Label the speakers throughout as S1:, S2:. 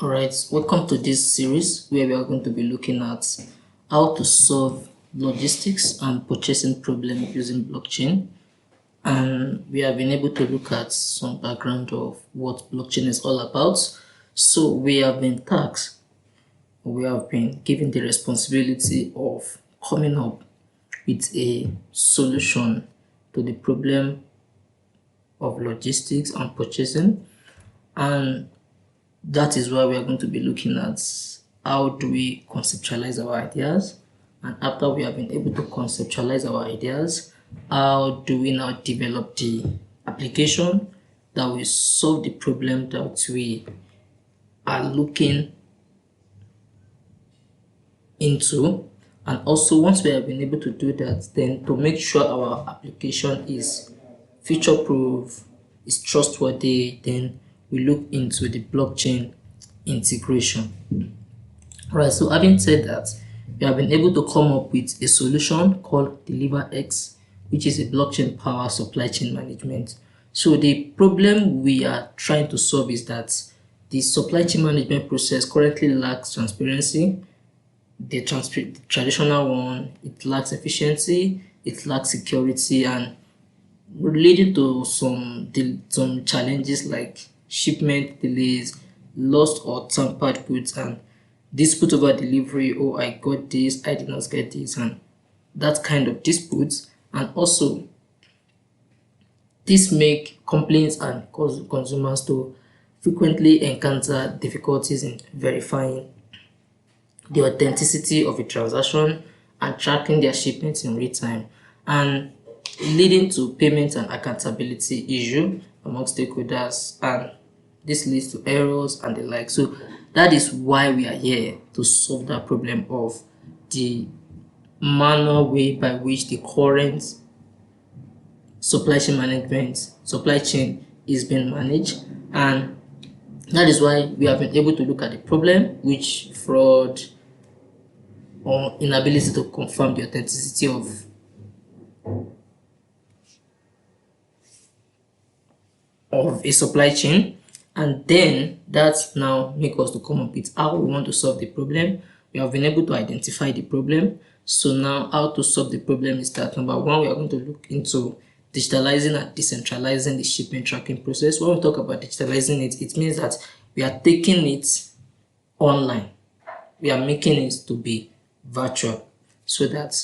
S1: Alright, welcome to this series where we are going to be looking at how to solve logistics and purchasing problem using blockchain. And we have been able to look at some background of what blockchain is all about. So we have been tasked, we have been given the responsibility of coming up with a solution to the problem of logistics and purchasing. And that is why we are going to be looking at how do we conceptualize our ideas, and after we have been able to conceptualize our ideas, how do we now develop the application that will solve the problem that we are looking into. And also, once we have been able to do that, then to make sure our application is future proof, is trustworthy, then we look into the blockchain integration. Right, so having said that, we have been able to come up with a solution called DeliverX, which is a blockchain powered supply chain management. So the problem we are trying to solve is that the supply chain management process currently lacks transparency. The traditional one, it lacks efficiency, it lacks security, and leading to some challenges like shipment delays, lost or tampered goods, and dispute over delivery. Oh, I got this, I did not get this, and that kind of disputes. And also, this make complaints and cause consumers to frequently encounter difficulties in verifying the authenticity of a transaction and tracking their shipments in real time, and leading to payment and accountability issue among stakeholders, and this leads to errors and the like. So that is why we are here, to solve that problem of the manual way by which the current supply chain is being managed. And that is why we have been able to look at the problem, which fraud or inability to confirm the authenticity of a supply chain. And then that now make us to come up with how we want to solve the problem. We have been able to identify the problem. So now how to solve the problem is that, number one, we are going to look into digitalizing and decentralizing the shipment tracking process. When we talk about digitalizing it, it means that we are taking it online. We are making it to be virtual so that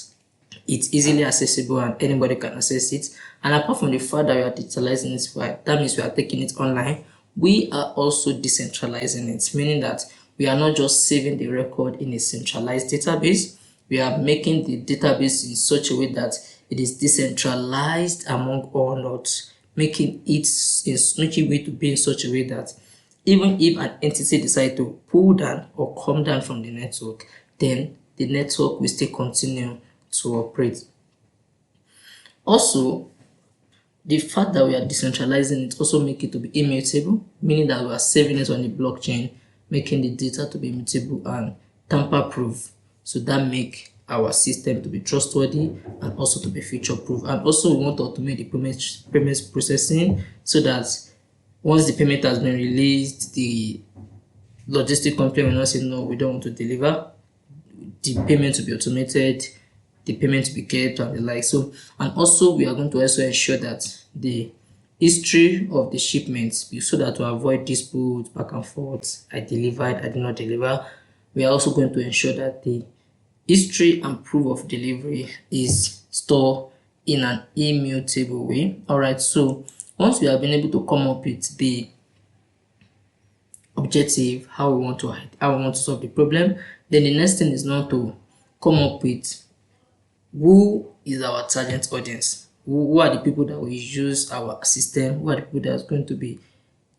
S1: it's easily accessible and anybody can access it. And apart from the fact that we are digitalizing it, that means we are taking it online, we are also decentralizing it, meaning that we are not just saving the record in a centralized database. We are making the database in such a way that it is decentralized among all nodes, making it to be in such a way that even if an entity decides to pull down or come down from the network, then the network will still continue to operate. Also, the fact that we are decentralizing it also make it to be immutable, meaning that we are saving it on the blockchain, making the data to be immutable and tamper-proof. So that make our system to be trustworthy and also to be future-proof. And also, we want to automate the payments processing so that once the payment has been released, the logistic company will not say, no, we don't want to deliver. The payment to be automated, the payment to be kept, and the like. So, and also we are going to also ensure that the history of the shipments, so that to avoid disputes back and forth, I delivered, I did not deliver. We are also going to ensure that the history and proof of delivery is stored in an immutable way. All right, so once we have been able to come up with the objective, how we want to solve the problem, then the next thing is now to come up with who is our target audience, who are the people that will use our system, who are the people that are going to be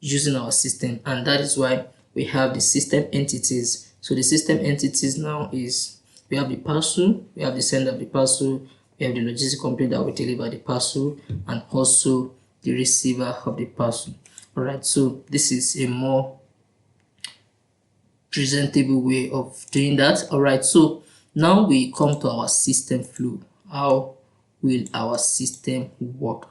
S1: using our system. And that is why we have the system entities. So the system entities now is, we have the parcel, we have the sender of the parcel, we have the logistic company that will deliver the parcel, and also the receiver of the parcel. All right, so this is a more presentable way of doing that. All right, so now we come to our system flow. How will our system work?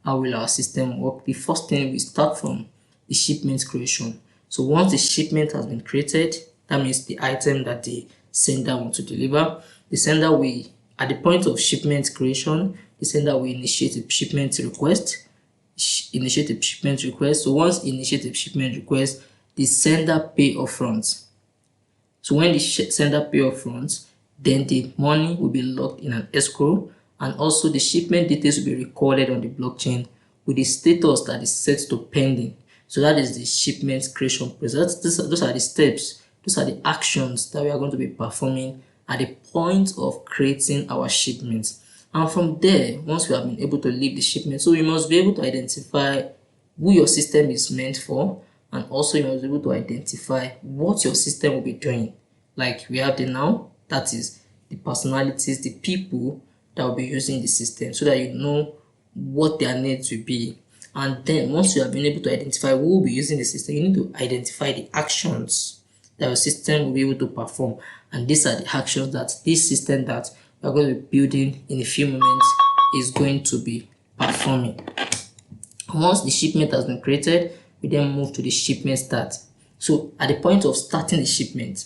S1: How will our system work? The first thing, we start from the shipment creation. So once the shipment has been created, that means the item that the sender wants to deliver, the sender will, at the point of shipment creation, the sender will initiate a shipment request. So once initiate a shipment request, the sender pay upfront. So when the sender pay upfront, then the money will be locked in an escrow, and also the shipment details will be recorded on the blockchain with the status that is set to pending. So that is the shipment creation process. Those are the steps, those are the actions that we are going to be performing at the point of creating our shipments. And from there, once we have been able to leave the shipment, so we must be able to identify who your system is meant for, and also you must be able to identify what your system will be doing. Like we have the now, that is the personalities, the people that will be using the system, so that you know what their needs will be. And then once you have been able to identify who will be using the system, you need to identify the actions that your system will be able to perform. And these are the actions that this system that we are going to be building in a few moments is going to be performing. Once the shipment has been created, we then move to the shipment start. So at the point of starting the shipment,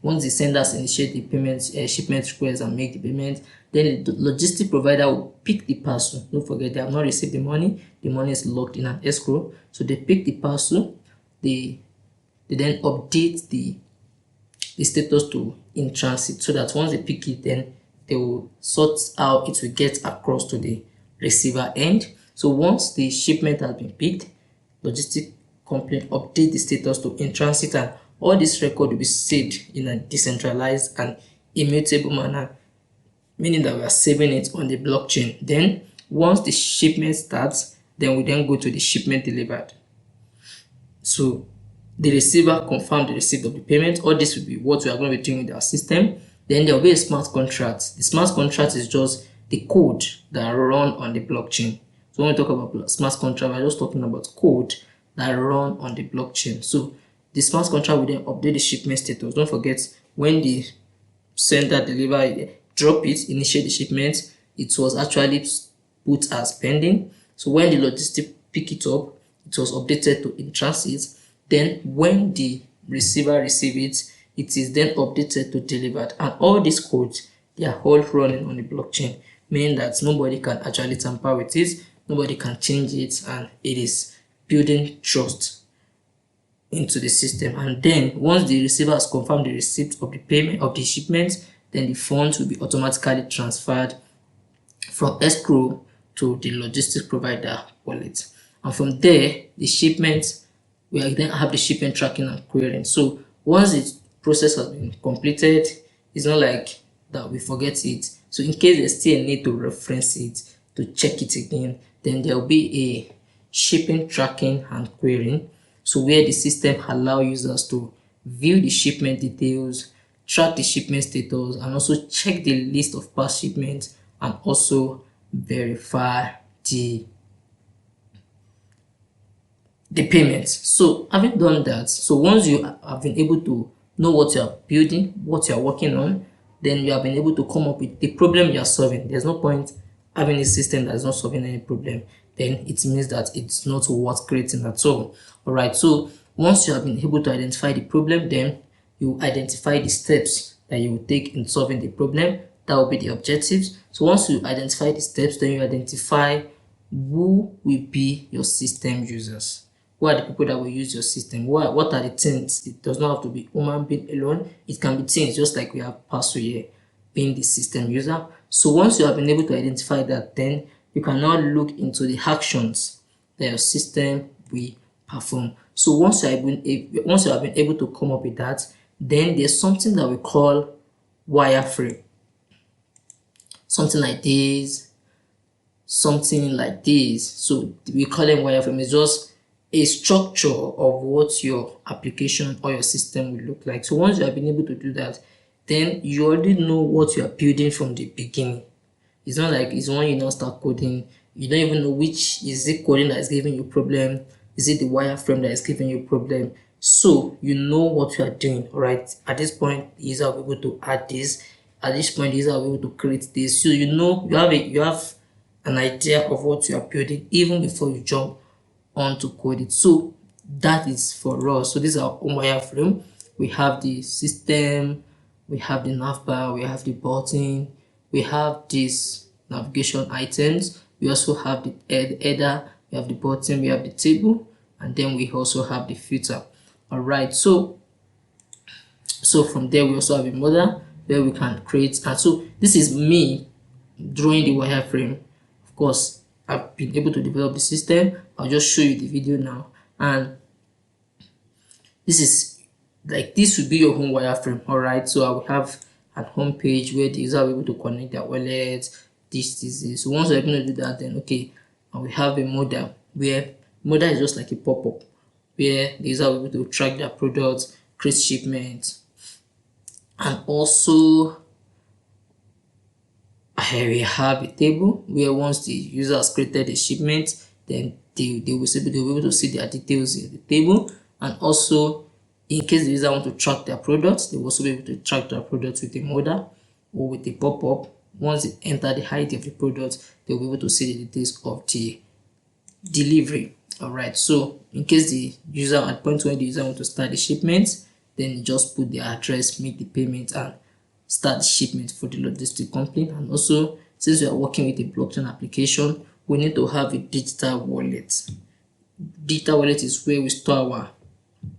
S1: once the senders initiate the payment shipment request and make the payment, then the logistic provider will pick the parcel. Don't forget, they have not received the money. The money is locked in an escrow. So they pick the parcel. They then update the status to in transit, so that once they pick it, then they will sort how it will get across to the receiver end. So once the shipment has been picked, logistic company update the status to in transit, and all this record will be saved in a decentralized and immutable manner, meaning that we are saving it on the blockchain. Then once the shipment starts, then we then go to the shipment delivered. So the receiver confirmed the receipt of the payment. All this will be what we are going to be doing with our system. Then there will be a smart contract. The smart contract is just the code that run on the blockchain. So when we talk about smart contract, we're just talking about code that run on the blockchain. So the smart contract will then update the shipment status. Don't forget, when the sender deliver, drop it, initiate the shipment, it was actually put as pending. So when the logistic pick it up, it was updated to in transit. Then when the receiver receives it, it is then updated to delivered. And all these codes, they are all running on the blockchain, meaning that nobody can actually tamper with it, nobody can change it, and it is building trust into the system. And then once the receiver has confirmed the receipt of the payment of the shipment, then the funds will be automatically transferred from escrow to the logistics provider wallet. And from there, the shipment, we then have the shipment tracking and querying. So once the process has been completed, it's not like that we forget it. So in case there's still a need to reference it, to check it again, then there will be a shipping tracking and querying. So where the system allows users to view the shipment details, track the shipment status, and also check the list of past shipments, and also verify the payments. So having done that, so once you have been able to know what you are building, what you are working on, then you have been able to come up with the problem you are solving. There's no point having a system that is not solving any problem. Then it means that it's not worth creating at all. Alright, so once you have been able to identify the problem, then you identify the steps that you will take in solving the problem. That will be the objectives. So once you identify the steps, then you identify who will be your system users. Who are the people that will use your system? What are the things? It does not have to be human being alone. It can be things, just like we have Paso here being the system user. So once you have been able to identify that, then you can now look into the actions that your system will perform. So once you have been able to come up with that, then there's something that we call wireframe. Something like this, something like this. So we call them wireframe. It's just a structure of what your application or your system will look like. So once you have been able to do that, then you already know what you are building from the beginning. It's not like it's when you now start coding, you don't even know which is it coding that is giving you problem, is it the wireframe that is giving you problem. So you know what you are doing. All right, at this point the user will be able to add this, at this point the user will be able to create this. So you know you have an idea of what you are building even before you jump on to code it. So that is for us. So this is our own wireframe. We have the system, we have the navbar, we have the button, we have these navigation items, we also have the header, we have the button, we have the table, and then we also have the filter. All right, so from there we also have a model where we can create. And so this is me drawing the wireframe. Of course, I've been able to develop the system. I'll just show you the video now. And this is like, this would be your home wireframe. All right, so I will have a home page where the user will be able to connect their wallet. This. So once we're able to do that, then okay, and we have a modal, where modal is just like a pop-up where the user will be able to track their products, create shipments, and also we have a table where once the user has created a shipment, then they will be able to see their details in the table. And also, in case the user want to track their products, they will also be able to track their products with a modal or with a pop-up. Once they enter the ID of the product, they will be able to see the details of the delivery. All right, so in case the user, at the point when the user want to start the shipment, then you just put the address, make the payment, and start the shipment for the logistic company. And also, since we are working with a blockchain application, we need to have a digital wallet. Digital wallet is where we store our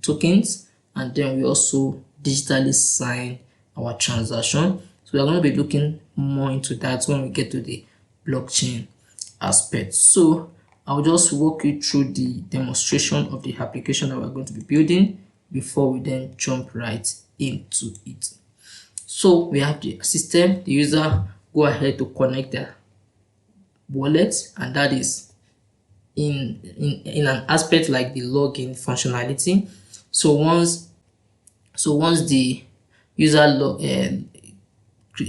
S1: tokens, and then we also digitally sign our transaction. So we are going to be looking more into that when we get to the blockchain aspect. So I'll just walk you through the demonstration of the application that we're going to be building before we then jump right into it. So we have the system. The user go ahead to connect their wallet, and that is in an aspect like the login functionality. So once the user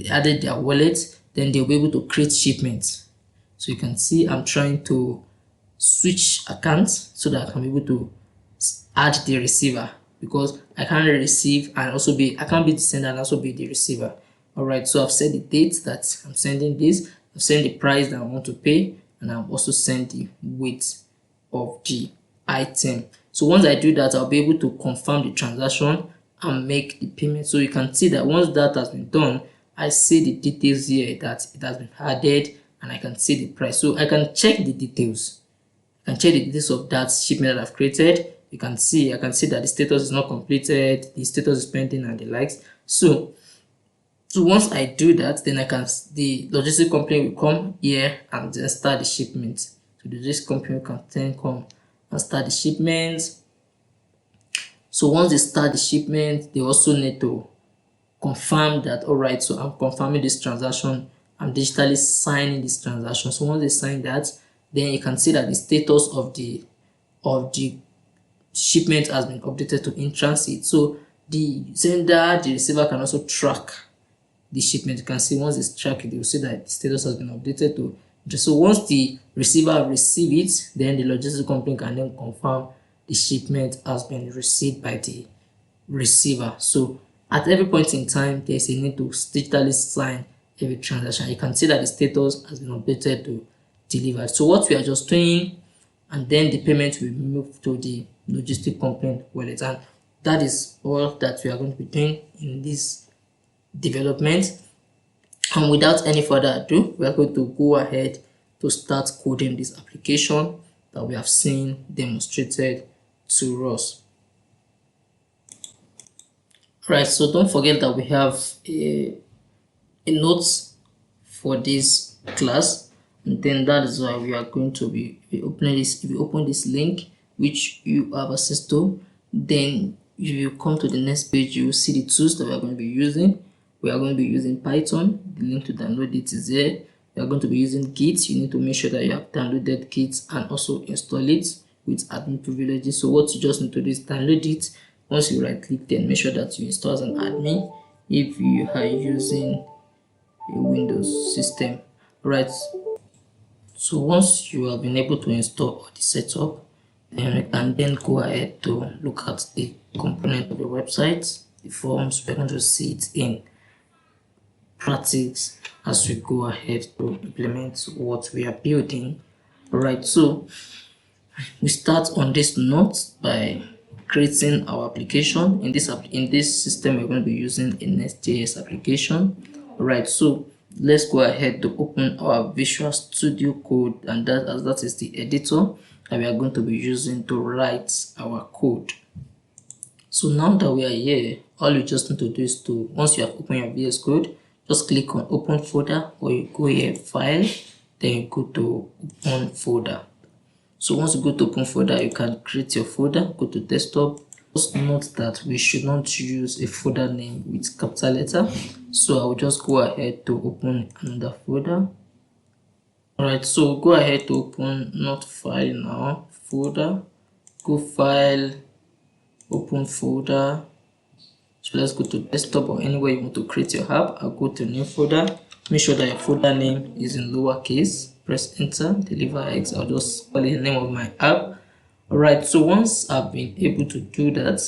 S1: added their wallet, then they'll be able to create shipments. So you can see I'm trying to switch accounts so that I can be able to add the receiver, because I can't receive and also I can't be the sender and also be the receiver. All right, so I've set the date that I'm sending this, I've sent the price that I want to pay, and I've also sent the weight of the item. So once I do that, I'll be able to confirm the transaction and make the payment. So you can see that once that has been done, I see the details here that it has been added, and I can see the price. So I can check the details. I can check the details of that shipment that I've created. I can see that the status is not completed, the status is pending, and the likes. So once I do that, then the logistic company will come here and then start the shipment. So the logistic company can then come and start the shipment. So once they start the shipment, they also need to confirm that, all right, so I'm confirming this transaction, I'm digitally signing this transaction. So once they sign that, then you can see that the status of the shipment has been updated to in transit. So the sender, the receiver can also track the shipment. You can see once they track it, they will see that the status has been updated to. So once the receiver receives it, then the logistics company can then confirm the shipment has been received by the receiver. So at every point in time, there's a need to digitally sign every transaction. You can see that the status has been updated to delivered. So what we are just doing, and then the payment will move to the logistic company wallet, and that is all that we are going to be doing in this development. And without any further ado, we are going to go ahead to start coding this application that we have seen demonstrated to us. Right, so don't forget that we have a notes for this class, and then that is why we are going to be opening this. If you open this link which you have access to, then if you come to the next page, you will see the tools that we are going to be using. We are going to be using Python. The link to download it is there. We are going to be using Git. You need to make sure that you have downloaded Git and also install it with admin privileges. So what you just need to do is download it. Once you right click, then make sure that you install as an admin if you are using a Windows system. Right, so once you have been able to install the setup, then we can then go ahead to look at the component of the website, the forms. We're going to see it in practice as we go ahead to implement what we are building. Alright, so We start on this note by creating our application. In this system, we're going to be using a Nextjs application. Alright, so let's go ahead to open our Visual Studio Code, and that is the editor that we are going to be using to write our code. So now that we are here, all you just need to do is to, once you have opened your VS Code, just click on open folder, or you go here file, then you go to open folder. So once you go to open folder, you can create your folder, go to desktop. Just note that we should not use a folder name with capital letter. So I will just go ahead to open another folder. Alright, so go ahead to open, not file now, folder, go file, open folder. So let's go to desktop or anywhere you want to create your app. I'll go to new folder. Make sure that your folder name is in lowercase. Press enter, deliver X. I'll just call it the name of my app. Alright, so once I've been able to do that,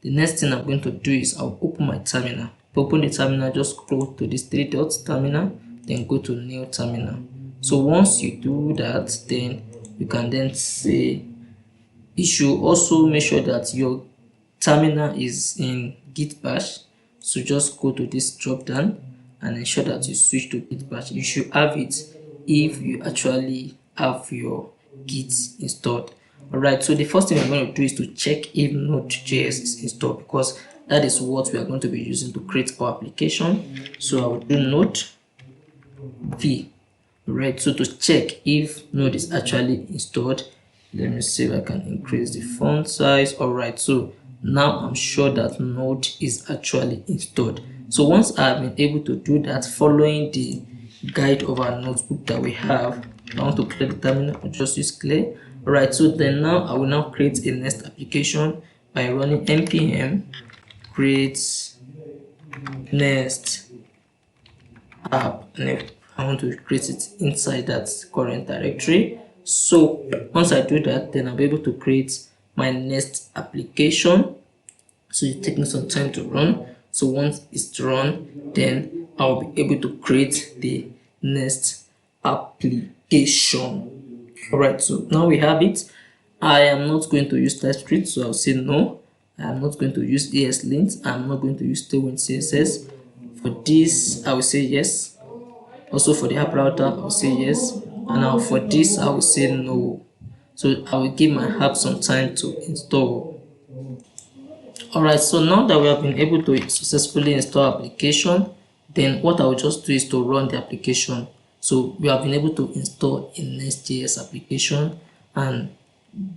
S1: the next thing I'm going to do is I'll open my terminal. To open the terminal, just scroll to this 3 dots terminal, then go to new terminal. So once you do that, then you can then say, you should also make sure that your terminal is in Git bash. So just go to this drop down and ensure that you switch to Git bash. You should have it if you actually have your Git installed. Alright, so the first thing we're going to do is to check if Node.js is installed, because that is what we are going to be using to create our application. So I will do node v. Alright, so to check if Node is actually installed, let me see if I can increase the font size. Alright, so now I'm sure that Node is actually installed. So once I've been able to do that, following the guide of our notebook that we have, I want to clear the terminal. I'll just use clear. Alright, so then now I will now create a Nest application by running npm create Nest app, and I want to create it inside that current directory. So once I do that, then I'll be able to create my Nest application. So it's taking some time to run. So once it's run, then I'll be able to create the Nest application. Alright, so now we have it. I am not going to use TypeScript, so I'll say no. I am not going to use ESLint. I'm not going to use Tailwind CSS. For this, I will say yes. Also for the app router, I will say yes. And now for this, I will say no. So I will give my app some time to install. Alright, so now that we have been able to successfully install application, then what I will just do is to run the application. So we have been able to install a Nextjs application, and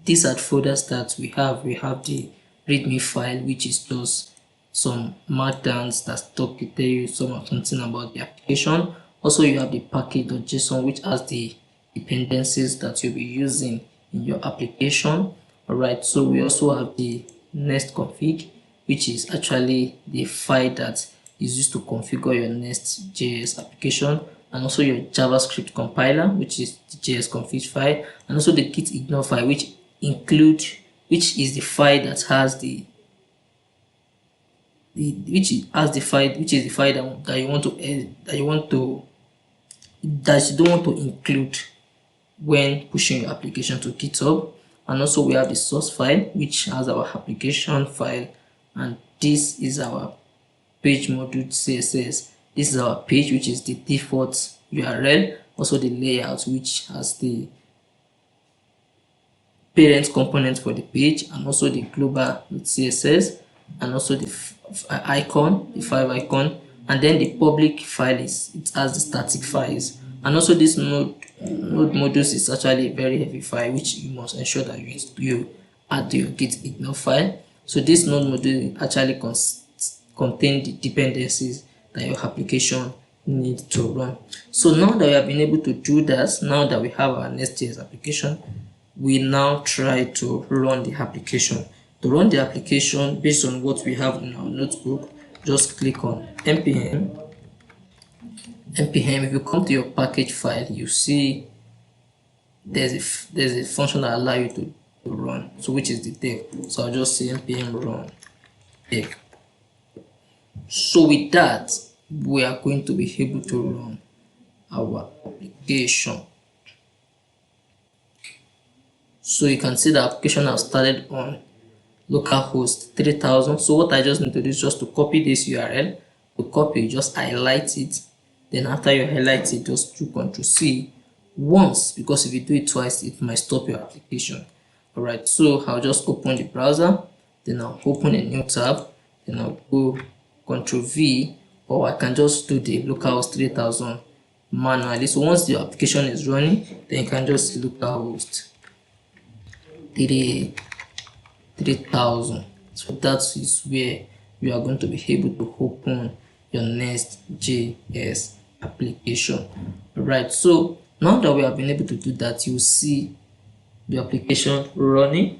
S1: these are the folders that we have. We have the readme file, which is just some markdowns that talk to tell you something about the application. Also, you have the package.json, which has the dependencies that you'll be using in your application. Alright, so we also have the Next config, which is actually the file that is used to configure your Next.js application, and also your JavaScript compiler, which is the JS config file, and also the git ignore file, which is the file that has the file that you don't want to include when pushing your application to GitHub. And also we have the source file, which has our application file, and this is our page module CSS. This is our page, which is the default URL. Also the layout, which has the parent component for the page, and also the global CSS, and also the icon, the 5 icon, and then the public file it has the static files. And also this node modules is actually a very heavy file, which you must ensure that you add to your git ignore file. So this node module actually contain the dependencies that your application needs to run. So now that we have been able to do that, now that we have our Nextjs application, we now try to run the application. To run the application based on what we have in our notebook, just click on npm. If you come to your package file, you see there's a function that allows you to run, so which is the dev. So I'll just say npm run dev. So with that, we are going to be able to run our application. So you can see the application has started on localhost 3000. So what I just need to do is just to copy this URL. To copy, just highlight it. Then after you highlight it, just do Ctrl+C once, because if you do it twice, it might stop your application. Alright, so I'll just open the browser, then I'll open a new tab, then I'll go Ctrl+V, or I can just do the localhost 3000 manually. So once the application is running, then you can just localhost 3000. So that is where you are going to be able to open your Next.js application. Alright, so now that we have been able to do that, you see the application running.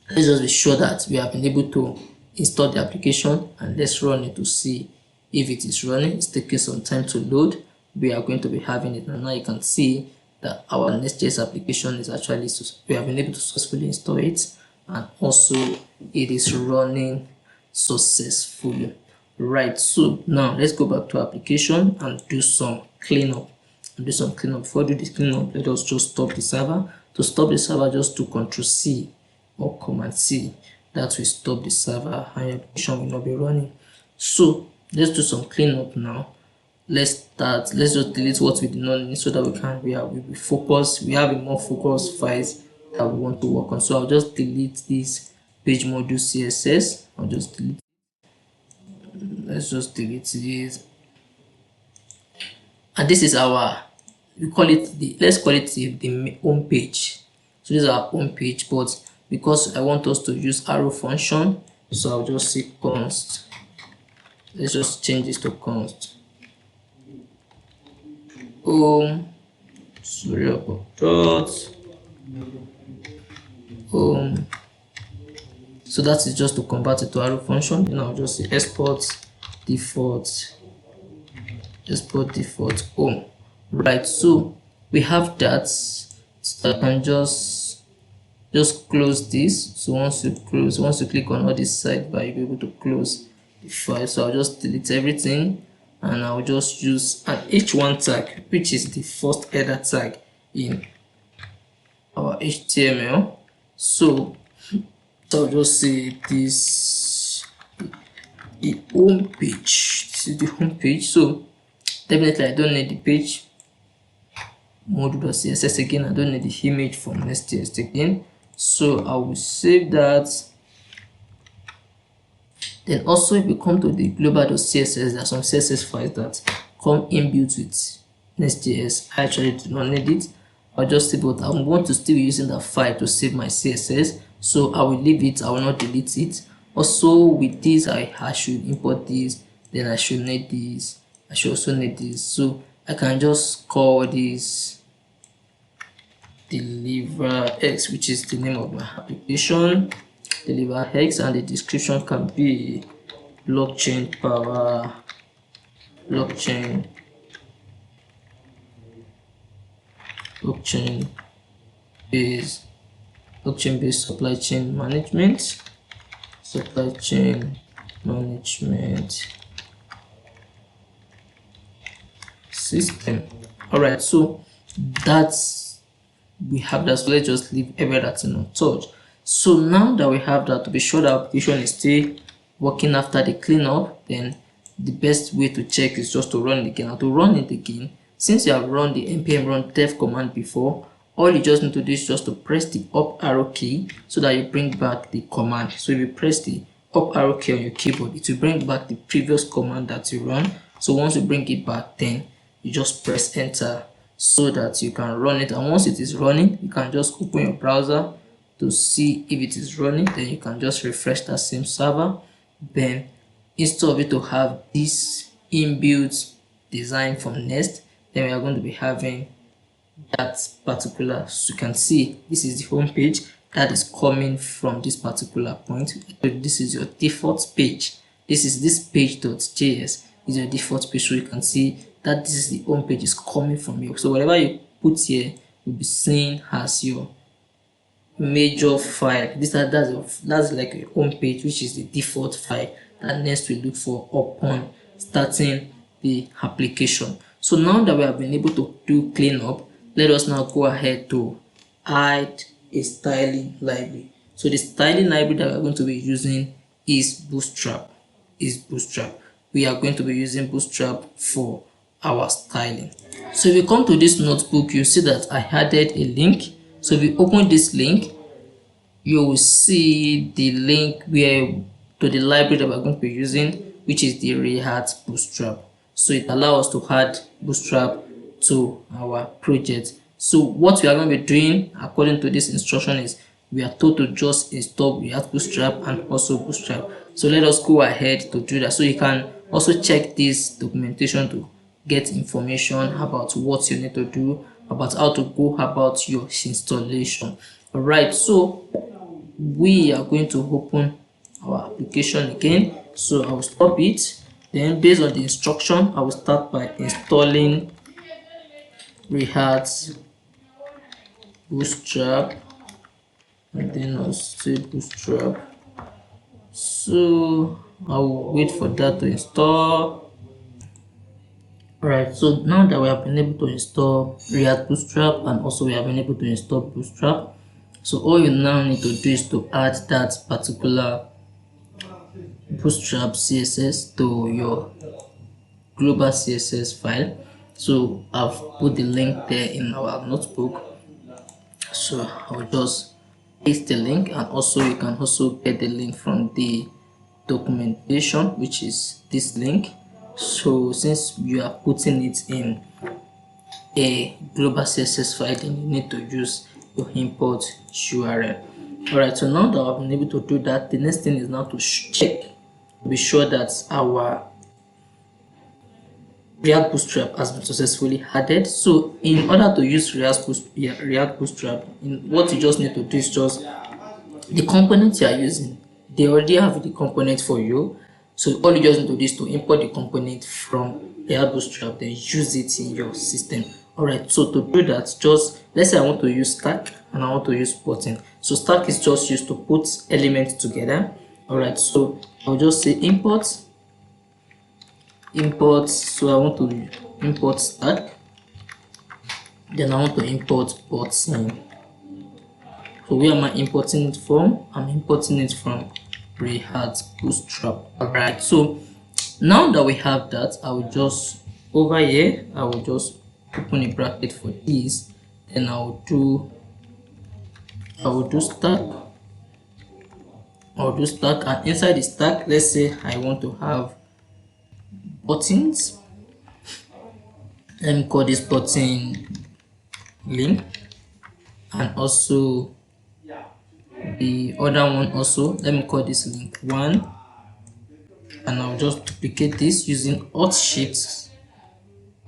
S1: Let's just be sure that we have been able to install the application, and let's run it to see if it is running. It's taking some time to load. We are going to be having it, and now you can see that our Nextjs application is actually, we have been able to successfully install it, and also it is running successfully. Right, so now let's go back to application and do some cleanup. Before we do this cleanup, let us just stop the server. To stop the server, just do Ctrl+C or Command+C. That will stop the server and your application will not be running. So let's do some cleanup now. Let's just delete what we did not need, so that we'll be focused. We have a more focused files that we want to work on. So I'll just delete this page module CSS. I'll just delete. Let's just delete this. And this is our, let's call it the home page. So this is our home page, but because I want us to use arrow function, so I'll just say const. Let's just change this to const home, sorry about that, home. So that is just to convert it to arrow function. Then I'll just say export default home. Right, so we have that. So I can just close this. So once you click on all this sidebar, you'll be able to close the file. So I'll just delete everything, and I'll just use an h1 tag, which is the first header tag in our HTML. So I'll just say this the home page. This is the home page. So definitely I don't need the page module.css again. I don't need the image from Nextjs again. So I will save that. Then also, if you come to the global.css, there are some CSS files that come inbuilt with Nextjs. I actually do not need it. I'll just save it. I want to still be using that file to save my CSS, so I will leave it. I will not delete it. Also with this, I should import this. Then I should need this. I should also need this. So I can just call this deliver x, which is the name of my application. Deliver x, and the description can be blockchain power, blockchain based supply chain management system. All right, so that's, we have that. So let's just leave everything untouched. So now that we have that, to be sure the application is still working after the cleanup, then the best way to check is just to run it again. Now to run it again, since you have run the npm run dev command before, all you just need to do is just to press the up arrow key so that you bring back the command. So if you press the up arrow key on your keyboard, it will bring back the previous command that you run. So once you bring it back, then you just press enter so that you can run it. And once it is running, you can just open your browser to see if it is running. Then you can just refresh that same server. Then instead of it to have this inbuilt design from Nest, then we are going to be having that particular, so you can see this is the home page that is coming from this particular point. This is your default page. This page.js is your default page, so you can see that this is the home page is coming from you. So whatever you put here will be seen as your major file. That's like a home page, which is the default file that Nest will look for upon starting the application. So now that we have been able to do cleanup, let us now go ahead to hide a styling library. So the styling library that we're going to be using is Bootstrap. We are going to be using Bootstrap for our styling. So if you come to this notebook, you see that I added a link. So if you open this link, you will see the link to the library that we're going to be using, which is the Hardhat Bootstrap. So it allows us to add Bootstrap to our project. So what we are going to be doing according to this instruction is we are told to just install Hardhat Bootstrap and also Bootstrap. So let us go ahead to do that. So you can also check this documentation to get information about what you need to do, about how to go about your installation. Alright, so we are going to open our application again. So I will stop it. Then based on the instruction, I will start by installing Hardhat Bootstrap, and then I'll say Bootstrap. So I will wait for that to install. Alright, so now that we have been able to install Hardhat Bootstrap and also we have been able to install Bootstrap, so all you now need to do is to add that particular Bootstrap CSS to your global CSS file. So I've put the link there in our notebook. So I'll just paste the link, and also you can also get the link from the documentation, which is this link. So since you are putting it in a global CSS file, then you need to use your import URL. Alright, so now that I've been able to do that, the next thing is now to check to be sure that our Hardhat Bootstrap has been successfully added. So in order to use Hardhat Bootstrap, what you just need to do is just the component you are using, they already have the component for you. So all you just need to do is to import the component from Hardhat Bootstrap, then use it in your system. Alright, so to do that, just let's say I want to use stack and I want to use button. So stack is just used to put elements together. Alright, so I'll just say import. So I want to import stack, then I want to import button. So where am I importing it from? I'm importing it from Hardhat Bootstrap. Alright, so now that we have that, I will just over here, I will just open a bracket for this, then I will do stack. I'll do stack, and inside the stack, let's say I want to have buttons. Let me call this button link, and also the other one also, let me call this link 1, and I'll just duplicate this using Alt Shift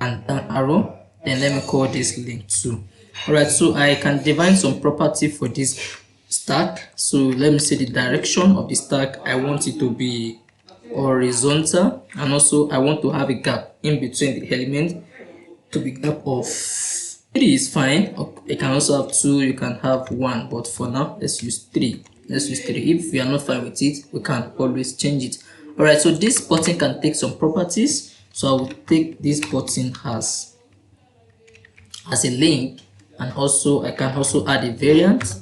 S1: and down arrow, then let me call this link 2. Alright, so I can define some property for this stack. So let me say the direction of the stack, I want it to be horizontal, and also I want to have a gap in between the element to be gap of 3 is fine. You can also have 2, you can have 1, but for now let's use 3. If we are not fine with it, we can always change it. Alright, so this button can take some properties. So I will take this button as a link, and also I can also add a variant.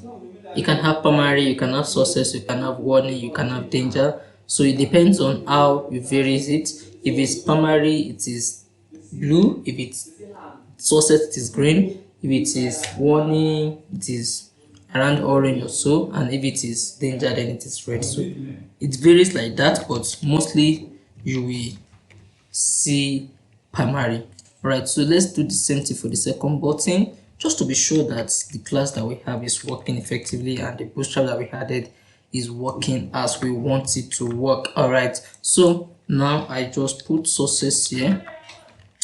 S1: You can have primary, you can have success, you can have warning, you can have danger. So it depends on how you vary it. If it's primary, it is blue. If it's success, it is green. If it is warning, it is around orange or so, and if it is danger, then it is red. So it varies like that, but mostly you will see primary. Right, so let's do the same thing for the second button, just to be sure that the class that we have is working effectively and the bootstrap that we added is working as we want it to work. Alright, so now I just put success here.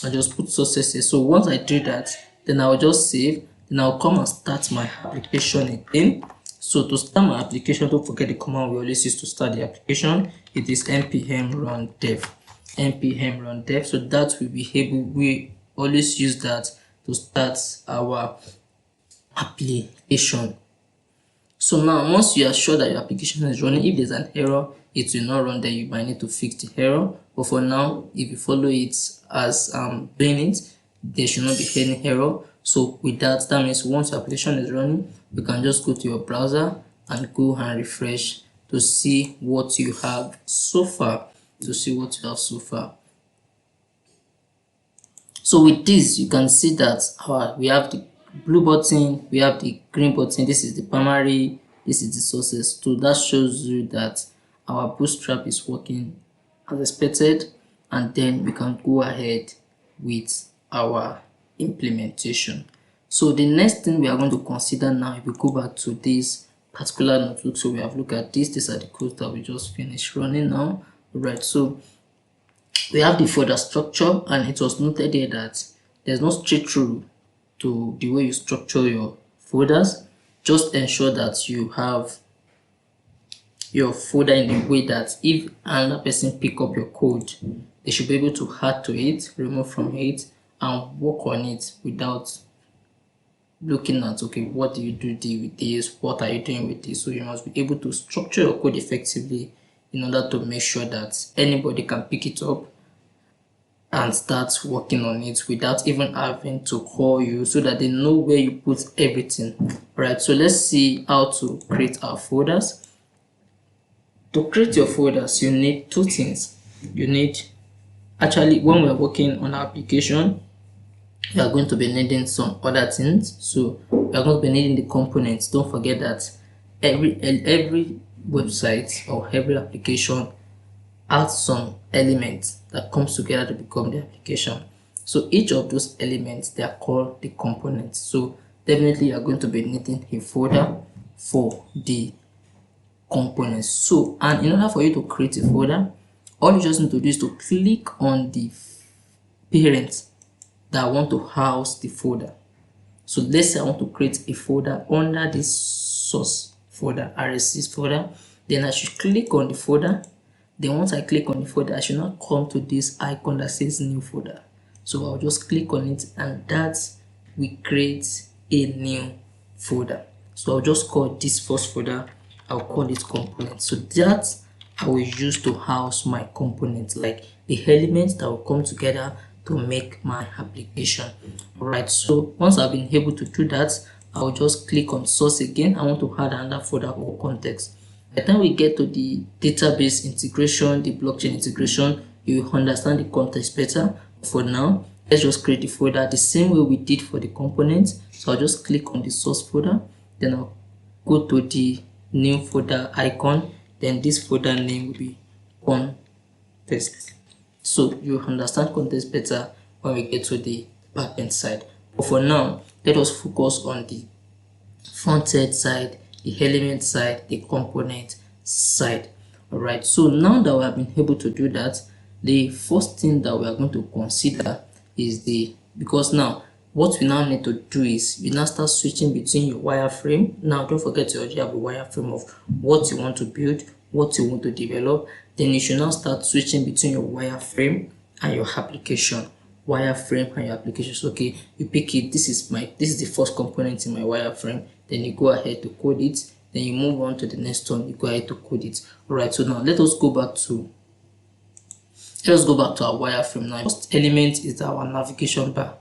S1: So once I do that, then I'll just save, then I'll come and start my application again. So to start my application, don't forget the command we always use to start the application. It is npm run dev. So that we always use that to start our application. So now once you are sure that your application is running, if there's an error, it will not run, then you might need to fix the error. But for now, if you follow it as doing it, there should not be any error. So with that means once your application is running, you can just go to your browser and go and refresh to see what you have so far. So with this, you can see that we have the blue button, we have the green button. This is the primary, this is the sources. So that shows you that our Bootstrap is working as expected, and then we can go ahead with our implementation. So the next thing we are going to consider now, if we go back to this particular notebook, so we have looked at this. These are the codes that we just finished running now. Right, so we have the folder structure, and it was noted here that there's no straight rule to the way you structure your folders. Just ensure that you have your folder in a way that if another person pick up your code, they should be able to add to it, remove from it, and work on it without looking at, okay, what do you do with this, what are you doing with this. So you must be able to structure your code effectively in order to make sure that anybody can pick it up and start working on it without even having to call you, so that they know where you put everything. Right, so let's see how to create our folders. To create your folders, you need two things. You need, actually, when we're working on our application, we are going to be needing some other things. So we are going to be needing the components. Don't forget that every website or every application has some elements that comes together to become the application. So each of those elements, they are called the components. So definitely you are going to be needing a folder for the components. So, and in order for you to create a folder, all you just need to do is to click on the parent that I want to house the folder. So let's say I want to create a folder under this source folder, RSC folder. Then I should click on the folder. Then once I click on the folder, I should not come to this icon that says new folder. So I'll just click on it, and that will create a new folder. So I'll just call this first folder, I'll call it components. So that I will use to house my components, like the elements that will come together to make my application. Alright, so once I've been able to do that, I'll just click on source again. I want to add another folder for context. By the time we get to the database integration, the blockchain integration, you understand the context better. For now, let's just create the folder the same way we did for the components. So I'll just click on the source folder, then I'll go to the new folder icon, then this folder name will be context. So you understand context better when we get to the backend side. But for now, let us focus on the front-end side, the element side, the component side. Alright, so now that we have been able to do that, the first thing that we are going to consider is because now what we now need to do is we now start switching between your wireframe. Now don't forget to already have a wireframe of what you want to build, what you want to develop. Then you should now start switching between your wireframe and your application. Wireframe and your application. So okay, you pick it, this is the first component in my wireframe, then you go ahead to code it, then you move on to the next one, you go ahead to code it. Alright, so now let us go back to our wireframe. Now first element is our navigation bar.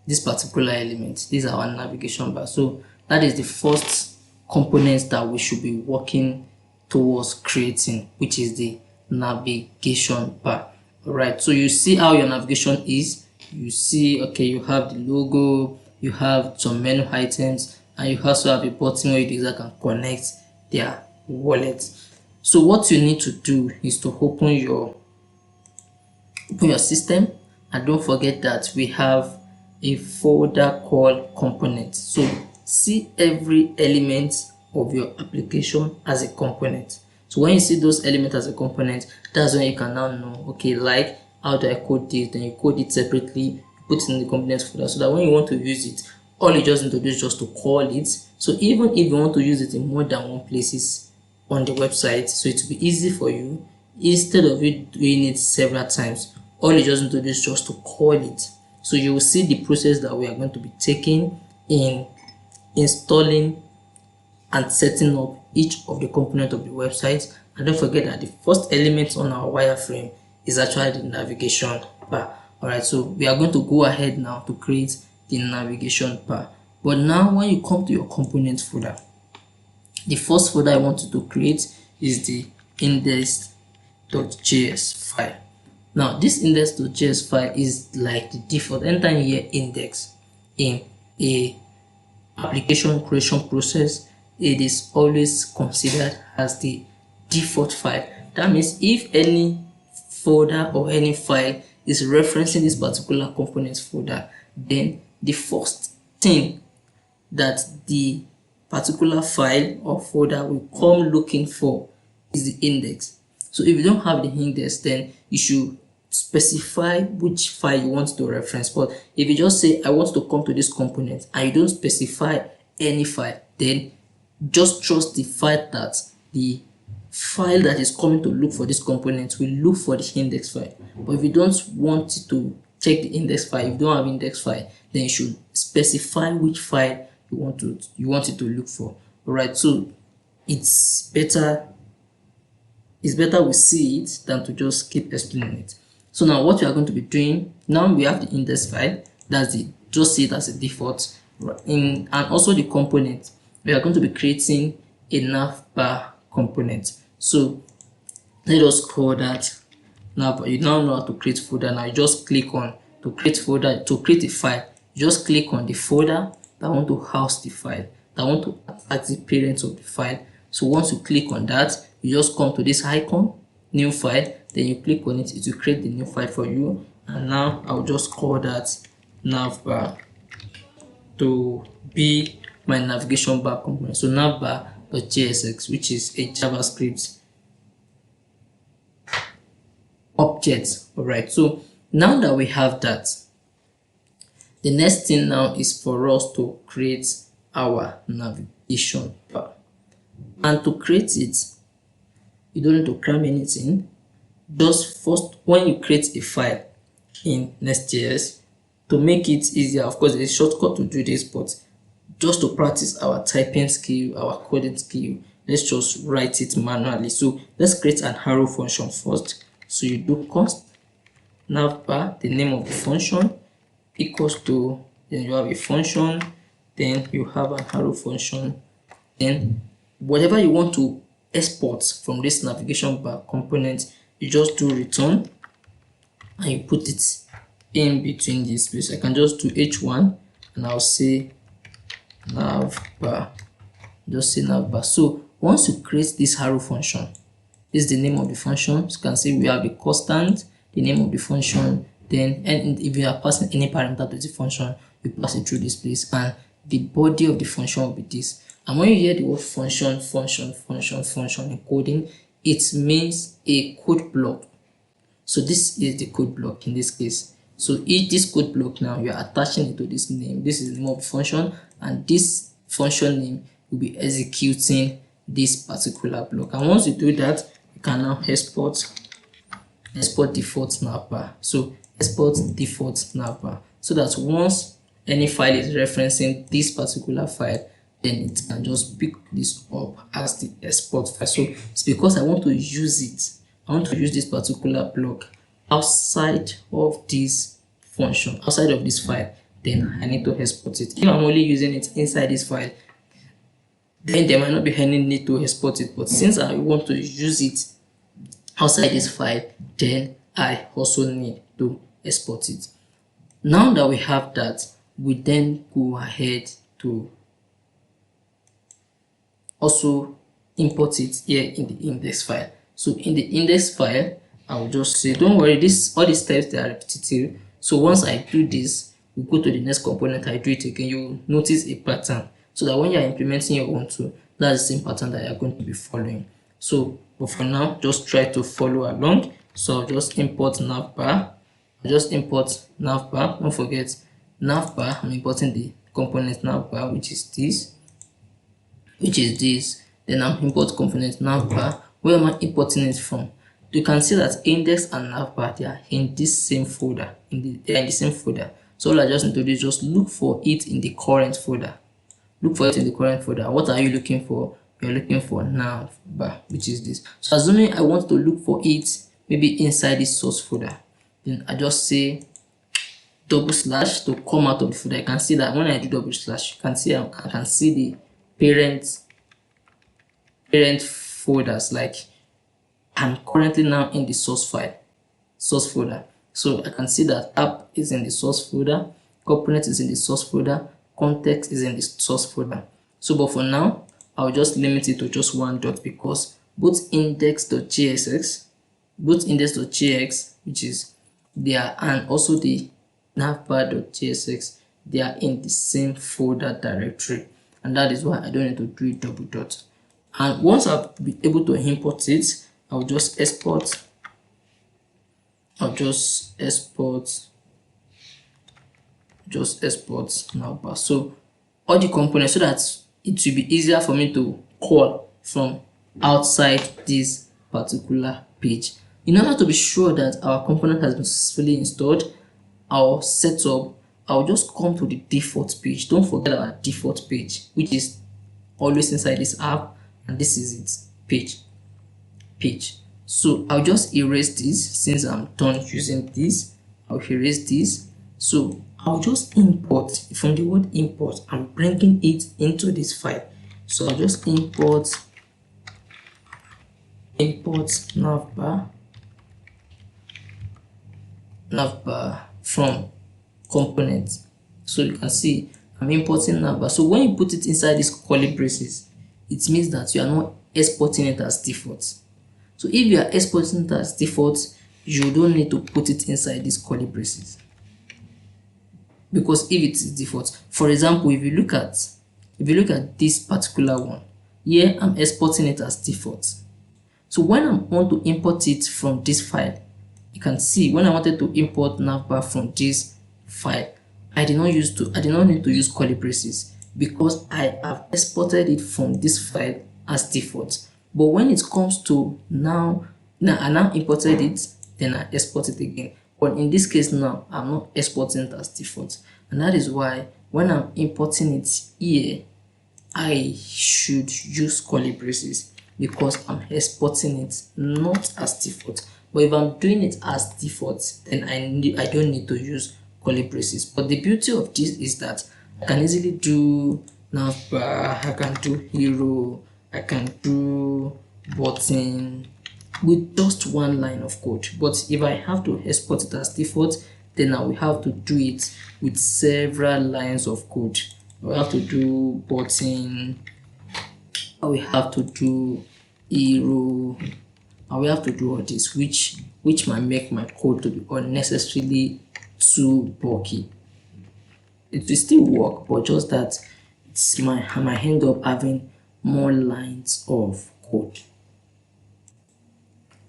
S1: This particular element, this is our navigation bar. So that is the first component that we should be working towards creating, which is the navigation bar. Alright, so you see how your navigation is. You see, okay, you have the logo, you have some menu items, and you also have a button where the user can connect their wallet. So what you need to do is to open your system, and don't forget that we have a folder called component. So see every element of your application as a component. So when you see those elements as a component, that's when you can now know, okay, like how do I code this? Then you code it separately, you put it in the components folder, so that when you want to use it, all you just need to do is just to call it. So even if you want to use it in more than one places on the website, so it will be easy for you, instead of you doing it several times, all you just need to do is just to call it. So you will see the process that we are going to be taking in installing and setting up each of the components of the website. And don't forget that the first element on our wireframe is actually the navigation bar. Alright, so we are going to go ahead now to create the navigation bar. But now when you come to your component folder, the first folder I want you to create is the index.js file. Now this index.js file is like the default. Anytime you hear index in a application creation process, it is always considered as the default file. That means if any folder or any file is referencing this particular component folder, then the first thing that the particular file or folder will come looking for is the index. So if you don't have the index, then you should specify which file you want to reference. But if you just say I want to come to this component and you don't specify any file, then just trust the fact that the file that is coming to look for this component will look for the index file. But if you don't want to check the index file, if you don't have index file, then you should specify which file you want it to look for. Alright, so it's better we see it than to just keep explaining it. So now what we are going to be doing, now we have the index file, just see it as a default, and also the component. We are going to be creating a NavBar component. So let us call that NavBar. You now know how to create folder. Now you just click on to create folder, to create a file. You just click on the folder that want to house the file, that want to attach the parent of the file. So once you click on that, you just come to this icon, new file, then you click on it, it will create the new file for you. And now I'll just call that NavBar to be my navigation bar component. So NavBar.jsx, which is a JavaScript object. Alright, so now that we have that, the next thing now is for us to create our navigation bar. And to create it, you don't need to cram anything. Just first, when you create a file in Next.js, to make it easier, of course, there's a shortcut to do this, but just to practice our typing skill, our coding skill, let's just write it manually. So let's create an arrow function first. So you do const navbar, the name of the function, equals to, then you have a function, then you have an arrow function, then whatever you want to export from this navigation bar component, you just do return and you put it in between this space. I can just do h1 and I'll say navbar, just say navbar. So once you create this arrow function, this is the name of the function. As you can see, we have the constant, the name of the function, then, and if you are passing any parameter to the function, you pass it through this place, and the body of the function will be this. And when you hear the word function in coding, it means a code block. So this is the code block in this case. So if this code block now, you are attaching it to this name. This is the name of the function, and this function name will be executing this particular block. And once you do that, you can now export default navbar. So export default navbar, so that once any file is referencing this particular file, then it can just pick this up as the export file. So it's because I want to use it, I want to use this particular block outside of this function, outside of this file, then I need to export it. If I'm only using it inside this file, then there might not be any need to export it. But since I want to use it outside this file, then I also need to export it. Now that we have that, we then go ahead to also import it here in the index file. So in the index file, I will just say, don't worry, all these steps, they are repetitive. So once I do this, we go to the next component, I do it again, you notice a pattern, so that when you are implementing your own tool, that's the same pattern that you're going to be following. So, but for now, just try to follow along. So I'll just import navbar. Don't forget navbar. I'm importing the component navbar, which is this. Then I'm import component navbar. Where am I importing it from? You can see that index and navbar, they are in this same folder. They are in the same folder. So all I just need to do is just look for it in the current folder. Look for it in the current folder. What are you looking for? You're looking for navbar, which is this. So assuming I want to look for it maybe inside this source folder, then I just say double slash to come out of the folder, I can see that when I do double slash, you can see I can see the parent folders. Like I'm currently now in the source folder. So I can see that app is in the source folder, component is in the source folder, context is in the source folder. So but for now, I'll just limit it to just one dot, because both index.js, which is there, and also the navbar.jsx, they are in the same folder directory, and that is why I don't need to do a double dot. And once I've been able to import it, I'll just export navbar. So all the components, so that it will be easier for me to call from outside this particular page. In order to be sure that our component has been successfully installed or set up, I'll just come to the default page. Don't forget our default page, which is always inside this app, and this is its page. So I'll just erase this. Since I'm done using this, I'll erase this. So I'll just import from the word import. I'm bringing it into this file. So I'll just import navbar from components. So you can see I'm importing navbar. So when you put it inside these curly braces, it means that you are not exporting it as default. So if you are exporting it as default, you don't need to put it inside these curly braces, because if it is default, for example, if you look at this particular one here, I'm exporting it as default. So when I want to import it from this file, you can see when I wanted to import navbar from this file, I did not need to use curly braces, because I have exported it from this file as default. But when it comes to now I now imported it, then I export it again. But in this case now, I'm not exporting it as default, and that is why when I'm importing it here, I should use curly braces, because I'm exporting it not as default. But if I'm doing it as default, then I don't need to use curly braces. But the beauty of this is that I can easily do navbar, I can do hero, I can do button with just one line of code. But if I have to export it as default, then I will have to do it with several lines of code. I will have to do button, I will have to do hero, I will have to do all this, which might make my code to be unnecessarily too bulky. It will still work, but just that it's I might end up having more lines of code.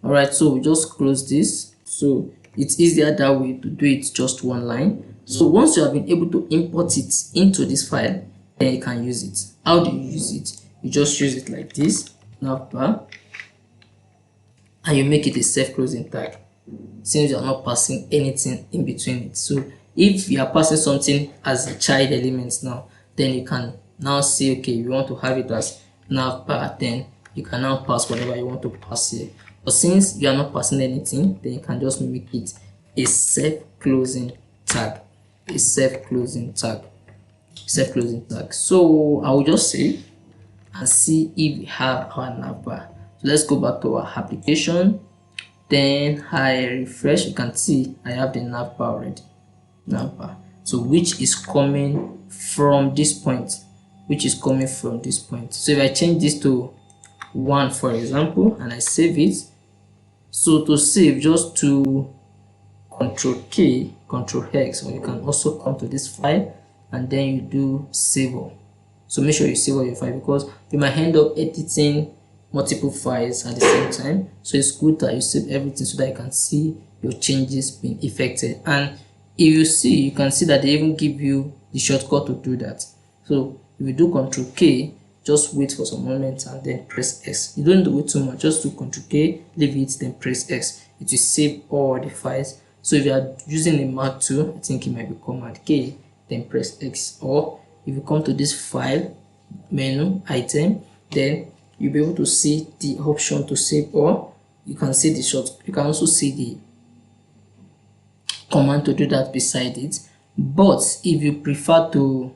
S1: Alright, so we just close this. So it's easier that way to do it just one line. So once you have been able to import it into this file, then you can use it. How do you use it? You just use it like this, navbar, and you make it a self-closing tag, since you are not passing anything in between it. So if you are passing something as a child element now, then you can now say, okay, you want to have it as navbar, then you can now pass whatever you want to pass here. But since you are not passing anything, then you can just make it a self-closing tag. So I will just save and see if we have our navbar. So let's go back to our application. Then I refresh. You can see I have the navbar already. Navbar. So which is coming from this point. So if I change this to 1, for example, and I save it. So to save, just to Control K, Control X, or you can also come to this file and then you do save all. So make sure you save all your file, because you might end up editing multiple files at the same time. So it's good that you save everything so that you can see your changes being effected. And if you can see that they even give you the shortcut to do that. So if you do Control K, just wait for some moments and then press X. You don't need to wait too much, just do Control K, leave it, then press X. It will save all the files. So if you are using a Mac too, I think it might be Command K, then press X. Or if you come to this file menu item, then you'll be able to see the option to save all. You can see the short, you can also see the command to do that beside it. But if you prefer to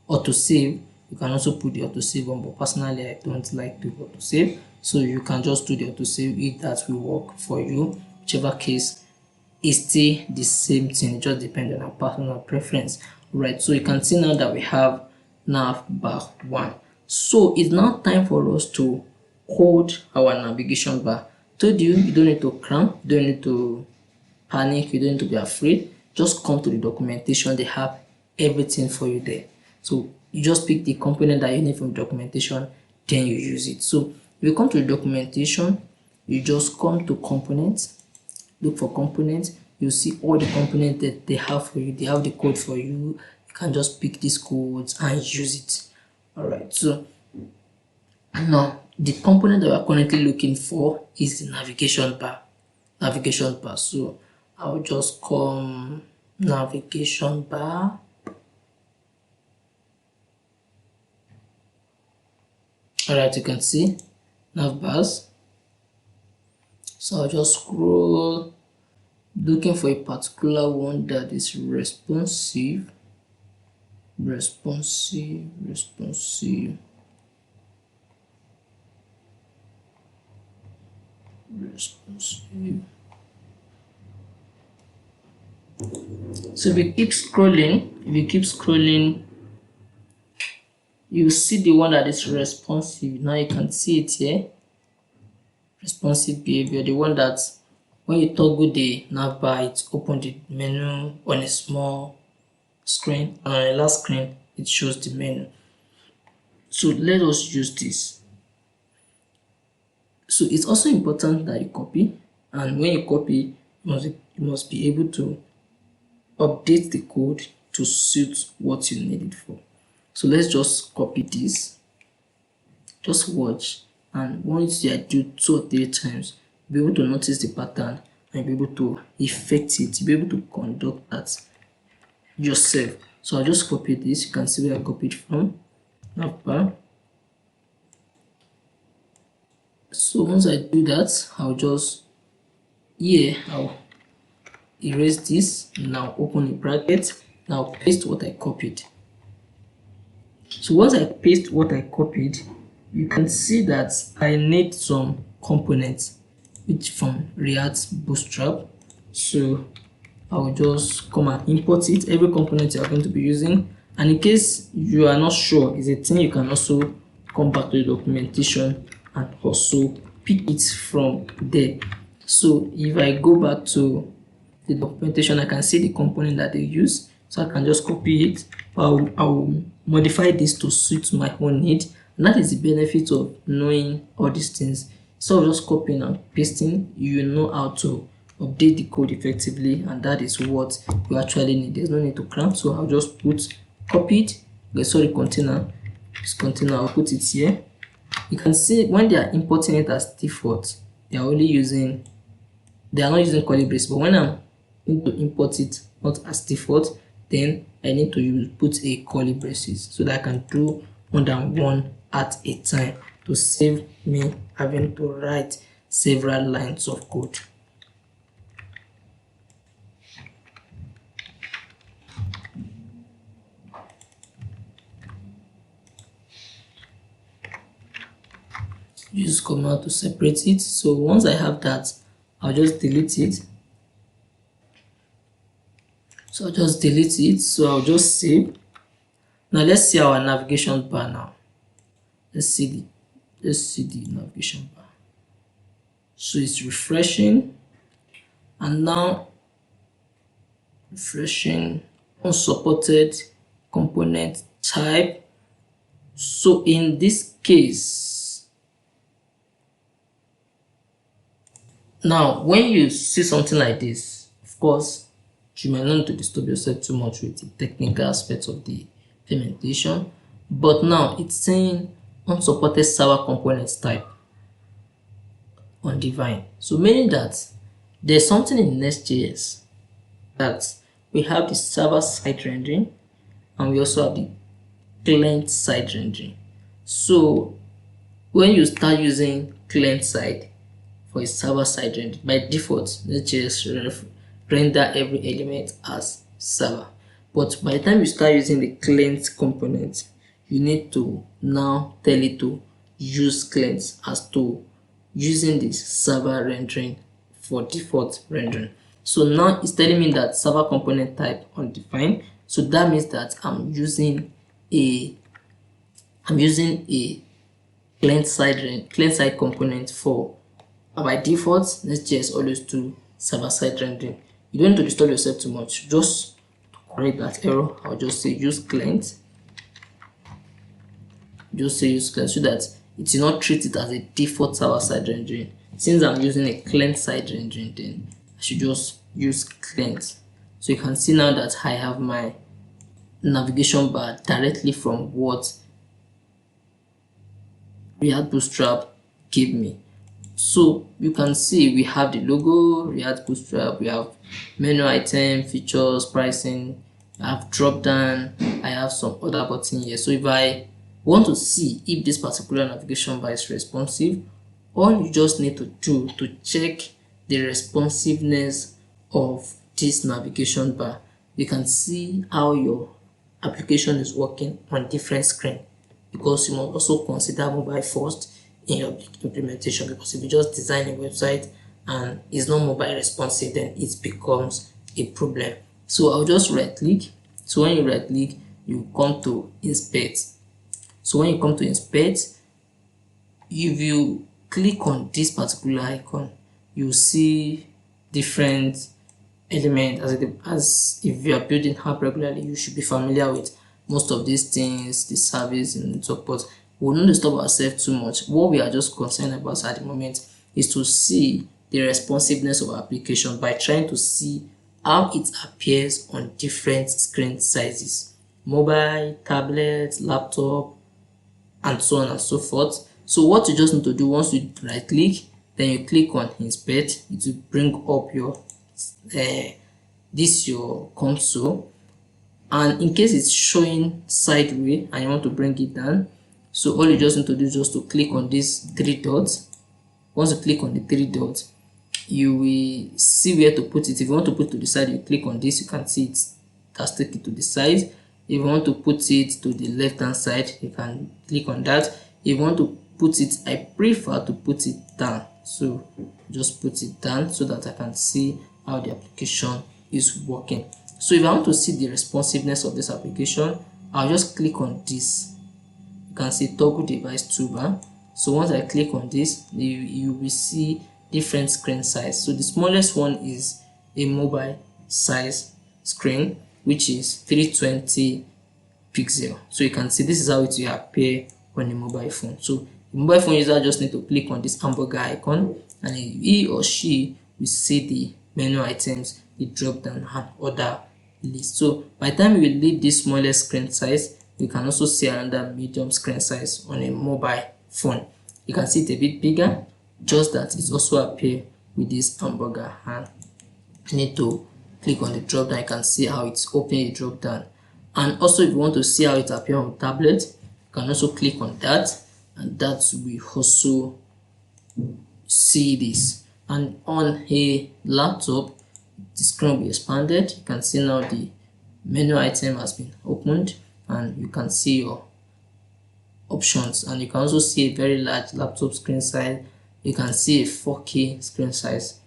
S1: autosave, you can also put the autosave on, but personally I don't like to autosave, so you can just do the autosave if that will work for you. Whichever case, is still the same thing, it just depends on our personal preference. Right, so you can see now that we have NavBar 1. So it's now time for us to code our navigation bar. Told you, you don't need to cram, you don't need to panic, you don't need to be afraid. Just come to the documentation, they have everything for you there. So you just pick the component that you need from the documentation, then you use it. So if you come to the documentation, you just come to components, look for components, you see all the components that they have for you, they have the code for you. You can just pick these codes and use it. Alright, so now the component that we're currently looking for is the navigation bar. So I'll just come navigation bar. Alright, you can see nav bars. So I'll just scroll, looking for a particular one that is responsive. So if we keep scrolling, you see the one that is responsive. Now you can see it here. Responsive behavior, the one that when you toggle the navbar, it opens the menu on a small screen, and on the last screen it shows the menu. So let us use this. So it's also important that you copy, and when you copy, you must be able to update the code to suit what you need it for. So let's just copy this, just watch, and once you do 2 or 3 times, you'll be able to notice the pattern and be able to effect it, you'll be able to conduct that yourself. So I'll just copy this. You can see where I copied from, NavBar. So once I do that, I'll erase this. Now open a bracket. Now paste what I copied. So once I paste what I copied, you can see that I need some components which from React Bootstrap. So I'll just come and import it, every component you are going to be using. And in case you are not sure, it's a thing you can also come back to the documentation and also pick it from there. So if I go back to the documentation, I can see the component that they use. So I can just copy it. I'll modify this to suit my own need. And that is the benefit of knowing all these things. So just copying and pasting, you know how to update the code effectively, and that is what you actually need. There's no need to cram. So I'll just put copied, container. This container, I'll put it here. You can see when they are importing it as default, they are not using curly braces, but when I need to import it not as default, then I need to put a curly braces so that I can do more than one at a time to save me having to write several lines of code. Use command to separate it. So once I have that, I'll just delete it. So I'll just delete it. So I'll just save. Now let's see our navigation bar now. Let's see the navigation bar. So it's refreshing, and now refreshing unsupported component type. So in this case, now when you see something like this, of course you might not need to disturb yourself too much with the technical aspects of the implementation, but now it's saying unsupported server components type undefined. So meaning that there's something in Next.js that we have the server side rendering and we also have the client side rendering. So when you start using client side for a server side rendering, by default Next.js render every element as server. But by the time you start using the client component, you need to now tell it to use clients as to using this server rendering for default rendering. So now it's telling me that server component type undefined. So that means that I'm using a client side component for by default. Nextjs always do server side rendering. You don't need to disturb yourself too much. Just to correct that error, I'll just say use client. Just say use client so that it will not treat it as a default server side rendering. Since I'm using a client side rendering, then I should just use client. So you can see now that I have my navigation bar directly from what React Bootstrap gave me. So you can see we have the logo, React Bootstrap, we have menu item, features, pricing, I have drop down, I have some other button here. So if I want to see if this particular navigation bar is responsive, all you just need to do to check the responsiveness of this navigation bar, you can see how your application is working on different screen, because you must also consider mobile first in your implementation, because if you just design a website and it's not mobile responsive, then it becomes a problem. So I'll just right click. So when you right click, you come to inspect. So when you come to inspect, if you click on this particular icon, you see different elements as if you are building app regularly, you should be familiar with most of these things, the service and support. We will not disturb ourselves too much. What we are just concerned about at the moment is to see the responsiveness of our application by trying to see how it appears on different screen sizes: mobile, tablet, laptop, and so on and so forth. So what you just need to do, once you right click, then you click on inspect, it will bring up your your console. And in case it's showing sideways and you want to bring it down, so all you just need to do is just to click on these three dots. Once you click on the three dots, you will see where to put it. If you want to put it to the side, you click on this, you can see it has taken it to the side. If you want to put it to the left hand side, you can click on that. If you want to put it, I prefer to put it down, so just put it down so that I can see how the application is working. So if I want to see the responsiveness of this application, I'll just click on this. You can see toggle device toolbar. So once I click on this, you will see different screen size. So the smallest one is a mobile size screen, which is 320 pixel. So you can see this is how it will appear on a mobile phone. So the mobile phone user just need to click on this hamburger icon, and he or she will see the menu items, the drop down and other list. So by the time we leave this smallest screen size, you can also see another medium screen size on a mobile phone. You can see it a bit bigger, just that it also appear with this hamburger, and you need to click on the drop down. You can see how it's opening the drop down. And also if you want to see how it appears on tablet, you can also click on that, and that will also see this. And on a laptop, the screen will be expanded. You can see now the menu item has been opened, and you can see your options, and you can also see a very large laptop screen size. You can see a 4K screen size,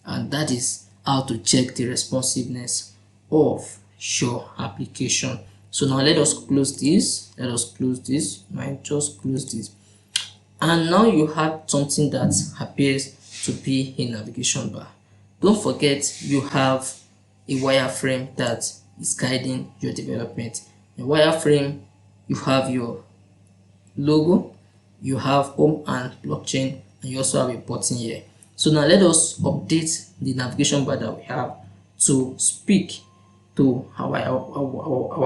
S1: and that is how to check the responsiveness of your application. So now let us close this. Might just close this, and now you have something that appears to be a navigation bar. Don't forget you have a wireframe that is guiding your development. In wireframe, you have your logo, you have home and blockchain, and you also have a button here. So now let us update the navigation bar that we have to speak to our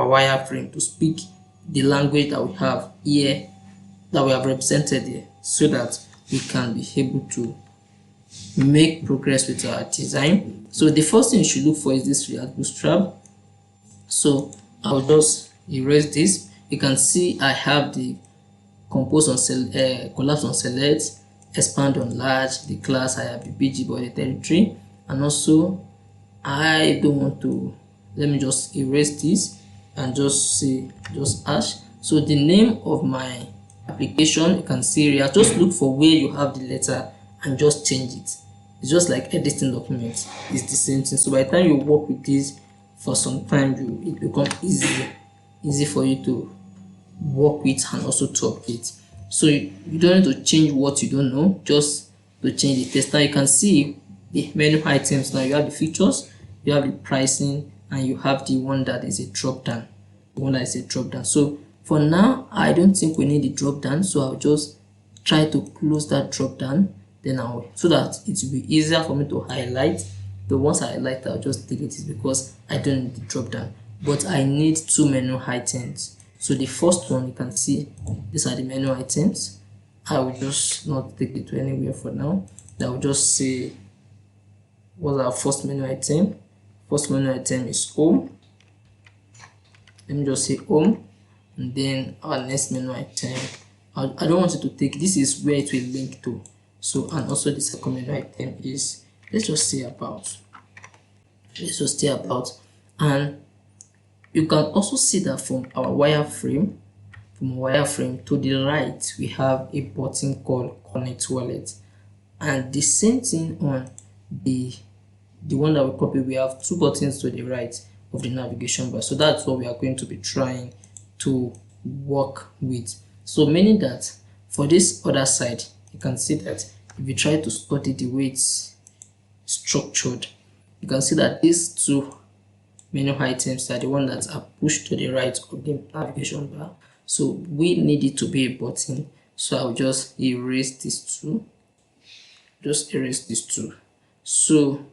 S1: wireframe, to speak the language that we have here, that we have represented here, so that we can be able to make progress with our design. So the first thing you should look for is this React Bootstrap. So I'll just erase this. You can see I have the compose on collapse on select, expand on large, the class, I have the BG body territory, and also I don't want to let me just erase this and just say just hash. So the name of my application, you can see here, just look for where you have the letter and just change it. It's just like editing documents, it's the same thing. So by the time you work with this for some time, it becomes easy for you to work with and also to update. So you don't need to change what you don't know, just to change the text. Now you can see the menu items. Now you have the features, you have the pricing, and you have the one that is a drop down. So for now, I don't think we need the drop down, so I'll just try to close that drop down, then so that it will be easier for me to highlight. The ones I highlight, I'll just delete it because I don't need the drop down, but I need two menu items. So the first one, you can see these are the menu items. I will just not take it to anywhere for now. I will just say what's our first menu item. First menu item is home. Let me just say home, and then our next menu item, I don't want it to take, this is where it will link to. So, and also the second menu item is, let's just say about. And you can also see that from our wireframe, to the right, we have a button called Connect Wallet, and the same thing on the one that we copy. We have two buttons to the right of the navigation bar. So that's what we are going to be trying to work with. So meaning that for this other side, you can see that if you try to study the way it's structured, you can see that these two menu items are the ones that are pushed to the right of the navigation bar. So we need it to be a button. So I'll just erase these two. So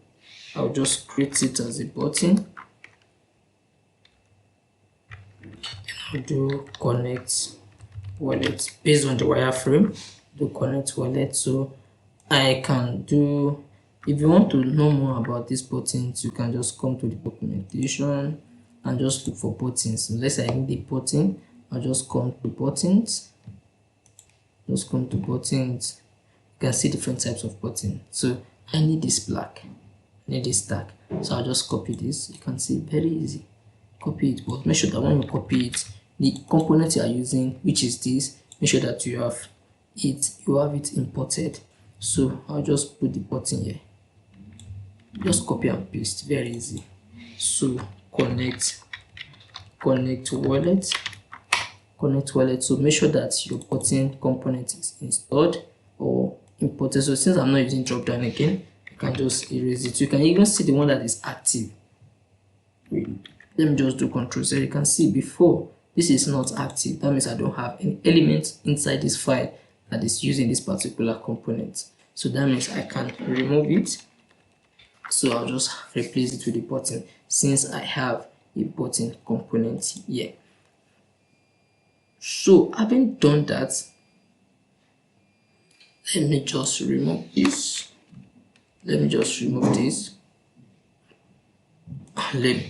S1: I'll just create it as a button. I'll do connect wallet based on the wireframe. Do connect wallet. So I can do, if you want to know more about these buttons, you can just come to the documentation and just look for buttons. So let's say I need a button, I'll just come to buttons. You can see different types of buttons. So I need this black, I need this dark. So I'll just copy this. You can see very easy. Copy it, but make sure that when you copy it, the component you are using, which is this, make sure that you have it imported. So I'll just put the button here. Just copy and paste, very easy. So connect wallet. So make sure that your button component is installed or imported. So since I'm not using drop down again, you can just erase it. You can even see the one that is active. Let me just do Ctrl+Z. You can see before this is not active. That means I don't have any element inside this file that is using this particular component. So that means I can remove it. So I'll just replace it with the button since I have a button component here. So having done that, let me just remove this. Let me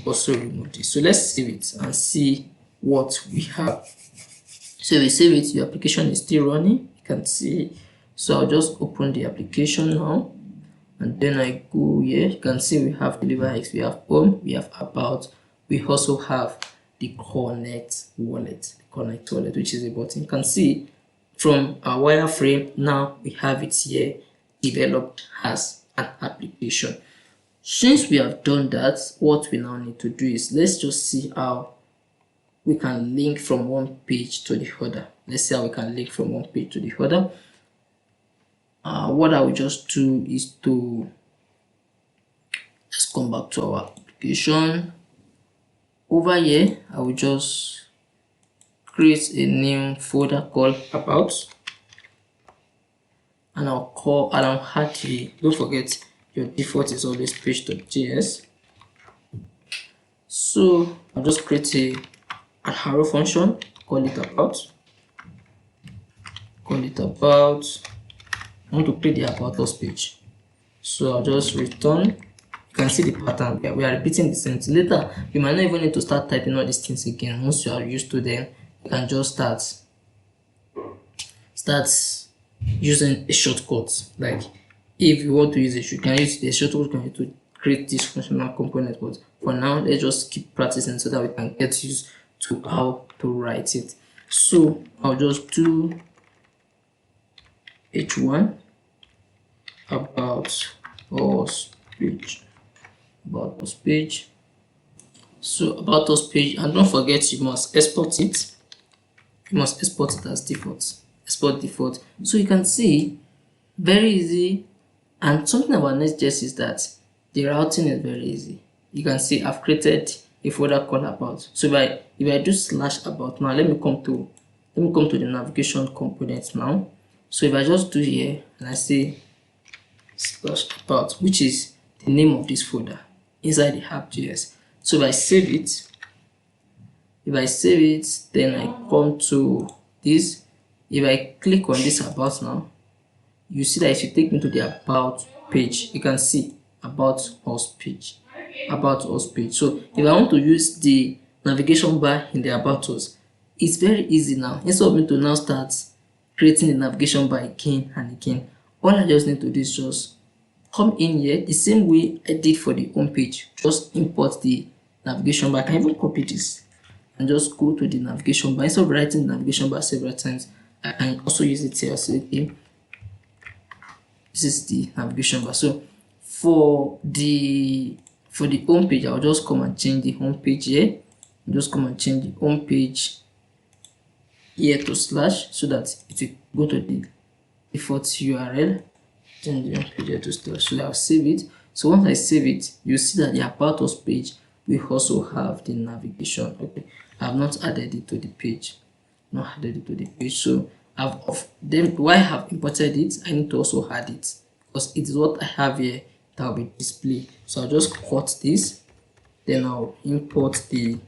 S1: also remove this. So let's save it and see what we have. So if we save it, your application is still running. You can see. So I'll just open the application now, and then I go here. You can see we have deliver X, we have home, we have about, we also have the connect wallet, which is a button. You can see from our wireframe now we have it here developed as an application. Since we have done that, what we now need to do is, let's just see how we can link from one page to the other. What I will just do is to, let's come back to our application. Over here, I will just create a new folder called about, and I'll add the, don't forget your default is always page.js. So I'll just create an arrow function, call it about. I want to create the about us page. So I'll just return. You can see the pattern. We are repeating the same thing. Later, you might not even need to start typing all these things again. Once you are used to them, you can just start using a shortcut. Like if you want to use it, you can use the shortcut, you can use to create this functional component, but for now let's just keep practicing so that we can get used to how to write it. So I'll just do h1 about us page, so about us page, and don't forget you must export it. You must export it as default. Export default. So you can see very easy. And something about Next.js is that the routing is very easy. You can see I've created a folder called about. So if I do /about now, let me come to the navigation component now. So if I just do here and I say /about, which is the name of this folder inside the app.js. So if I save it, then I come to this. If I click on this about now, you see that it should take me to the about page. You can see about us page. So if I want to use the navigation bar in the about us, it's very easy now. Instead of me to now start creating the navigation bar again and again, all I just need to do is just come in here the same way I did for the home page. Just import the navigation bar. I can even copy this and just go to the navigation bar. Instead of writing the navigation bar several times, I can also use it here. So okay, this is the navigation bar. So for the home page, I'll just come and change the home page here. Just come and change the home page here to / so that it will go to the default URL. Change the home page here to / so I'll save it. So once I save it, you see that the about us page we also have the navigation. Okay, I have not added it to the page. So why I have imported it, I need to also add it because it is what I have here that will be displayed. So I'll just cut this, then I'll import the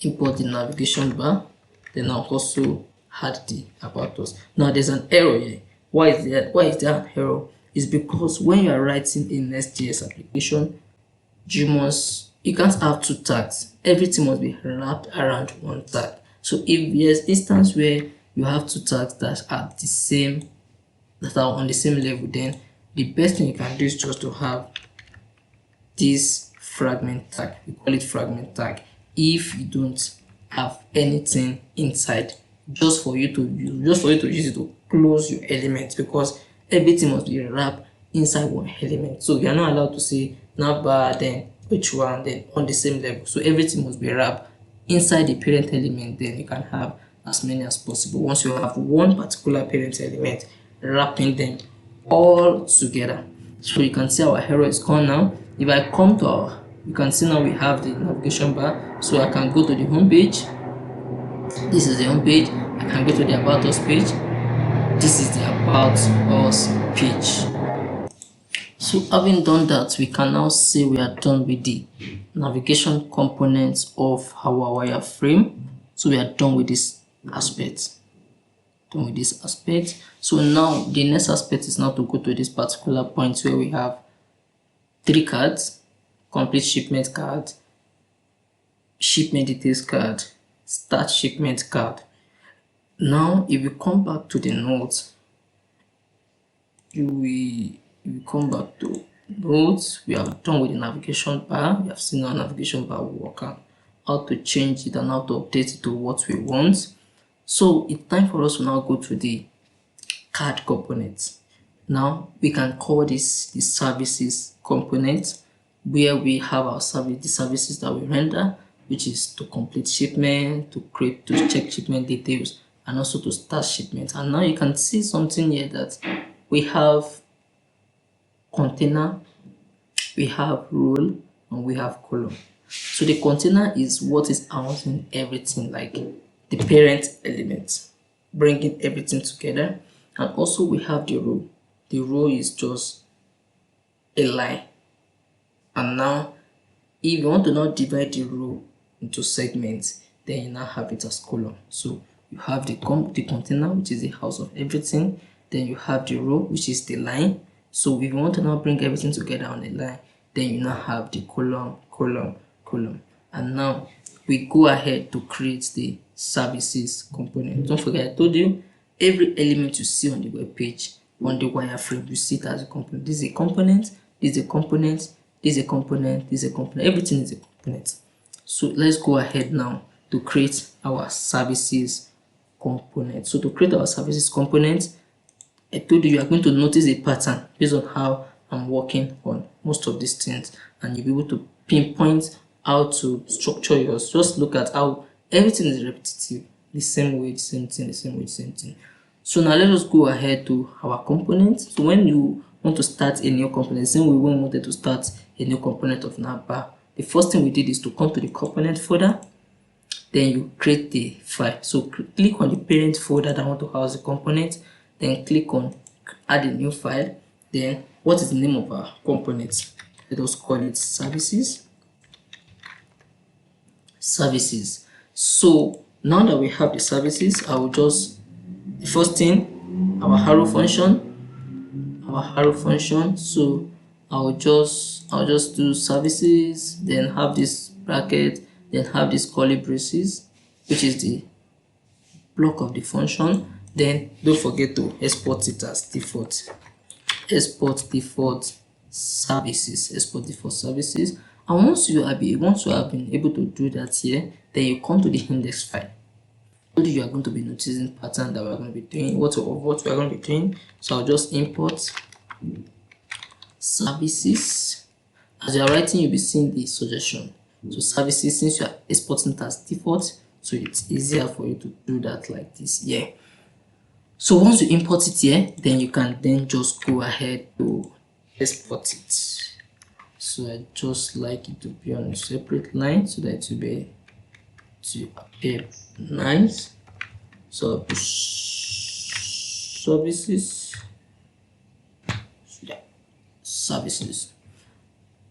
S1: navigation bar, then I'll also add the about us. Now there's an error here. Why is there an error? It's because when you are writing a Nextjs application, you can't have two tags. Everything must be wrapped around one tag. So if there's instance where you have two tags that are on the same level, then the best thing you can do is just to have this fragment tag. We call it fragment tag. If you don't have anything inside, just for you to use it to close your elements, because everything must be wrapped inside one element. So you are not allowed to say NavBar, then h1, then on the same level. So everything must be wrapped inside the parent element. Then you can have as many as possible. Once you have one particular parent element, wrapping them all together. So you can see our error is gone now. If I come to you can see now we have the navigation bar. So I can go to the home page. This is the home page. I can go to the about us page. This is the about us page. So having done that, we can now say we are done with the navigation components of our wireframe. So we are done with this aspect. So now the next aspect is now to go to this particular point where we have 3 cards: complete shipment card, shipment details card, start shipment card. Now if you come back to the notes, we come back to notes. We are done with the navigation bar. We have seen our navigation bar work out, how to change it and how to update it to what we want. So it's time for us to now go to the card component. Now we can call this the services component, where we have our the services that we render, which is to complete shipment, to check shipment details, and also to start shipment. And now you can see something here that we have container, we have role, and we have column. So the container is what is housing everything, like the parent element, bringing everything together. And also we have the row. The row is just a line. And now if you want to now divide the row into segments, then you now have it as column. So you have the container, which is the house of everything. Then you have the row, which is the line. So if you want to now bring everything together on a line, then you now have the column. And now we go ahead to create the services component. Don't forget, I told you every element you see on the web page, on the wireframe, you see it as a component. This is a component, this this is a component, this is a component, this is a component, everything is a component. So let's go ahead now to create our services component. So to create our services component, I told you are going to notice a pattern based on how I'm working on most of these things, and you'll be able to pinpoint how to structure yours. Just look at how everything is repetitive, the same way, the same thing, the same way, the same thing. So now let us go ahead to our component. So when you want to start a new component, same way when we wanted to start a new component of NavBar, the first thing we did is to come to the component folder, then you create the file. So click on the parent folder that I want to house the component, then click on add a new file. Then what is the name of our component? Let us call it services. So now that we have the services, I will just, the first thing, our arrow function. So I'll just do services, then have this bracket, then have this curly braces, which is the block of the function. Then don't forget to export it as default. Export default services. And once you have been able to do that here, then you come to the index file. You are going to be noticing pattern that we're going to be doing, what we're going to be doing. So I'll just import services. As you are writing, you'll be seeing the suggestion. So services, since you are exporting it as default, so it's easier for you to do that like this here. So once you import it here, then you can then just go ahead to export it. So I just like it to be on a separate line so that it will be to appear nice. So services.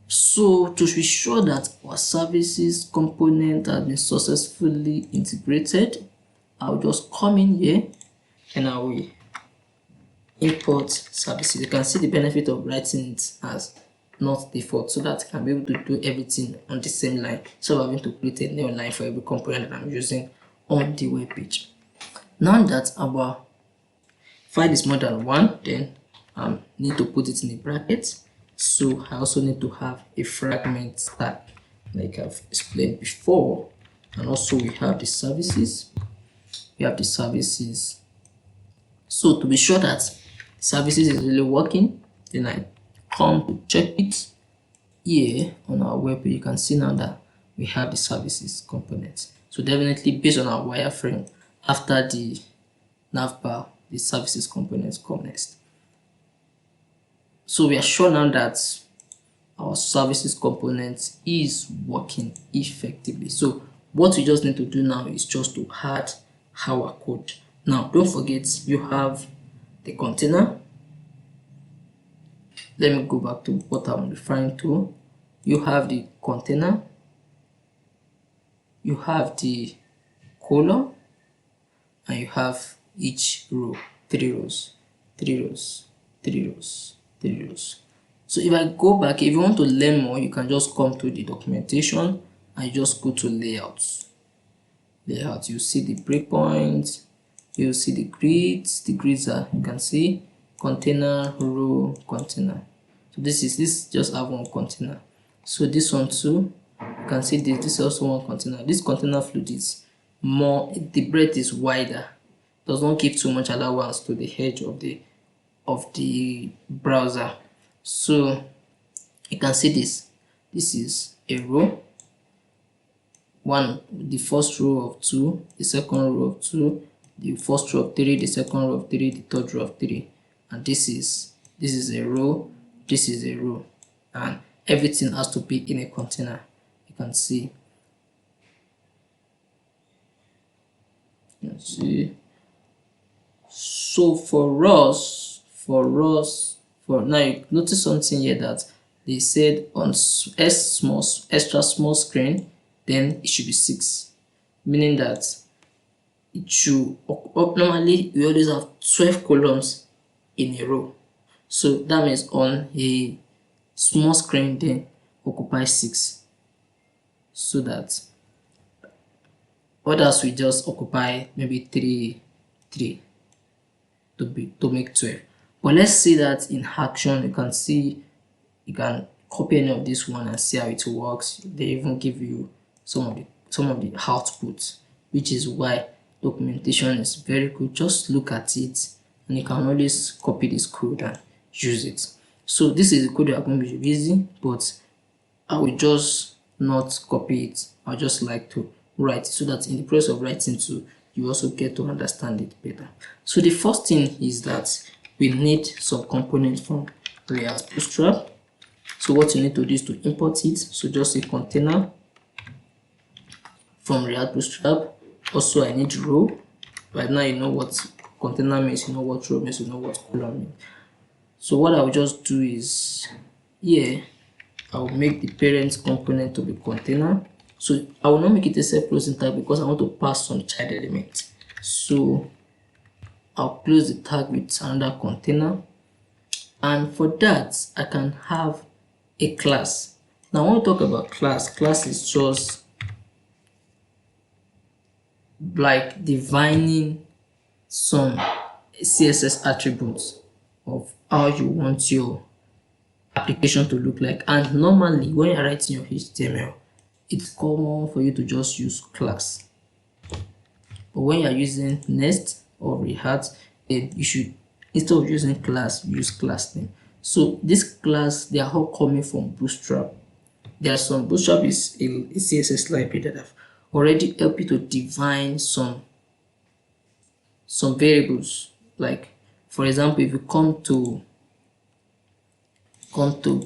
S1: So to be sure that our services component has been successfully integrated, I'll just come in here and I will import services. You can see the benefit of writing it as not default, so that I can be able to do everything on the same line. So I'm going to create a new line for every component that I'm using on the web page. Now that our file is more than one, then I need to put it in a bracket. So I also need to have a fragment tag, like I've explained before. And also we have the services. So to be sure that services is really working, then I come to check it here on our web page. You can see now that we have the services component. So definitely based on our wireframe, after the NavBar, the services components come next. So we are sure now that our services component is working effectively. So what we just need to do now is just to add our code. Now don't forget, you have the container. Let me go back to what I'm referring to. You have the container, you have the column, and you have each row, 3 rows. So if I go back, if you want to learn more, you can just come to the documentation and just go to layouts. You see the breakpoints, you see the grids. The grids are, you can see container, row, container. So this just have one container. So this one too, you can see this is also one container. This container float is more, the breadth is wider, does not give too much allowance to the edge of the browser. So you can see this is a row, the first row of 2, the second row of 2, the first row of 3, the second row of 3, the third row of 3, and this is a row, this is a row, and everything has to be in a container. You can see. Let's see. So for now, you notice something here that they said on extra small screen, then it should be 6, meaning that it should, normally we always have 12 columns in a row. So that means on a small screen, then occupy 6, so that others will just occupy maybe 3 to make 12. But let's see that in action. You can see You can copy any of this one and see how it works. They even give you some of the outputs, which is why documentation is very good. Just look at it and you can always copy this code and use it. So this is the code that I'm going to be using, but I will just not copy it. I just like to write it so that in the process of writing too, you also get to understand it better. So the first thing is that we need some components from React Bootstrap. So what you need to do is to import it. So just a container from React Bootstrap. Also, I need row. Right now, you know what container means, you know what row means, you know what column means. So what I will just do is here, I will make the parent component to be container. So I will not make it a self-closing tag because I want to pass some child element. So I'll close the tag with another container. And for that, I can have a class. Now, when we talk about class is just like defining some CSS attributes of how you want your application to look like. And normally, when you're writing your HTML, it's common for you to just use class. But when you're using Nest or React, you should, instead of using class, use class name. So this class, they are all coming from Bootstrap. There are some Bootstrap is a CSS library that have already helped you to define some variables. Like for example, if you come to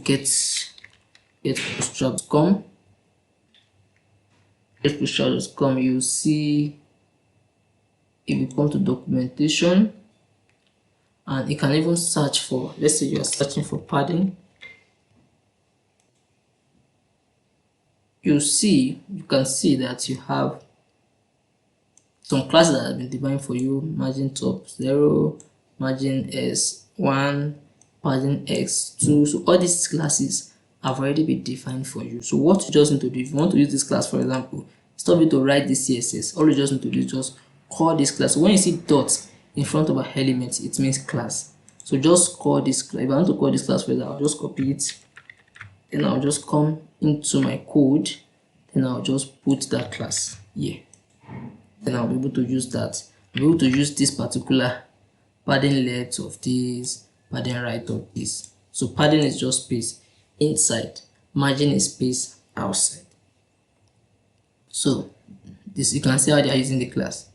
S1: get bootstrap.com, you see, if you come to documentation, and you can even search for, let's say you are searching for padding, you can see that you have some classes that have been defined for you: margin top 0, margin S1, margin X2. So all these classes have already been defined for you. So what you just need to do, if you want to use this class, for example, instead of you to write this CSS, all you just need to do is just call this class. So when you see dots in front of an element, it means class. So just call this class. If I want to call this class, for example, I'll just copy it, then I'll just come into my code, then I'll just put that class here. Then I'll be able to use that. I'll be able to use this particular padding left of this, padding right of this. So padding is just space inside, margin is space outside. So this, you can see how they are using the class,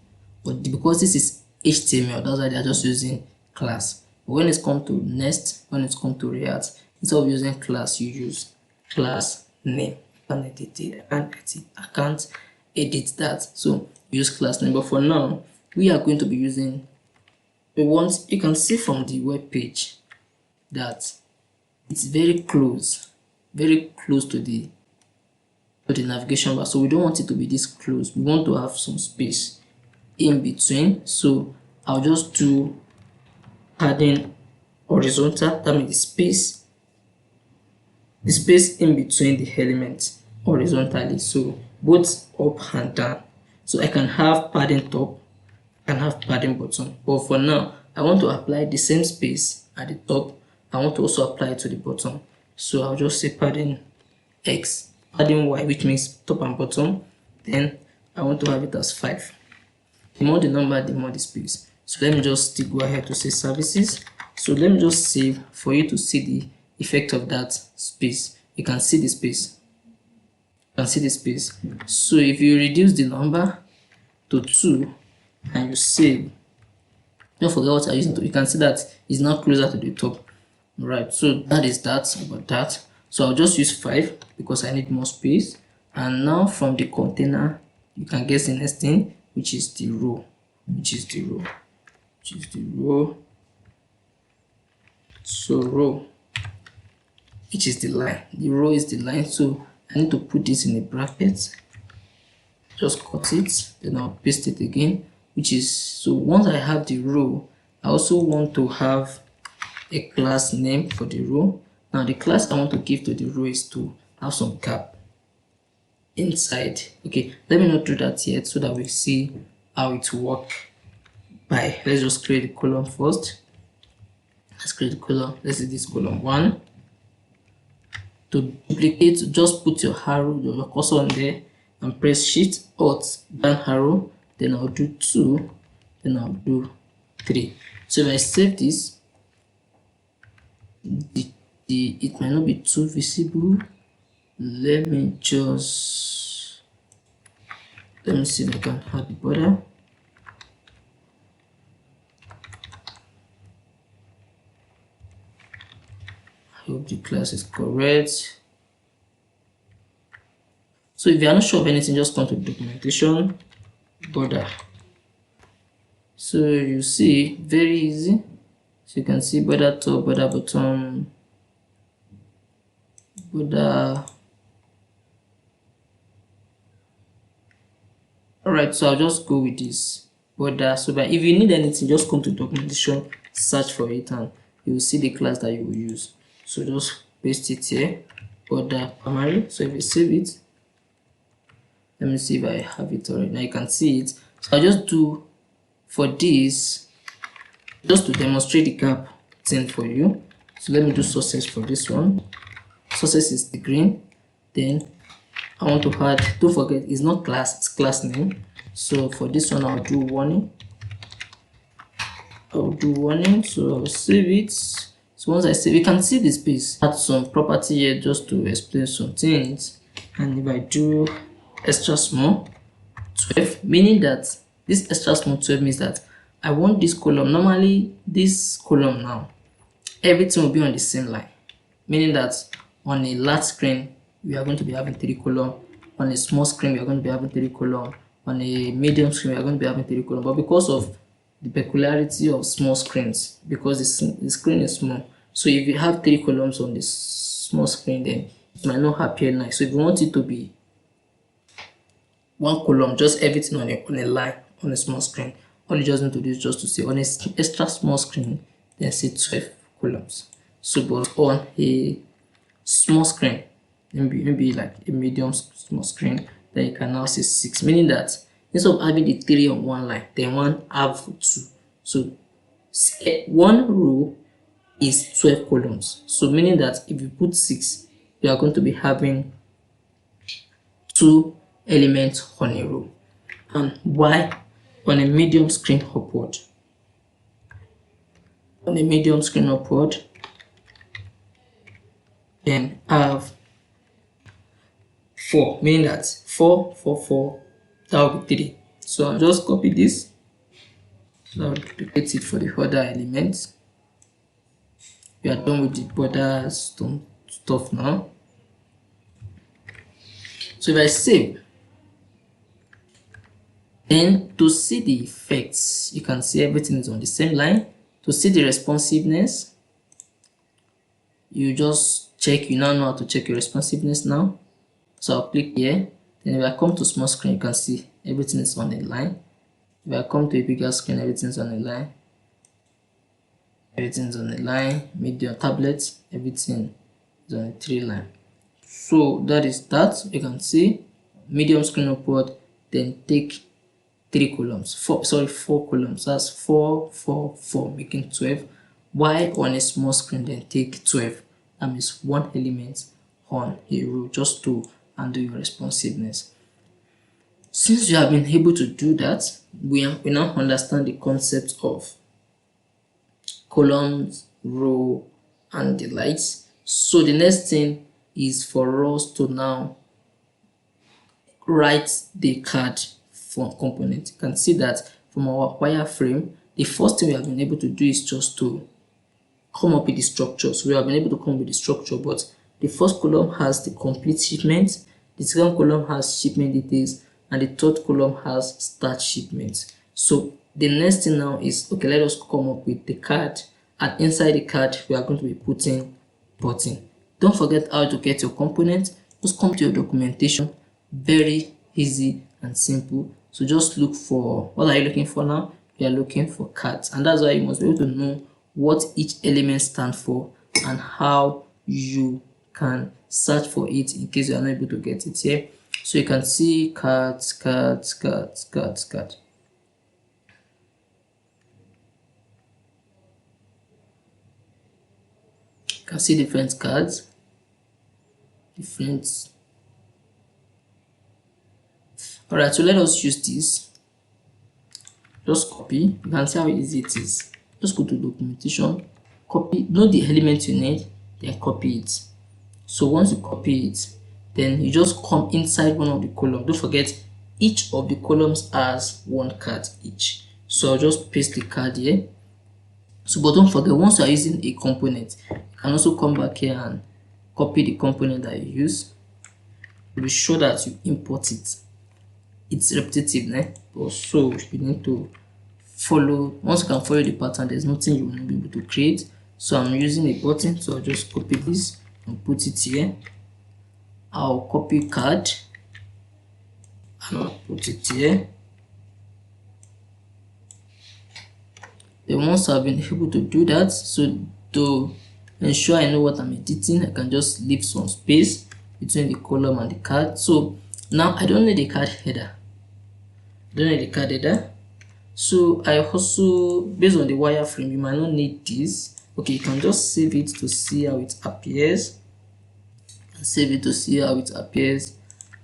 S1: but because this is HTML, that's why they are just using class. But when it's come to Nest, when it's come to React, instead of using class, you use class name. And edit it, I can't edit that, so use class name. But for now, we are going to be using, you can see from the web page that it's very close to the navigation bar. So we don't want it to be this close. We want to have some space in between. So I'll just do padding horizontal. That means the space in between the elements horizontally, so both up and down. So I can have padding top, I can have padding bottom, but for now I want to apply the same space at the top. I want to also apply it to the bottom, so I'll just say padding X, padding Y, which means top and bottom. Then I want to have it as 5. The more the number, the more the space. So let me just go ahead to say services. So let me just save for you to see the effect of that space. You can see the space. So if you reduce the number to 2 and you save, don't forget what I'm using to, you can see that it's now closer to the top. Right, so that is that about that. So I'll just use 5 because I need more space. And now from the container, you can guess the next thing, which is the row. So row, which is the line. The row is the line, so I need to put this in a bracket. Just cut it, then I'll paste it again, which is, so once I have the row, I also want to have a class name for the row. Now the class I want to give to the row is to have some gap inside. Okay, let me not do that yet so that we see how it works. Let's just create a column first. Let's create a column. Let's do this column 1. To duplicate, just put your arrow, your cursor on there and press Shift Alt down arrow, then I'll do 2, then I'll do 3. So if I save this, it might not be too visible. Let me see if I can add the border. I hope the class is correct. So if you are not sure of anything, just come to documentation, border. So you see, very easy. So you can see border top, border bottom, border. Alright, so I'll just go with this border. So but if you need anything, just come to documentation, search for it, and you will see the class that you will use. So just paste it here, border primary. So if you save it, let me see if I have it already. Now you can see it. So I'll just do for this, just to demonstrate the gap thing for you. So let me do sources for this one. Sources is the green. Then I want to add, don't forget, it's not class, it's class name. So for this one, I'll do warning. So I'll save it. So once I save, you can see the space. Add some property here just to explain some things. And if I do extra small 12, meaning that this extra small 12 means that I want this column. Normally, this column now, everything will be on the same line, meaning that on a large screen, we are going to be having 3 columns. On a small screen, we are going to be having 3 columns. On a medium screen, we are going to be having 3 columns. But because of the peculiarity of small screens, because the screen is small, so if you have 3 columns on this small screen, then it might not appear nice. So if you want it to be 1 column, just everything on a line on a small screen, all you just need to do is just to say on a extra small screen, then say 12 columns. So but on a small screen, maybe like a medium small screen, then you can now say 6, meaning that instead of having the 3 on one line, then one have 2. So one row is 12 columns. So meaning that if you put 6, you are going to be having 2 elements on a row. And why on a medium screen upward? On a medium screen upward, then have 4, meaning that 4, 4, 4, that will be 3. So I'll just copy this. So I'll duplicate it for the other elements. We are done with the border stuff now. So if I save, then to see the effects, you can see everything is on the same line. To see the responsiveness, you just check, you now know how to check your responsiveness now. So I'll click here. Then if I come to small screen, you can see everything is on the line. If I come to a bigger screen, everything's on the line. Everything's on the line. Medium tablet, everything is on the 3 line. So that is that. You can see medium screen upward, then take 3 columns. 4 columns. That's 4, 4, 4, making 12. Why on a small screen, then take 12? That means 1 element on a row, just to handle your responsiveness. Since you have been able to do that, we now understand the concept of columns, row, and the likes. So the next thing is for us to now write the card for component. You can see that from our wireframe, the first thing we have been able to do is just to come up with the structure. So we have been able to come up with the structure, but the first column has the complete shipment, the second column has shipment details, and the third column has start shipment. So the next thing now is, okay, let us come up with the card, and inside the card we are going to be putting button. Don't forget how to get your component. Just come to your documentation. Very easy and simple. So just look for, what are you looking for now? You are looking for cards, and that's why you must be able to know what each element stands for and how you can search for it in case you are not able to get it here. So you can see cards. You can see different cards. different. Alright, so let us use this. Just copy. You can see how easy it is. Just go to documentation, copy, know the element you need, then copy it. So once you copy it, then you just come inside one of the columns. Don't forget, each of the columns has one card each. So I'll just paste the card here. So but don't forget, once you are using a component, you can also come back here and copy the component that you use. Be sure that you import it. It's repetitive, but so you need to follow. Once you can follow the pattern, there's nothing you will not be able to create. So I'm using a button, so I'll just copy this and put it here. I'll copy card and I'll put it here. Then once I've been able to do that, so to ensure I know what I'm editing, I can just leave some space between the column and the card. So now I don't need the card header. So I also, based on the wireframe, you might not need this. Okay, you can just save it to see how it appears.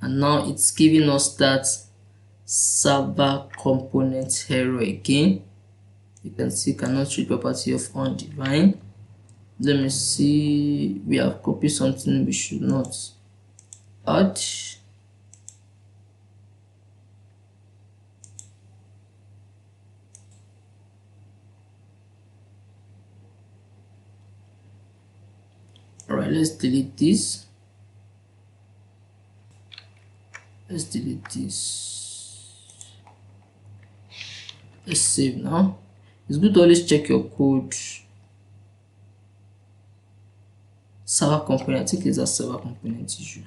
S1: And now it's giving us that server component error again. You can see cannot read property of undefined. Let me see, we have copied something we should not add. Alright, let's delete this. Let's save now. It's good to always check your code. Server component, I think it's a server component issue.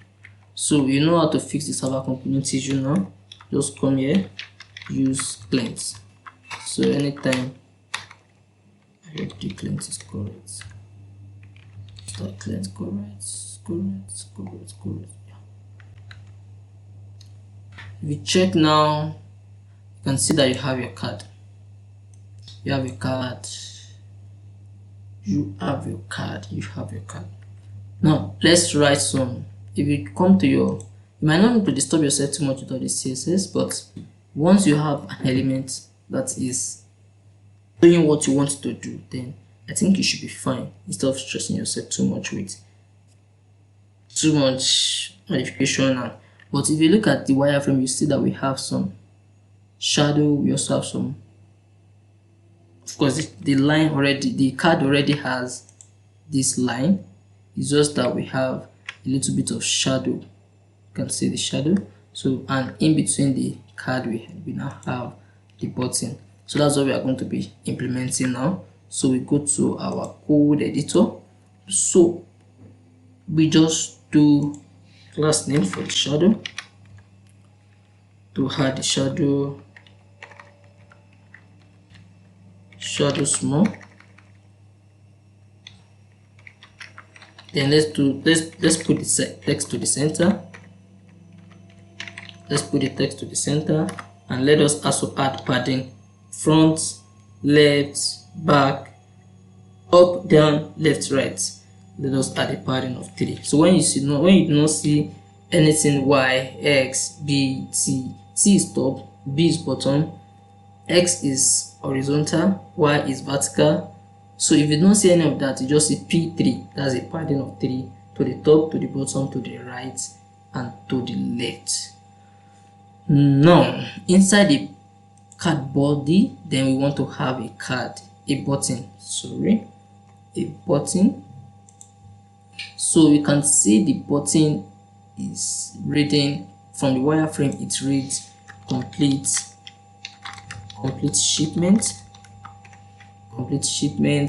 S1: So you know how to fix the server component issue now. Just come here, use cleanse. So anytime I hope the cleanse is correct. Start cleanse correct. Yeah. If you check now, you can see that you have your card. You have your card. Now let's write some. If you come to your, you might not need to disturb yourself too much with all the CSS, but once you have an element that is doing what you want it to do, then I think you should be fine instead of stressing yourself too much with too much modification. But if you look at the wireframe, you see that we have some shadow. We also have some, of course, the line already, the card already has this line. It's just that we have a little bit of shadow. You can see the shadow. So, and in between the card we now have the button. So that's what we are going to be implementing now. So we go to our code editor. So we just do class name for the shadow. To add the shadow small. Then let's put the text to the center. And let us also add padding: front, left, back, up, down, left, right. Let us add a padding of 3. So when you do not see anything Y, X, B, T is top, B is bottom, X is horizontal, Y is vertical. So if you don't see any of that, you just see P3. That's a padding of 3 to the top, to the bottom, to the right, and to the left. Now inside the card body, then we want to have a button. So you can see the button is reading from the wireframe. It reads complete shipments,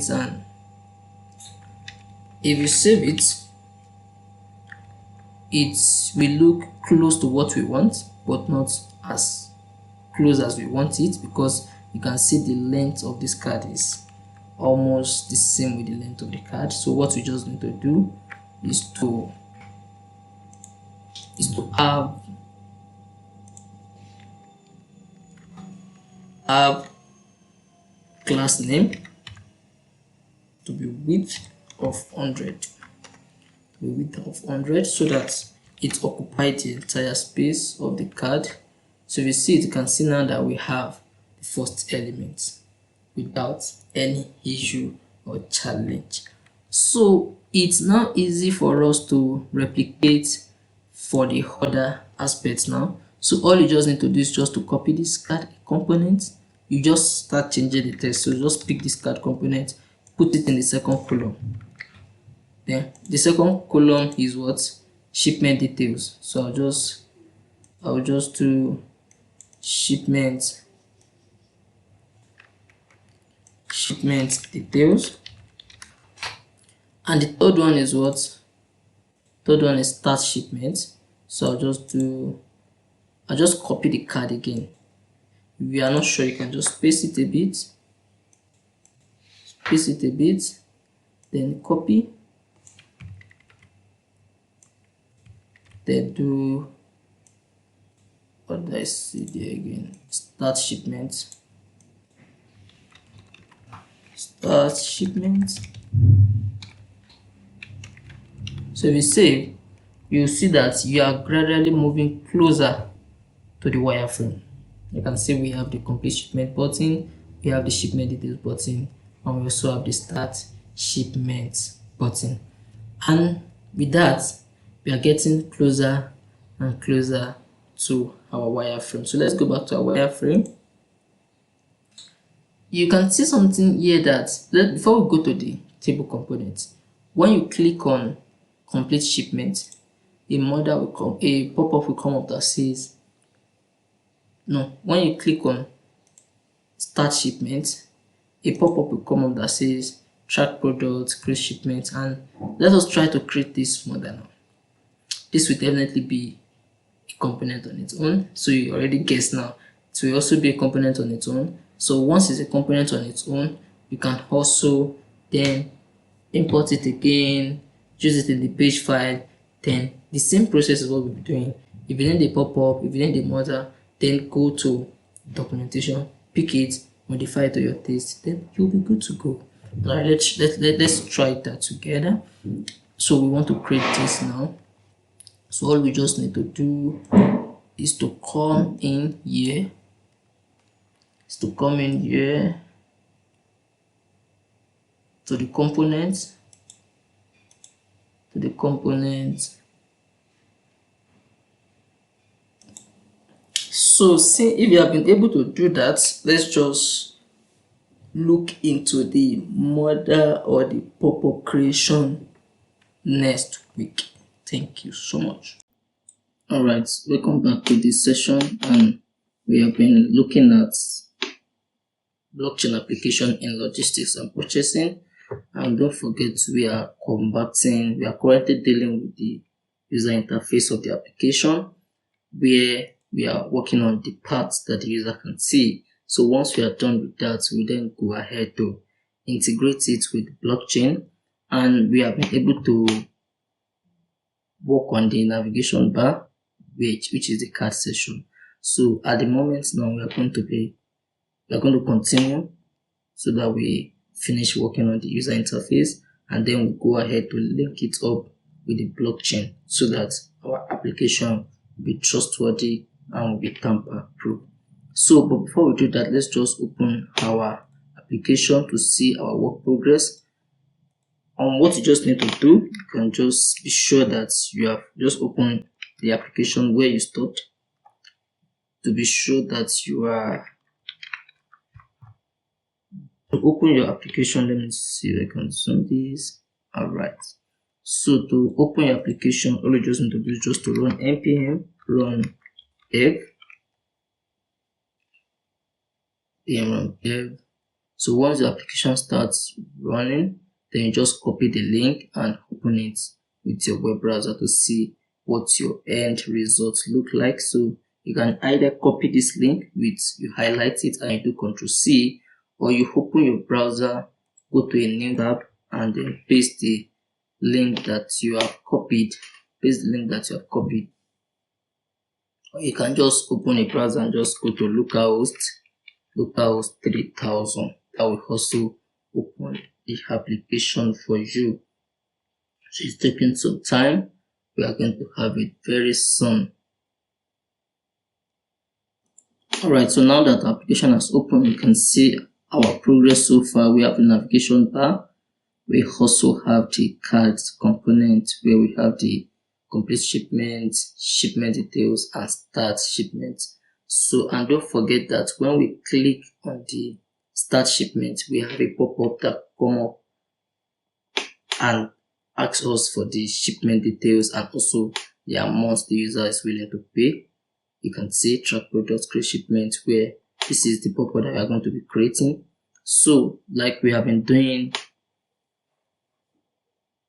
S1: and if you save it, it will look close to what we want, but not as close as we want it, because you can see the length of this card is almost the same with the length of the card. So what we just need to do is to have class name to be width of 100. a width of 100 so that it occupies the entire space of the card. So if you see it, you can see now that we have the first element without any issue or challenge. So it's now easy for us to replicate for the other aspects now. So all you just need to do is just to copy this card component. You just start changing the text. So just pick this card component, put it in the second column. Then the second column is what? Shipment details. So I'll just do shipment details. And the third one is what? Third one is start shipment. So I'll just copy the card again. If you are not sure, you can just paste it a bit, then copy, then do what did I see there again? Start shipment. So if you save, you'll see that you are gradually moving closer to the wireframe. You can see we have the complete shipment button, we have the shipment details button, and we also have the start shipment button. And with that, we are getting closer and closer to our wireframe. So let's go back to our wireframe. You can see something here that before we go to the table components, when you click on complete shipment, a pop-up will come up that says when you click on start shipment, a pop-up will come up that says track products, create shipment, and let us try to create this model now. This will definitely be a component on its own. So you already guessed now. It will also be a component on its own. So once it's a component on its own, you can also then import it again, use it in the page file. Then the same process is what we'll be doing. If you need the pop-up, if you need the model, then go to documentation, pick it, modify it to your taste, then you'll be good to go. All right, let's try that together. So we want to create this now. So all we just need to do is to come in here. To the components. So see, if you have been able to do that, let's just look into the model or the pop-up creation next week. Thank you so much. Alright, welcome back to this session, and we have been looking at blockchain application in logistics and purchasing. And don't forget, we are currently dealing with the user interface of the application, where we are working on the parts that the user can see. So once we are done with that, we then go ahead to integrate it with blockchain, and we have been able to work on the navigation bar, which is the card section. So at the moment now, we are going to continue so that we finish working on the user interface, and then we go ahead to link it up with the blockchain so that our application will be trustworthy and will be tamper-proof. So, but before we do that, let's just open our application to see our work progress. And what you just need to do, you can just be sure that you have just opened the application where you stopped, to be sure that you are to open your application. Let me see if I can zoom this. Alright, so to open your application, all you just need to do is just to run npm run dev, run dev. So once the application starts running, then you just copy the link and open it with your web browser to see what your end results look like. So you can either copy this link, you highlight it and you do Ctrl+C, or you open your browser, go to a new tab, and then paste the link that you have copied. Or you can just open a browser and just go to localhost 3000. That will also open the application for you. So it's taking some time. We are going to have it very soon. Alright, so now that the application has opened, you can see our progress so far. We have the navigation bar. We also have the cards component where we have the complete shipment, shipment details, and start shipment. So, and don't forget that when we click on the start shipment, we have a pop-up that come up and asks us for the shipment details and also the amount the user is willing to pay. You can see track products, create shipment, where this is the pop-up that we are going to be creating. So, like we have been doing,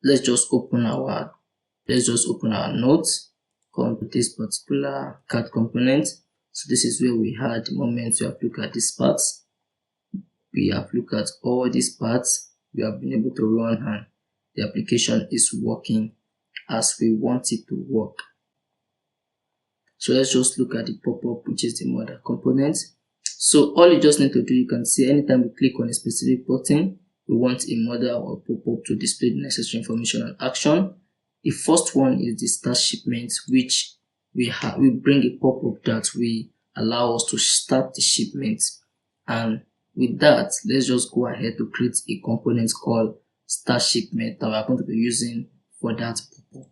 S1: let's just open our notes, come to this particular card component. So this is where we had the moment we have looked at these parts. We have looked at all these parts. We have been able to run and the application is working as we want it to work. So let's just look at the pop-up, which is the Modal component. So all you just need to do, you can see anytime we click on a specific button, we want a Modal or pop-up to display the necessary information and action. The first one is the start shipment, which we bring a pop-up that will allow us to start the shipment. And with that, let's just go ahead to create a component called start shipment that we are going to be using for that pop-up.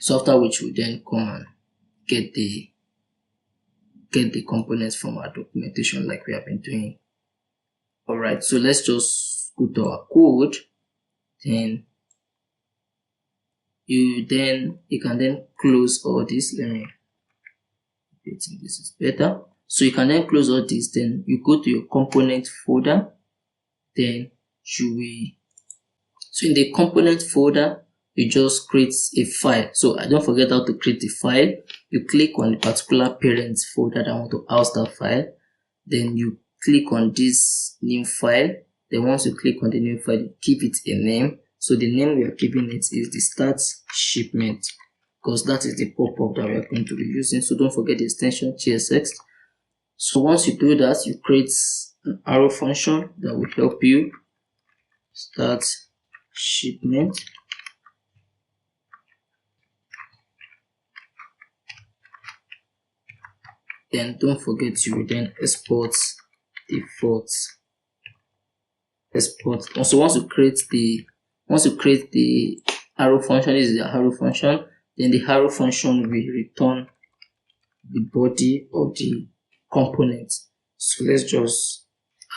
S1: So after which we then come and get the components from our documentation like we have been doing. Alright, so let's just go to our code. Then you can then close all this. Let me think this is better. So you can then close all this, then you go to your component folder, then so in the component folder you just create a file. So I don't forget how to create the file. You click on the particular parent folder that I want to house that file, then you click on this new file. Then once you click on the new file, you give it a name. So the name we are giving it is the start shipment, because that is the pop-up that we are going to be using. So don't forget the extension JSX. So once you do that, you create an arrow function that will help you start shipment. Then don't forget to then export default export. Also once you create the arrow function, this is the arrow function, then the arrow function will return the body of the component. So let's just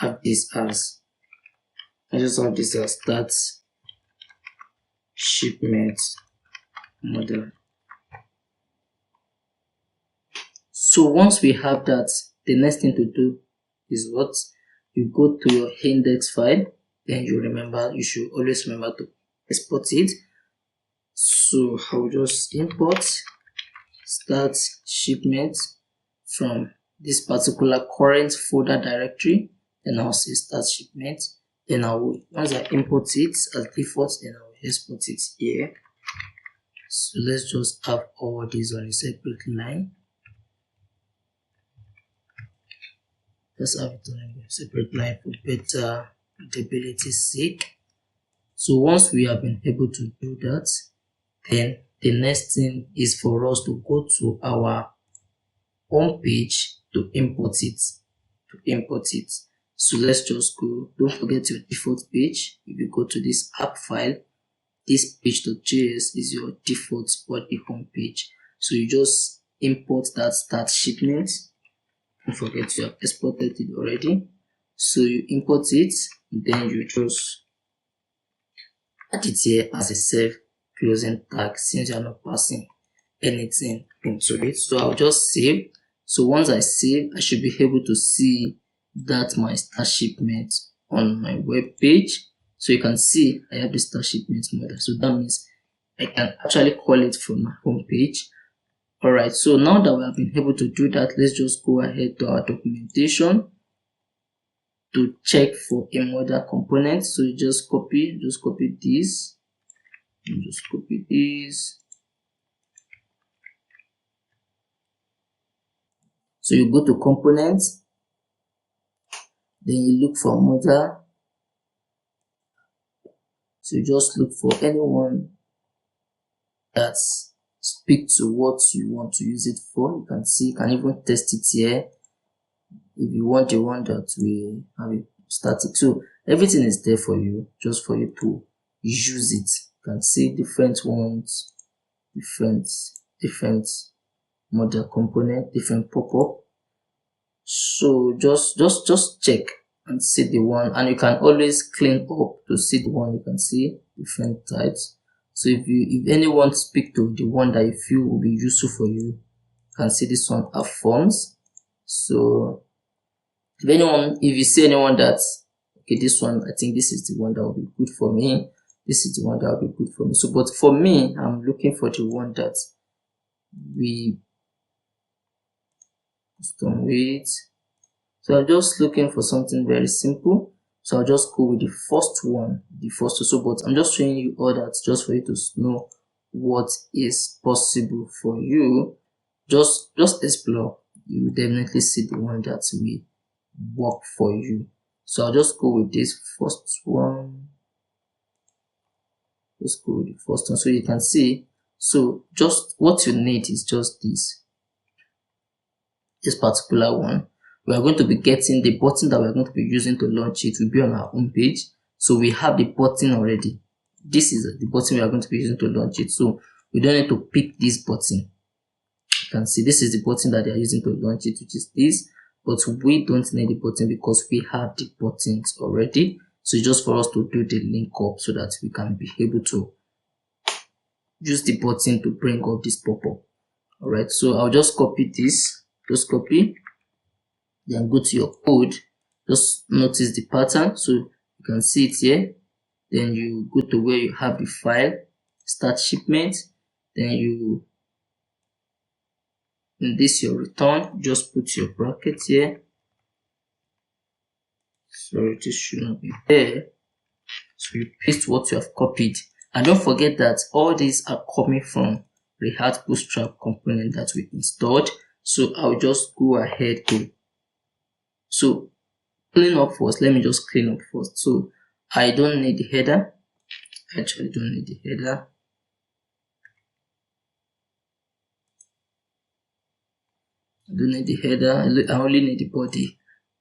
S1: have this as start shipment model. So once we have that, the next thing to do is what? You go to your index file, then you should always remember to export it. So I'll just import start shipment from this particular current folder directory, then I'll say start shipment. Then once I import it as default, then I will export it here. So let's just have all these on a separate line. Let's have it on a separate line for better readability sake. So once we have been able to do that, then the next thing is for us to go to our home page to import it. So let's just go. Don't forget your default page. If you go to this app file, this page.js is your default body home page. So you just import that start shipment. Don't forget you have exported it already. So you import it, then you just add it here as a self closing tag since you are not passing anything into it. So I'll just save. So once I save, I should be able to see that my start shipment on my web page. So you can see I have the start shipment model. So that means I can actually call it from my home page. Alright, so now that we have been able to do that, let's just go ahead to our documentation to check for a modal component. So you just copy this, So you go to components, Then you look for Modal. So you just look for anyone that speak to what you want to use it for. You can see, you can even test it here if you want the one that we have it static. So everything is there for you, just for you to use it. You can see different ones, different model component, different pop-up. So just check and see the one, and you can always clean up to see the one. You can see different types. So if anyone speak to the one that you feel will be useful for you, you can see this one have forms. So if you see anyone that, okay, this one, I think this is the one that will be good for me, this is the one that will be good for me. So but for me, I'm looking for the one that we custom with. So I'm just looking for something very simple. So I'll just go with the first one, but I'm just showing you all that just for you to know what is possible for you. Just explore. You will definitely see the one that will work for you. So I'll just go with this first one. Just go with the first one so you can see. So just what you need is just this particular one. We are going to be getting the button that we're going to be using to launch it will be on our home page. So we have the button already. This is the button we are going to be using to launch it. So we don't need to pick this button. You can see this is the button that they are using to launch it, which is this. But we don't need the button because we have the buttons already. So it's just for us to do the link up so that we can be able to use the button to bring up this pop-up. Alright, so I'll just copy this. Just copy. Then go to your code. Just notice the pattern. So you can see it here. Then you go to where you have the file. Start shipment. Then you, in this your return, just put your bracket here. Sorry, this should not be there. So you paste what you have copied. And don't forget that all these are coming from the Hardhat Bootstrap component that we installed. So I'll just go ahead to clean up first. Let me just clean up first. So I don't need the header. I actually don't need the header. I don't need the header. I only need the body.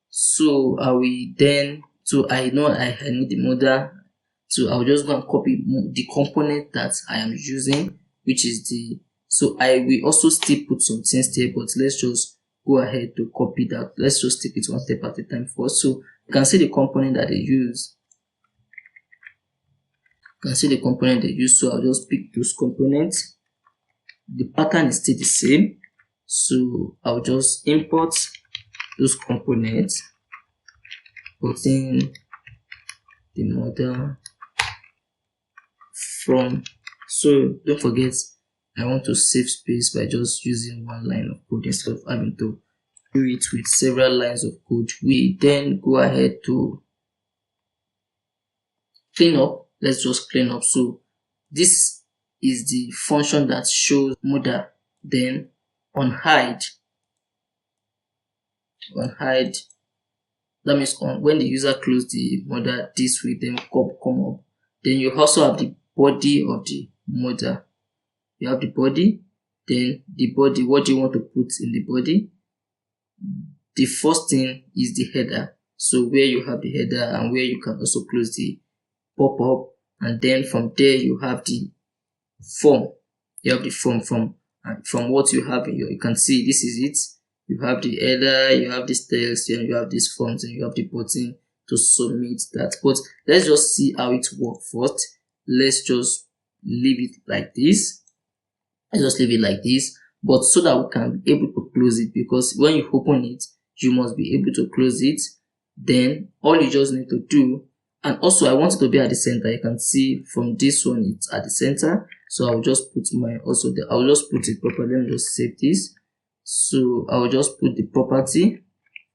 S1: So I will then, so I know I need the modal. So I'll just go and copy the component that I am using, which is the, so I will also still put some things there, but let's just go ahead to copy that. Let's just take it one step at a time first. So you can see the component that they use. You can see the component they use. So I'll just pick those components. The pattern is still the same. So I'll just import those components, putting the modal from. So don't forget, I want to save space by just using one line of code instead of having to do it with several lines of code. We then go ahead to clean up. Let's just clean up. So this is the function that shows modal. Then on hide, that means when the user close the modal, this will then come up. Then you also have the body of the modal. You have the body, then the body, what do you want to put in the body? The first thing is the header. So where you have the header and where you can also close the pop-up, and then from there you have the form. You have the form from what you have in your, you can see this is it. You have the header, you have this text, and you have these forms, and you have the button to submit that. But let's just see how it works first. Let's just leave it like this. But so that we can be able to close it, because when you open it, you must be able to close it. Then all you just need to do, and also I want it to be at the center. You can see from this one it's at the center. So I'll just put I'll just put it properly. Let me just save this. So I'll just put the property,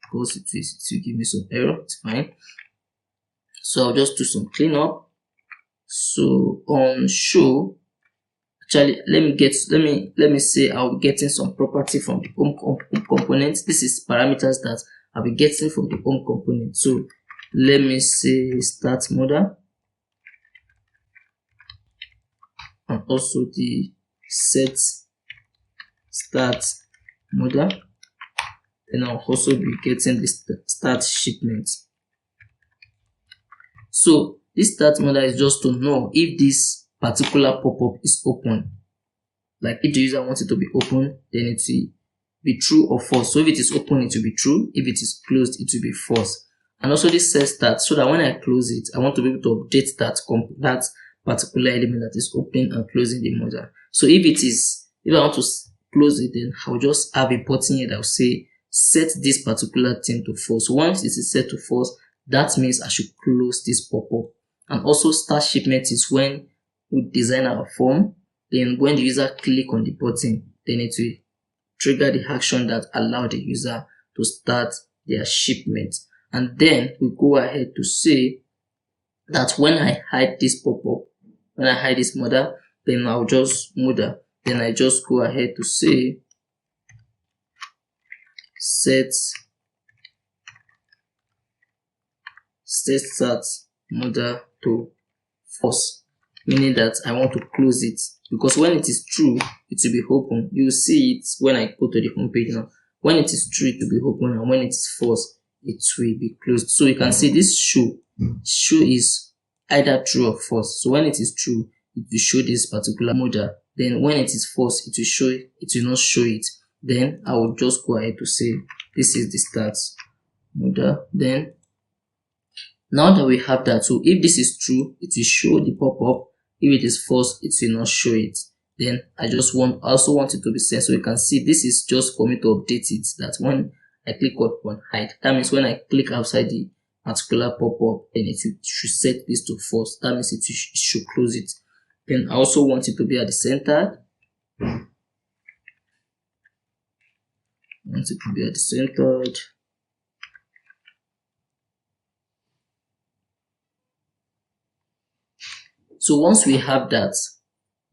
S1: because it will give me some error. It's fine. So I'll just do some cleanup. So on show, actually let me say I'll be getting some property from the home component. This is parameters that I'll be getting from the home component. So let me say start modal, and also the set start modal. Then I'll also be getting the start shipment. So this start modal is just to know if this particular pop-up is open. Like if the user wants it to be open, then it will be true or false. So if it is open, it will be true. If it is closed, it will be false. And also this set start, so that when I close it, I want to be able to update that particular element that is opening and closing the modal. So if I want to close it, then I'll just have a button here that will say set this particular thing to false. Once it is set to false, that means I should close this pop-up. And also start shipment is when we design our form. Then when the user click on the button, then it will trigger the action that allow the user to start their shipment. And then we go ahead to say that when I hide this pop-up, when I hide this modal, then I'll just modal. Then I just go ahead to say set start modal to false, meaning that I want to close it, because when it is true, it will be open. You will see it when I go to the home page now. When it is true, it will be open, and when it is false, it will be closed. So you can see this show is either true or false. So when it is true, it will show this particular modal. Then when it is false, it will not show it. Then I will just go ahead to say this is the start modal. Then now that we have that, so if this is true, it will show the pop-up. If it is false, it will not show it. Then I also want it to be set, so you can see this is just for me to update it, that when I click on hide, that means when I click outside the particular pop-up, then it should set this to false. That means it should close it. Then I also want it to be at the center. So once we have that,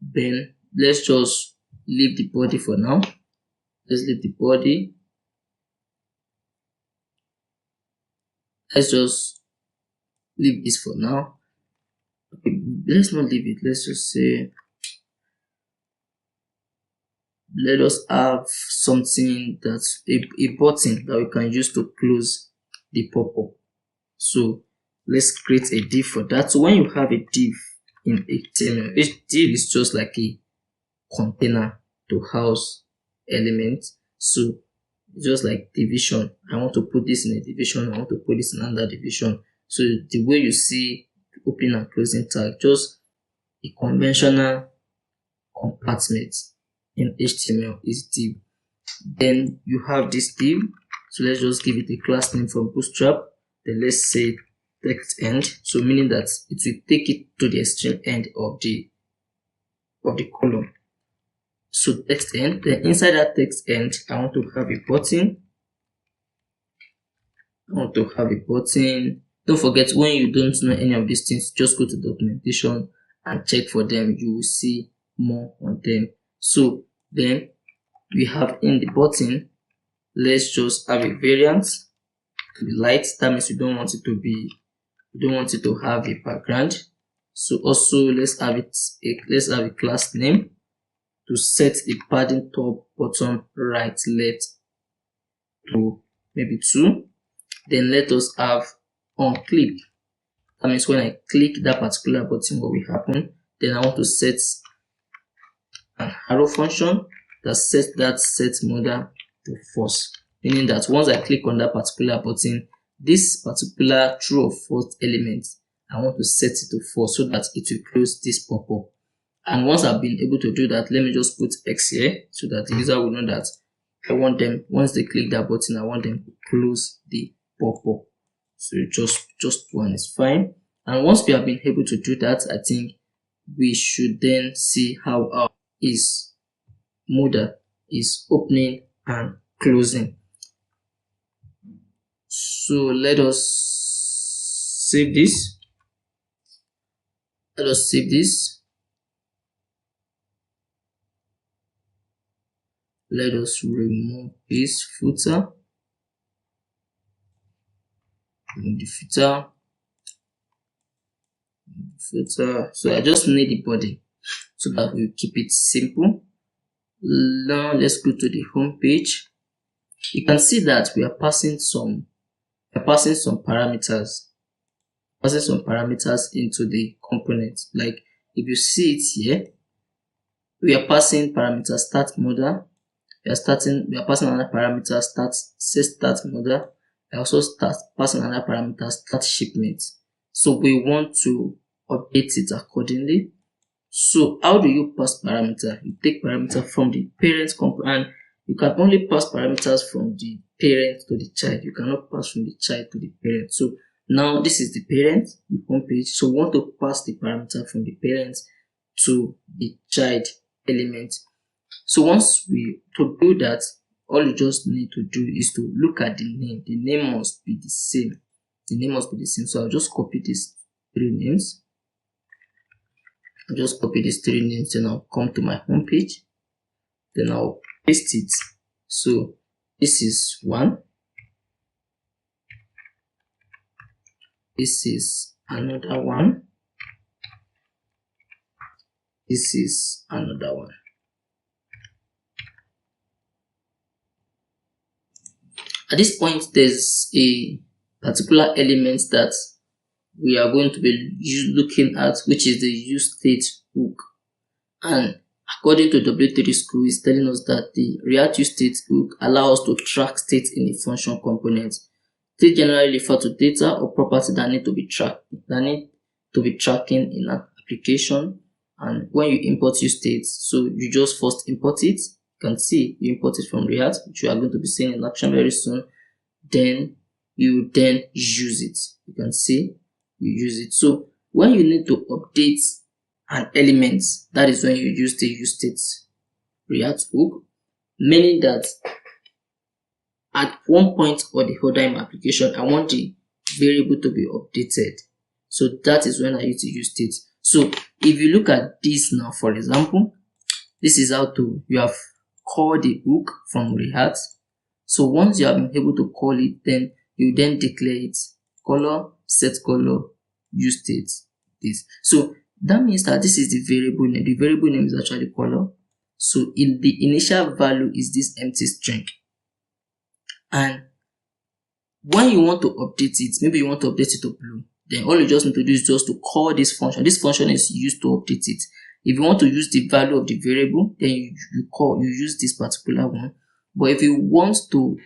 S1: then let's just leave the body for now. Let's leave the body. Let's just leave this for now. Okay, let's not leave it. Let's just say, let us have something that's a button that we can use to close the pop-up. So let's create a div for that. So when you have a div in HTML, each div is just like a container to house elements. So just like division, I want to put this in a division, I want to put this in another division. So the way you see opening and closing tag, just a conventional compartment in HTML is div. Then you have this div, so let's just give it a class name from Bootstrap. Then let's say text end, so meaning that it will take it to the extreme end of the column. So text end, then inside that text end, I want to have a button. Don't forget, when you don't know any of these things, just go to documentation and check for them. You will see more on them. So then we have in the button, let's just have a variant to be light. That means we don't want it to have a background. So also let's have a class name to set the padding top, bottom, right, left to maybe 2. Then let us have on click. That means when I click that particular button, what will happen? Then I want to set an arrow function that sets that set modal to false, meaning that once I click on that particular button, this particular true or false element, I want to set it to false so that it will close this pop-up. And once I've been able to do that, let me just put X here so that the user will know that I want them, once they click that button, I want them to close the pop-up. So just one is fine. And once we have been able to do that, I think we should then see how our modal is opening and closing. So let us save this. Let us remove this footer. remove the footer. So I just need the body so that we keep it simple. Now let's go to the home page. You can see that we are passing some parameters into the component. Like if you see it here, we are passing parameter start modal. We are passing another parameter start modal. I also passing another parameter start shipment. So we want to update it accordingly. So how do you pass parameter? You take parameter from the parent component, and you can only pass parameters from the parent to the child. You cannot pass from the child to the parent. So now this is the parent, the home page. So we want to pass the parameter from the parent to the child element. So once to do that, all you just need to do is to look at the name. The name must be the same. So I'll just copy these three names. I'll just copy these three names, then I'll come to my home page. Then I'll paste it. So this is one. This is another one. This is another one. At this point, there's a particular element that we are going to be looking at, which is the use state hook. And according to W3 School, is telling us that the React use state hook allows us to track state in a function component. State generally refer to data or property that need to be tracking in an application. And when you import use state, so you just first import it. You can see you import it from React, which you are going to be seeing in action very soon. Then you use it. You can see you use it. So when you need to update an element, that is when you use the use state React hook, meaning that at one point or the other in my application, I want the variable to be updated. So that is when I use the use state. So if you look at this now, for example, this is how you have called the hook from React. So once you have been able to call it, then you declare it color, set color, use state, this. So that means that this is the variable name. The variable name is actually color. So in the initial value is this empty string. And when you want to update it, maybe you want to update it to blue, then all you just need to do is just to call this function. This function is used to update it. If you want to use the value of the variable, then you use this particular one. But if you want to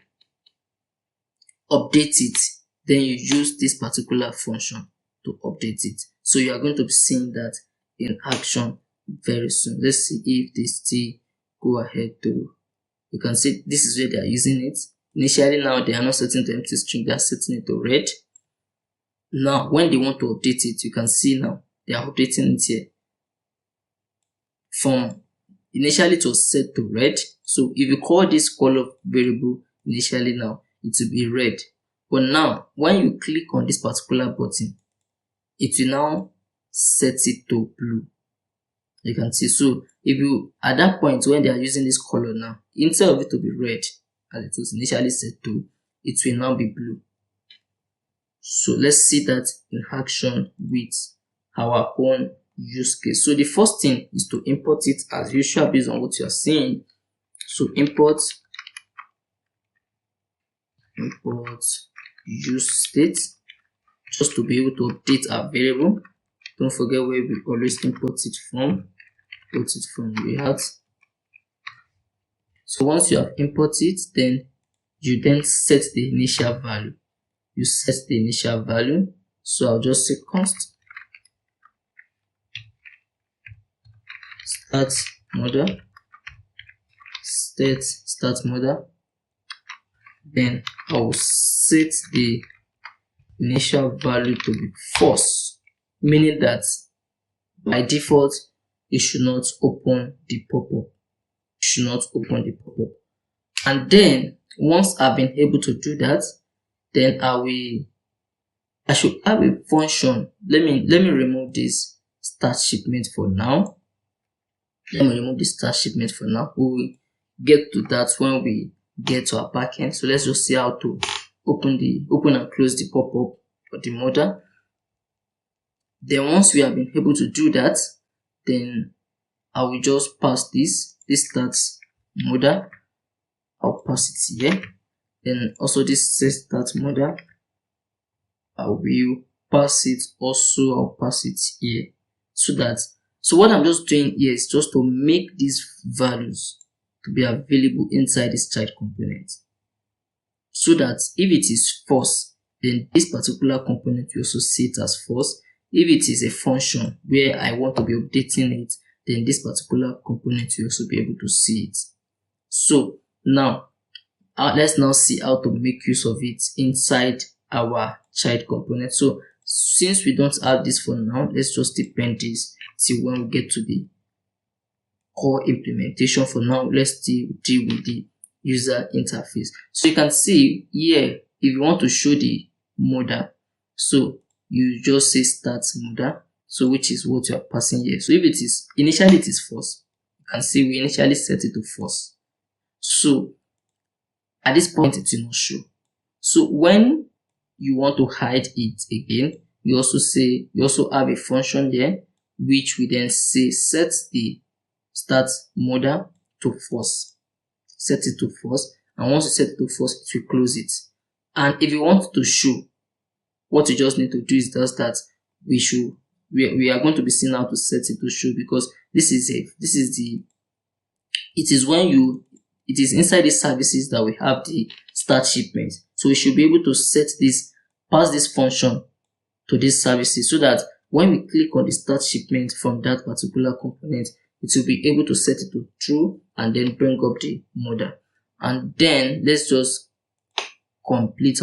S1: update it, then you use this particular function to update it. So you are going to be seeing that in action very soon. Let's see if they still go ahead to. You can see this is where they are using it. Initially now they are not setting to empty string, they are setting it to red. Now when they want to update it, you can see now they are updating it here. From initially it was set to red. So if you call this color variable initially now, it will be red. But now when you click on this particular button, it will now set it to blue. You can see. So if you at that point when they are using this color now, instead of it to be red as it was initially set to, it will now be blue. So let's see that in action with our own use case. So the first thing is to import it as usual based on what you are seeing. So import use state, just to be able to update our variable. Don't forget where we always import it from. Import it from React. So once you have imported, then you set the initial value. You set the initial value. So I'll just say const start modal, start modal. Then I'll set the initial value to be false, meaning that by default it should not open the pop-up. And then once I've been able to do that, then I should have a function. Let me remove this start shipment for now. We will get to that when we get to our backend. So let's just see how to open and close the pop-up or the modal. Then once we have been able to do that, then I will just pass this starts modal. I'll pass it here. Then also this says start modal. I will pass it also. I'll pass it here. So what I'm just doing here is just to make these values to be available inside this child component, so that if it is false, then this particular component will also see it as false. If it is a function where I want to be updating it, then this particular component will also be able to see it. So now let's now see how to make use of it inside our child component. So since we don't have this for now, let's just depend this till when we get to the core implementation. For now, let's deal with the user interface. So you can see here, if you want to show the modal, so you just say start modal, so which is what you are passing here. So if it is initially it is false, you can see we initially set it to false. So at this point it will not show. So when you want to hide it again, you also have a function here which we then say set the start modal to false. Set it to false, and once you set it to false, it will close it. And if you want to show, what you just need to do is just that we are going to be seeing how to set it to show, because it is inside the services that we have the start shipment. So we should be able to pass this function to these services, so that when we click on the start shipment from that particular component, it will be able to set it to true and then bring up the modal. And then let's just complete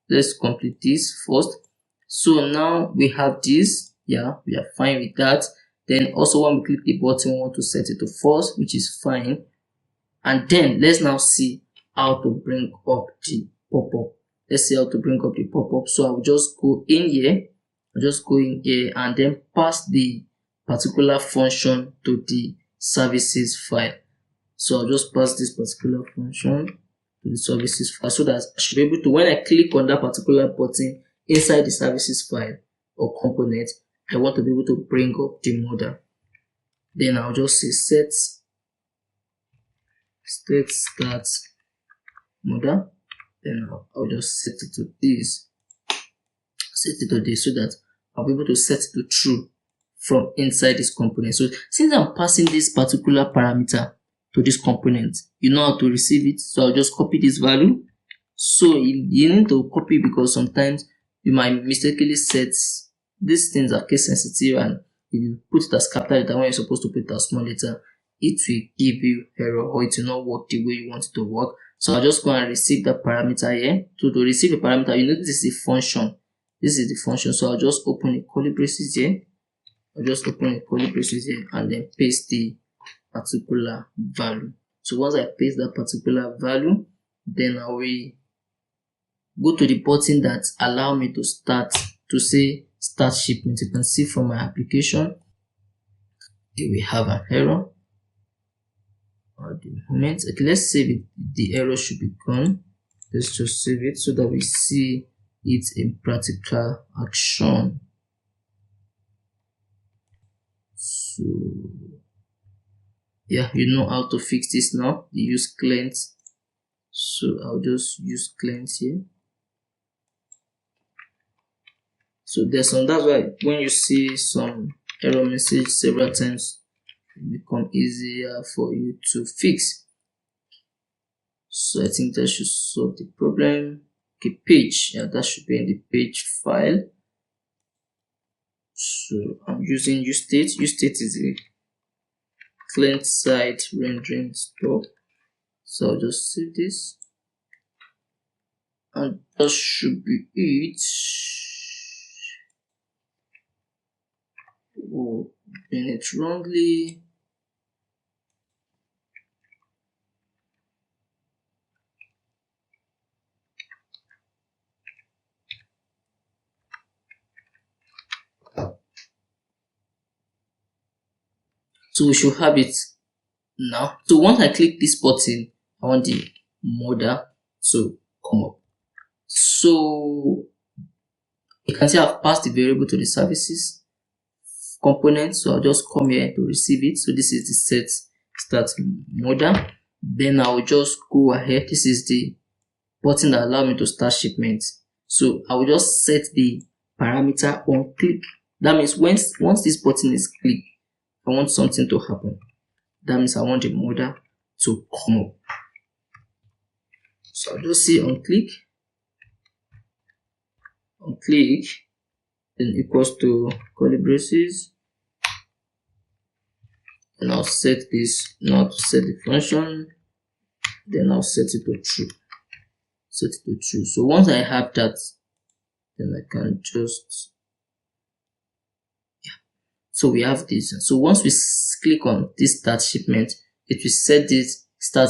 S1: this first. So now we have this. Yeah, we are fine with that. Then also when we click the button, we want to set it to false, which is fine. And then let's now see how to bring up the pop-up. Let's see how to bring up the pop-up. So I'll just go in here. And then pass the particular function to the services file. So I'll just pass this particular function to the services file, so that I should be able to, when I click on that particular button inside the services file or component, I want to be able to bring up the modal. Then I'll just say set start modal. Then I'll just set it to this. So that I'll be able to set it to true from inside this component. So since I'm passing this particular parameter to this component, you know how to receive it. So I'll just copy this value. So you need to copy, because sometimes you might mistakenly set these things are case sensitive, and if you put it as capital letter when you're supposed to put it as small letter, it will give you error, or it will not work the way you want it to work. So I'll just go and receive that parameter here. So to receive a parameter, you know this is a function. This is the function. So I'll just open a curly braces here. And then paste the particular value. So once I paste that particular value, then I will go to the button that allow me to start shipment. You can see from my application, here we have an error at the moment. Okay, let's save it. The error should be gone. Let's just save it so that we see it in practical action. So yeah, you know how to fix this now. You use client. So I'll just use client here. So that's why when you see some error message several times, it becomes easier for you to fix. So I think that should solve the problem. Okay, page, yeah, that should be in the page file. So I'm using useState. useState is a client side rendering store. So I'll just save this, and that should be it. Oh, doing it wrongly. So we should have it now. So once I click this button, I want the modal to come up. So you can see I've passed the variable to the services component, so I'll just come here to receive it. So this is the set start modal. Then I'll just go ahead. This is the button that allows me to start shipment. So I will just set the parameter on click. That means once this button is clicked, I want something to happen. That means I want the modal to come up. So I'll just say on click, then equals to curly braces, and I'll set this now to set the function, then I'll set it to true. So once I have that, then I can just, so we have this. So once we click on this start shipment, it will set this start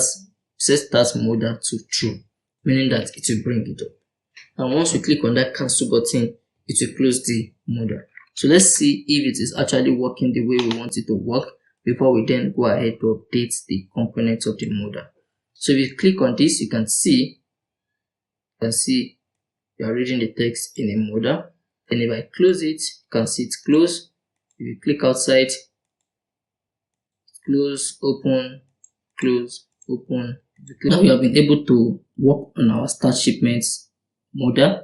S1: modal to true, meaning that it will bring it up. And once we click on that cancel button, it will close the modal. So let's see if it is actually working the way we want it to work before we then go ahead to update the components of the modal. So if you click on this, you can see you are reading the text in a modal. And if I close it, you can see it's closed. If you click outside, close, open, close, open. Now we have been able to work on our start shipments modal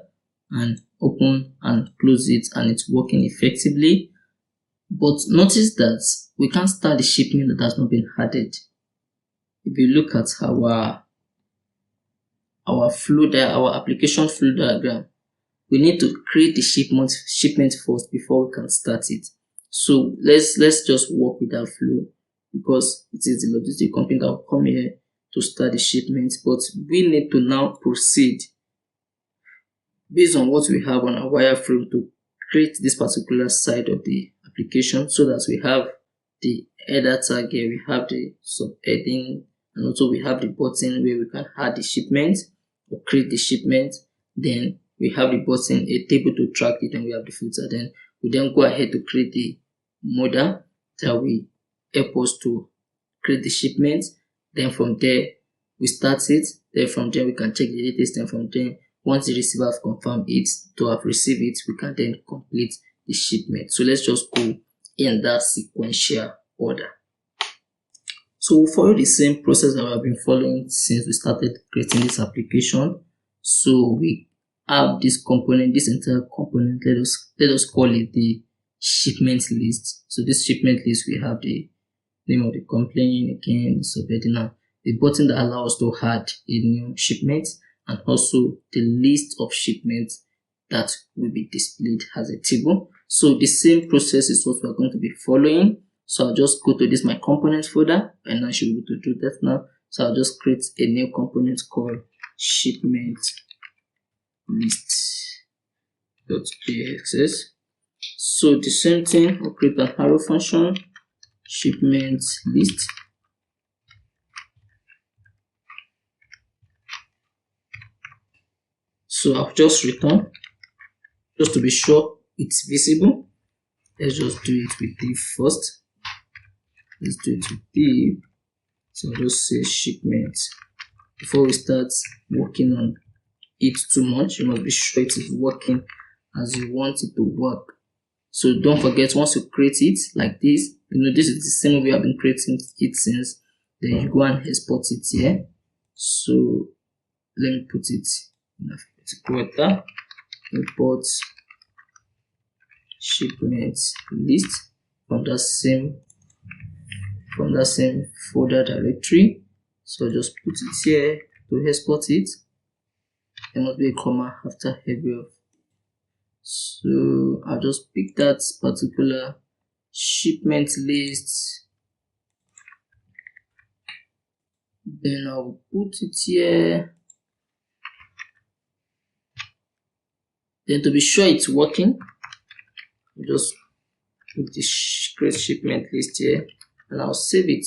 S1: and open and close it, and it's working effectively. But notice that we can't start the shipment that has not been added. If you look at our application flow diagram, we need to create the shipment first before we can start it. So let's just work with that flow, because it is the logistic company that will come here to start the shipment, but we need to now proceed based on what we have on our wireframe to create this particular side of the application, so that we have the header tag here, we have the subheading, and also we have the button where we can add the shipment or create the shipment. Then we have the button, a table to track it, and we have the footer. Then we go ahead to create the modal that will help us to create the shipment. Then from there we start it. Then from there we can check the latest. Then from there, once the receiver has confirmed it to have received it, we can then complete the shipment. So let's just go in that sequential order. So we'll follow the same process that we have been following since we started creating this application. So we have this component, this entire component. Let us call it the shipment list. So this shipment list, we have the name of the complaint, again, the subheading, the button that allows us to add a new shipment, and also the list of shipments that will be displayed as a table. So the same process is what we are going to be following. So I'll just go to this my components folder, and I should be able to do that now. So I'll just create a new component called shipment list.js. So the same thing, I'll create an arrow function, shipment list. So I'll just return, just to be sure it's visible. Let's just do it with div first. Let's do it with div. So I'll just say shipment. Before we start working on it too much, you must be sure it is working as you want it to work. So don't forget, once you create it like this, this is the same way we have been creating it since. Then you go and export it here. So let me put it in a quarter. Import shipment list from that same folder directory. So just put it here to export it. There must be a comma after every of. So I'll just pick that particular shipment list. Then I'll put it here. Then to be sure it's working, I'll just put the create shipment list here, and I'll save it.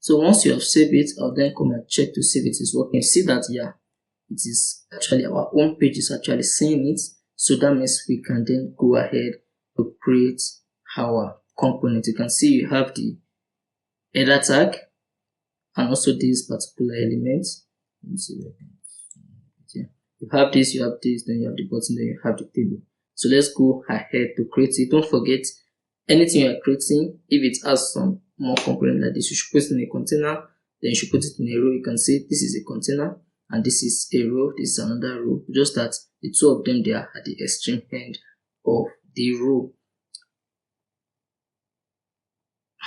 S1: So once you have saved it, I'll then come and check to see if it is working. See that, yeah, it is actually, our own page is actually saying it. So that means we can then go ahead to create our component. You can see you have the header tag and also this particular element. Let me see where I can, yeah. You have this, then you have the button, then you have the table. So let's go ahead to create it. Don't forget, anything you are creating, if it has some more component like this, you should put it in a container, then you should put it in a row. You can see this is a container and this is a row, this is another row, just that the two of them, they are at the extreme end of the row.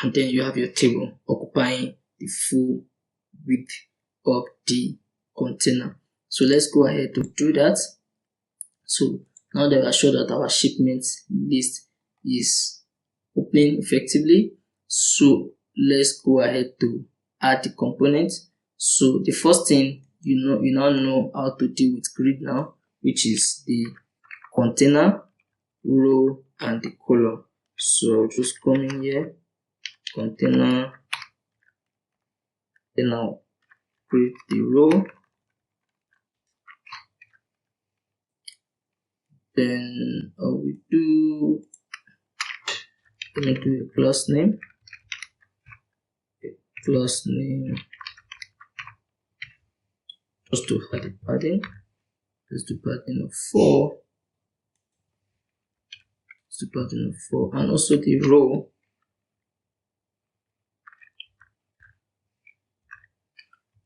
S1: And then you have your table occupying the full width of the container. So let's go ahead to do that. So now that we are sure that our shipment list is opening effectively, so let's go ahead to add the components. So the first thing, you now know how to deal with grid now, which is the container, row, and the column. So I'll just come in here, container, then I'll create the row, then I will do, let me do a class name, just to add the padding. Let's do padding of 4. Let's do padding of 4, and also the row.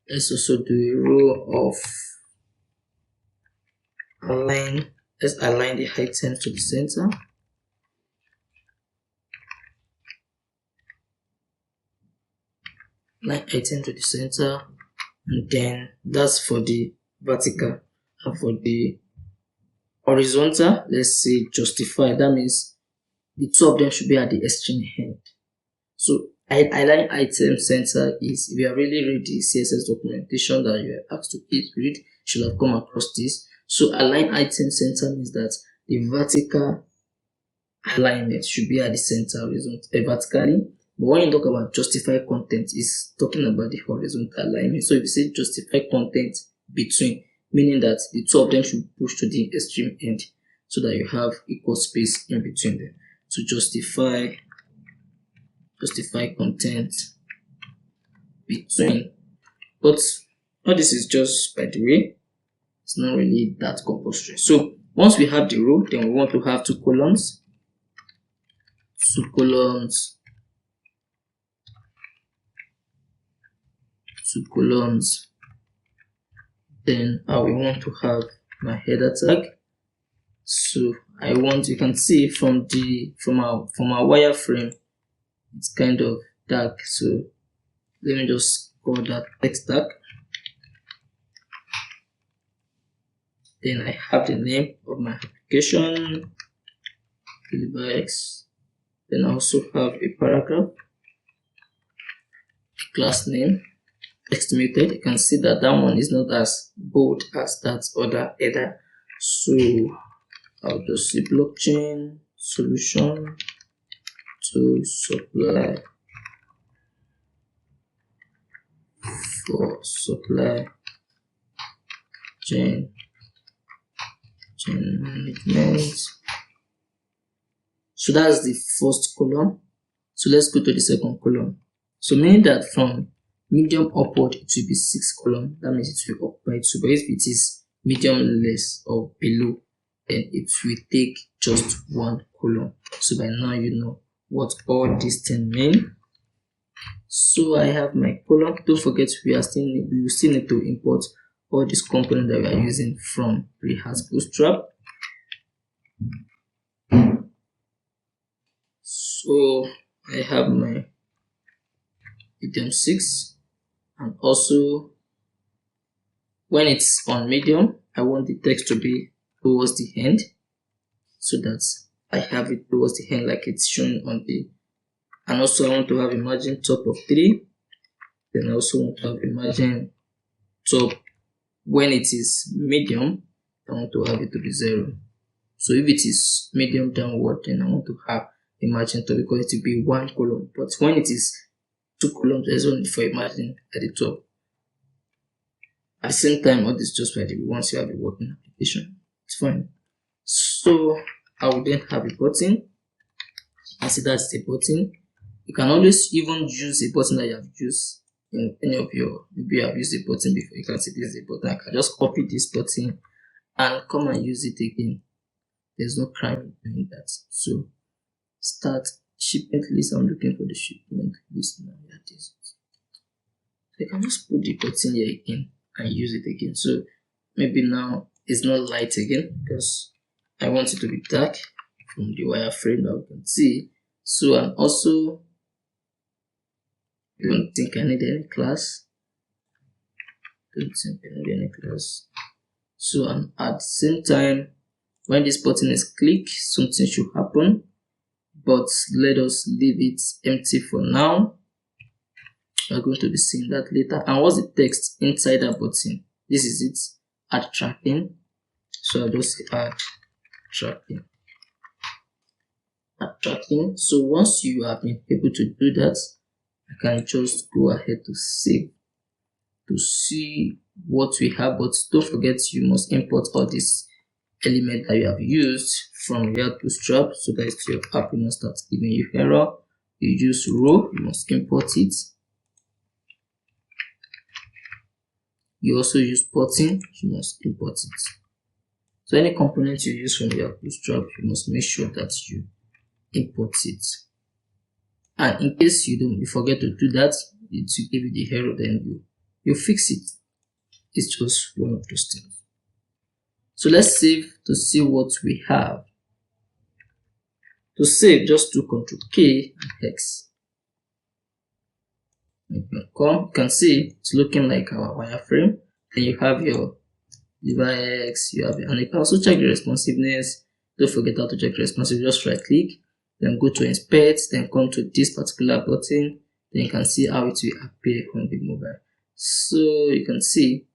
S1: Let's also do a row of align. Let's align the items to the center. Align item to the center, and then that's for the vertical. And for the horizontal, let's say justify. That means the two of them should be at the extreme end. So align item center is, if you have really read the CSS documentation that you are asked to read, you should have come across this. So align item center means that the vertical alignment should be at the center vertically. But when you talk about justify content, it's talking about the horizontal alignment. So if you say justify content between, meaning that the two of them should push to the extreme end so that you have equal space in between them. So justify content between. But all this is just by the way, it's not really that compulsory. So once we have the row, then we want to have two columns. Then I will want to have my header tag. So you can see from our wireframe, it's kind of dark, so let me just call that text tag. Then I have the name of my application, X. Then I also have a paragraph, class name, estimated. You can see that one is not as bold as that other header. So I'll just say blockchain solution to supply chain management. So that's the first column. So let's go to the second column. So meaning that from medium upward, it will be 6 columns. That means it will occupy 2. But if it is medium less or below, then it will take just 1 column. So by now you know what all these things mean. So I have my column. Don't forget, we will still need to import all these components that we are using from Bootstrap. So I have my item 6, and also when it's on medium, I want the text to be towards the end, so that I have it towards the end like it's shown on the, and also I want to have a margin top of 3. Then I also want to have a margin top when it is medium. I want to have it to be 0. So if it is medium downward, then I want to have a margin top because it will be 1 column. But when it is 2 columns, there's only for a margin at the top. At the same time, all this just by the way, once you have a working application, it's fine. So I will then have a button. I see that's the button. You can always even use a button that you have used in any of your, maybe I've used a button before, you can see this is a button. I can just copy this button and come and use it again. There's no crime in doing that. So start shipment list. I'm looking for the shipment list now. Yeah, this. So I can just put the button here again and use it again. So maybe now it's not light again because I want it to be dark from the wireframe that we can see. So and also I don't think I need any class. So and at the same time, when this button is clicked, something should happen, but let us leave it empty for now. We're going to be seeing that later. And what's the text inside that button? This is it, add tracking. So I'll just say add tracking. Add tracking. So once you have been able to do that, I can just go ahead to save to see what we have. But don't forget, you must import all these elements that you have used from your Bootstrap, so that your app will not start giving you error. You use row, you must import it. You also use button, you must import it. So any component you use from your Bootstrap, you must make sure that you import it. And in case you forget to do that, it will give you the error, then you fix it. It's just one of those things. So let's save to see what we have. To save, just do Ctrl K and X. You can see it's looking like our wireframe. Then you have your device, and you can also check the responsiveness. Don't forget how to check responsiveness. Just right click, then go to inspect, then come to this particular button. Then you can see how it will appear on the mobile. So you can see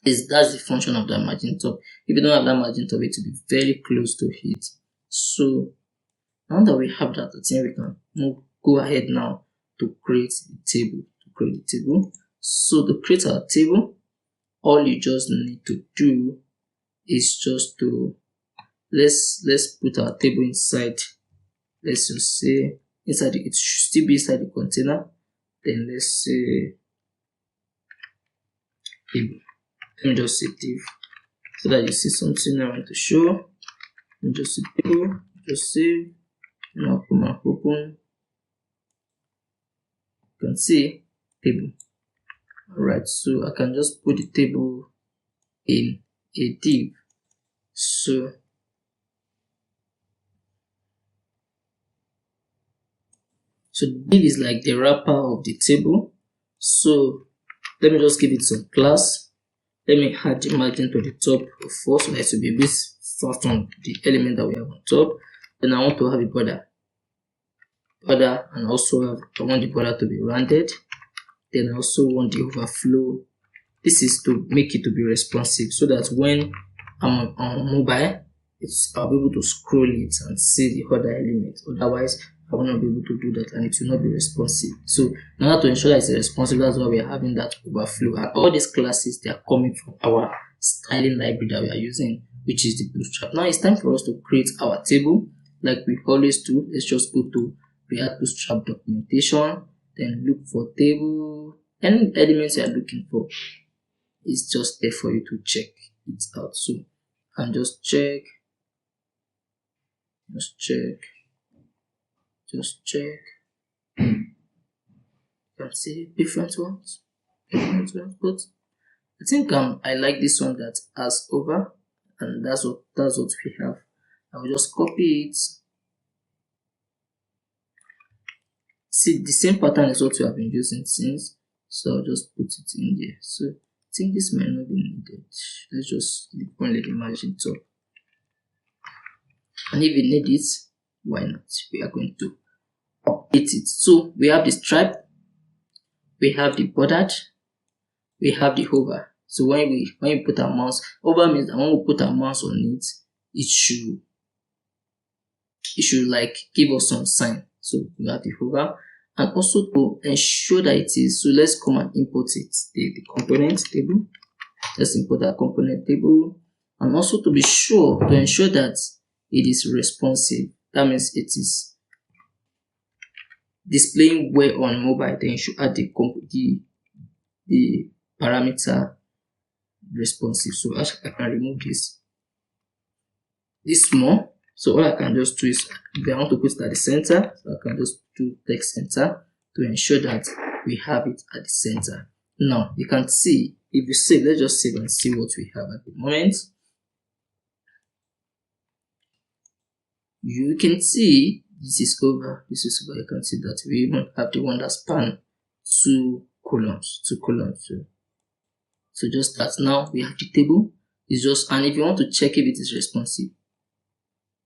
S1: that's the function of that margin top. If you don't have that margin top, it will be very close to it. So now that we have that, I think we can go ahead now to create the table. So to create our table, all you just need to do is just to let's put our table inside. Let's just say inside it should still be inside the container. Then let's say table. Let me just say div so that you see something I want to show. Let me just say table, just save, now come and open. You can see table. Alright, so I can just put the table in a div. So div is like the wrapper of the table. So let me just give it some class. Let me add the margin to the top of 4, so that it will be a bit far from the element that we have on top. Then I want to have a border, and also I want the border to be rounded. Then I also want the overflow. This is to make it to be responsive, so that when I'm on mobile, I'll be able to scroll it and see the other elements. Otherwise, I will not be able to do that, and it will not be responsive. So in order to ensure that it's responsive, that's why we are having that overflow. And all these classes, they are coming from our styling library that we are using, which is the Bootstrap. Now it's time for us to create our table like we always do. Let's just go to React Bootstrap documentation, then look for table. Any elements you are looking for is just there for you to check it out. So and just check. You can see different ones, but I think I like this one that has over, and that's what we have. I will just copy it. See, the same pattern is what we have been using since, so I'll just put it in there. So I think this might not be needed. Let's just leave only the margin top, and if you need it, why not? We are going to update it. So we have the stripe, we have the bordered, we have the hover. So when we put our mouse, hover means that when we put our mouse on it, it should like give us some sign. So we have the hover, and also to ensure that it is, so let's come and import it, the component table. Let's import that component table, and also to ensure that it is responsive. That means it is displaying where on mobile, then you should add the parameter responsive. So I can remove this small. So all I can just do is, if I want to put it at the center, so I can just do text center to ensure that we have it at the center. Now you can see, if you save, let's just save and see what we have at the moment. You can see this is over. You can see that we even have the one that span two columns. So just that, now we have the table. It's just, and if you want to check if it is responsive,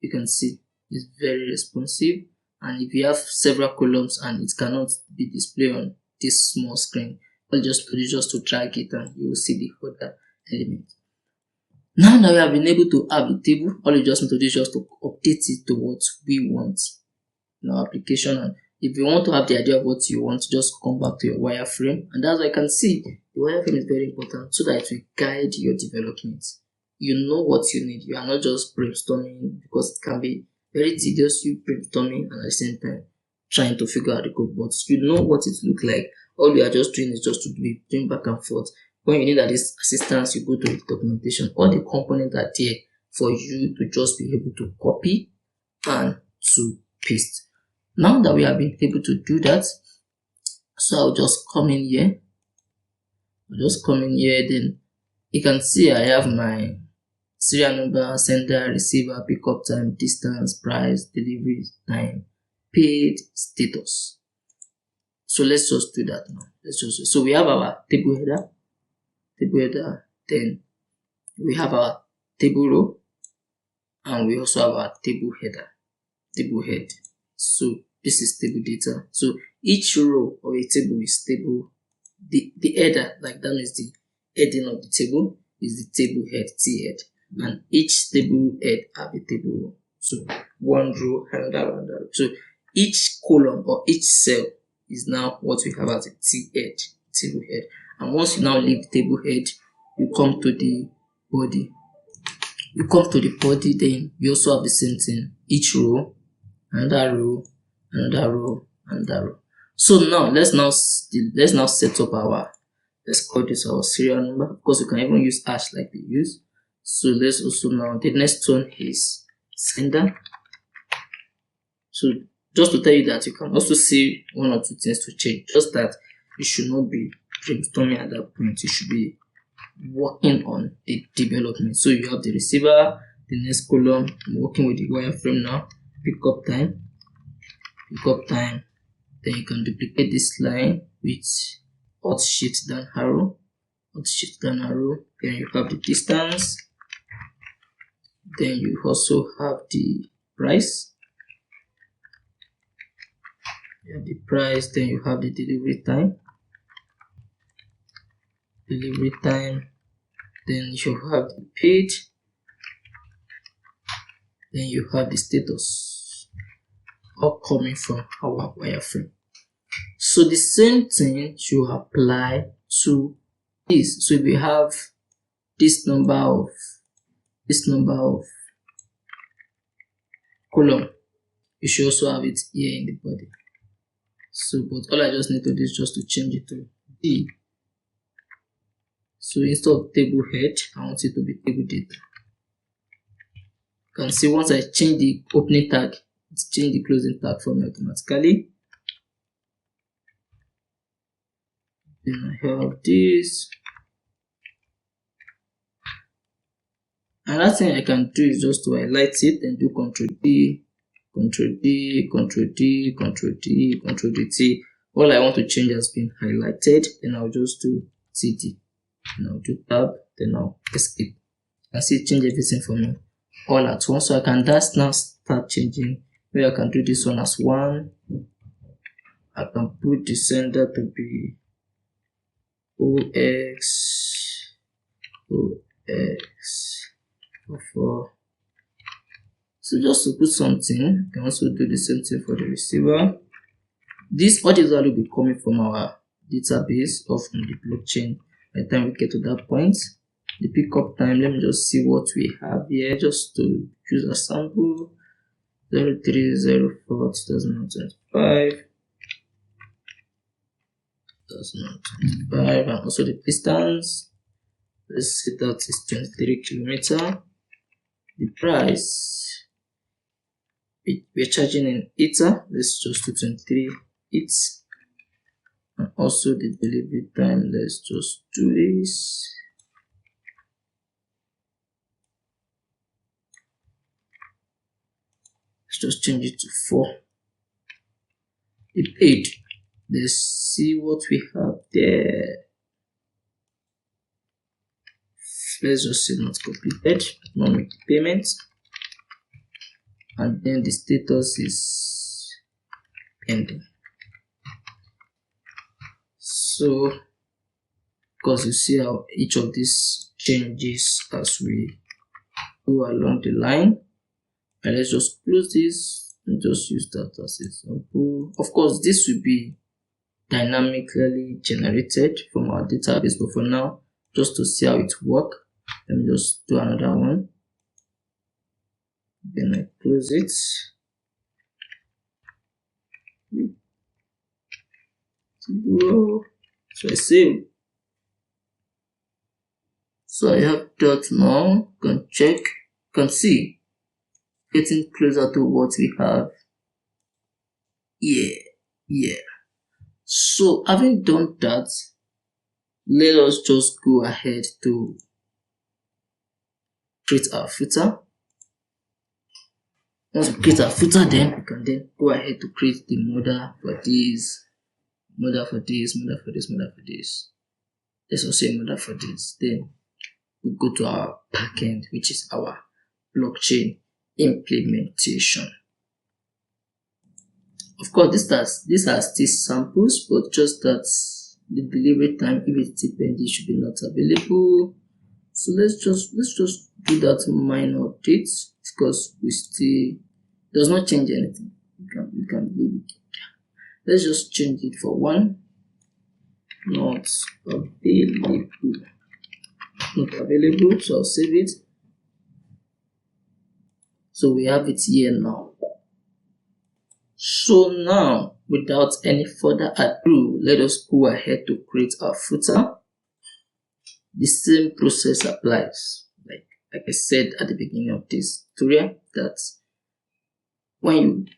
S1: you can see it's very responsive. And if you have several columns and it cannot be displayed on this small screen, all you just do is just to drag it and you will see the other element. Now that we have been able to have the table, all you just need to do is just to update it to what we want in our application. And if you want to have the idea of what you want, just come back to your wireframe. And that's why I can see the wireframe is very important, so that it will guide your development. You know what you need. You are not just brainstorming, because it can be very tedious, you brainstorming and at the same time trying to figure out the code. But you know what it looks like. All you are just doing is just to be doing back and forth. When you need assistance, you go to the documentation. All the components are there for you to just be able to copy and to paste. Now that we have been able to do that, so I'll just come in here. Then you can see I have my serial number, sender, receiver, pickup time, distance, price, delivery time, paid, status. So let's just do that now. So we have our table header, then we have our table row, and we also have our table head. So this is table data. So each row of a table is table. The header, like that is the heading of the table, is the table head, T head, and each table head have a table row. So one row, another row. So each column or each cell is now what we have as a T head, table head. And once you now leave the table head, you come to the body. Then you also have the same thing. Each row, another row, another row, another row. So now let's now set up our, let's call this our serial number. Of course, you can even use hash like we use. So let's also now, the next one is sender. So just to tell you that you can also see one or two things to change. Just that you should not be brainstorming at that point. You should be working on the development. So you have the receiver, the next column. I'm working with the wireframe now. Pickup time. Then you can duplicate this line with Alt Shift down arrow. Then you have the distance. Then you also have the price. Then you have the delivery time. Then you have the paid. Then you have the status, all coming from our wireframe. So the same thing should apply to this. So if we have this number of column, you should also have it here in the body. So, but all I just need to do is just to change it to D. So instead of table head, I want it to be table data. You can see once I change the opening tag, it's changed the closing tag for me automatically. Then I have this. Another thing I can do is just to highlight it and do Ctrl D, Ctrl D, Ctrl D, Ctrl D, Ctrl D T. All I want to change has been highlighted. Then I'll just do CD. Then I'll do tab. Then I'll escape. You can see it change everything for me all at once. So I can just now start changing. Maybe I can do this one as 1. I can put the sender to be OX 4. So just to put something, you can also do the same thing for the receiver. All these value will be coming from our database or from the blockchain by the time we get to that point. The pickup time, let me just see what we have here, just to use a sample. 0304 2025. 2025, and also the distance. Let's say that is 23 kilometer. The price we're charging in Ether. Let's just do 23 ETH. And also the delivery time. Let's just do this. Let's just change it to 4. The paid. Let's see what we have there. Let's just say not completed, not make the payment. And then the status is pending. So, because you see how each of these changes as we go along the line. And let's just close this and just use that as an example. Of course, this will be dynamically generated from our database, but for now, just to see how it works, let me just do another one. Then I close it. So I save. So I have that now. Can check, can see. Getting closer to what we have. Yeah. So having done that, let us just go ahead to create our footer. Once we create our footer, then we can then go ahead to create the modal for this, modal for this, modal for this, modal for this. Let's also say modal for this. Then we go to our backend, which is our blockchain implementation. Of course, these are still samples, but just that the delivery time, if it's pending, should be not available. So let's just do that minor update, because we still does not change anything. We can leave it. Let's just change it for 1. Not available. Not available. So I'll save it. So we have it here now. So now, without any further ado, let us go ahead to create our footer. The same process applies. Like I said at the beginning of this tutorial, that when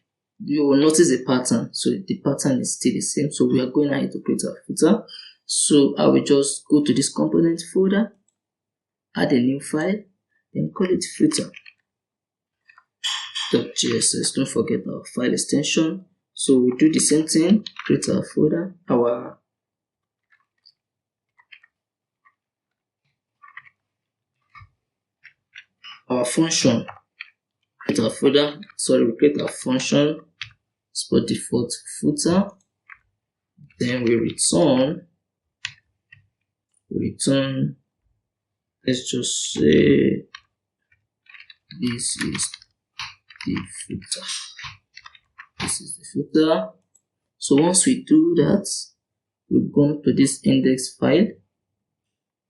S1: you will notice a pattern, so the pattern is still the same. So we are going ahead to create our footer. So I will just go to this component folder, add a new file, then call it footer. .js. Don't forget our file extension. So we do the same thing, create our folder, our function, create our folder, we create our function, spot default footer, then we return, let's just say this is the footer. This is the footer. So once we do that, we go to this index file.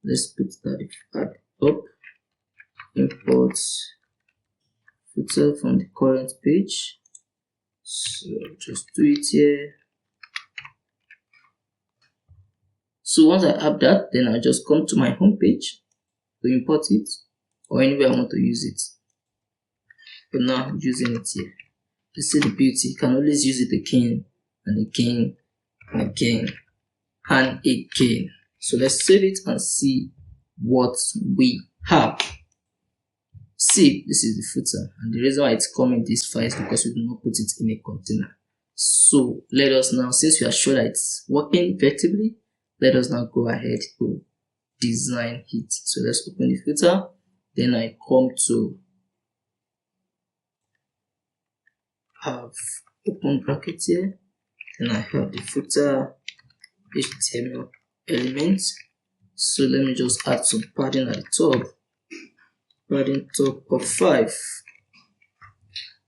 S1: Let's put that at the top. Import footer from the current page. So just do it here. So once I have that, then I just come to my home page to import it, or anywhere I want to use it. But now I'm using it here. You see the beauty. You can always use it again and again and again and again. So let's save it and see what we have. See, this is the footer, and the reason why it's coming this file is because we do not put it in a container. So let us now, since we are sure that it's working effectively, let us now go ahead to design it. So let's open the footer. Then I come to have open bracket here. Then I have the footer HTML elements. So let me just add some padding at the top. Padding top of 5.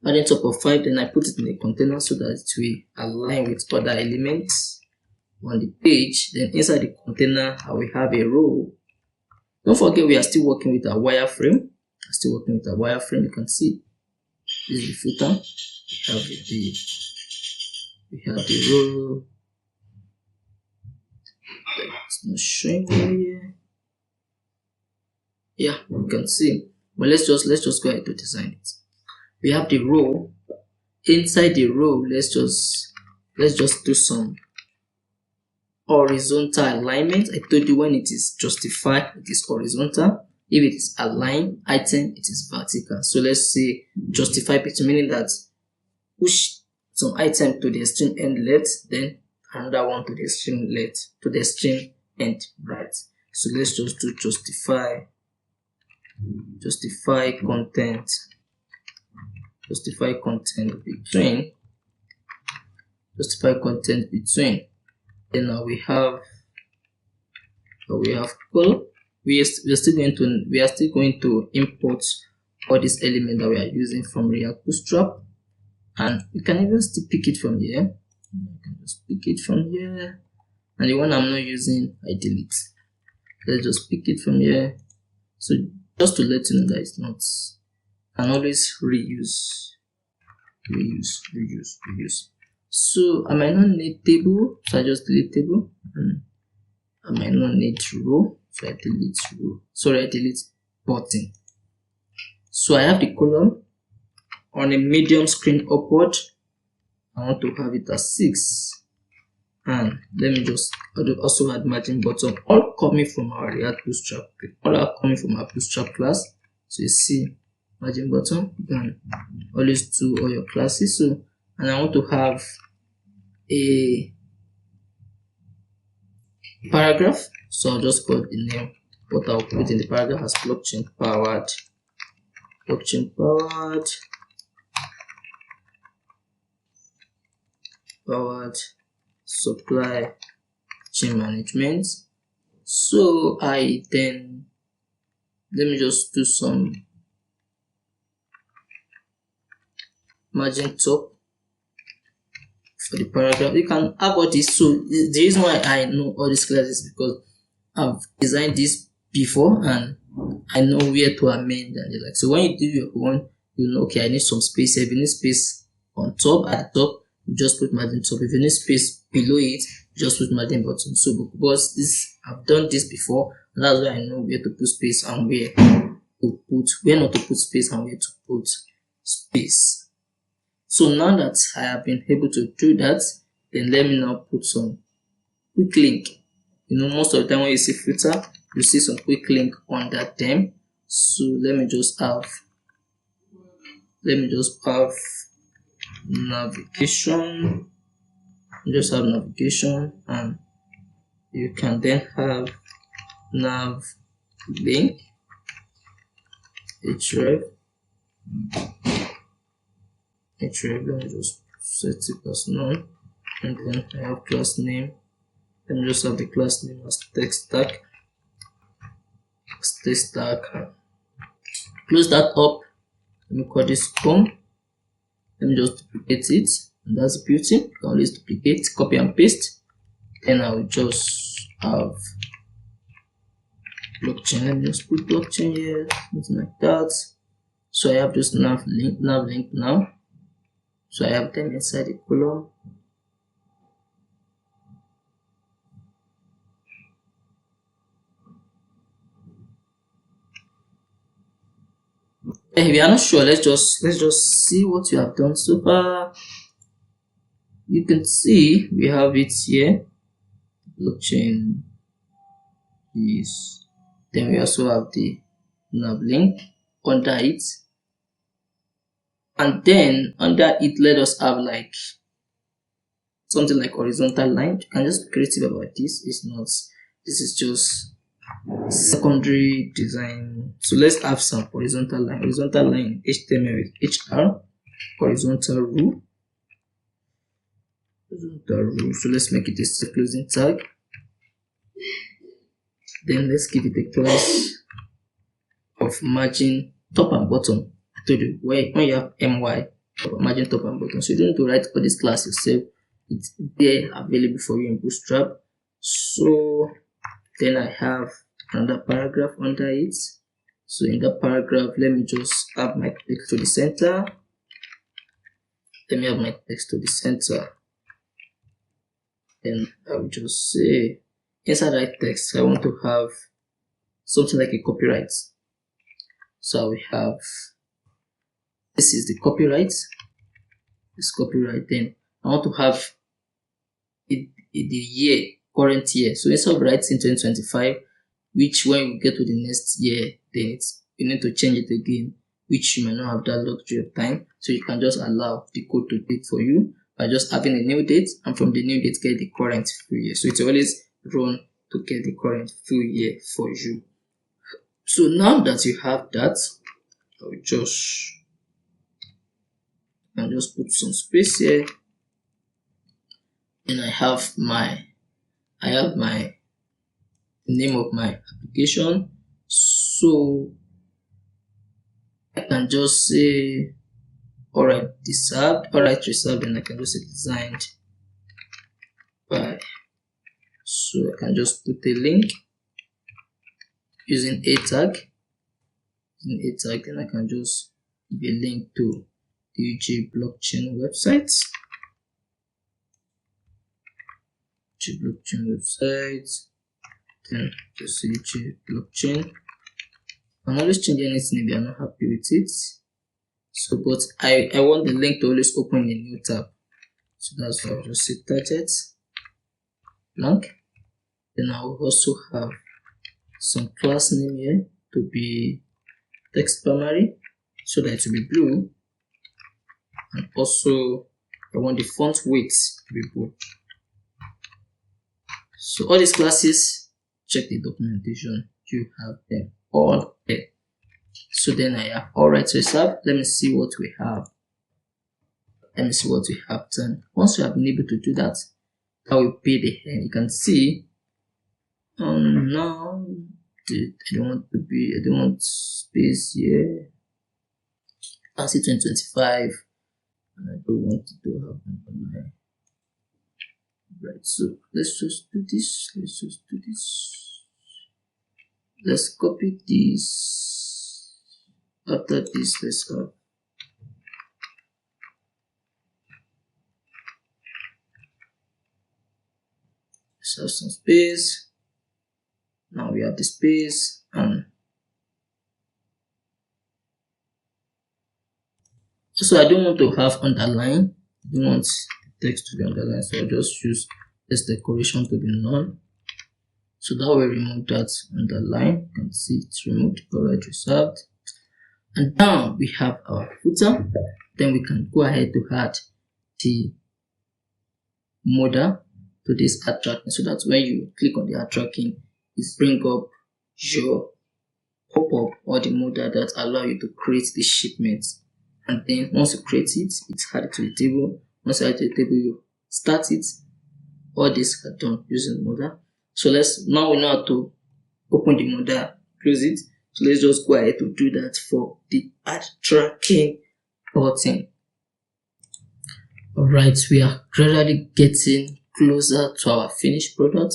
S1: Padding top of 5, then I put it in a container so that it will align with other elements on the page. Then inside the container, I will have a row. Don't forget, we are still working with a wireframe. You can see this is the footer. We have the row. It's not showing here. Yeah, you can see. But let's just go ahead to design it. We have the row. Inside the row, let's just do some horizontal alignment. I told you when it is justified, it is horizontal. If it is align item, it is vertical. So let's say justify between, meaning that push some item to the extreme end left, then another one to the extreme left, to the extreme end right. So let's just do justify content between. Then now we have color. We are still going to import all these elements that we are using from React Bootstrap, and we can even still pick it from here. I can just pick it from here, and the one I'm not using, I delete. Let's just pick it from here. So just to let you know that it's not, and always reuse. So I might not need table, so I just delete table, and I might not need row, so I delete row. Sorry, I delete button. So I have the column on a medium screen upward. I want to have it as 6, and let me just also add margin bottom. All coming from our React Bootstrap. All are coming from our Bootstrap class. So you see margin bottom. You can always do all your classes. So, and I want to have a paragraph, so I'll just call the name, but I'll put in the paragraph as blockchain powered supply chain management. So I then, let me just do some margin top for the paragraph. You can have all this. So the reason why I know all these classes is because I've designed this before and I know where to amend and the like. So when you do your own, you know, okay, I need some space. If you need space on top, at the top, you just put margin top. If you need space below it, you just put margin bottom. So because this, I've done this before, and that's why I know where to put space and where not to put space and where to put space. So now that I have been able to do that, then let me now put some quick link. You know, most of the time when you see footer, you see some quick link under them. So let me just have navigation. Just have navigation, and you can then have nav link href. Let me just set it as none, and then I have class name. Let me just have the class name as text stack. Close that up. Let me call this home. Let me just duplicate it, and that's the beauty. You can always duplicate, copy and paste. Then I will just have blockchain. Let me just put blockchain here, something like that. So I have this nav link now. So I have them inside the column. If you are not sure, let's just see what you have done so far. You can see we have it here. Blockchain is, then we also have the nav link under it, and then under it let us have like something like horizontal line. You can just be creative about this. It's not, this is just secondary design. So let's have some horizontal line HTML with HR, horizontal rule. So let's make it a self-closing tag. Then let's give it a class of margin top and bottom. I told you when you have my margin top and bottom, so you don't need to write all this class yourself. It's there available for you in Bootstrap. So then I have another paragraph under it. So in that paragraph, let me just have my text to the center. Then I will just say inside that text, I want to have something like a copyright. So we have, this is the copyright. This copyright. Then I want to have the year, current year. So instead of writing 2025, which when we get to the next year, then you need to change it again, which you might not have that luxury of time. So you can just allow the code to do it for you by just having a new date, and from the new date get the current full year. So it's always run to get the current full year for you. So now that you have that, I will just put some space here, and I have my name of my application. So I can just say alright reserved, and I can just say designed by. So I can just put a link using a tag. Then I can just give a link to the UJ blockchain website. Then just UJ blockchain. I'm always changing anything if I'm not happy with it. So, but I want the link to always open a new tab. So that's why I'll just say target blank. Then I will also have some class name here to be text primary, so that it will be blue. And also I want the font weight to be bold. So all these classes, check the documentation, you have them all there. So then I have alright reserved. Let me see what we have. Then once you have been able to do that, that will be the end. You can see now I don't want space here. I see 2025, and I don't want it to happen online. Right, so let's just do this. Let's copy this. After this, let's have some space. Now we have the space, and so I don't want to have underline. I don't want text to be underlined, so I'll just use this decoration to be none. So that will remove that underline. You can see it's removed. Alright, reserved. And now we have our footer. Then we can go ahead to add the modal to this add tracking, so that when you click on the add tracking, it bring up your pop-up or the modal that allow you to create the shipment. And then once you create it, it's added to the table. Once you add to the table, you start it. All this are done using modal. So now we know how to open the modal, close it. So let's just go ahead to do that for the add tracking button. Alright, we are gradually getting closer to our finished product.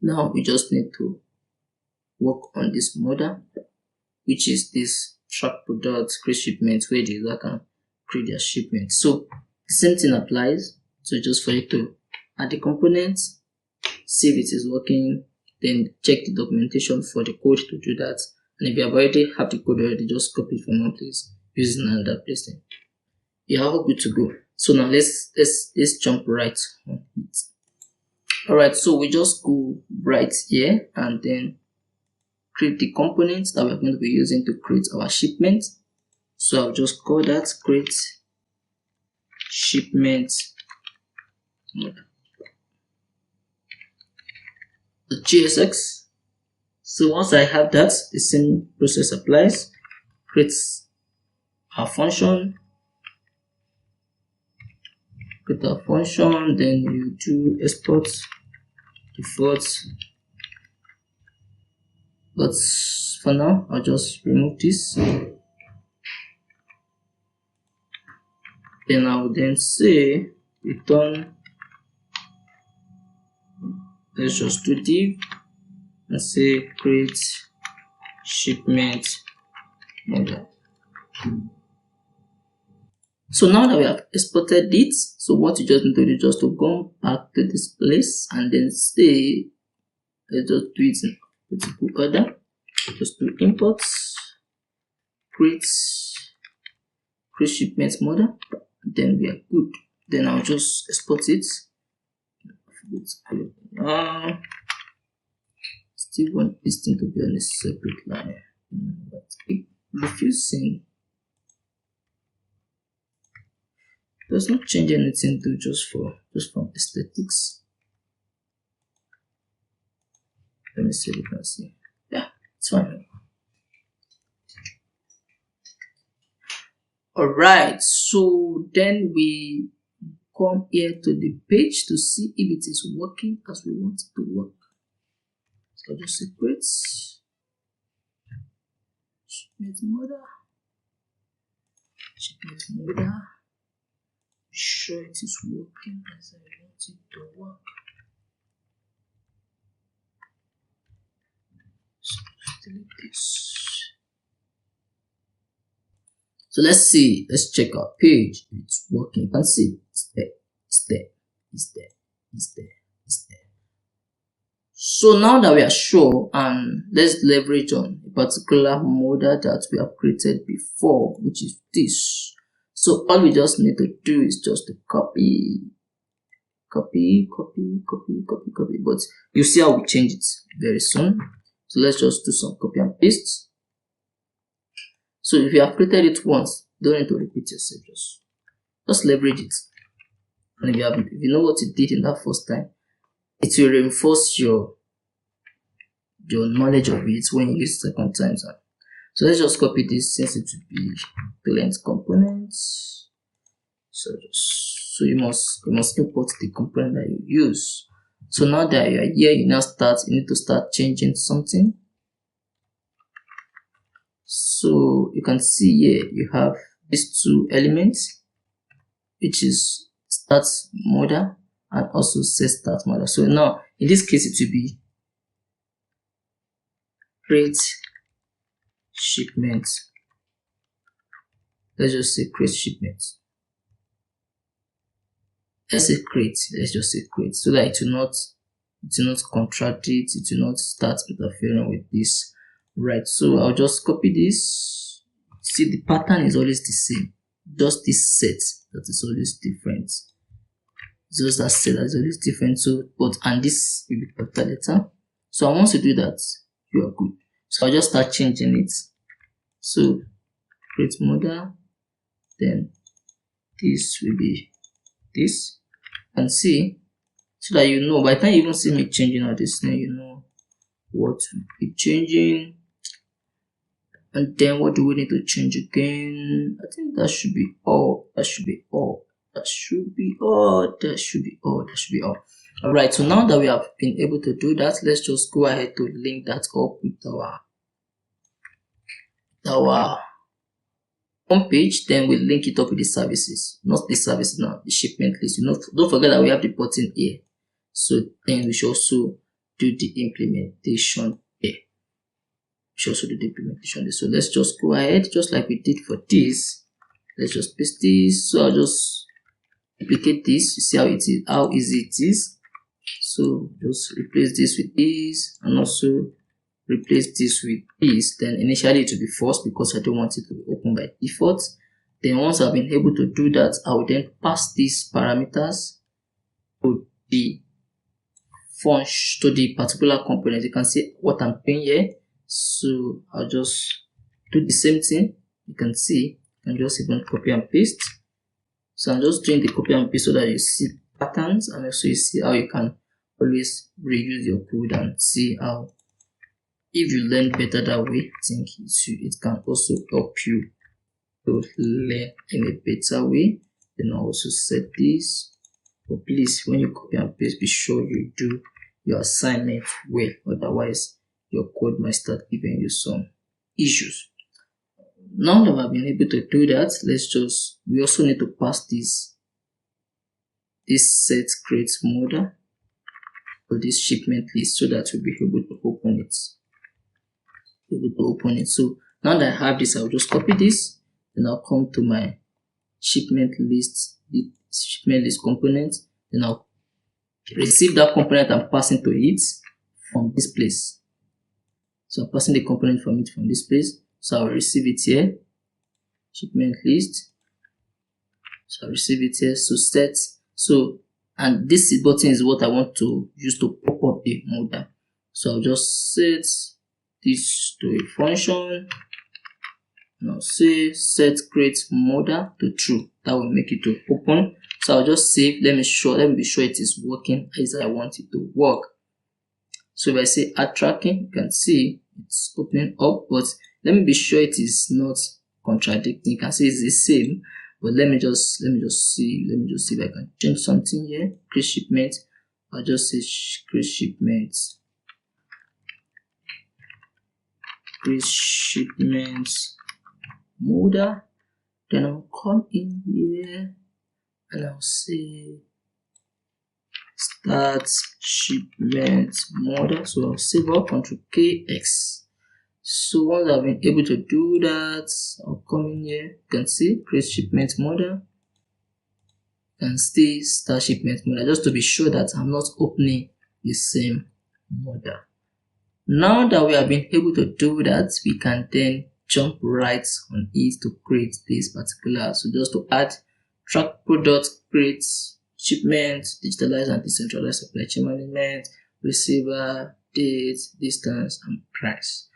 S1: Now we just need to work on this modal, which is this track product, create shipment, where the user can create their shipment. So the same thing applies. So just for you to add the components, see if it is working, then check the documentation for the code to do that. And if you have already have the code already, just copy it from one place using another place. Then you are all good to go. So now let's jump right on it. Alright, so we just go right here and then create the components that we're going to be using to create our shipment. So I'll just call that create shipment JSX. So once I have that, the same process applies. Create our function, then you do export default. But for now, I'll just remove this. Then I will then say return. Let's just do div and say create shipment modal. So now that we have exported it, so what you just need to do is just to go back to this place and then say Let's just do it in alphabetical order. Just do imports, create shipment model, then we are good. Then I'll just export it. Still want this thing to be on a separate line, but it refusing does not change anything to just from aesthetics. Let me see if you can see. Yeah, it's fine. Alright, so then we come here to the page to see if it is working as we want it to work. So I'll just say create shipment model. Be sure it is working as I want it to work. So delete this. So let's see, let's check our page. It's working. You can see it's there, it's there, it's there, it's there, it's there. So now that we are sure, and let's leverage on a particular model that we have created before, which is this. So all we just need to do is just to copy. But you see how we change it very soon. So let's just do some copy and paste. So if you have created it once, don't need to repeat yourself, just leverage it. And if you know what you did in that first time, it will reinforce your knowledge of it when you use it second time. So let's just copy this, since it will be parent components. So you must import the component that you use. So now that you are here, you need to start changing something. So you can see here you have these two elements, which is start model and also set start model. So now in this case it will be create shipment. Let's just say create shipment. Let's say create. Let's just say create, so that it will not contradict, it will not start interfering with this. Right, so I'll just copy this. See, the pattern is always the same, just this set that is always different. Just that set that is always different. So and this will be capital letter. So once you do that, you are good. So I'll just start changing it. So create model, then this will be this, and see, so that you know by the time you even see me changing all this, now you know what will be changing. And then what do we need to change again? I think that should be all. Alright, so now that we have been able to do that, let's just go ahead to link that up with our home page. Then we link it up with the services, not the services now, the shipment list. Don't forget that we have the button here. So then we should also do the implementation here. So let's just go ahead, just like we did for this. Let's just paste this. So I'll just duplicate this. You see how easy it is. So just replace this with this, and also replace this with this. Then initially it will be false because I don't want it to be open by default. Then once I've been able to do that, I will then pass these parameters to the particular component. You can see what I'm doing here. So I'll just do the same thing. You can see, and just even copy and paste. So I'm just doing the copy and paste so that you see patterns, and also you see how you can always reuse your code and see how, if you learn better that way, I think it can also help you to learn in a better way. Then I'll also set this. But please, when you copy and paste, be sure you do your assignment well, otherwise your code might start giving you some issues. Now that I've been able to do that, we also need to pass this set create model to this shipment list, so that we'll be able to open it. So now that I have this, I'll just copy this, then I'll come to my shipment list, the shipment list component, then I'll receive that component and pass into it from this place. So I'm passing the component from it from this place. So I'll receive it here. Shipment list. So I'll receive it here. So set. So, and this button is what I want to use to pop up the modal. So I'll just set this to a function. And I'll say set create modal to true. That will make it to open. So I'll just save. Let me be sure it is working as I want it to work. So if I say add tracking, you can see it's opening up, but let me be sure it is not contradicting. You can see it's the same, but let me just see if I can change something here. Create shipment. I'll just say create shipments. Create shipments modal. Then I'll come in here and I'll say start shipment modal. So I'll save up Ctrl KX. So once I've been able to do that, I'll come in here. You can see create shipment modal. You can stay start shipment modal just to be sure that I'm not opening the same modal. Now that we have been able to do that, we can then jump right on it to create this particular. So just to add track product, create shipment, digitalize and decentralize supply chain management, receiver, date, distance, and price.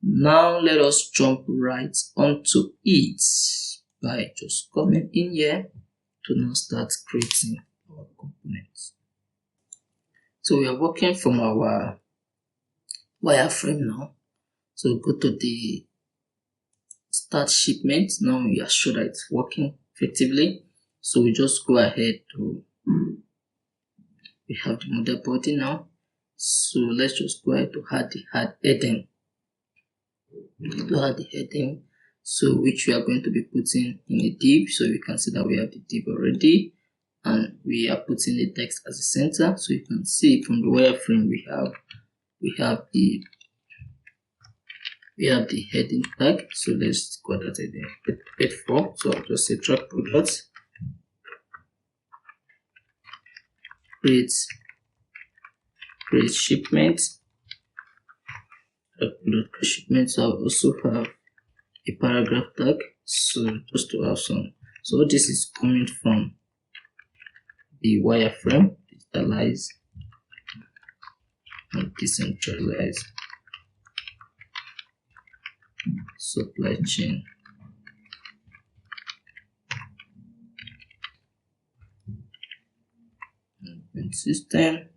S1: Now let us jump right onto it by just coming in here to now start creating our components. So we are working from our wireframe now. So go to the start shipment. Now we are sure that it's working effectively. So we just go ahead to, we have the modal body now. So let's just go ahead to add the heading. To add the heading, so which we are going to be putting in a div. So you can see that we have the div already, and we are putting the text as a center. So you can see from the wireframe we have the heading tag. So let's go that again. Head 4. So I'll just say track products, create shipment. Shipment. So I'll also have a paragraph tag. So just to have some. So this is coming from the wireframe, digitalize and decentralize supply chain. And system.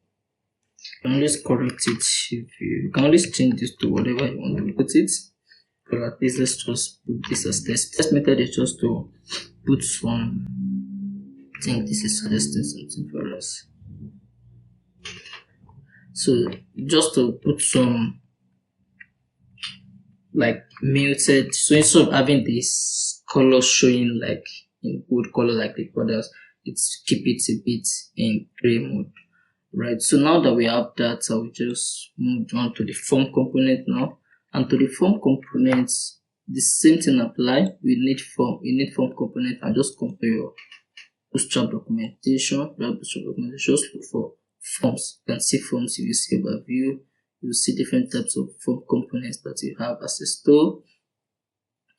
S1: You can always correct it if you can always change this to whatever you want to put it. But at least let's just put this as test. Test method is just to put some. I think this is suggesting something for us. So just to put some like muted. So instead of having this color showing like in bold color like the others, it's keep it a bit in gray mode. Right, so now that we have that, I will just move on to the form component now. And to the form component, the same thing apply. We need form component, and just compare your Bootstrap documentation. Just look for forms. You can see forms. If you see overview, you see different types of form components that you have as a store.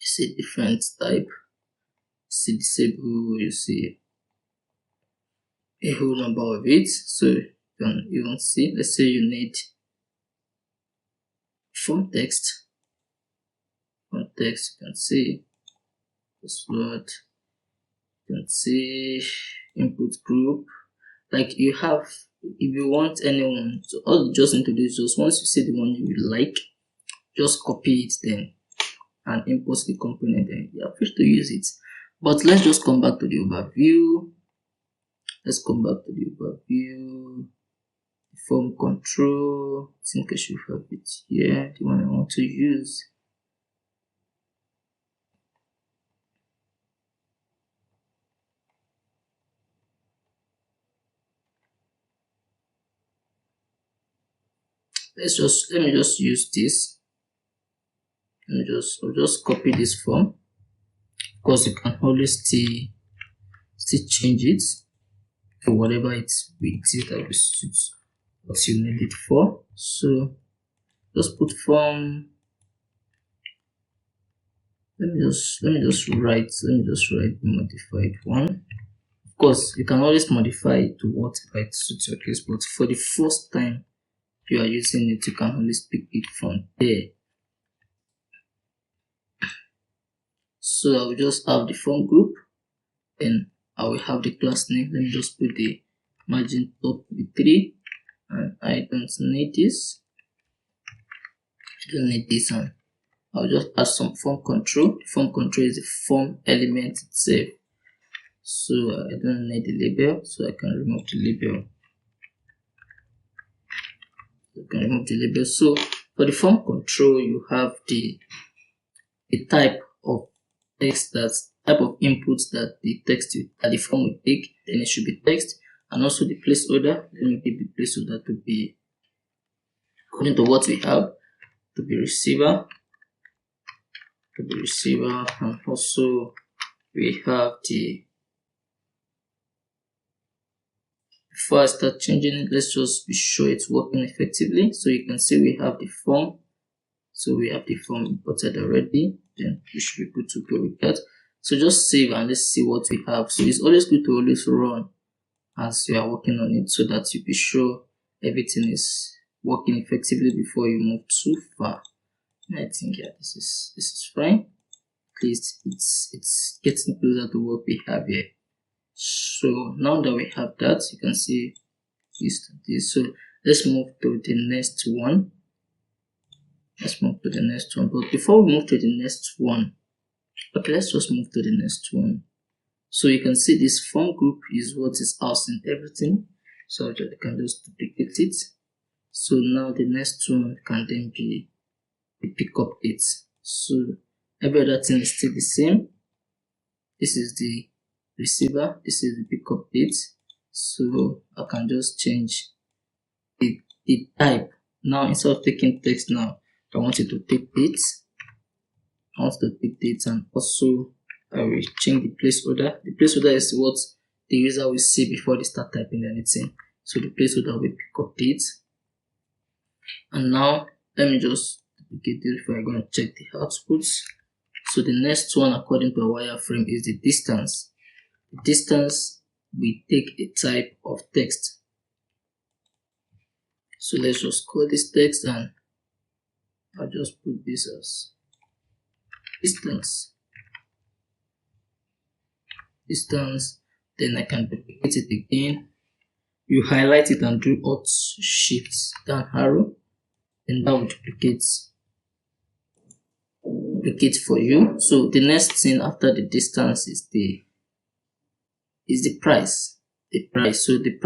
S1: You see different type. You see disable. You see a whole number of it. So you can see, let's say you need form text. You can see password, you can see input group. Like you have, if you want anyone, so all you just need to do is just once you see the one you like, just copy it then and import the component, then you are free to use it. But let's just come back to the overview. Let's come back to the overview. Form control, I think I should have it here, the one I want to use. Let me just use this. I'll just copy this form. Of course, you can always still change it to whatever it is that will suit what you need it for. So just put form. Let me just write the modified one. Of course, you can always modify it to what might suit your case, but for the first time you are using it, you can always pick it from there. So I will just have the form group, then I will have the class name. Let me just put the margin top with 3, and I don't need this. And I'll just add some form control. The form control is the form element itself. So I don't need the label, so I can remove the label. So for the form control, you have the type of text, type of input that the form will take. Then it should be text, and also the placeholder. Let me give the placeholder to be according to what we have, to be receiver, and also we have the. Before I start changing it, let's just be sure it's working effectively. So you can see we have the form. So we have the form imported already. Then we should be good to go with that. So just save and let's see what we have. So it's always good to always run as you are working on it, so that you be sure everything is working effectively before you move too far. And I think this is fine. At least it's getting closer to what we have here. So now that we have that, you can see this. So let's move to the next one. But before we move to the next one, okay, let's just move to the next one. So you can see this form group is what is housing everything. So I can just duplicate it. So now the next one can then be the pickup date. So every other thing is still the same. This is the receiver, this is the pickup date. So I can just change the type. Now instead of taking text, now I want it to take dates. And also I will change the placeholder. The placeholder is what the user will see before they start typing anything. So the placeholder will pick up dates. And now let me just duplicate it before I go and check the outputs. So the next one, according to a wireframe, is the distance. The distance will take a type of text. So let's just call this text, and I'll just put this as distance. Then I can duplicate it again. You highlight it and do Alt Shift down arrow, and that will duplicate for you. So the next thing after the distance is the price. So the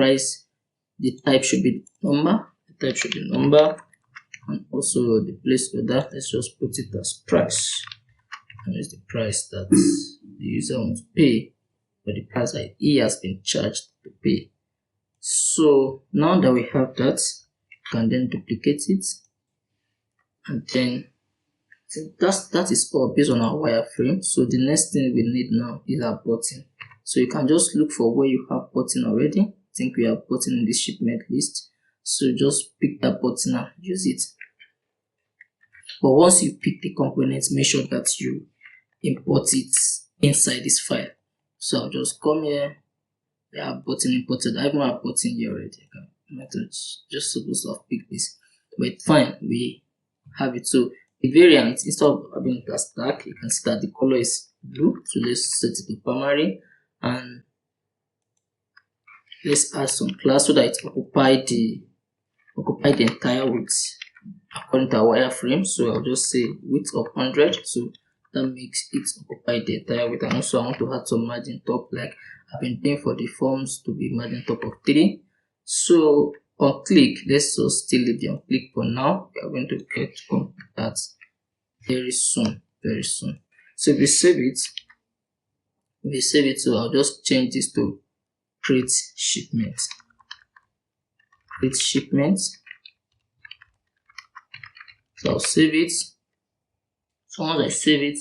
S1: type should be number. And also the placeholder, let's just put it as price. And it's the price that the user wants to pay, or the price that he has been charged to pay. So now that we have that, we can then duplicate it, and then that is all based on our wireframe. So the next thing we need now is our button. So you can just look for where you have button already. I think we have button in the shipment list. So just pick that button and use it. But once you pick the components, make sure that you import it inside this file. So I'll just come here. I have button imported. I even have button here already. I might just supposed to have picked this, but fine, we have it. So the variant, instead of having it as dark, you can see that the color is blue. So let's set it to primary, and let's add some class so that it occupy the entire width according to our wireframe. So I'll just say width of 100. So that makes it occupy the entire width. And also I want to add some margin top, like I've been doing for the forms, to be margin top of 3. So on click, let's just still leave the on click for now. We are going to get to that very soon. So if we save it, so I'll just change this to create shipment. So I'll save it. So once I save it,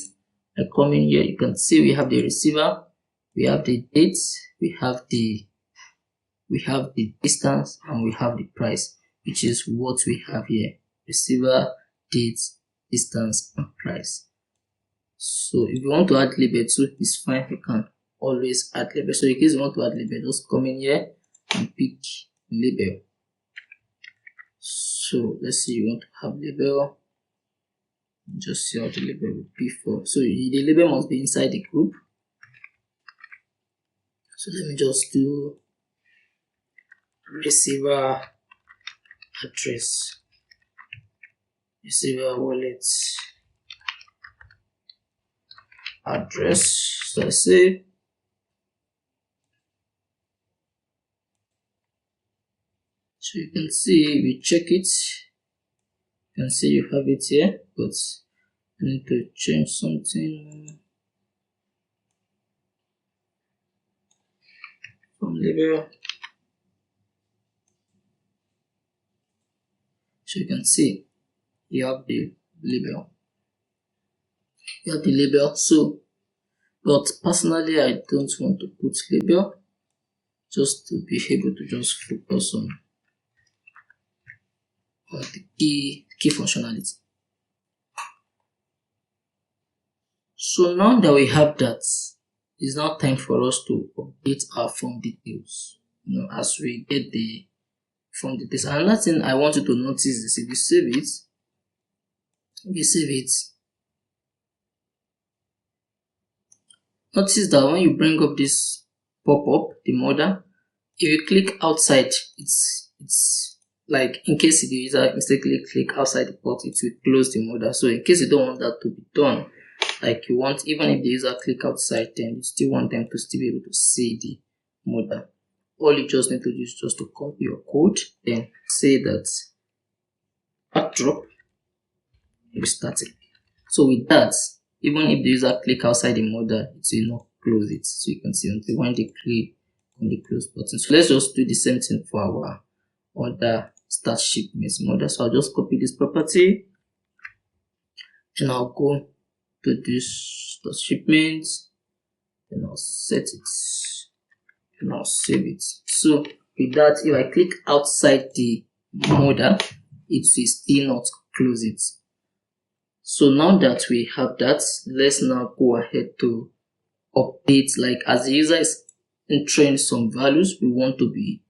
S1: I come in here. You can see we have the receiver, we have the dates, we have the distance, and we have the price. which is what we have here: receiver, date, distance, and price. So if you want to add label too, it's fine. You can always add label. So in case you want to add label, just come in here and pick label. So let's say you want to have label. Just see how the label will be for. So the label must be inside the group. So let me just do receiver address, receiver wallet address. So I say so you can see, we check it, you can see you have it here, but I need to change something from label. So you can see you have the label. You have the label. So, but personally, I don't want to put label, just to be able to just focus on the key functionality. So now that we have that, it's now time for us to update our form details. As we get the form details. Another thing I want you to notice is if you save it, notice that when you bring up this pop-up, the modal, if you click outside, it's like in case the user mistakenly click outside the port, it will close the modal. So in case you don't want that to be done, like you want, even if the user click outside, then you still want them to still be able to see the modal. All you just need to do is just to copy your code, then say that backdrop will be static. So with that, even if the user click outside the modal, it will not close it. So you can see until when they click on the close button. So let's just do the same thing for our other start shipments modal. So I'll just copy this property and I'll go to this start shipments, and I'll set it and I'll save it. So with that, if I click outside the modal, it will still not close it. So now that we have that, let's now go ahead to update. Like as the user is entering some values, we want to be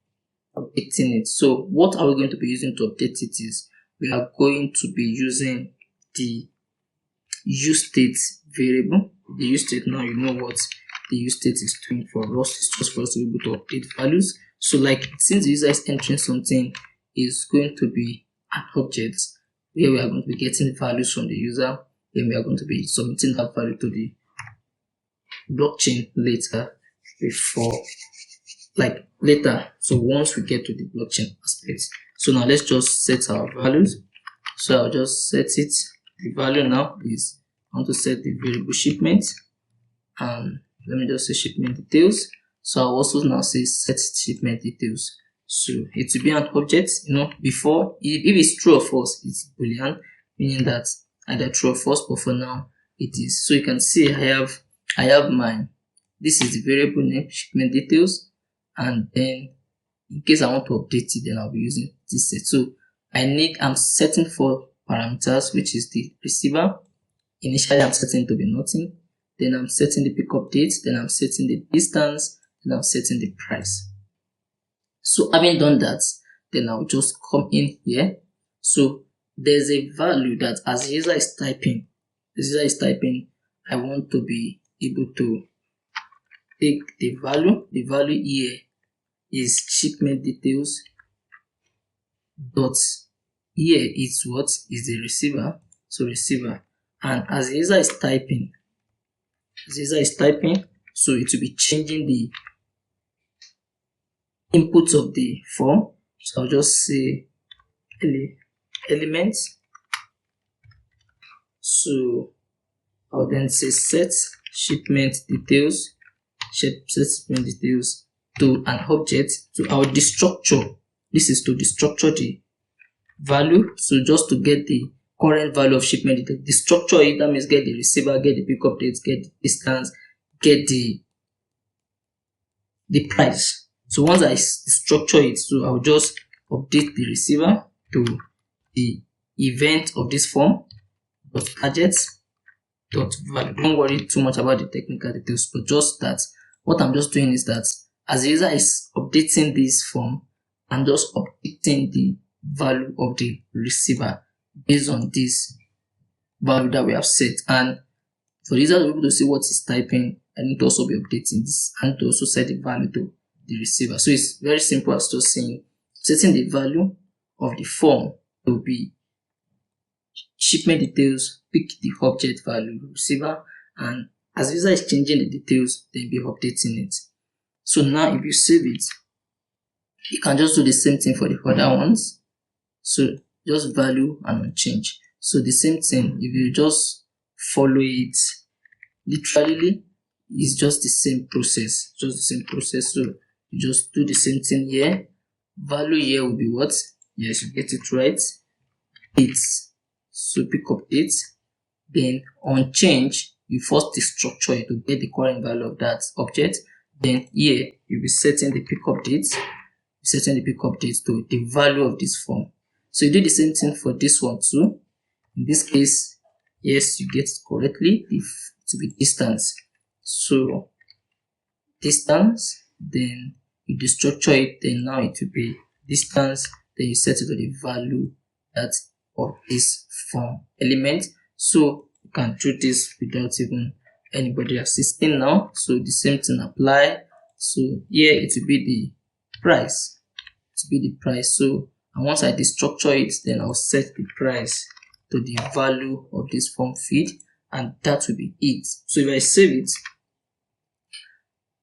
S1: updating it. So what are we going to be using to update it is we are going to be using the useState variable. The useState, now you know what the useState is doing for us. It's just for us to be able to update values. So like since the user is entering something, is going to be an object where we are going to be getting values from the user, then we are going to be submitting that value to the blockchain later so once we get to the blockchain aspect. So now let's just set our values. So I'll just set it. The value now is, I want to set the variable shipment, and let me just say shipment details. So I'll also now say set shipment details. So it will be an object, before, if it's true or false, it's boolean, meaning that either true or false, but for now it is. So you can see I have this is the variable name, shipment details, and then in case I want to update it, then I'll be using this set. So I'm setting for parameters, which is the receiver. Initially I'm setting to be nothing, then I'm setting the pickup date, then I'm setting the distance, then I'm setting the price. So having done that, then I'll just come in here. So there's a value that as the user is typing, I want to be able to take the value. The value here is shipment details dot here is what is the receiver. So receiver, and as the user is typing, so it will be changing the inputs of the form. So I'll just say elements. So I'll then say set shipment details to an object. So I'll destructure. This is to destructure the value. So just to get the current value of shipment details, destructure it. That means get the receiver, get the pickup date, get the distance, get the price. So once I structure it, so I'll just update the receiver to the event of this form dot target dot value. Don't worry too much about the technical details, but just that what I'm just doing is that as the user is updating this form, I'm just updating the value of the receiver based on this value that we have set. And for the user to be able to see what he's typing, I need to also be updating this and to also set the value to the receiver. So it's very simple as just saying setting the value of the form to be shipment details, pick the object value receiver, and as the user is changing the details, then be updating it. So now if you save it, you can just do the same thing for the other ones. So just value and change. So the same thing, if you just follow it literally, it's just the same process. So you just do the same thing here. Value here will be what? Yes, you get it right. 8. So pick up 8. Then on change, you first destructure it to get the current value of that object. Then here you'll be setting the pickup date. To the value of this form. So you do the same thing for this one too. In this case, yes, you get it correctly. If to be distance. So distance, then you destructure it, then now it will be distance, then you set it to the value that of this form element. So you can do this without even anybody assisting now. So the same thing apply. So here it will be the price. So and once I destructure it, then I'll set the price to the value of this form feed, and that will be it. So if I save it,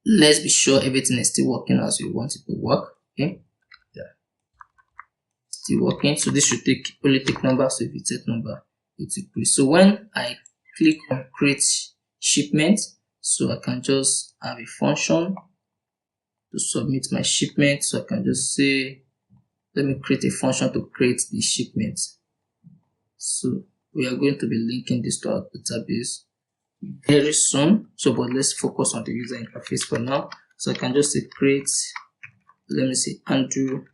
S1: let's be sure everything is still working as we want it to work. Okay, yeah, still working. So this should only take number. So if you set number, it will create. So when I click on create shipment, so I can just have a function to submit my shipment. So I can just say, let me create a function to create the shipment. So we are going to be linking this to our database very soon. So but let's focus on the user interface for now. So I can just say create, let me say undo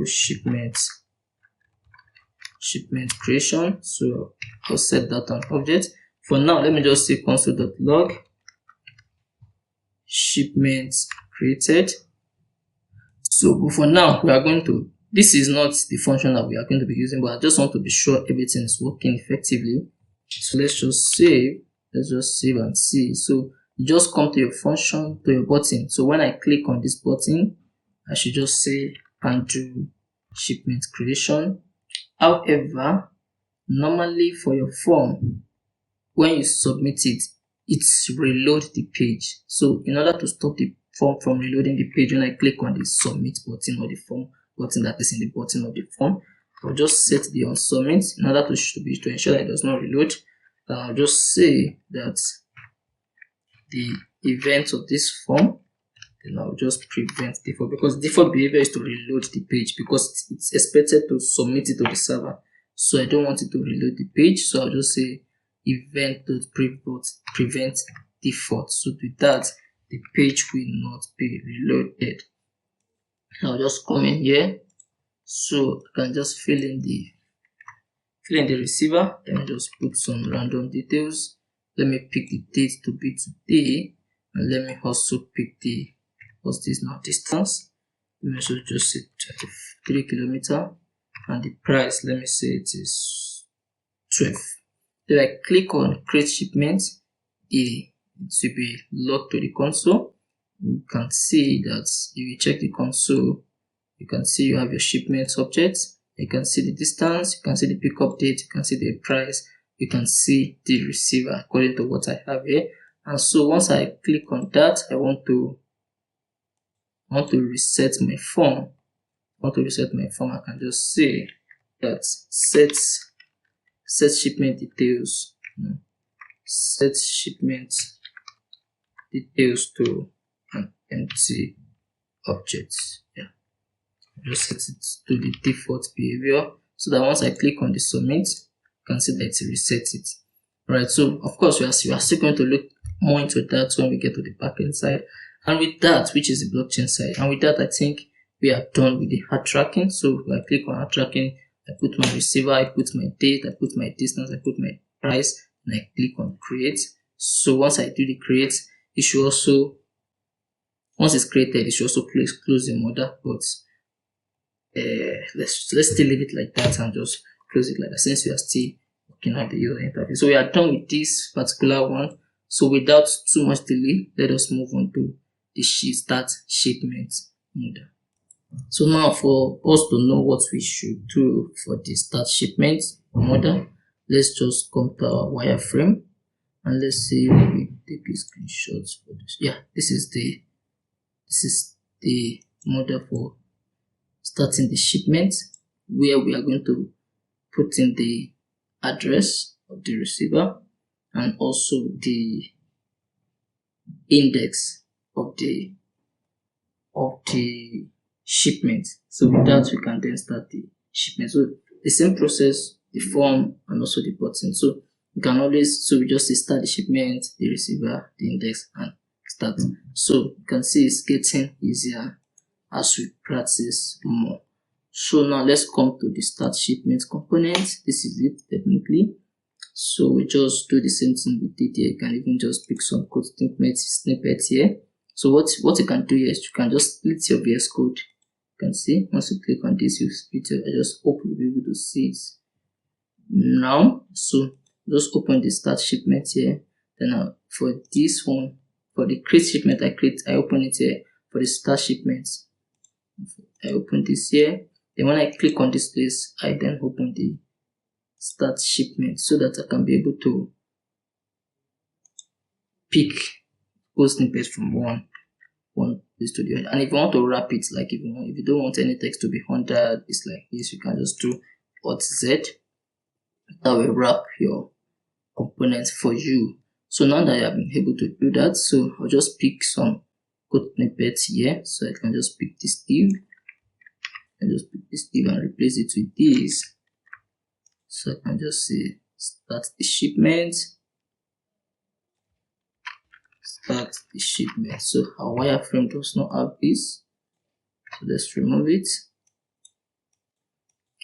S1: shipment creation. So I'll set that on object. For now, let me just say console.log shipment created. So but for now, we are going to, this is not the function that we are going to be using, but I just want to be sure everything is working effectively. So let's just save and see. So you just come to your function, to your button. So when I click on this button, I should just say undo shipment creation. However, normally for your form, when you submit it, it's reload the page. So in order to stop the form from reloading the page, when I click on the submit button or the form button that is in the bottom of the form, I'll just set the on submit in order to ensure that it does not reload. I'll just say that the event of this form, then I'll just prevent default, because default behavior is to reload the page because it's expected to submit it to the server. So I don't want it to reload the page, so I'll just say event.prevent default. So with that, the page will not be reloaded. I'll just come in here, so I can just fill in the receiver. Let me just put some random details. Let me pick the date to be today, and let me also pick the, what's this now, distance. Let me also just say 3 kilometers, and the price, let me say it is 12. Then I click on create shipment, it will be logged to the console. You can see that if you check the console, you can see you have your shipment object. You can see the distance, you can see the pickup date, you can see the price, you can see the receiver according to what I have here. And so once I click on that, I want to reset my form. I can just say that set shipment details, set shipment details to an empty object. Yeah, just set it to the default behavior, so that once I click on the submit, you can see that it resets it. Alright, so of course we are still going to look more into that when we get to the backend side, and with that, which is the blockchain side, and with that, I think we are done with the hard tracking. So I click on hard tracking, I put my receiver, I put my date, I put my distance, I put my price, and I click on create. So once I do the create, it should also, once it's created, it should also close the modal, but let's still leave it like that and just close it like that, since we are still working on the user interface. So we are done with this particular one. So without too much delay, let us move on to the start shipment modal. So now for us to know what we should do for the start shipment modal, let's just come to our wireframe and let's see if we take a screenshot for this. Yeah, this is the modal for starting the shipment, where we are going to put in the address of the receiver and also the index of the shipment. So with that, we can then start the shipment. So the same process, the form and also the button. So you can always, so we just say start the shipment, the receiver, the index, and start. So you can see it's getting easier as we practice more. So now let's come to the start shipment component. This is it, definitely. So we just do the same thing we did here. You can even just pick some code snippets here. So what you can do here is you can just split your VS Code. You can see once you click on this, you split it. I just hope you'll be able to see it now. So just open the start shipment here. Then for this one, for the create shipment, I open it here. For the start shipment, I open this here. Then when I click on this place, I then open the start shipment so that I can be able to pick code snippets from one place to the other. And if you want to wrap it, like if you don't want any text to be under this like this, you can just do Alt Z. That will wrap your components for you. So now that I have been able to do that, so I'll just pick some code snippets here. So I can just pick this div and just pick this div and replace it with this. So I can just say start the shipment. Start the shipment. So our wireframe does not have this. So let's remove it.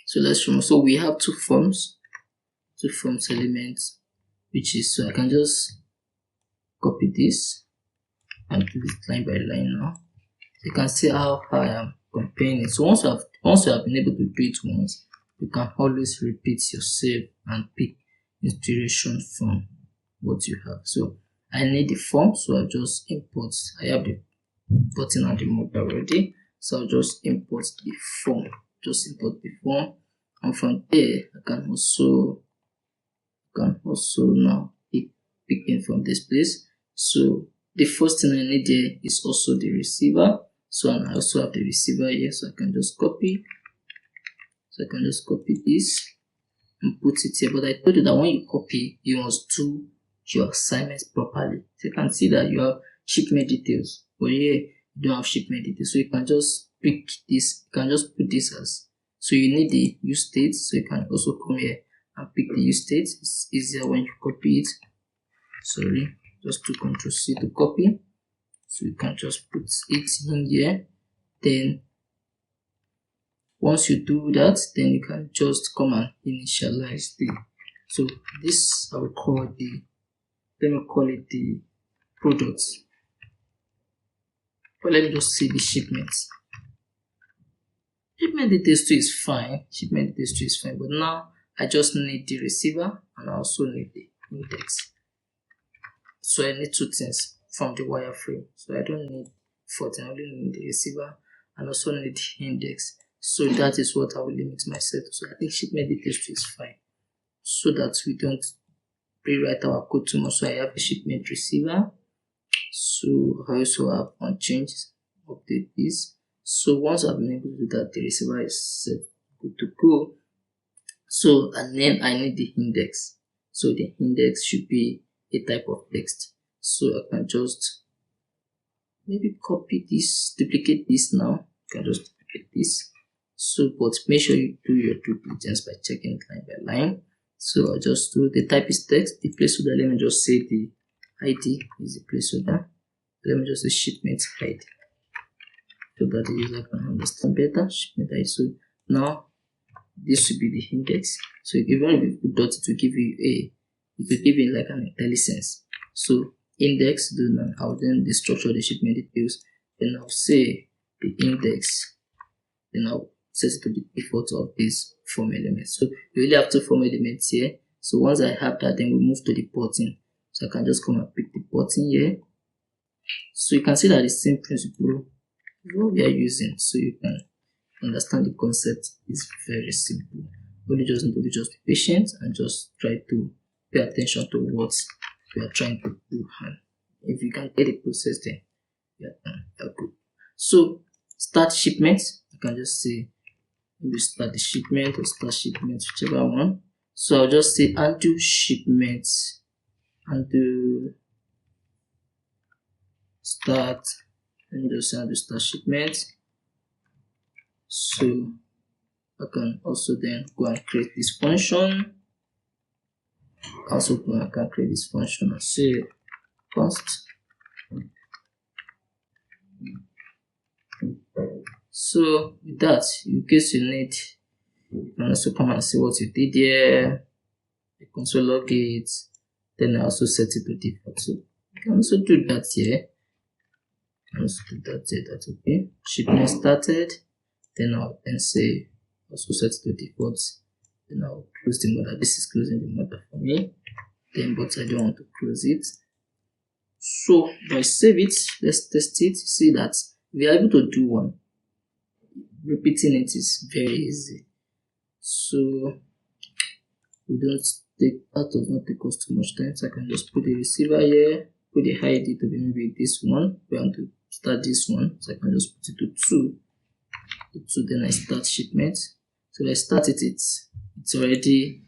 S1: So we have two forms elements, which is, so I can just copy this and do it line by line now. So you can see how I am comparing it. So once you have been able to do it once, you can always repeat yourself and pick inspiration from what you have. So I need the form, so I'll just import. I have the button and the modal already, so I'll just import the form. And from there I can also now pick in from this place. So the first thing I need there is also the receiver. So I also have the receiver here, so I can just copy. So I can just copy this and put it here. But I told you that when you copy, you must do your assignments properly. So you can see that you have shipment details, but here you don't have shipment details. So you can just pick this, you can just put this as, so you need the use state, so you can also come here and pick the use state. It's easier when you copy it. Sorry, just do Ctrl+C to copy. So you can just put it in here. Then once you do that, then you can just come and initialize the, so this I will call let me call it the products, but let me just see the shipments. Shipment details 2 is fine. But now I just need the receiver and I also need the index. So I need two things from the wireframe. So I don't need 14, I only need the receiver and also need the index. So that is what I will limit myself to. So I think shipment details 2 is fine, so that we don't rewrite our code too much. So I have a shipment receiver. So I also have on changes, update this. So once I've been able to do that, the receiver is set, good to go. So and then I need the index. So the index should be a type of text. So I can just maybe copy this, duplicate this now. You can just duplicate this. So but make sure you do your due diligence by checking it line by line. So I'll just do the type is text, the placeholder, let me just say the ID is the placeholder. Let me just say shipment ID. so that the user can understand better. Shipment ID. So now this will be the index. So even if you put dot, it will give you it will give you like an IntelliSense. So index, then I'll then destructure the shipment details. Then I'll say the index. Then I'll set it to the default of this form element. So we only have two form elements here. So once I have that, then we move to the porting. So I can just come and pick the porting here. So you can see that the same principle is what we are using. So you can understand the concept is very simple. Only just need to be just be patient and just try to pay attention to what we are trying to do. And if you can get the process, then you are good. So start shipment. You can just say maybe start the shipment or start shipment, whichever one. So I'll just say undo shipment, undo start, and just undo start shipment. So I can also then go and create this function. Also I can create this function and say const. So with that, in case you need, you can also come and see what you did here. The console log it. Then I also set it to default. So you can also do that here. Also do that here. That's okay. Shipment started. Then I'll then say also set it to default. Then I'll close the modal. This is closing the modal for me. Then but I don't want to close it. So if I save it, let's test it. See that we are able to do one. Repeating it is very easy. So we don't take that does not take us too much time. So I can just put the receiver here, put the ID to be maybe this one. We want to start this one, so I can just put it to 2. Then I start shipment. So when I start it, it's already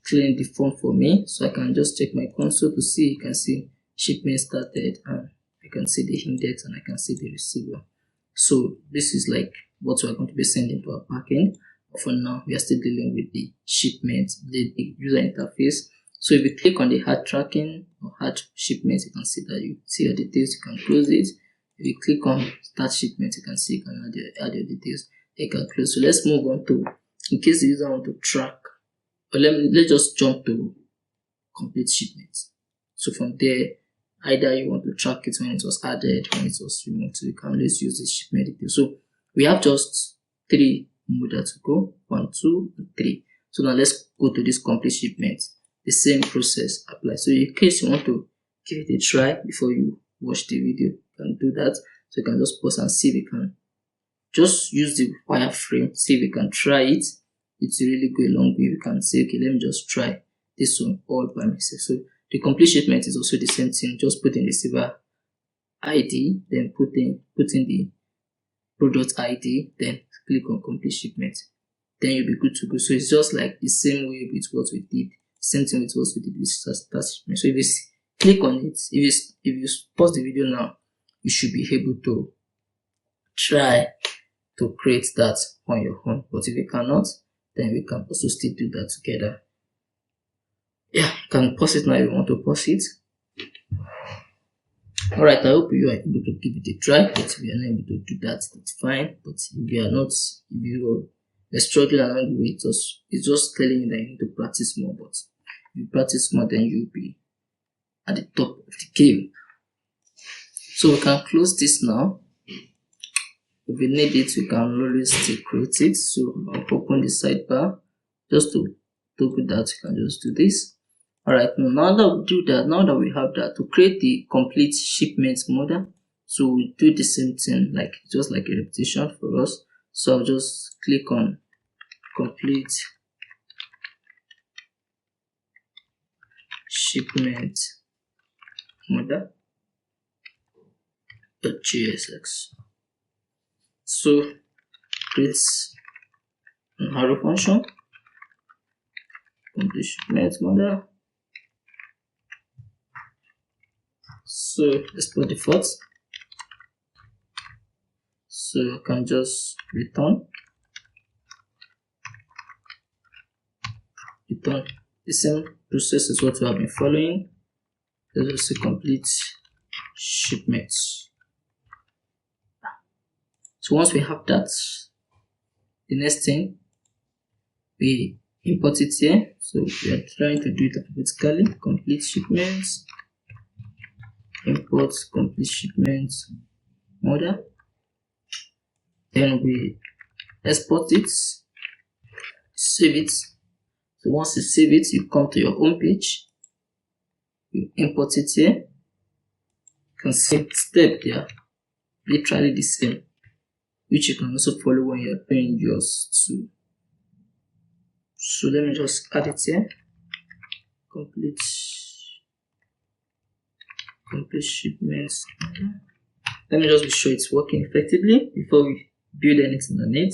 S1: clearing the form for me. So I can just check my console to see. You can see shipment started, and I can see the index, and I can see the receiver. So this is like what we are going to be sending to our backend. For now, we are still dealing with the shipment, the user interface. So if you click on the hard tracking or hard shipments, you can see that you see your details. You can close it. If you click on start shipment, you can see you can add your details. You can close. So let's move on to, in case the user want to track, or let's just jump to complete shipment. So from there, either you want to track it when it was added, when it was removed. So you can always use the shipment detail. So we have just 3 modal to go, 1, 2, and 3. So now let's go to this complete shipment. The same process applies. So in case you want to give it a try before you watch the video, you can do that. So you can just pause and see if you can just use the wireframe, see if you can try it. It's really go a long way. You can say, okay, let me just try this one all by myself. So the complete shipment is also the same thing. Just put in receiver ID, then put in the product ID, then click on complete shipment. Then you'll be good to go. So it's just like the same way with what we did. Same thing with what we did with start shipment. So if you click on it, if you pause the video now, you should be able to try to create that on your own. But if you cannot, then we can also still do that together. Yeah, you can pause it now if you want to pause it. Alright, I hope you are able to give it a try. But if you are not able to do that, it's fine. But if you are not, if you are struggling along the way, it's just telling you that you need to practice more. But if you practice more, then you'll be at the top of the game. So we can close this now. If we need it, we can always still create it. So I'll open the sidebar. Just to do that, you can just do this. Alright, now that we do that, now that we have that, to create the complete shipment model, so we do the same thing, like just like a repetition for us. So I'll just click on complete shipment model .jsx. So create an arrow function, complete shipment model. So let's put default. So I can just return the same process as what we have been following. Let's just say complete shipments. So once we have that, the next thing, we import it here. So we are trying to do it alphabetically. Complete shipments, import complete shipments model. Then we export it, save it. So once you save it, you come to your home page, you import it here. You can see the step there, literally the same, which you can also follow when you're doing yours too. So let me just add it here. Complete shipments. Let me just be sure it's working effectively before we build anything on it.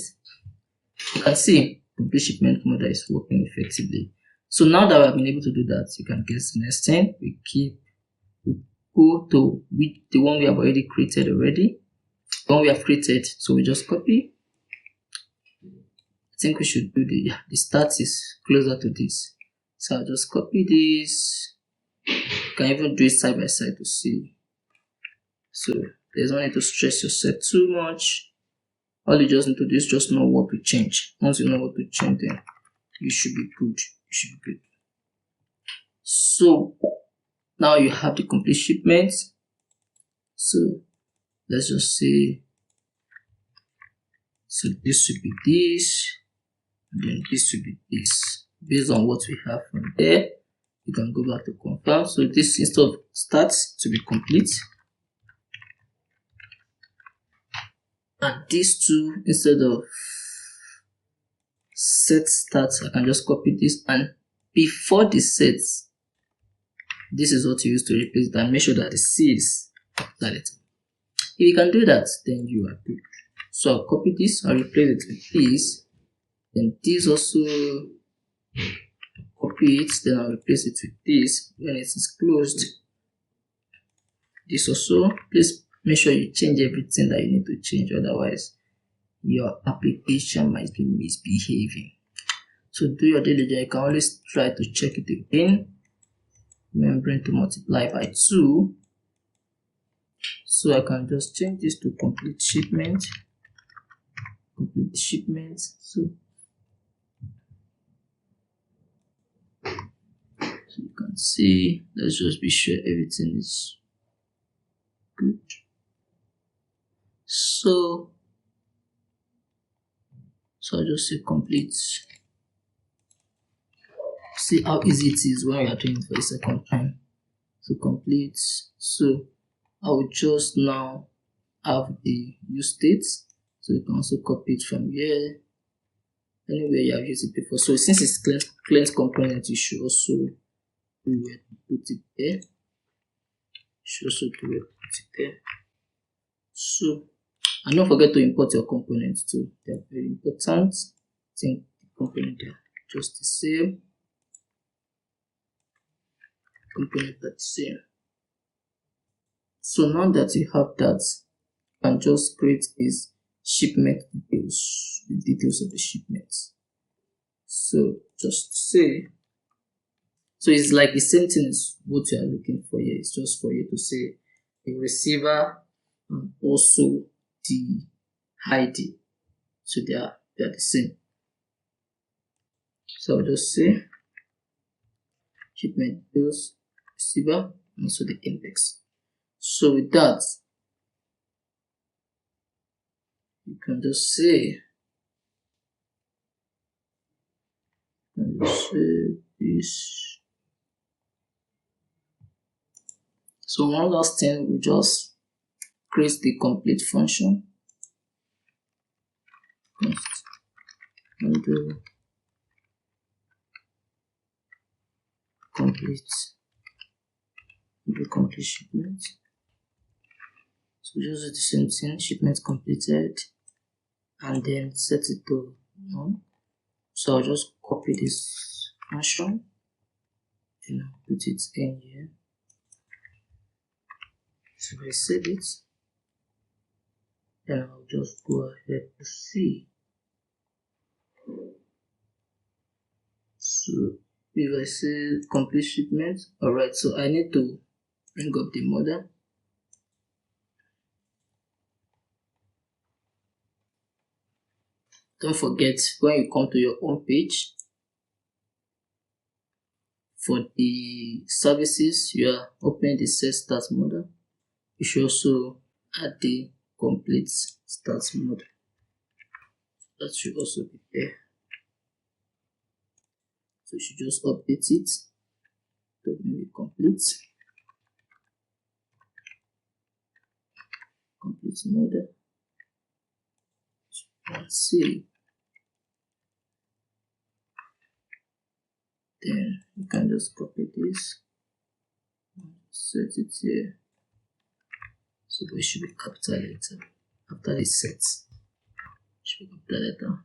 S1: You can see complete shipment model is working effectively. So now that we have been able to do that, you can guess the next thing. We go to the one we have already created already. The one we have created, so we just copy. I think we should do the start is closer to this. So I'll just copy this. You can even do it side by side to see. So there's no need to stress yourself too much. All you just need to do is just know what to change. Once you know what to change, then you should be good. You should be good. So now you have the complete shipment. So let's just say, so this should be this, and then this should be this. Based on what we have from there, you can go back to confirm. So this instead of starts to be complete, and these two instead of set starts, I can just copy this, and before the sets, this is what you use to replace it, and make sure that the C is capitality. If you can do that, then you are good. So I'll copy this, I'll replace it with this, then this also copy it, then I'll replace it with this when it is closed. This also, please make sure you change everything that you need to change, otherwise your application might be misbehaving. So do your diligence. You can always try to check it again, remembering to multiply by 2. So I can just change this to complete shipment. Complete shipments. So you can see, let's just be sure everything is good. So I'll just say complete. See how easy it is when we are doing it for the second time. So complete. So I will just now have the use states. So you can also copy it from here. Anywhere you have used it before. So since it's cleanse component, you should also do where to put it there. You should also do where to put it there. So, and don't forget to import your components too. They are very important. I think the component are just the same. Component are the same. So now that you have that, you can just create these shipment details, the details of the shipments. So just say, so it's like the same thing as what you are looking for here. It's just for you to say the receiver and also the ID. So they are the same. So I'll just say shipment details, receiver, and also the index. So with that, you can just say, this. So one last thing, we just create the complete function. Undo complete shipment. So just do the same thing, shipment completed, and then set it to none. So I'll just copy this function and put it in here. So if I save it, then I'll just go ahead to see. So if I say complete shipment, alright, so I need to bring up the model. Don't forget, when you come to your home page, for the services, you are opening the set start model. You should also add the complete start model. That should also be there. So you should just update it to maybe complete model and see. Then you can just copy this and set it here. So it should be capital letter after the set. It should be capital letter.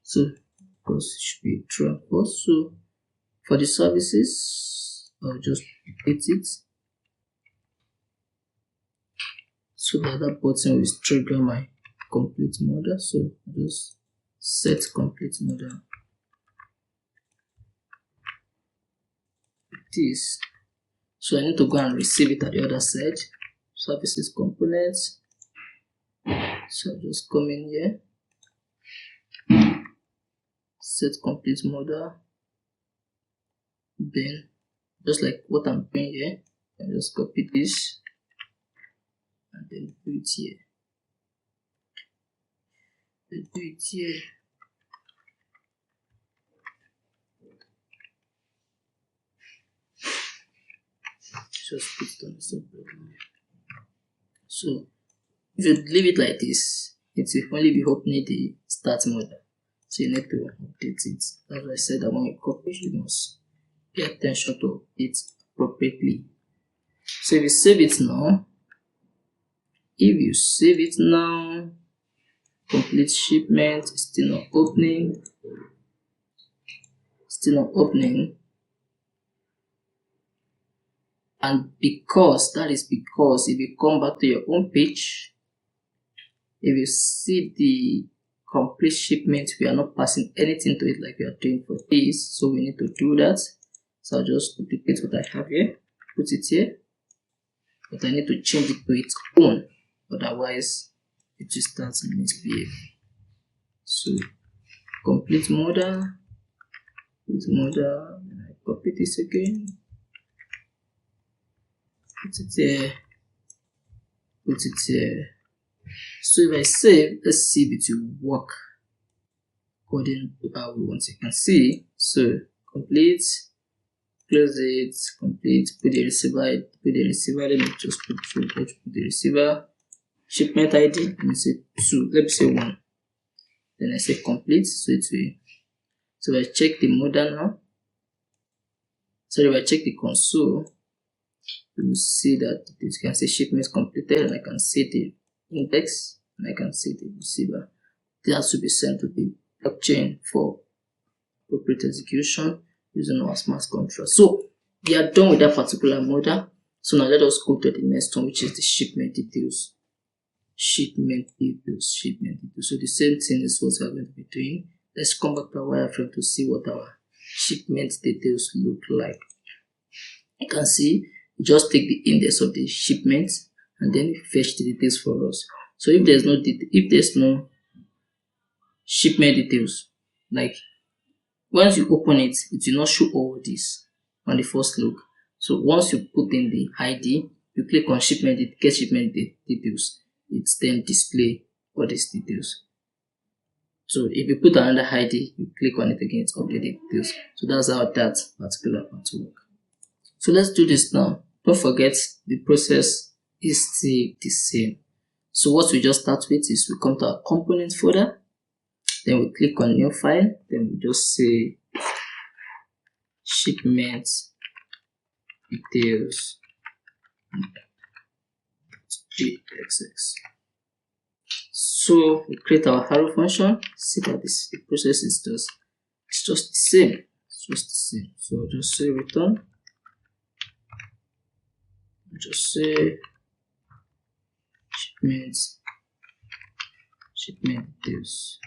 S1: So because it should be true and false. So for the services, I'll just repeat it. So that button will trigger my complete model. So I'll just set complete model. This. So I need to go and receive it at the other side. Services components. So I'll just come in here. Set complete model. Then just like what I'm doing here, I just copy this and then do it here. Just put it on the subprogram. So if you leave it like this, it will only be opening the start model. So you need to update it. As I said, that when you copy, you must pay attention to it appropriately. So if you save it now, complete shipment is still not opening. And because if you come back to your home page, if you see the complete shipment, we are not passing anything to it like we are doing for this. So we need to do that. So I'll just duplicate what I have here, put it here, but I need to change it to its own, otherwise it just starts misbehaving. So complete model, and I copy this again, put it here. So if I save, let's see if it will work according to how we want. You can see, so complete, close it, complete, put the receiver, let me just put the receiver, shipment ID, let me say 2, let me say 1, then I say complete, so it will. So if I check the model now, so if I check the console, you will see that you can see shipments completed, and I can see the index, and I can see the receiver. That should be sent to the blockchain for appropriate execution using our smart contract. So we are done with that particular model. So now let us go to the next one, which is the shipment details. Shipment details. So the same thing is what we are going to be doing. Let's come back to our wireframe to see what our shipment details look like. You can see, just take the index of the shipment and then fetch the details for us. So if there's no shipment details, like once you open it, it will not show all this on the first look. So once you put in the ID, you click on shipment, it gets shipment details. It's then display all these details. So if you put another ID, you click on it again, it's update details. So that's how that particular part works. So let's do this now. Don't forget, the process is still the same. So what we just start with is we come to our component folder, then we click on new file, then we just say shipment details .js. So we create our arrow function. See that the process is just the same. So just say return. Just say shipment details.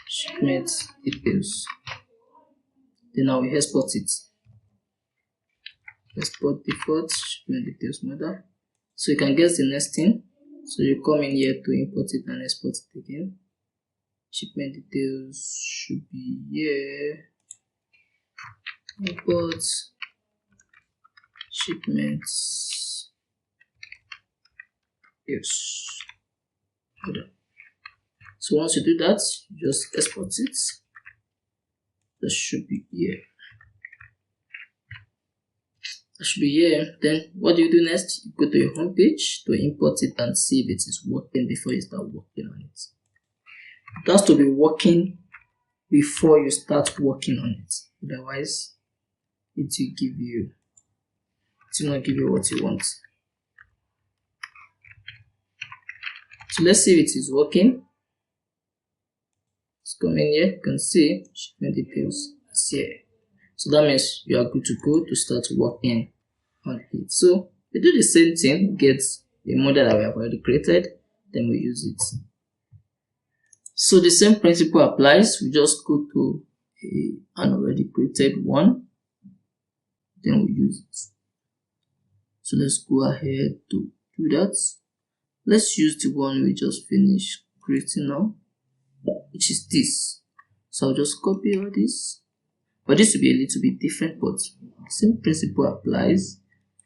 S1: Shipment details. Then now we export it. Export default shipment details model. So you can guess the next thing. So you come in here to import it and export it again. Shipment details should be here. Import shipments. Yes. Modal. So once you do that, you just export it. That should be here. That should be here. Then what do you do next? You go to your home page to import it and see if it is working before you start working on it. It has to be working before you start working on it. Otherwise, it will not give you what you want. So let's see if it is working. Let's come in here. You can see shipment details is here. So that means you are good to go to start working on it. So we do the same thing, get the model that we have already created, then we use it. So the same principle applies. We just go to an already created one, then we use it. So let's go ahead to do that. Let's use the one we just finished creating now, which is this. So I'll just copy all this, but this will be a little bit different, but the same principle applies.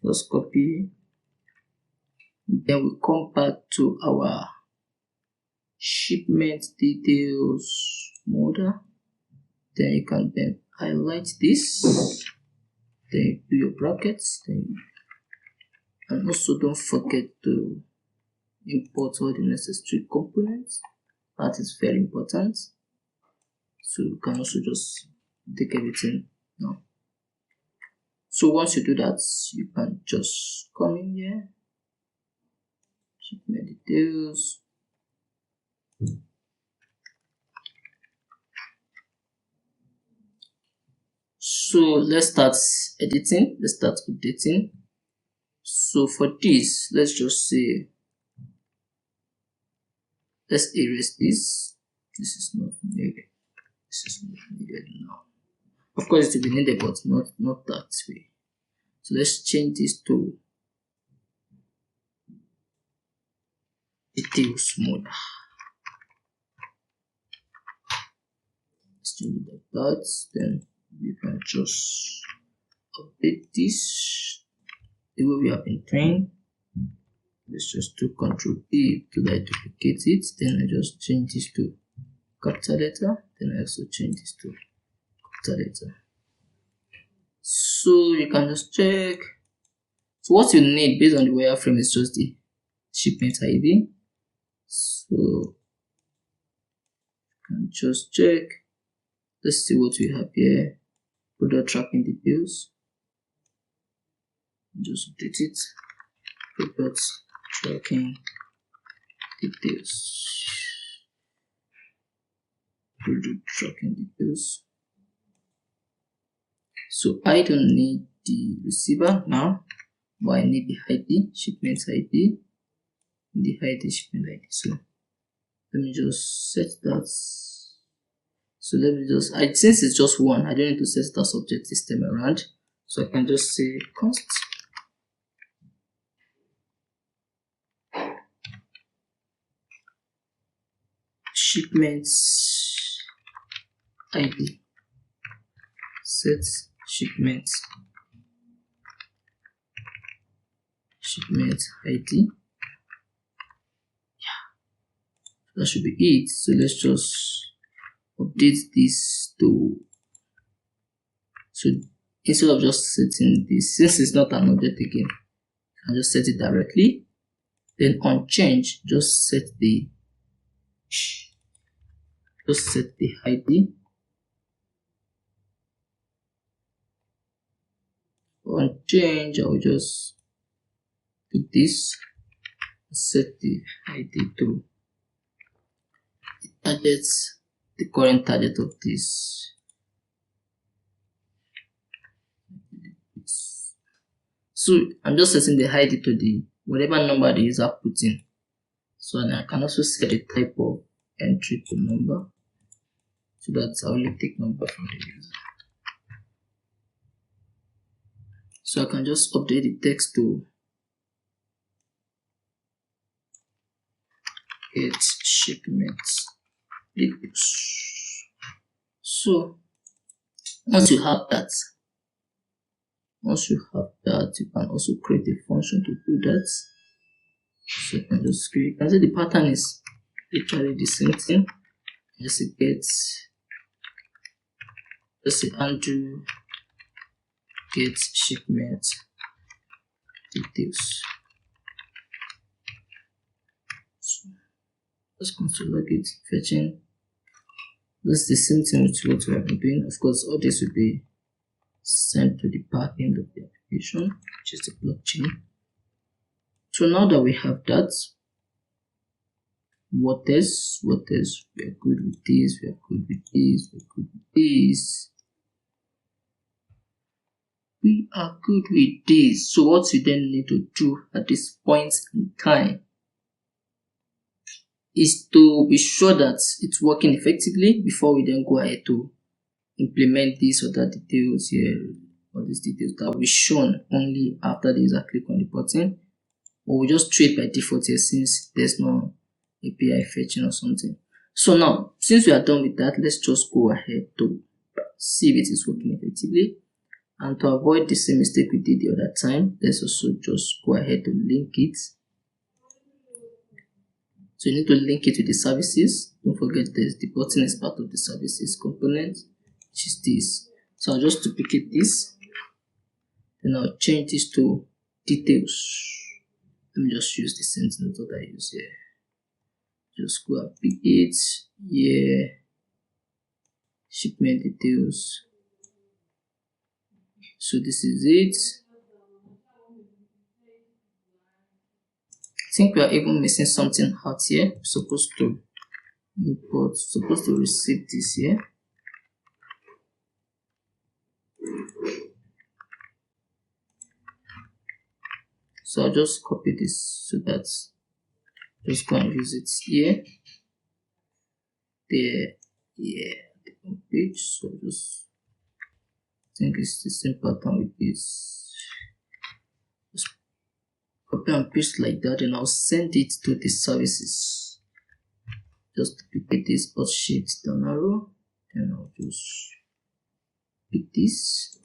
S1: Just copy, then we come back to our shipment details model. Then you can then highlight this, then you do your brackets, then and also don't forget to import all the necessary components. That is very important. So you can also just take everything now. So once you do that, you can just come in here, shipment details, so let's start editing, let's start updating. So for this, let's just say, let's erase this. This is not needed. This is not needed now. Of course it will be needed, but not that way. So let's change this to details mode. Let's change it like that. Then we can just update this the way we have been trained. Let's just do Ctrl D to duplicate it. Then I just change this to capital letter. Then I also change this to capital letter. So you can just check. So what you need based on the wireframe is just the shipment ID. So you can just check. Let's see what we have here. Product tracking details. Just update it. Product tracking details. Product tracking details. So I don't need the receiver now, but I need the ID, shipment ID, and the ID shipment ID. So let me just set that. So let me just, since it's just one, I don't need to set that subject this time around. So I can just say const shipments ID, set shipment ID. Yeah, that should be it. So let's just update this to, so instead of just setting this, since it's not an object again, I just set it directly. Then on change, just set the ID. On change, I will just do this, set the ID to the target, the current target of this. So I'm just setting the ID to the whatever number the user put in. So I can also set the type of entry to number, so that I only take number from the user. So I can just update the text to shipments details. So once you have that, you can also create a function to do that. So you can just create. You can see the pattern is literally the same thing. Just say Andrew gets shipment details. So let's go to log it, fetching. That's the same thing with what we have been doing. Of course, all this will be sent to the backend of the application, which is the blockchain. So now that we have that, what else? We are good with this, we are good with this, we are good with this. We are good with this. So what you then need to do at this point in time is to be sure that it's working effectively before we then go ahead to implement this or that details here, or these details that will be shown only after the user click on the button, or we just treat by default here since there's no API fetching or something. So now, since we are done with that, let's just go ahead to see if it is working effectively. And to avoid the same mistake we did the other time, let's also just go ahead to link it. So you need to link it to the services. Don't forget the button is part of the services component, which is this. So I'll just duplicate this. Then I'll change this to details. Let me just use the same thing that I use here. Just go and pick it. Yeah. Shipment details. So this is it. I think we are even missing something out here. We're supposed to import, supposed to receive this here. So I'll just copy this so that just go and use it here. There, yeah, the home page. So just think it's the same pattern with this. Just copy and paste like that, and I'll send it to the services. Just duplicate this but shift down arrow, and I'll just pick this.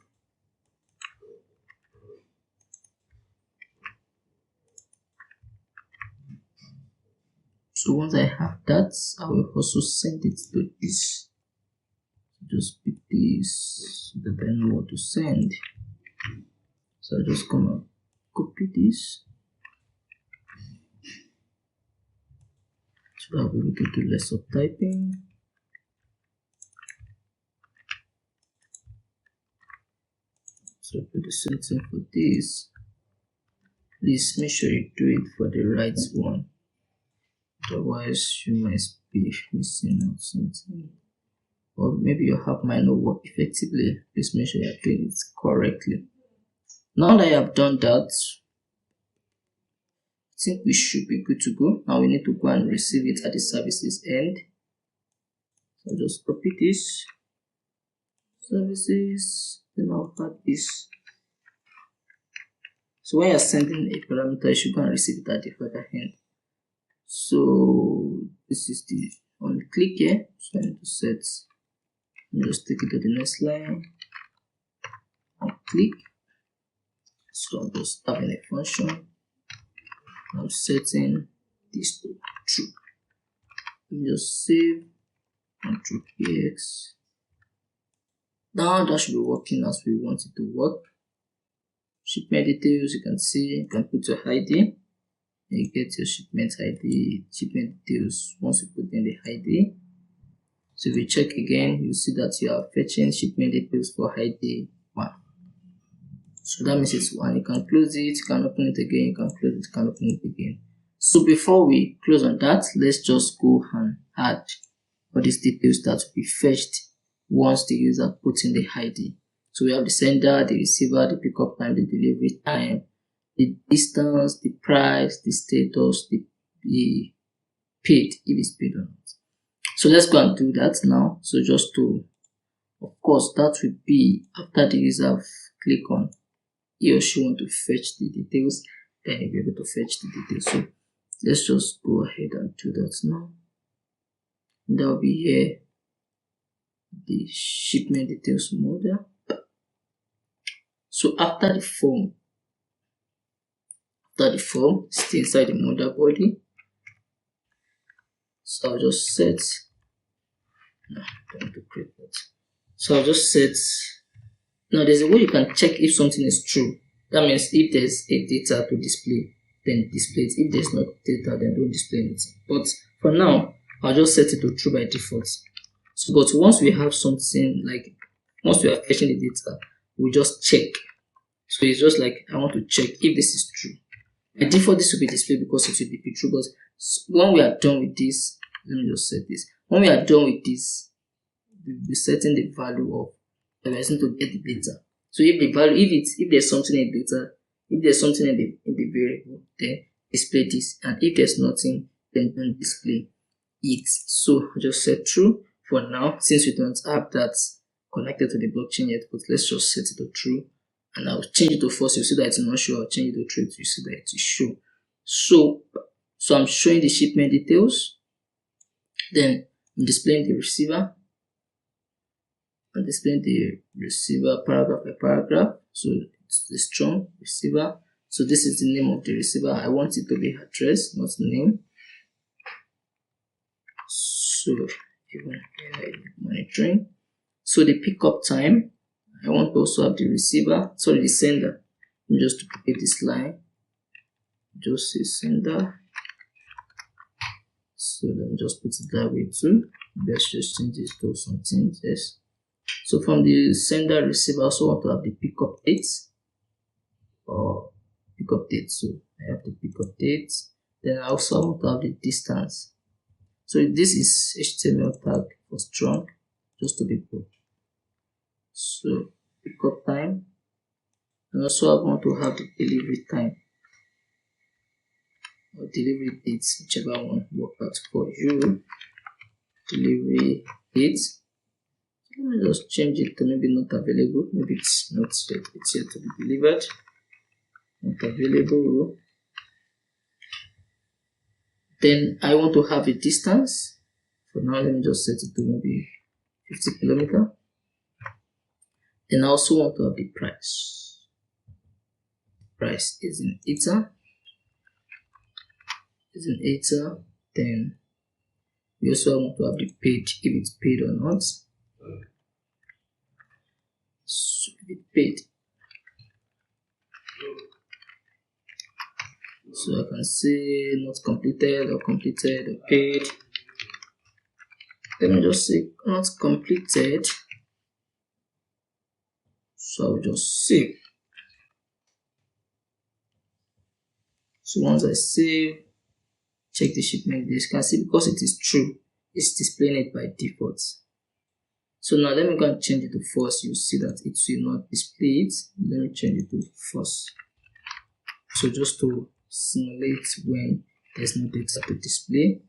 S1: So once I have that, I will also send it to this. Just pick this so that I know what to send. So I'm just gonna copy this so that we can do less of typing. So do the same thing for this. Please make sure you do it for the right one. Otherwise, you might be missing out something. Or maybe your app might not work effectively. Please make sure you're doing it correctly. Now that I have done that, I think we should be good to go. Now we need to go and receive it at the services end. So I'll just copy this. Services, then I'll add this. So when you're sending a parameter, you should go and receive it at the further end. So this is the on click here. So I need to set. Let me just take it to the next line. On click. So I'm just having a function. I'm setting this to true. Let me just save Ctrl PX. Now that should be working as we want it to work. Shipment details, you can see, you can put your ID. You get your shipment ID, shipment details once you put in the ID. So if you check again, you see that you are fetching shipment details for ID 1. So that means it's 1. You can close it, you can open it again, you can close it, you can open it again. So before we close on that, let's just go and add all these details that will be fetched once the user puts in the ID. So we have the sender, the receiver, the pickup time, the delivery time, the distance, the price, the status, the paid, if it's paid or not. So let's go and do that now. So just to, of course, that will be after the user click on he or she want to fetch the details, then you'll be able to fetch the details. So let's just go ahead and do that now. that will be here, the shipment details model. So after the form, still inside the model body. So I'll just set, no, I don't want to create that. So I'll just set, now there's a way you can check if something is true. That means if there's a data to display, then display it. If there's no data, then don't display anything. But for now, I'll just set it to true by default. So, but once we have something, like once we are fetching the data, we just check. So it's just like, I want to check if this is true. By default, this will be displayed because it will be true. But when we are done with this, let me just set this. When we are done with this, we'll be setting the value of the person to get the data. So if the value, if there's something in the data, if there's something in the variable, then display this, and if there's nothing, then don't display it. So just set true for now, since we don't have that connected to the blockchain yet. But let's just set it to true, and I'll change it to false. You see that it's not show. I'll change it to true. You see that it is show. So I'm showing the shipment details. Then I'm displaying the receiver. I'm displaying the receiver paragraph by paragraph. So it's the strong receiver. So this is the name of the receiver. I want it to be address, not name. So even monitoring. So the pickup time, I want to also have the receiver, sorry, the sender. Just to duplicate this line, just say sender. So let me just put it that way too. Let's just change this to something else. So from the sender receiver, I also want to have the pickup date or pickup date. So I have the pickup date. Then I also want to have the distance. So this is HTML tag for strong, just to be cool. So pickup time, and also I want to have the delivery time or delivery dates, whichever one works out for you. Delivery dates. Let me just change it to maybe not available. Maybe it's not yet. It's yet to be delivered. Not available. Then I want to have a distance. For now, let me just set it to maybe 50 kilometers. Then I also want to have the price. Price is in Ether. Then we also want to have the paid, if it's paid or not. So if it's paid. So I can say not completed or completed or paid. Let me just say not completed. So I'll just save. So once I save, check the shipment list. You can see because it is true, it's displaying it by default. So now let me go and change it to false. You see that it will not display it. Let me change it to false. So just to simulate when there's no data to display,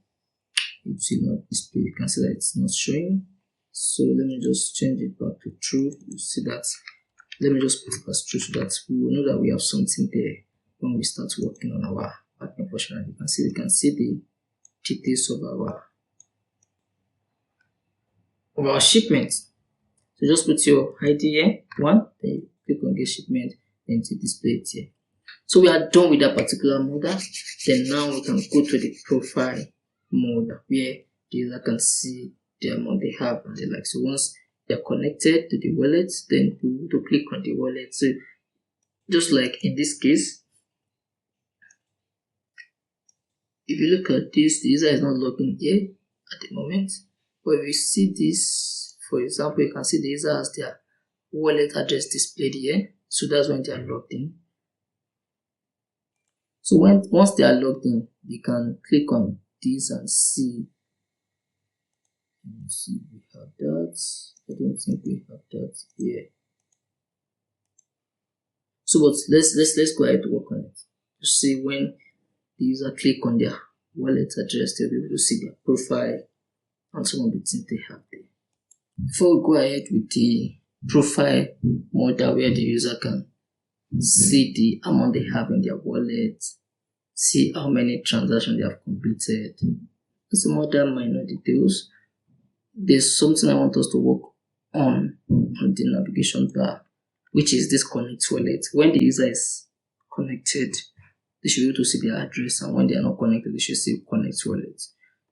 S1: it will not display. You can see that it's not showing. So let me just change it back to true. You see that. Let me just put it as true so that we will know that we have something there when we start working on our backend portion. And we can see the details of our shipment. So just put your ID here, one, then you click on get shipment, then to display it here. So we are done with that particular modal. Then now we can go to the profile mode where the user can see the amount they have and they like. So once they're connected to the wallet, then you to click on the wallet. So just like in this case, if you look at this, the user is not logged in here at the moment. But if you see this, for example, you can see the user has their wallet address displayed here. So that's when they are logged in. So once they are logged in, they can click on this and see. Let me see if we have that. I don't think we have that here. So but let's go ahead to work on it. To see when the user click on their wallet address, they'll be able to see their profile and some of the things they have there. Before we go ahead with the profile model where the user can see the amount they have in their wallet, see how many transactions they have completed, and some other minor details, there's something I want us to work on the navigation bar, which is this connect wallet. When the user is connected, they should be able to see their address, and when they are not connected, they should see connect wallet.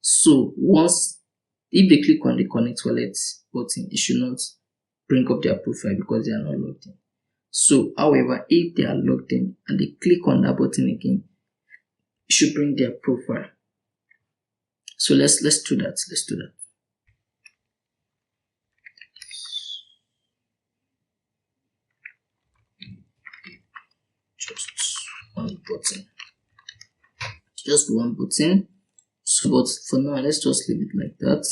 S1: So once if they click on the connect wallet button, it should not bring up their profile because they are not logged in. So however, if they are logged in and they click on that button again, it should bring their profile. So let's do that. Let's do that. Just one button. Just one button. So, but for now, let's just leave it like that,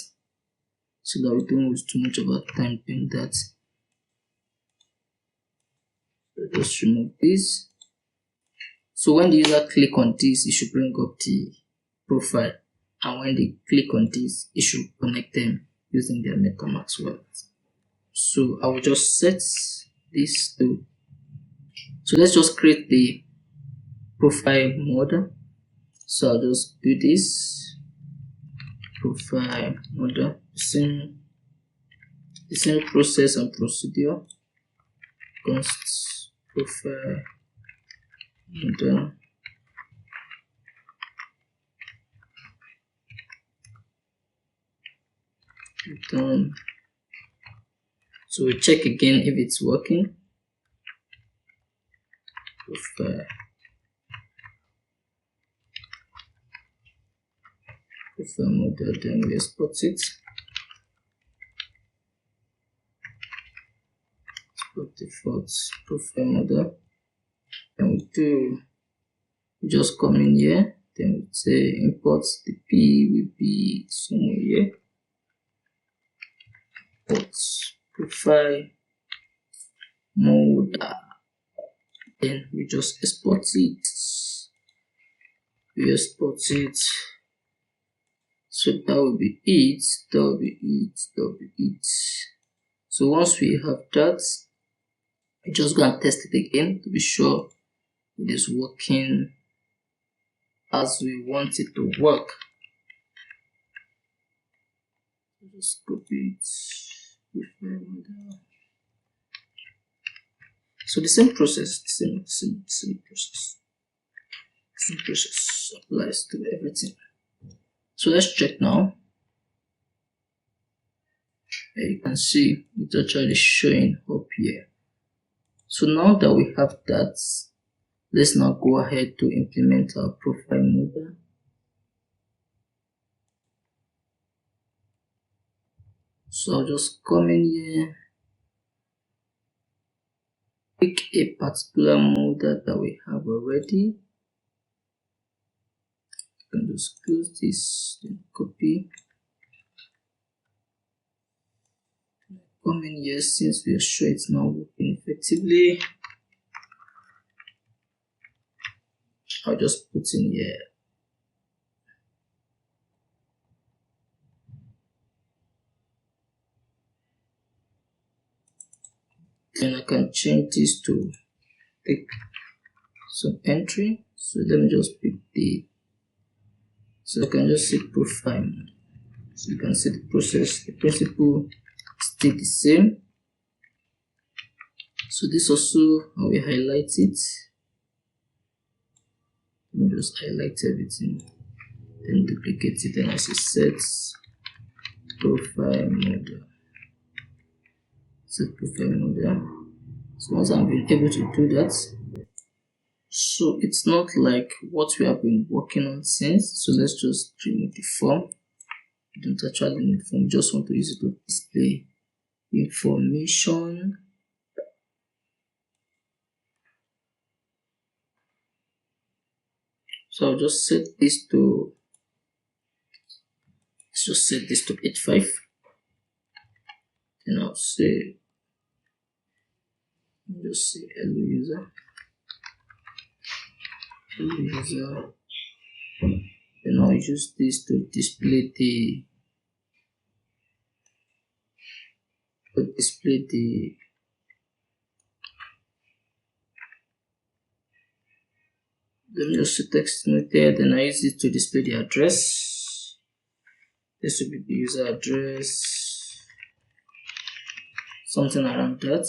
S1: so that we don't waste too much of our time doing that. So just remove this. So when the user click on this, it should bring up the profile, and when they click on this, it should connect them using their Metamask wallet. So I will just set this to. So let's just create the profile model. So I'll just do this profile model, the same process and procedure. Const profile model. Done. So we check again if it's working. Profile model, then we export it. Export default profile model. And we just come in here, then we say import the P will be somewhere here. Import profile model. Then we just export it. We export it. So that will be it. That will be it. That will be it. So once we have that, we just go and test it again to be sure it is working as we want it to work. Just copy it. So the same process, same process applies to everything. So let's check now. You can see it's actually showing up here. So now that we have that, let's now go ahead to implement our profile model. So I'll just come in here, pick a particular model that we have already. You can just close this, then copy. Come in here, since we are sure it's now working effectively, I'll just put in here. Then I can change this to take some entry. So let me just pick so I can just see profile. So you can see the process, the principle stay the same. So this also, I will highlight it. Let me just highlight everything, then duplicate it, and I say set profile model. Set profile model. So once I've been able to do that, so it's not like what we have been working on since. So let's just remove the form. We don't actually need form, we just want to use it to display information. So I'll just set this to, let's just set this to page 5. Then I'll say, just say hello user. Hello user. Then I'll use this to display let me just text note there, then I use it to display the address. This will be the user address. something around that.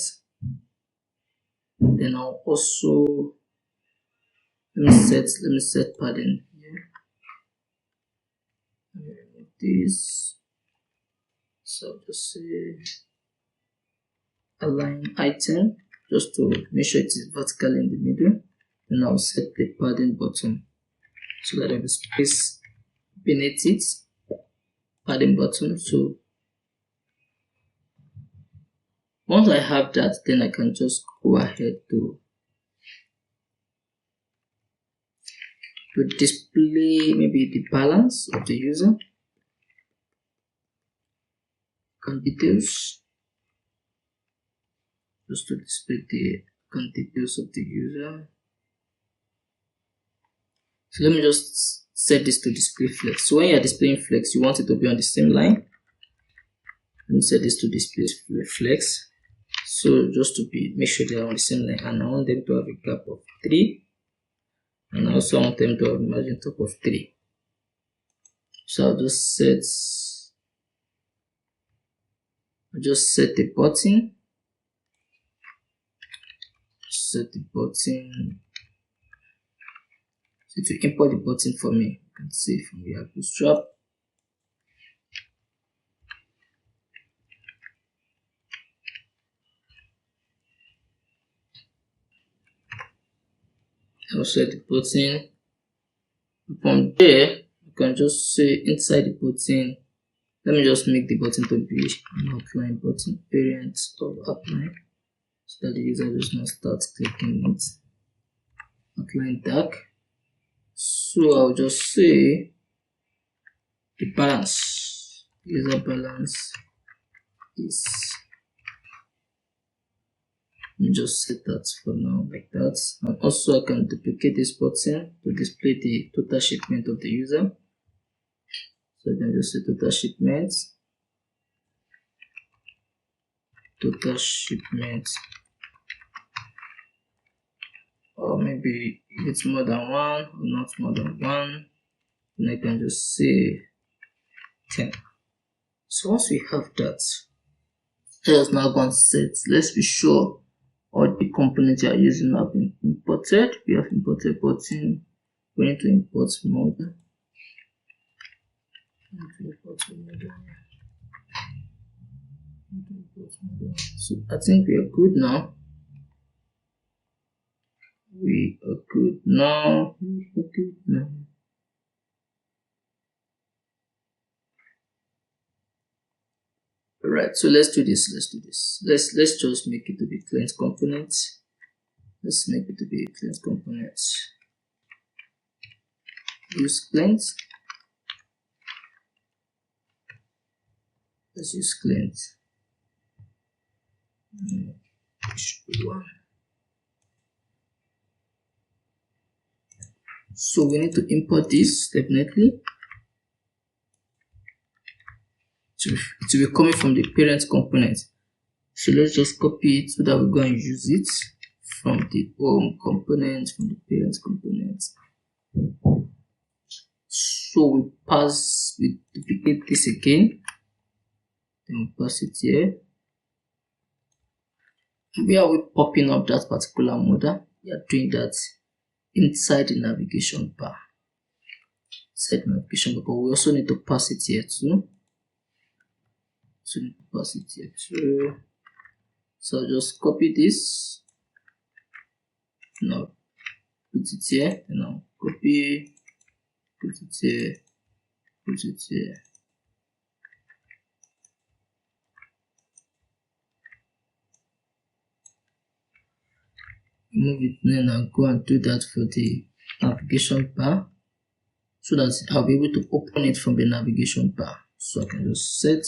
S1: Then I'll also let me set padding here. Let me remove this. So I'll just say align item just to make sure it is vertical in the middle. Then I'll set the padding button so that there is space beneath it. Padding button. So once I have that, then I can just go ahead to display maybe the balance of the user. Account details, just to display the account details of the user. So let me just set this to display flex. So when you are displaying flex, you want it to be on the same line. Let me set this to display flex. So just to make sure they are on the same line, and I want them to have a gap of 3, and I also want them to have a margin top of 3. So I'll just set the button. Set the button. So to import the button for me, you can see from here Bootstrap. I'll set the button. From there, you can just say inside the button, let me just make the button to be an outline button, parent of outline, so that the user does not start clicking it. Outline dark. So I'll just say the balance, user balance is, let me just set that for now like that. And also I can duplicate this button to display the total shipment of the user. So I can just say total shipment, or maybe if it's more than 1 or not more than 1, then I can just say 10. So once we have that, let us now go and set. Let's be sure all the components you are using have been imported. We have imported button. We need to import Modal. So I think we are good now. Alright, so let's do this. Let's just make it to be client component. Let's make it to be a client component. Use client. Let's use client. One. So we need to import this definitely. It will be coming from the parent component. So let's just copy it so that we go and use it from the home component, from the parent component. So we duplicate this again, then we pass it here. Where are we popping up that particular modal? We are doing that inside the navigation bar. Inside navigation bar, but we also need to pass it here too. So I'll just copy this. Now put it here, and now copy, put it here, put it here. Move it, then I'll go and do that for the navigation bar, so that I'll be able to open it from the navigation bar. So I can just set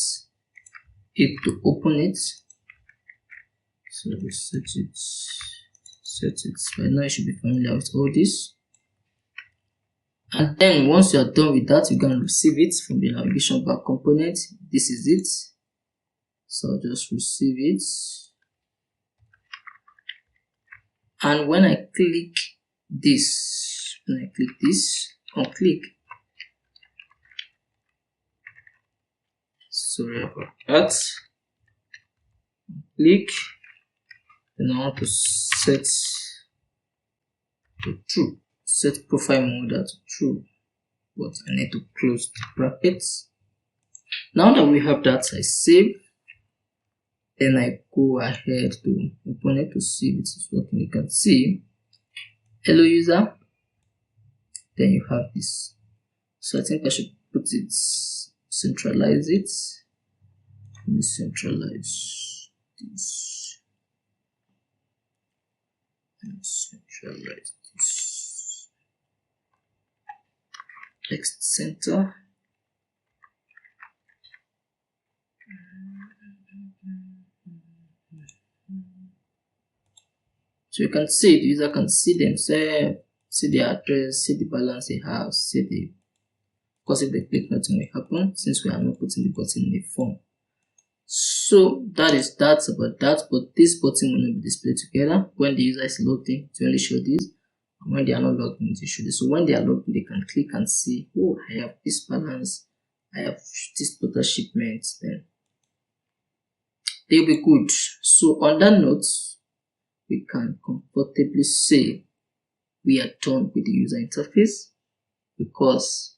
S1: it to open it. So let's set it. Right now you should be familiar with all this. And then once you are done with that, you can receive it from the navigation bar component. This is it. So I'll just receive it. And when I click this, on click, sorry about that. Click. Then I want to set to true. Set profile modal to true. But I need to close the brackets. Now that we have that, I save. Then I go ahead to open it to see if it is working. You can see, hello user. Then you have this. So I think I should put it, centralize it. Let me centralize this. Centralize this. Text center. So you can see, the user can see themselves, see the address, see the balance they have, see the, because if they click, nothing will happen since we are not putting the button in the form. So that is that about that, but this button will not be displayed together. When the user is logged in, to only show this, and when they are not logged in, to show this. So when they are logged in, they can click and see, oh, I have this balance, I have this total shipment, then they'll be good. So on that note, we can comfortably say we are done with the user interface, because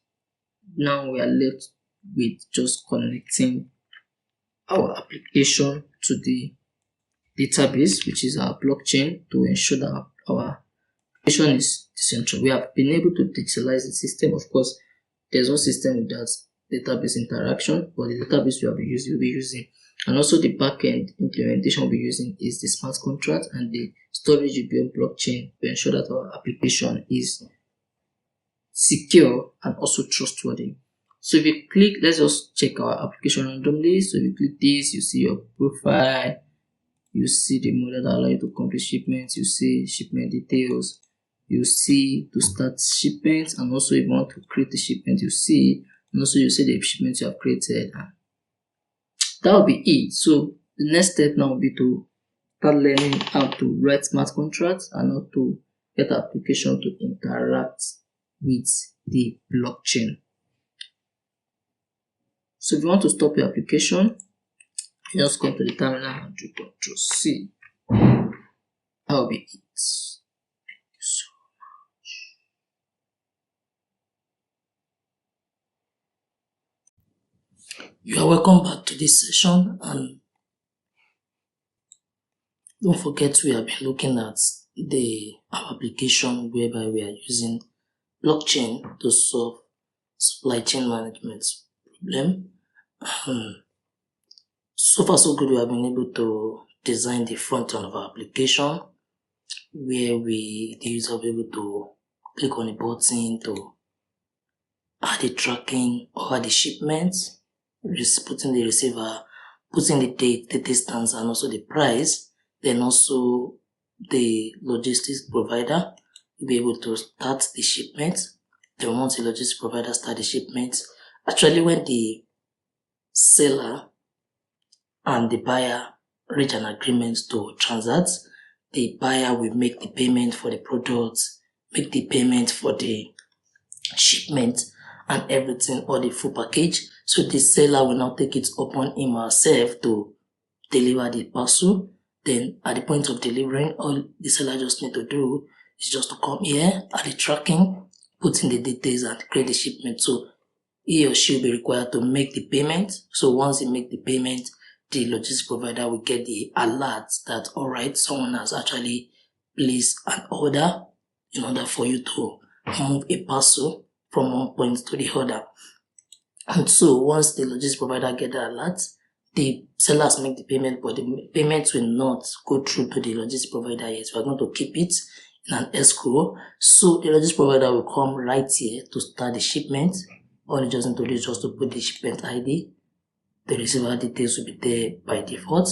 S1: now we are left with just connecting our application to the database, which is our blockchain, to ensure that our application is decentral. We have been able to digitalize the system. Of course, there's no system without database interaction, but the database we will be using, and also the backend implementation we'll be using is the smart contract, and the storage will be on blockchain to ensure that our application is secure and also trustworthy. So if you click, let's just check our application randomly. So if you click this, you see your profile, you see the model that allows you to complete shipments, you see shipment details, you see to start shipments, and also if you want to create the shipment, you see, and also you see the shipments you have created. And that will be it. So the next step now will be to start learning how to write smart contracts and how to get the application to interact with the blockchain. So if you want to stop your application, you just come to the terminal and do Ctrl+C. That will be it. Thank you so much. You are welcome back to this session, and don't forget we have been looking at our application whereby we are using blockchain to solve supply chain management problem. So far so good, we have been able to design the front end of our application, where the user will be able to click on a button to add the tracking or add the shipments, putting the receiver, putting the date, the distance, and also the price. Then also the logistics provider will be able to start the shipment. Then once the logistics provider start the shipment, actually when the seller and the buyer reach an agreement to transact, the buyer will make the payment for the products, make the payment for the shipment and everything, or the full package. So the seller will now take it upon him or herself to deliver the parcel. Then at the point of delivering, all the seller just need to do is just to come here at the tracking, put in the details and create the shipment. So he or she will be required to make the payment. So once they make the payment, the logistics provider will get the alert that, all right, someone has actually placed an order in order for you to move a parcel from one point to the other. And so once the logistics provider get the alert, the sellers make the payment, but the payment will not go through to the logistics provider yet. We are going to keep it in an escrow. So the logistics provider will come right here to start the shipment. All you just need to do is just to put the shipment ID. The receiver details will be there by default.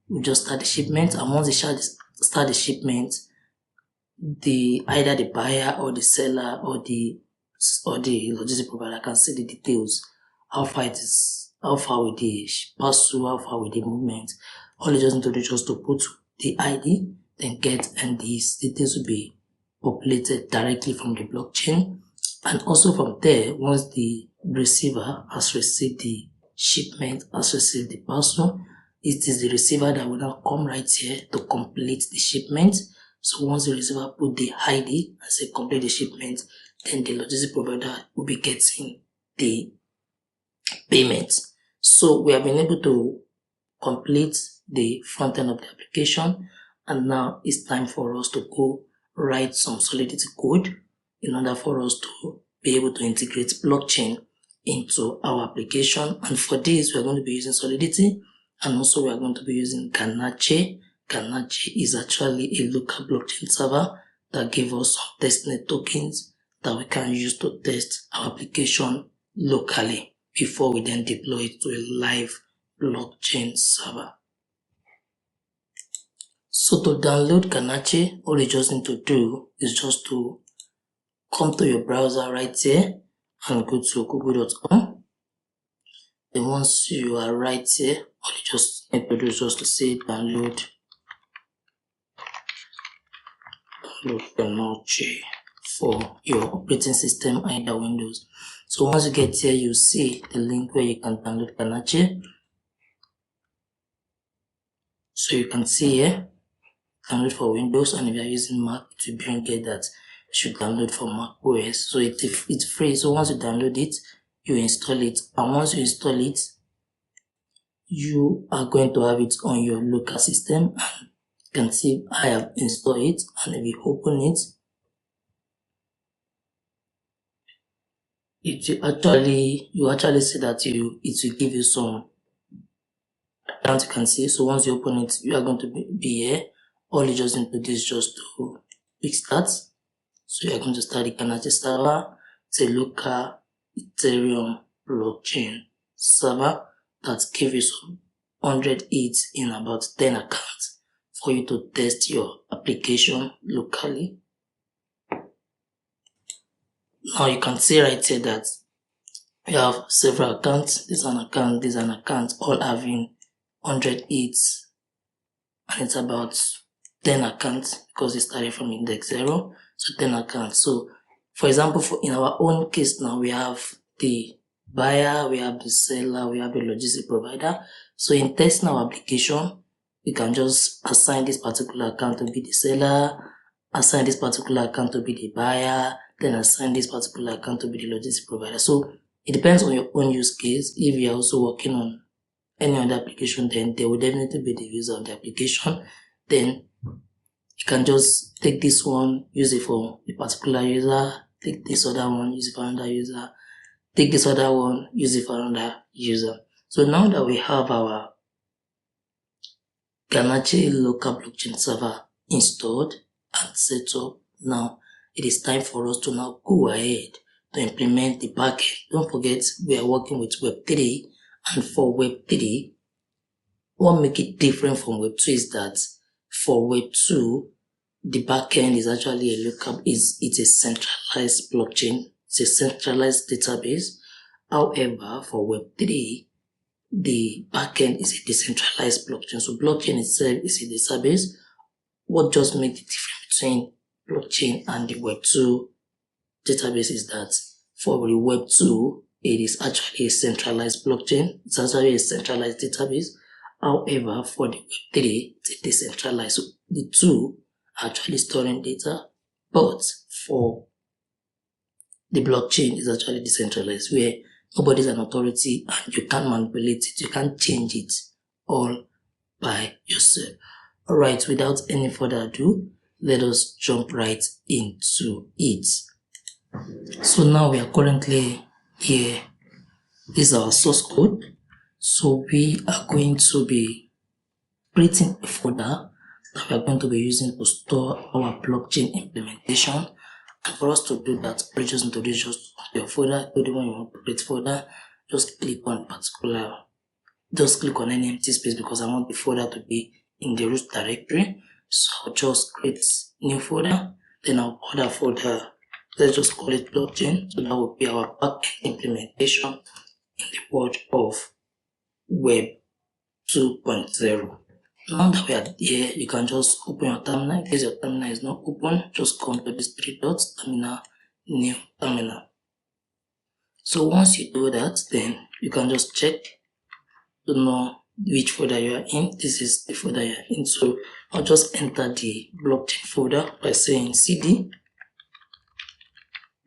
S1: We just start the shipment, and once they start the shipment, either the buyer or the seller or the logistics provider can see the details, how far with the parcel, how far with the movement. All you just need to do is just to put the ID, then and these details will be populated directly from the blockchain. And also from there, once the receiver has received the shipment, has received the parcel, it is the receiver that will now come right here to complete the shipment. So once the receiver put the ID and say complete the shipment, then the logistic provider will be getting the payment. So we have been able to complete the front end of the application, and now it's time for us to go write some Solidity code in order for us to be able to integrate blockchain into our application. And for this, we are going to be using Solidity, and also we are going to be using Ganache. Ganache is actually a local blockchain server that gives us some testnet tokens that we can use to test our application locally before we then deploy it to a live blockchain server. So to download Ganache, all you just need to do is just to come to your browser right here and go to google.com. Then once you are right here, all you just need to do is just to say download Ganache for your operating system, either Windows. So once you get here, you see the link where you can download Ganache. So you can see here, download for Windows, and if you are using Mac, it will bring it that you should download for Mac OS. So it's free. So once you download it, you install it, and once you install it, you are going to have it on your local system. And you can see I have installed it, and if you open it, you actually see that it will give you some account. You can see. So once you open it, you are going to be here. All you just need to do is just to click start. So you are going to start the Ganache server. It's a local Ethereum blockchain server that gives you some 100 ETH in about 10 accounts for you to test your application locally. Now you can see right here that you have several accounts. This is an account, this is an account, all having 100 ETH, and it's about 10 accounts because it started from index 0, so 10 accounts. So for example, in our own case now, we have the buyer, we have the seller, we have the logistic provider. So in testing our application, we can just assign this particular account to be the seller, assign this particular account to be the buyer, then assign this particular account to be the logistic provider. So it depends on your own use case. If you are also working on any other application, then they will definitely be the user of the application. Then you can just take this one, use it for a particular user, take this other one, use it for another user, take this other one, use it for another user. So now that we have our Ganache local blockchain server installed and set up, now it is time for us to now go ahead to implement the backend. Don't forget, we are working with Web3, and for Web3, what makes it different from Web2 is that for Web2, the backend is actually a lookup. It's a centralized blockchain. It's a centralized database. However, for Web3, the backend is a decentralized blockchain. So blockchain itself is a database. What just makes the difference between blockchain and the Web2 database is that for the Web2, it is actually a centralized blockchain. It's actually a centralized database. However, for the Web3, it's decentralized. So the two are actually storing data, but for the blockchain is actually decentralized, where nobody's an authority and you can't manipulate it, you can't change it all by yourself. Alright, without any further ado, let us jump right into it. So now we are currently here. This is our source code. So we are going to be creating a folder that we are going to be using to store our blockchain implementation. And for us to do that, we just introduce just your folder. The one you want to create folder, just click on any empty space because I want the folder to be in the root directory. So I'll just create new folder, then I'll call that folder, let's just call it blockchain. So that will be our backend implementation in the world of Web 2.0. Now that we are here, you can just open your terminal. In case your terminal is not open, just come to these 3 dots, terminal, new terminal. So once you do that, then you can just check to know which folder you are in. This is the folder you are in. So I'll just enter the blockchain folder by saying cd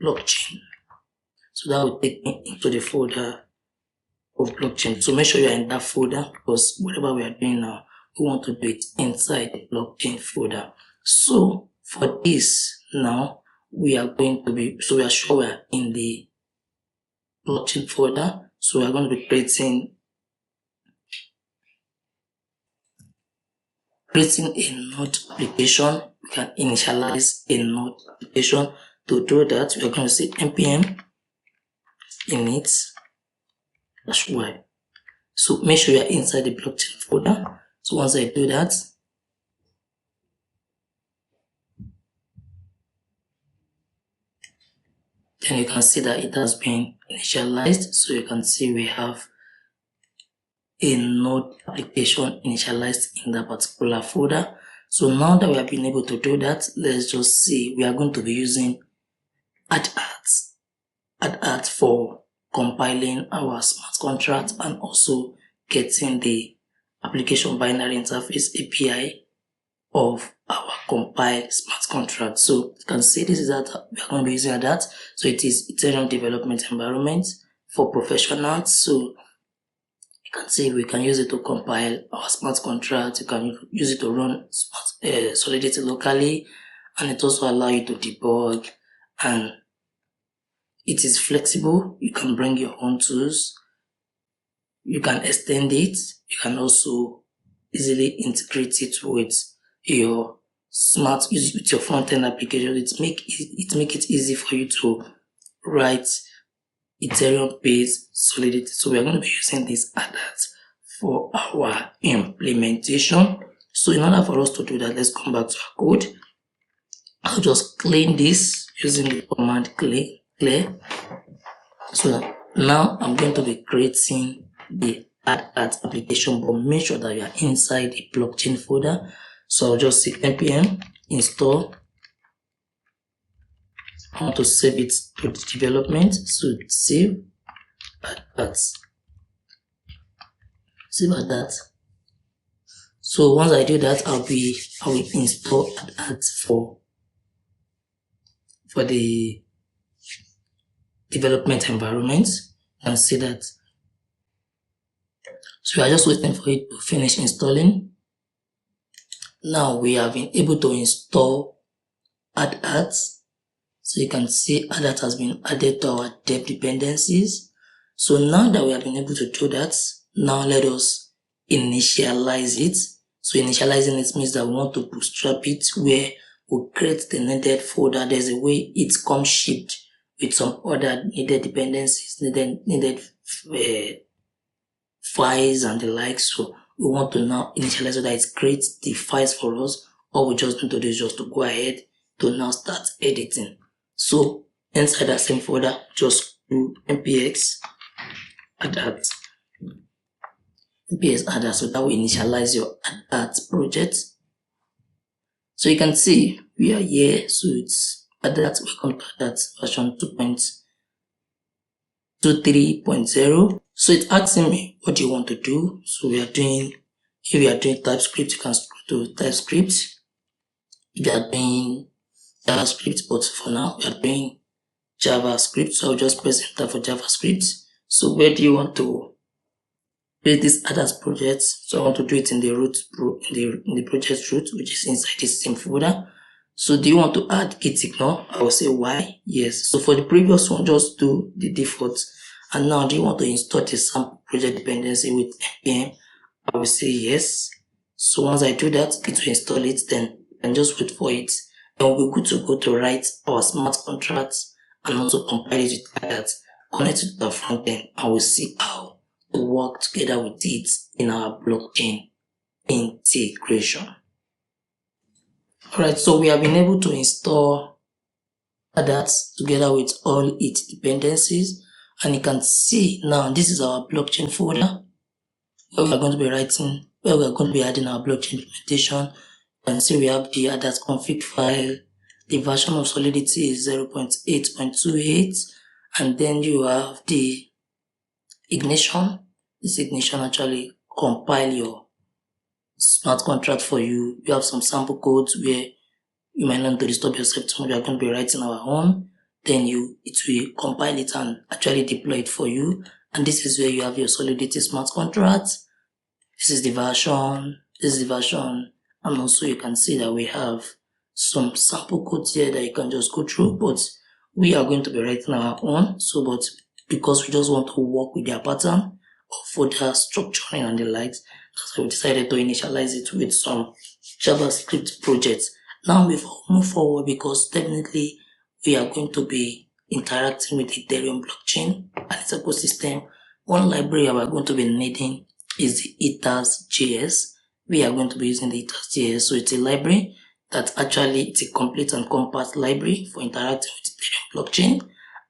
S1: blockchain. So that will take me into the folder of blockchain. So make sure you are in that folder, because whatever we are doing now, we want to do it inside the blockchain folder. So for this now, we are going to be, so we are sure we are in the blockchain folder. So we are going to be creating a node application. We can initialize a node application. To do that, we are going to say npm init-y. So make sure you are inside the blockchain folder. So once I do that, then you can see that it has been initialized. So you can see we have a node application initialized in that particular folder. So now that we have been able to do that, let's just see. We are going to be using Hardhat for compiling our smart contract and also getting the application binary interface API of our compiled smart contract. So you can see this is that we are going to be using that. So it is Ethereum development environment for professionals. So you can see we can use it to compile our smart contract. You can use it to run Solidity locally, and it also allows you to debug, and it is flexible. You can bring your own tools. You can extend it. You can also easily integrate it with your with your front-end application. It make it easy for you to write Ethereum-based Solidity. So we are going to be using this Hardhat for our implementation. So in order for us to do that, let's come back to our code. I'll just clean this using the command clear. So now I'm going to be creating the Hardhat application, but make sure that you are inside the blockchain folder. So I'll just say npm install. I want to save it to the development. So save Hardhat. Save Hardhat. So once I do that, I will install Hardhat for the development environment, and see that. So we are just waiting for it to finish installing. Now we have been able to install Hardhat. So you can see Hardhat has been added to our dev dependencies. So now that we have been able to do that, now let us initialize it. So initializing it means that we want to bootstrap it, where we create the needed folder. There's a way it comes shipped with some other needed dependencies, needed files and the like. So we want to now initialize so that it creates the files for us. All we just need to do is just to go ahead to now start editing. So inside that same folder, just do npx Hardhat. So that will initialize your Hardhat project. So you can see we are here. So it's Hardhat, welcome to Hardhat version 2.23.0. So it's asking me what do you want to do. So if you are doing TypeScript, you can scroll to TypeScript. If you are doing JavaScript, but for now we are doing JavaScript. So I'll just press enter for JavaScript. So where do you want to create this Hardhat project? So I want to do it in the root, in the project root, which is inside this same folder. So do you want to add git ignore? I will say why. Yes. So for the previous one, just do the default. And now do you want to install the sample project dependency with npm? I will say yes. So once I do that, it will install it, then and just wait for it. Then we'll be good to go to write our smart contracts and also compile it with Hardhat, connect it to the front end, and we'll see how to work together with it in our blockchain integration. Alright, so we have been able to install Hardhat together with all its dependencies, and you can see now this is our blockchain folder where we are going to be writing, where we are going to be adding our blockchain implementation. You can see we have the Hardhat config file. The version of Solidity is 0.8.28, and then you have the ignition. This ignition actually compile your smart contract for you. You have some sample codes where you might not want to disturb yourself too much. We are going to be writing our own. Then it will compile it and actually deploy it for you. And this is where you have your Solidity smart contract. This is the version, and also you can see that we have some sample codes here that you can just go through, but we are going to be writing our own. So, but because we just want to work with their pattern or further structuring and the likes, that's why we decided to initialize it with some JavaScript projects. Now we move forward, because definitely we are going to be interacting with Ethereum blockchain and its ecosystem. One library we are going to be needing is the Ethers.js. We are going to be using the Ethers.js. So it's a library that actually, it's a complete and compact library for interacting with Ethereum blockchain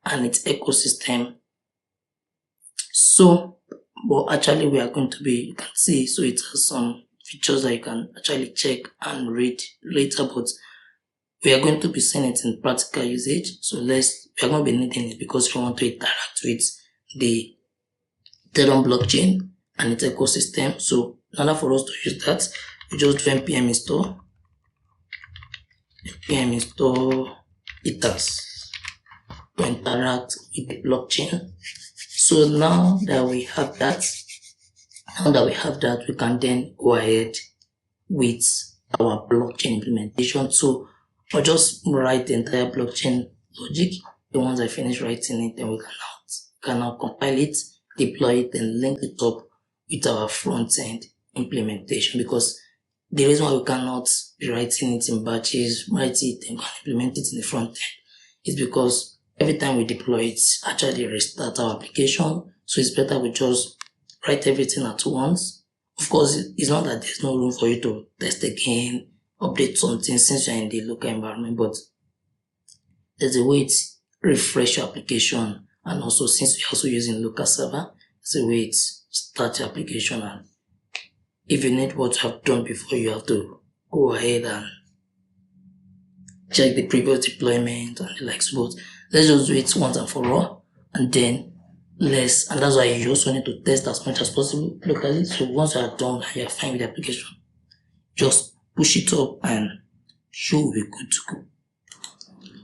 S1: and its ecosystem. So, but actually we are going to be, you can see, so it has some features that you can actually check and read later, but we are going to be seeing it in practical usage. So we are going to be needing it because we want to interact with the Ethereum blockchain and its ecosystem. So in order for us to use that, we just do npm install Ethers to interact with the blockchain. So now that we have that, we can then go ahead with our blockchain implementation. So I'll just write the entire blockchain logic. And once I finish writing it, then we can now compile it, deploy it, and link it up with our front-end implementation. Because the reason why we cannot be writing it in batches, write it and implement it in the front end, is because every time we deploy it, actually restart our application. So it's better we just write everything at once. Of course, it's not that there's no room for you to test again, update something since you're in the local environment, but there's a way to refresh your application. And also, since we're also using local server, there's a way to start your application. And if you need what you have done before, you have to go ahead and check the previous deployment and the likes. But let's just do it once and for all, and then and that's why you also need to test as much as possible locally. So once you are done and you're fine with the application, just push it up and you will be good to go.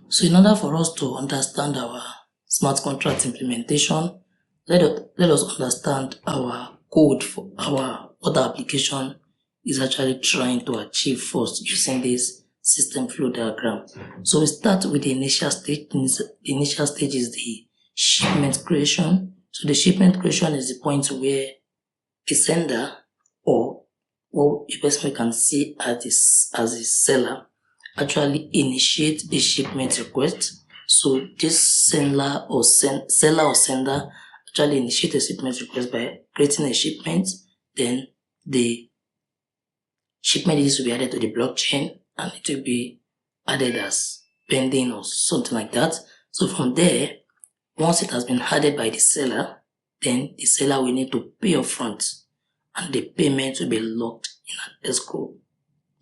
S1: So in order for us to understand our smart contract implementation, let us understand our code for what our application is actually trying to achieve first using this system flow diagram. So we start with the initial stage. The initial stage is the shipment creation. So the shipment creation is the point where a sender, or what a person can see as a seller, actually initiate a shipment request. So this seller or sender actually initiate a shipment request by creating a shipment. Then the shipment is to be added to the blockchain, and it will be added as pending or something like that. So from there, once it has been added by the seller, then the seller will need to pay upfront, and the payment will be locked in an escrow,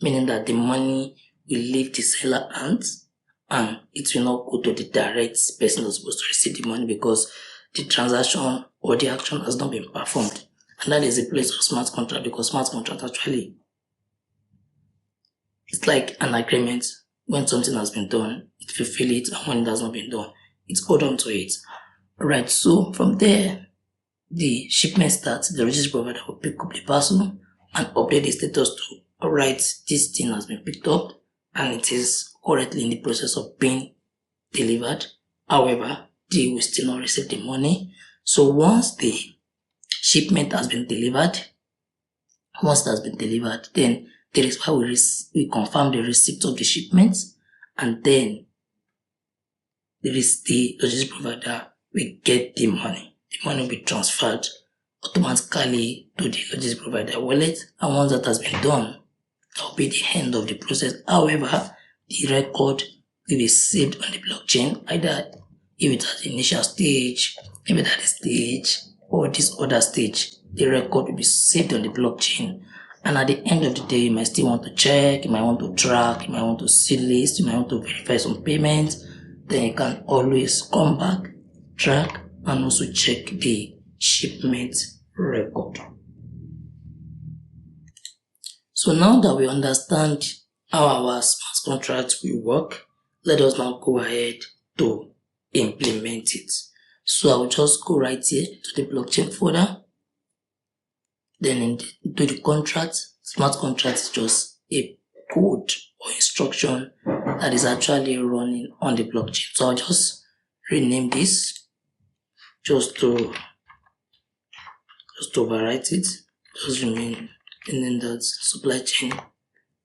S1: meaning that the money will leave the seller hands and it will not go to the direct person who's supposed to receive the money, because the transaction or the action has not been performed. And that is the place of smart contract, because smart contract actually, it's like an agreement. When something has been done, it fulfill it, and when it has not been done, it's hold on to it. Alright, so from there, the shipment starts. The registry provider will pick up the parcel and update the status to, alright, this thing has been picked up and it is currently in the process of being delivered. However, they will still not receive the money. So once the shipment has been delivered, then there is why we confirm the receipt of the shipment, and then the logistics provider will get the money. The money will be transferred automatically to the logistics provider wallet, and once that has been done, that will be the end of the process. However, the record will be saved on the blockchain, either if it's at the initial stage, maybe at the stage, or this other stage. The record will be saved on the blockchain, and at the end of the day, you might still want to check, you might want to track, you might want to see list, you might want to verify some payments. Then you can always come back, track, and also check the shipment record. So now that we understand how our smart contract will work, let us now go ahead to implement it. So I will just go right here to the blockchain folder. Then into the contract, smart contract is just a code or instruction that is actually running on the blockchain. So I'll just rename this just to overwrite it. Just remain and then that's supply chain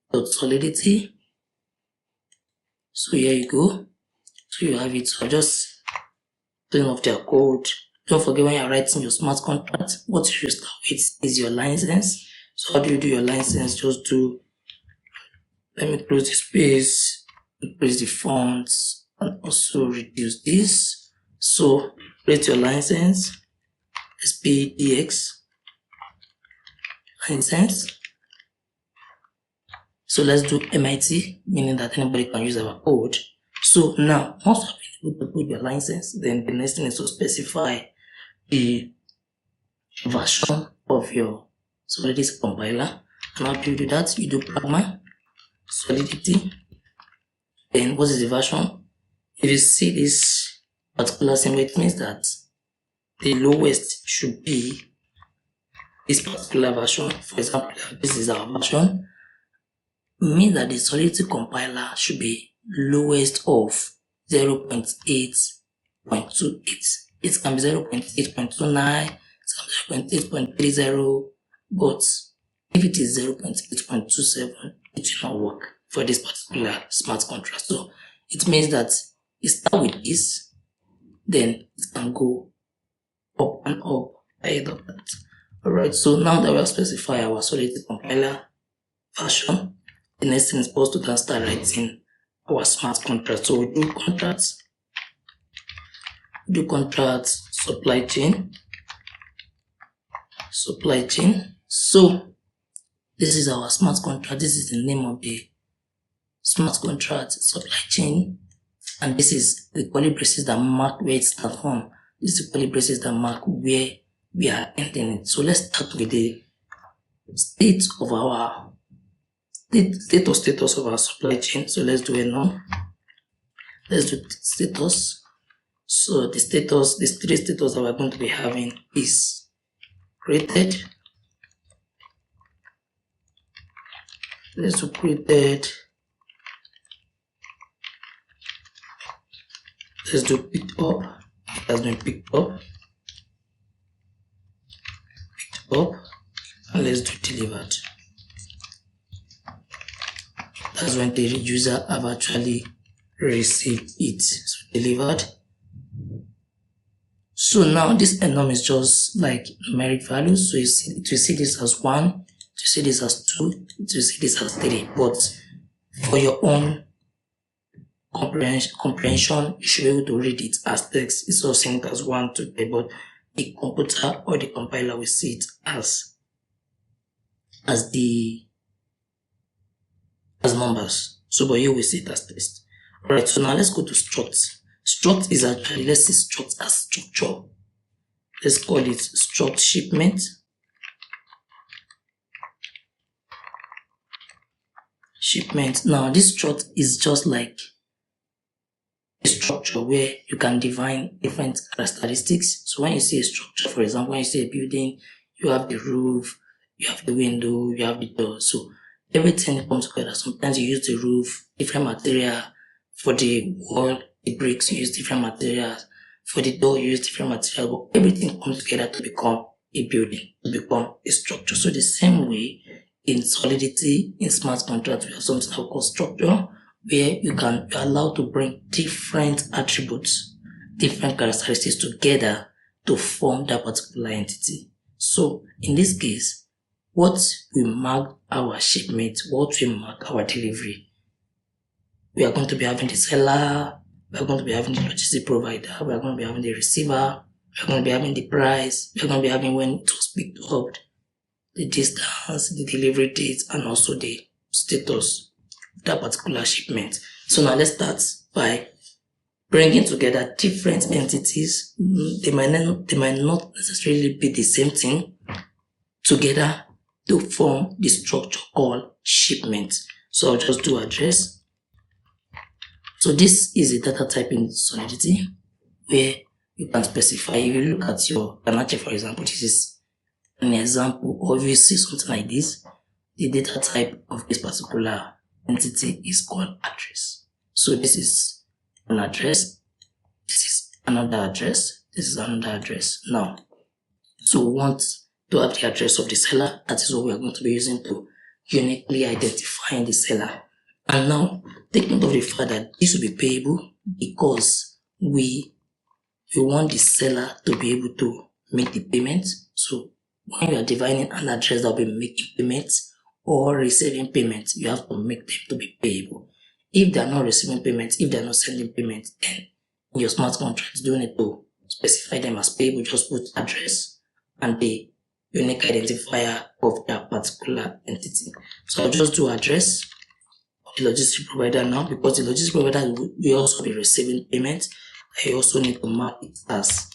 S1: dot solidity. So here you go. So you have it. So I'll just turn off their code. Don't forget when you're writing your smart contract, what you should start with is your license. So how do you do your license? Just do, let me close the space, increase the fonts, and also reduce this. So create your license, SPDX license. So let's do MIT, meaning that anybody can use our code. So now, once you've been able to put your license, then the next thing is to specify the version of your Solidity compiler. And how do you do that? You do pragma solidity. Then what is the version? If you see this particular symbol, it means that the lowest should be this particular version. For example, this is our version. Means that the Solidity compiler should be lowest of 0.8.28. It can be 0.8.29, it can be 0.8.30, but if it is 0.8.27, it will not work for this particular smart contract. So it means that you start with this, then it can go up and up ahead of that. Alright, so now that we have specified our Solidity compiler version, the next thing is supposed to then start writing our smart contract. So we do contract supply chain. So this is our smart contract. This is the name of the smart contract supply chain, and this is the curly braces that mark where it starts from. This is the curly braces that mark where we are ending it. So let's start with the state of our status of our supply chain. So let's do a none. Let's do status. So the three status that we're going to be having is created. Let's do created. Let's do picked up. It has been picked up. And let's do delivered. That's when the user have actually received it. So delivered. So now this enum is just like numeric values. So you see this as 1, you see this as 2, you see this as 3. But for your own comprehension, you should be able to read it as text. It's also seen as 1, 2, 3, but the computer or the compiler will see it as numbers. So but you will see it as text. Alright, so now let's go to struct. Struct is actually, let's see struct as structure. Let's call it struct shipment. Now this struct is just like a structure where you can define different characteristics. So when you see a structure, for example, when you see a building, you have the roof, you have the window, you have the door. So everything comes together. Sometimes you use the roof, different material. For the wall, the bricks, you use different materials. For the door, you use different materials. But everything comes together to become a building, to become a structure. So the same way in Solidity, in smart contract, we have something called structure, where you're allowed to bring different attributes, different characteristics together to form that particular entity. So in this case, what will mark our shipment, what will mark our delivery? We are going to be having the seller, we are going to be having the logistic provider, we are going to be having the receiver, we are going to be having the price, we are going to be having when it was picked up, the distance, the delivery date, and also the status of that particular shipment. So now let's start by bringing together different entities. They might not necessarily be the same thing together to form the structure called shipment. So I'll just do address. So this is a data type in Solidity where you can specify. If you look at your Ganache, for example, this is an example, or if you see something like this, the data type of this particular entity is called address. So this is an address, this is another address, this is another address. Now, so we want to have the address of the seller. That is what we are going to be using to uniquely identify the seller. And now, take note of the fact that this will be payable because we want the seller to be able to make the payment. So when you are defining an address that will be making payments or receiving payments, you have to make them to be payable. If they are not receiving payments, if they are not sending payments, then in your smart contract, you don't need to specify them as payable. Just put address and the unique identifier of that particular entity. So I'll just do address of the logistic provider now, because the logistic provider will also be receiving payments. I also need to mark it as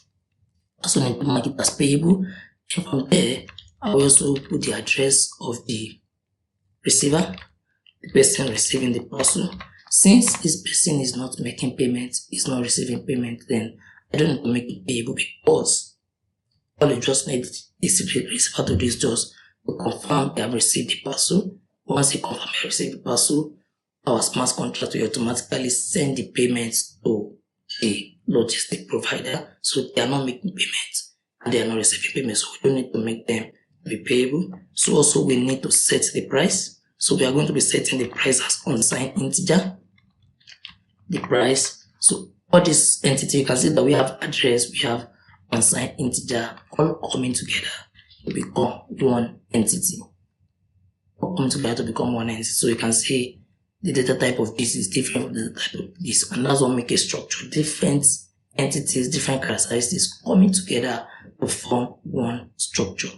S1: payable. And from there, I will also put the address of the receiver, the person receiving the parcel. Since this person is not making payments, is not receiving payment, then I don't need to make it payable, because all you just need is the receiver to do is just to confirm they have received the parcel. Once they confirm they received the parcel, our smart contract will automatically send the payments to the logistic provider. So they are not making payments and they are not receiving payments. So we don't need to make them be payable. So also we need to set the price. So we are going to be setting the price as unsigned integer. The price. So all this entity, you can see that we have address, we have unsigned integer, all coming together to become one entity. All coming together to become one entity. So you can see the data type of this is different from the data type of this, and that's what makes a structure. Different entities, different characteristics coming together to form one structure.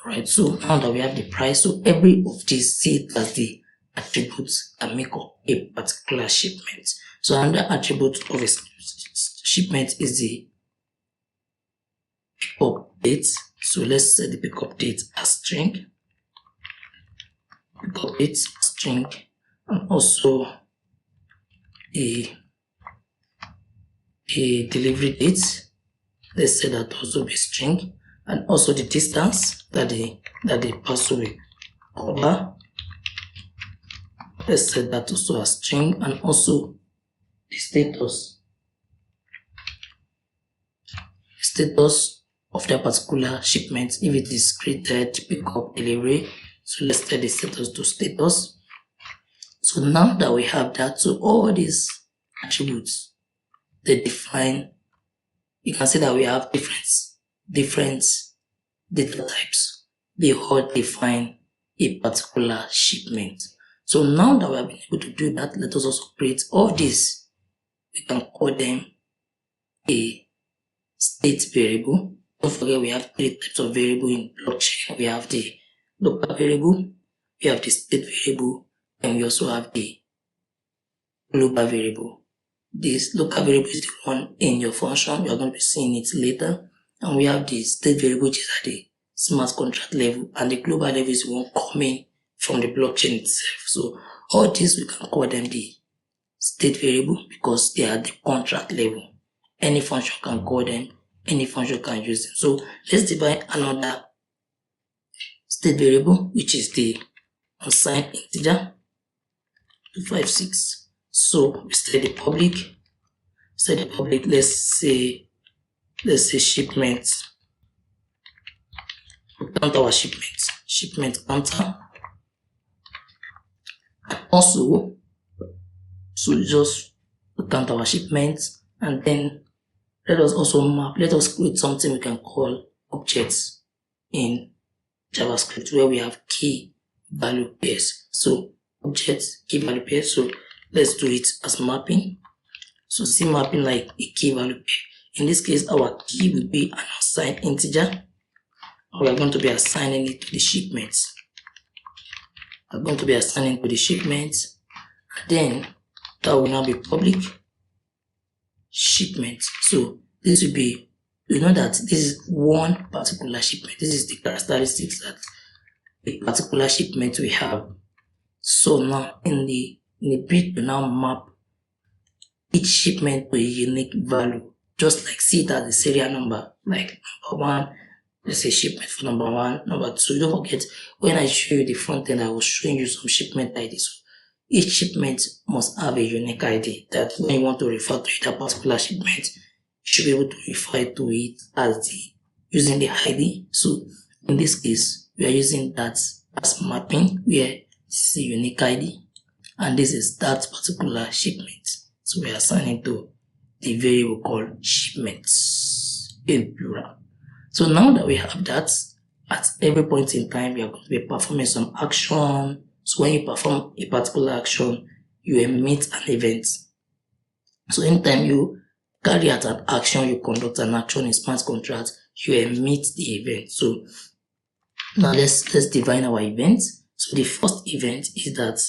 S1: Alright, so now that we have the price, so every of these, see it as the attributes that make up a particular shipment. So another attribute of a shipment is the pickup date. So let's set the pickup date as string. Pickup date string, and also a delivery date. Let's say that also be string, and also the distance that the parcel will cover. Let's set that also as string, and also the status of that particular shipment, if it is created, pickup, delivery. So let's set the status to status. So now that we have that, so all these attributes, they define, you can see that we have different data types. They all define a particular shipment. So now that we have been able to do that, let us also create all these. We can call them a state variable. Don't forget we have 3 types of variable in blockchain. We have the local variable, we have the state variable, and we also have the global variable. This local variable is the one in your function. We are going to be seeing it later. And we have the state variable, which is at the smart contract level, and the global level is the one coming from the blockchain itself. So all these, we can call them the state variable because they are at the contract level. Any function can call them, any function can use them. So let's define another state variable, which is the unsigned integer 256. So we set the public. Let's say shipment. We count our shipment counter. And also, so just count our shipments, and then let us create something we can call objects in JavaScript, where we have key value pairs. So objects, key value pairs. So let's do it as mapping. So see mapping like a key value pair. In this case, our key will be an unsigned integer. We are going to be assigning it to the shipments. We are going to be assigning to the shipments. And then that will now be public shipment. So this will be, you know that this is one particular shipment. This is the characteristics that a particular shipment we have. So now in the bit, we now map each shipment to a unique value, just like see it as a serial number, like number 1, let's say shipment for number 1, number 2. Don't forget, when I show you the front end, I was showing you some shipment ID. So each shipment must have a unique ID that when you want to refer to that particular shipment, you should be able to refer to it as using the ID. So in this case, we are using that as mapping, where this is a unique ID and this is that particular shipment. So we are assigning to the variable called shipments in plural. So now that we have that, at every point in time, we are going to be performing some action. So when you perform a particular action, you emit an event. So anytime you carry out an action, you conduct an action in smart contract, you emit the event. So now let's define our events. So the first event is that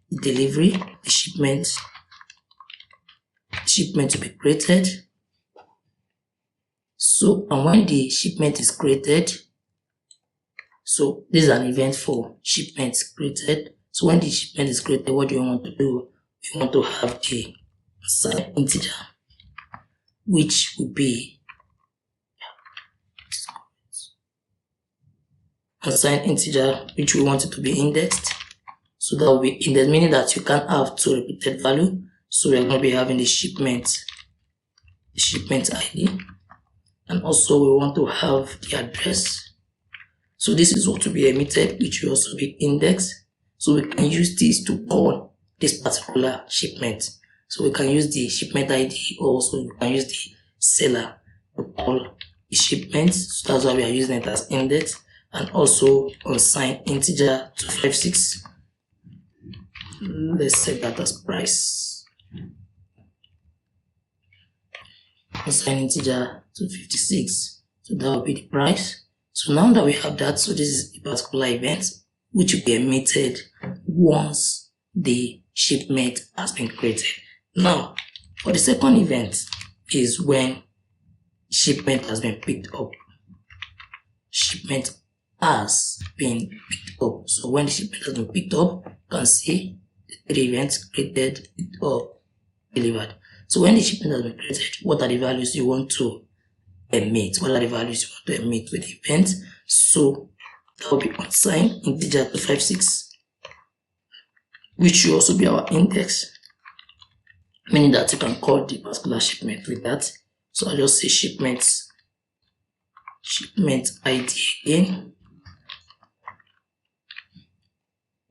S1: the delivery, the shipment to be created. So, and when the shipment is created, so this is an event for shipments created. So when the shipment is created, what do you want to do? You want to have the assigned integer, which would be assigned integer, which we want it to be indexed. So that will be indexed, meaning that you can't have 2 repeated value. So we're going to be having the shipment ID. And also we want to have the address. So this is what will be emitted, which will also be indexed. So we can use this to call this particular shipment. So we can use the shipment ID, or also we can use the seller to call the shipment. So that's why we are using it as index. And also unsigned integer 256. Let's set that as price. Unsigned integer 256. So that will be the price. So now that we have that, so this is a particular event which will be emitted once the shipment has been created. Now, for the second event is when shipment has been picked up. Shipment has been picked up. So when the shipment has been picked up, you can see the 3 events: created, picked up, delivered. So when the shipment has been created, what are the values you want to emit? What are the values you want to emit with the event? So that will be unsigned integer 256, which will also be our index, meaning that you can call the particular shipment with that. So I'll just say shipment ID again,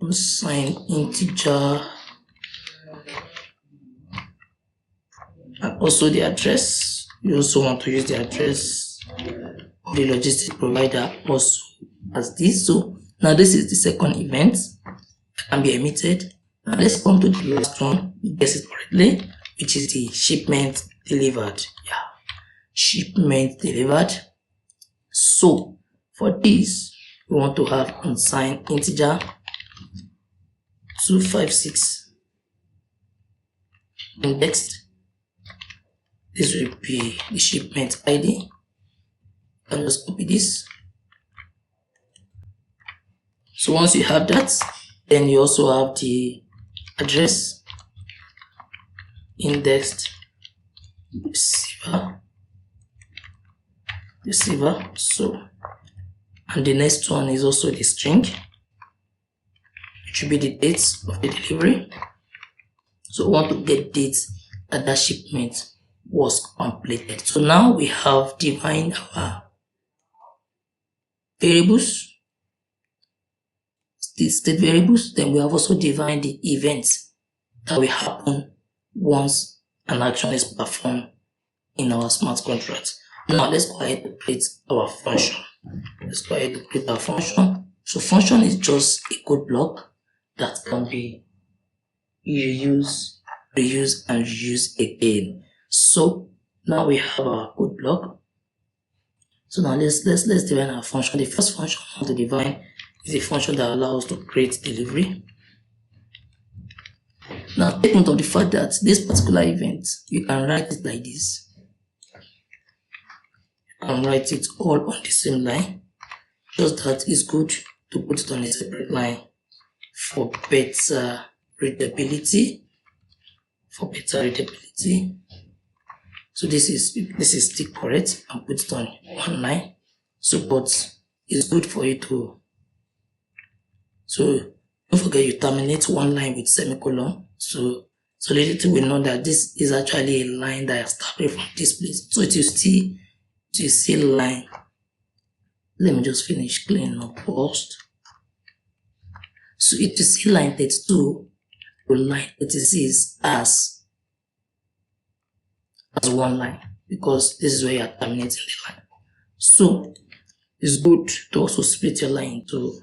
S1: unsigned integer, and also the address. You also want to use the address of the logistic provider also as this. So now this is the second event that can be emitted. Now let's come to the last one, you guess it correctly, which is the shipment delivered. Yeah, shipment delivered. So for this, we want to have unsigned integer 256 indexed. This will be the shipment ID. You can just copy this. So once you have that, then you also have the address indexed receiver. So, and the next one is also the string, which should be the dates of the delivery. So we want to get dates that shipment was completed. So now we have defined our variables, the state variables. Then we have also defined the events that will happen once an action is performed in our smart contract. Now let's go ahead to create our function. So function is just a code block that can be reused and reused again. So now we have our code block. So now let's define our function. The first function I want to define is a function that allows us to create delivery. Now take note of the fact that this particular event, you can write it like this. You can write it all on the same line. Just that it's good to put it on a separate line for better readability. So this is still correct. I'll put it on one line. So but it's good for you to, so don't forget you terminate one line with semicolon. So Solidity will know that this is actually a line that has started from this place. So it will see line. Let me just finish cleaning up first. So it will see line 32 to line 36 as one line, because this is where you are terminating the line. So it's good to also split your line into,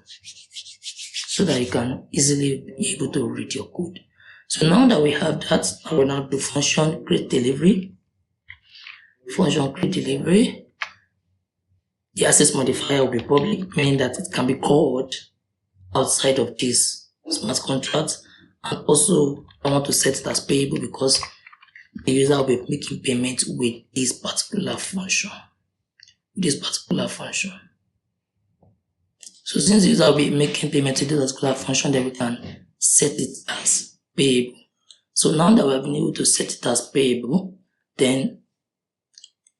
S1: so that you can easily be able to read your code. So now that we have that, I will now do function create delivery. Function create delivery. The access modifier will be public, meaning that it can be called outside of this smart contract. And also, I want to set it as payable because the user will be making payment with this particular function. So since the user will be making payment to this particular function, then we can set it as payable. So now that we have been able to set it as payable, then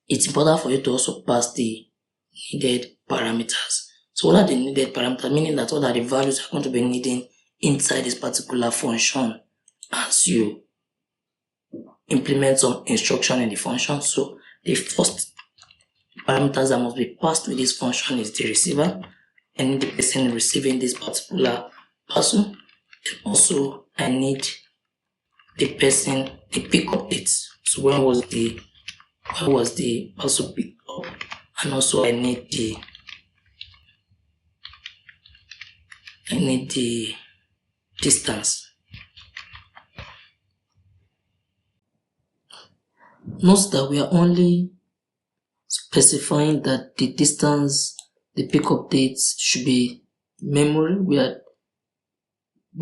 S1: it's important for you to also pass the needed parameters. So what are the needed parameters? Meaning that what are the values you're going to be needing inside this particular function as you implement some instruction in the function. So the first parameters that must be passed with this function is the receiver, and the person receiving this particular parcel. And also I need the pickup date. So when was the parcel picked up, and also I need the distance. Note that we are only specifying that the distance, the pickup dates should be memory. We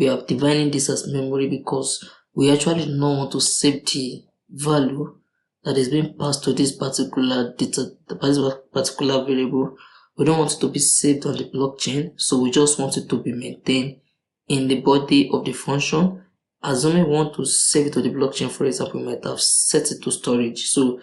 S1: are defining this as memory because we actually don't want to save the value that is being passed to this particular data, the particular variable. We don't want it to be saved on the blockchain, so we just want it to be maintained in the body of the function. Assuming we want to save it to the blockchain, for example, we might have set it to storage, so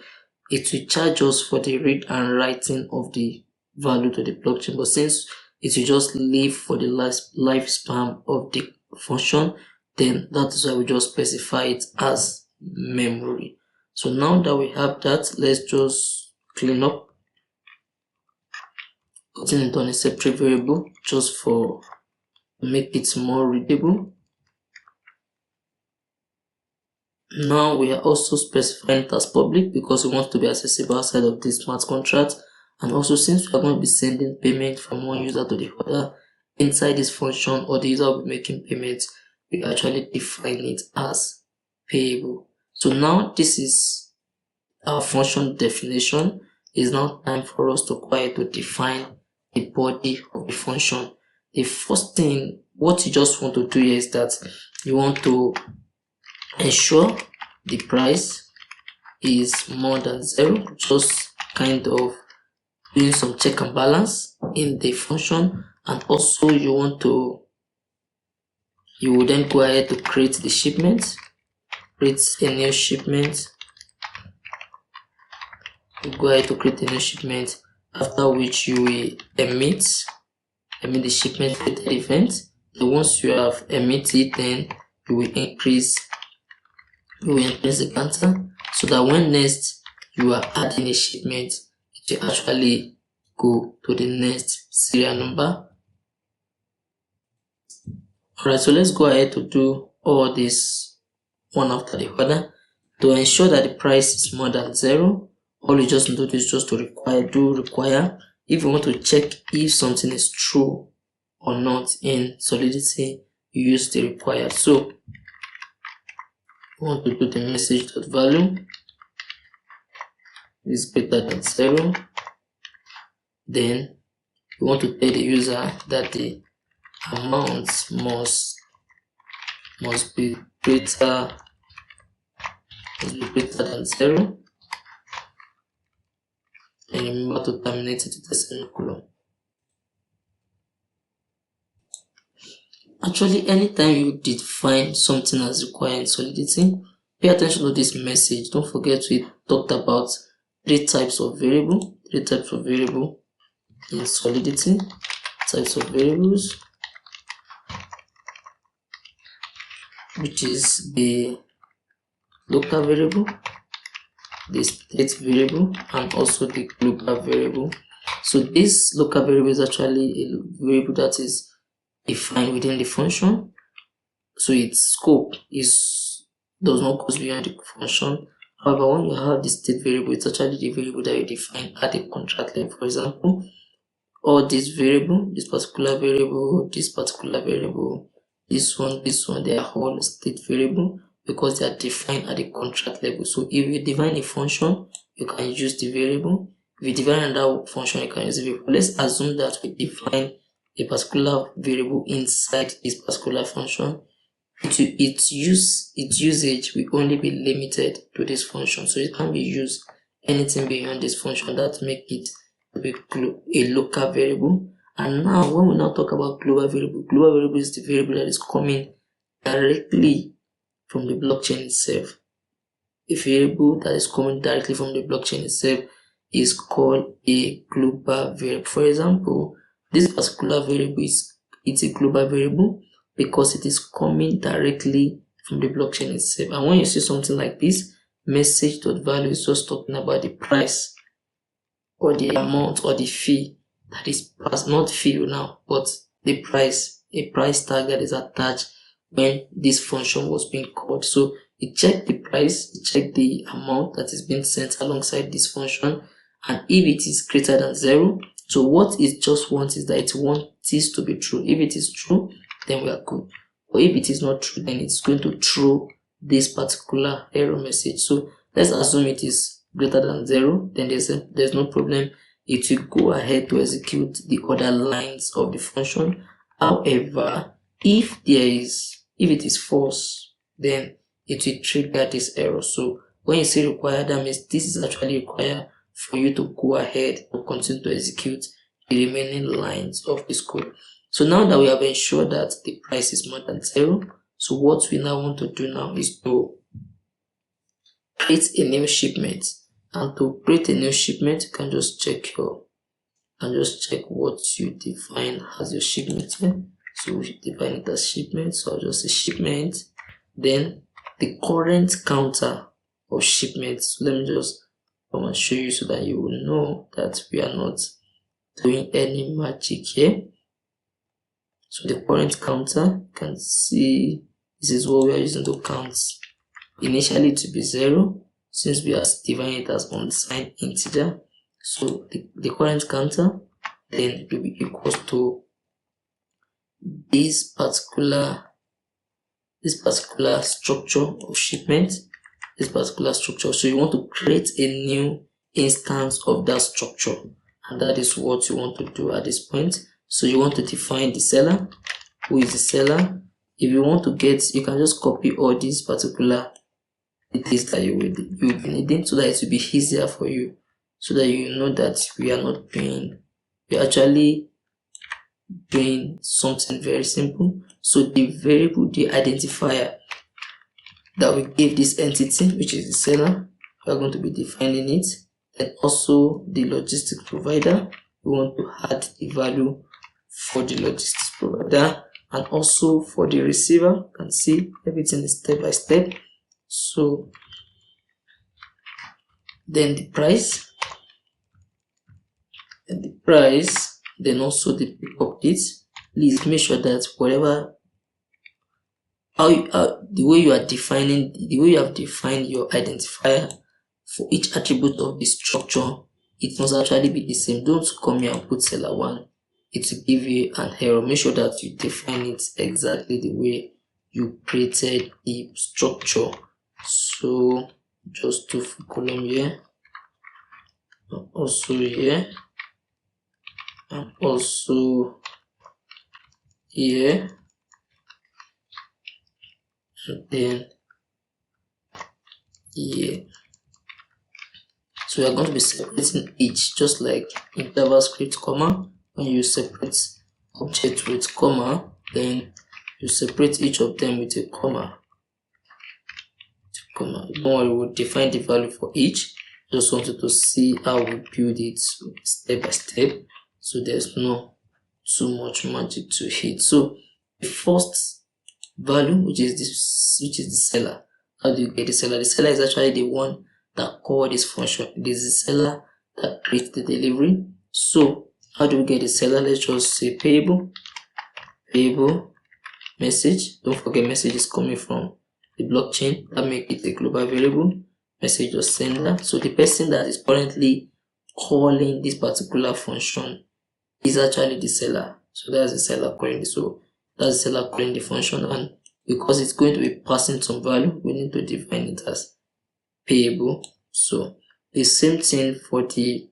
S1: it will charge us for the read and writing of the value to the blockchain. But since it will just live for the lifespan of the function, then that is why we just specify it as memory. So now that we have that, let's just clean up, putting it on a separate variable just for make it more readable. Now we are also specifying it as public because we want to be accessible outside of this smart contract. And also, since we are going to be sending payment from one user to the other inside this function, or the user will be making payments, we actually define it as payable. So now this is our function definition. It's now time for us to define the body of the function. The first thing, what you just want to do here is that you want to ensure the price is more than 0, just kind of doing some check and balance in the function. And also you will then go ahead to create the shipment, create a new shipment, after which you will emit the shipment created event. And once you have emitted, then you will increase the counter, so that when next you are adding a shipment, it will actually go to the next serial number. Alright, so let's go ahead to do all this one after the other. To ensure that the price is more than 0, all you just need to do is just to require. If you want to check if something is true or not in Solidity, you use the required. So we want to do the message.value is greater than 0. Then we want to tell the user that the amount must be greater than 0. And remember to terminate it with a semicolon. Actually, anytime you define something as requiring Solidity, pay attention to this message. Don't forget we talked about three types of variable in Solidity, types of variables, which is the local variable, the state variable, and also the global variable. So this local variable is actually a variable that is defined within the function. So its scope does not go beyond the function. However, when you have the state variable, it's actually the variable that you define at the contract level. For example, all this variable, this particular variable, this particular variable, this one, they are all state variable because they are defined at the contract level. So if you define a function, you can use the variable. If you define another function, you can use the variable. Let's assume that we define a particular variable inside this particular function. Its usage will only be limited to this function, so it can't be used anything beyond this function. That make it a local variable. And now when we now talk about global variable is the variable that is coming directly from the blockchain itself. A variable that is coming directly from the blockchain itself is called a global variable. For example, this particular variable it's a global variable because it is coming directly from the blockchain itself. And when you see something like this, message.value is just talking about the price or the amount or the fee that is passed, not fee now, but the price, a price tag that is attached when this function was being called. So it checked the price, it checked the amount that is being sent alongside this function, and if it is greater than 0, so what it just wants is that it wants this to be true. If it is true, then we are good. Or if it is not true, then it's going to throw this particular error message. So let's assume it is greater than 0, then there's no problem. It will go ahead to execute the other lines of the function. However, if it is false, then it will trigger this error. So when you say required, that means this is actually required for you to go ahead and continue to execute the remaining lines of this code. So now that we have ensured that the price is more than 0, so what we now want to do now is to create a new shipment. And to create a new shipment, you can just check what you define as your shipment here. So we define it as shipment, so I'll just say shipment, then the current counter of shipments. So let me just come and show you so that you will know that we are not doing any magic here. So the current counter, you can see this is what we are using to count initially to be 0, since we are defining it as unsigned integer. So the current counter then it will be equals to this particular structure of shipment, this particular structure. So you want to create a new instance of that structure, and that is what you want to do at this point. So you want to define the seller. Who is the seller? If you want to get, you can just copy all these particular details that you will be needing, so that it will be easier for you, so that you know that we're actually doing something very simple. So the variable, the identifier that we gave this entity, which is the seller, we are going to be defining it. And also the logistics provider, we want to add the value for the logistics provider, and also for the receiver. You can see everything is step by step. So then the price, then also the pickup date. Please make sure that whatever the way you have defined your identifier for each attribute of the structure, it must actually be the same. Don't come here and put seller 1. It will give you an error. Make sure that you define it exactly the way you created the structure. So just do for column here, and also here, and also here, and then here. So we are going to be separating each, just like in JavaScript, comma. When you separate object with comma, then You separate each of them with a comma. Don't worry, we'll define the value for each. Just wanted to see how we build it step by step, so there's no too much magic to it. So the first value, which is the seller. How do you get the seller? The seller is actually the one that called this function. It is the seller that creates the delivery. So how do we get the seller? Let's just say payable message. Don't forget, message is coming from the blockchain. That make it a global variable. Message of sender. So the person that is currently calling this particular function is actually the seller. So that's the seller calling this. So that's the seller calling the function, and because it's going to be passing some value, we need to define it as payable. So the same thing for the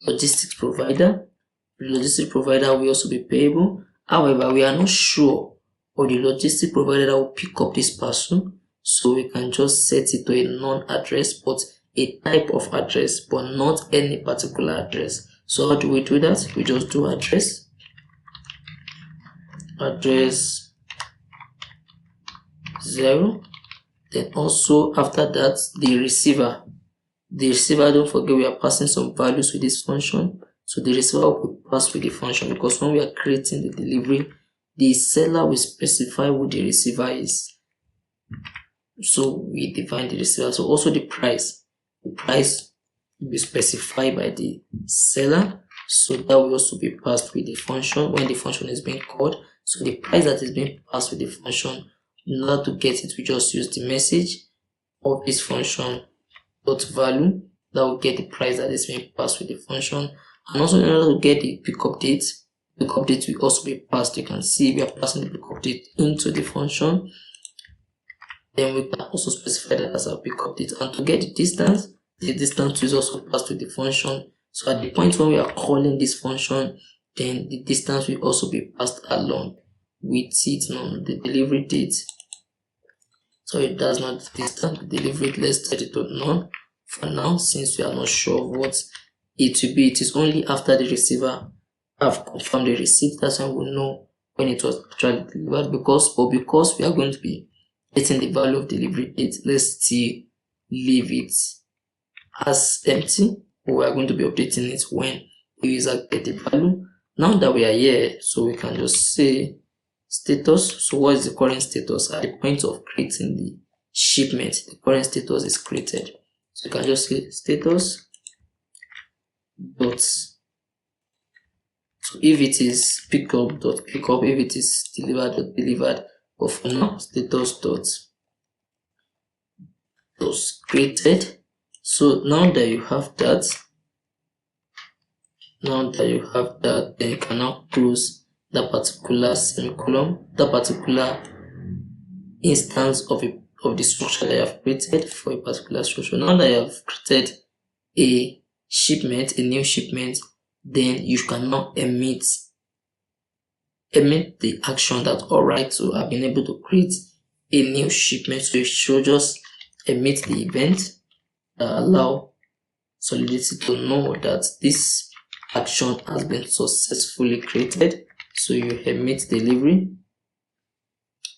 S1: logistics provider. The logistics provider will also be payable. However, we are not sure of the logistic provider that will pick up this parcel, so we can just set it to a non-address, but a type of address, but not any particular address. So how do we do that? We just do address 0. Then also after that, the receiver, don't forget, we are passing some values with this function. So the receiver will pass with the function, because when we are creating the delivery, the seller will specify who the receiver is. So we define the receiver. So also the price will be specified by the seller. So that will also be passed with the function when the function is being called. So the price that is being passed with the function, in order to get it, we just use the message of this function dot value. That will get the price that is being passed with the function. And also, in order to get the pickup date will also be passed. You can see we are passing the pickup date into the function. Then we can also specify that as our pickup date. And to get the distance is also passed with the function. So at the point when we are calling this function, then the distance will also be passed along with it on the delivery date. So it does not the distance, the delivery date, let's set it to none for now, since we are not sure what it will be. It is only after the receiver have confirmed the receipt that's when we know when it was actually delivered. Because we are going to be getting the value of delivery date, let's still leave it as empty. We are going to be updating it when the user get the value. Now that we are here, so we can just say status. So what is the current status? At the point of creating the shipment, the current status is created. So you can just say status dot. So if it is pickup dot pickup, if it is delivered dot delivered, but for now status dot created. So now that you have that, then you can now close that particular semicolon, that particular instance of the structure that you have created for a particular structure. Now that you have created a new shipment, then you can now emit the action that, alright, so I've been able to create a new shipment. So you should just emit the event that allow Solidity to know that this action has been successfully created. So you emit delivery,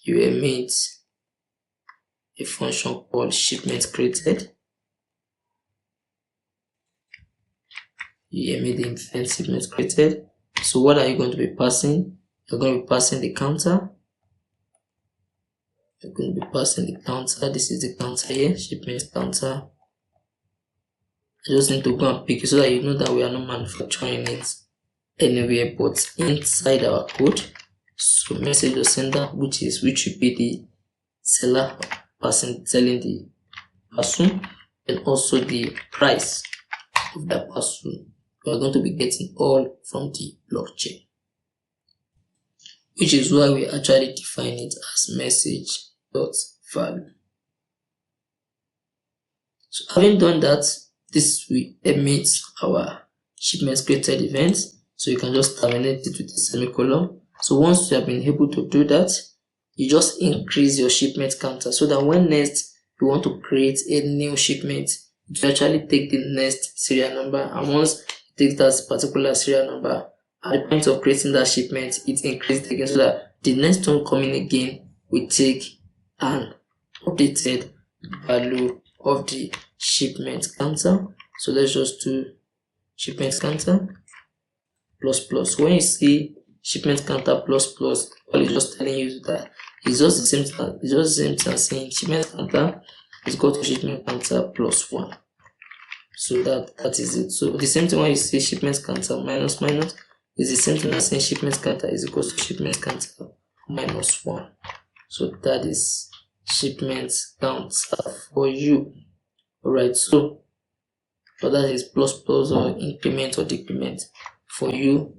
S1: you emit a function called shipment created, you emit the event shipment created. So what are you going to be passing? You're going to be passing the counter. This is the counter here, shipment counter. I just need to go and pick it so that you know that we are not manufacturing it anywhere but inside our code. So message of sender, which should be the seller selling the parcel, and also the price of that parcel. We are going to be getting all from the blockchain, which is why we actually define it as message.value. So having done that, this will emit our shipments created event. So you can just terminate it with a semicolon. So once you have been able to do that, you just increase your shipment counter so that when next you want to create a new shipment, you actually take the next serial number, and once it takes that particular serial number, at the point of creating that shipment, it increased again, so that the next one coming again will take an updated value of the shipment counter. So let's just do shipment counter plus plus. When you see shipment counter plus plus, all it's just telling you that it's just the same thing. It's just the same thing as saying shipment counter is equal to shipment counter plus 1. So that is it. So the same thing when you see shipment counter minus minus is the same thing as saying shipment counter is equal to shipment counter minus 1. So that is shipment counter for you. Alright, so that is plus plus or increment or decrement for you.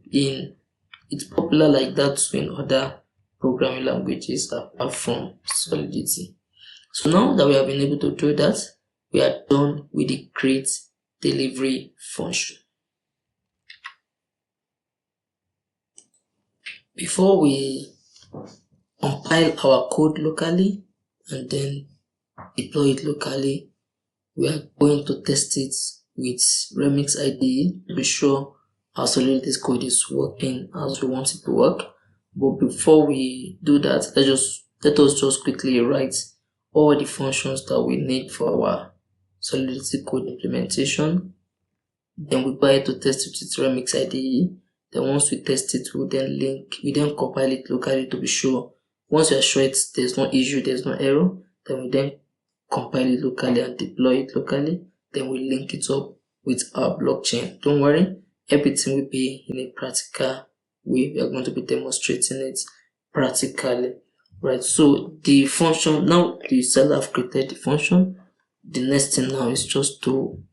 S1: It's popular like that in other programming languages apart from Solidity. So now that we have been able to do that, we are done with the create delivery function. Before we compile our code locally and then deploy it locally, we are going to test it with Remix IDE to be sure our Solidity code is working as we want it to work. But before we do that, let us just quickly write all the functions that we need for our Solidity code implementation. Then we go ahead to test it with Remix IDE. Then once we test it, we then compile it locally to be sure. Once we are sure there's no issue, there's no error, then we then compile it locally and deploy it locally. Then we link it up with our blockchain. Don't worry, everything will be in a practical way. We are going to be demonstrating it practically. Right, so the function, now the seller have created the function. The next thing now is just to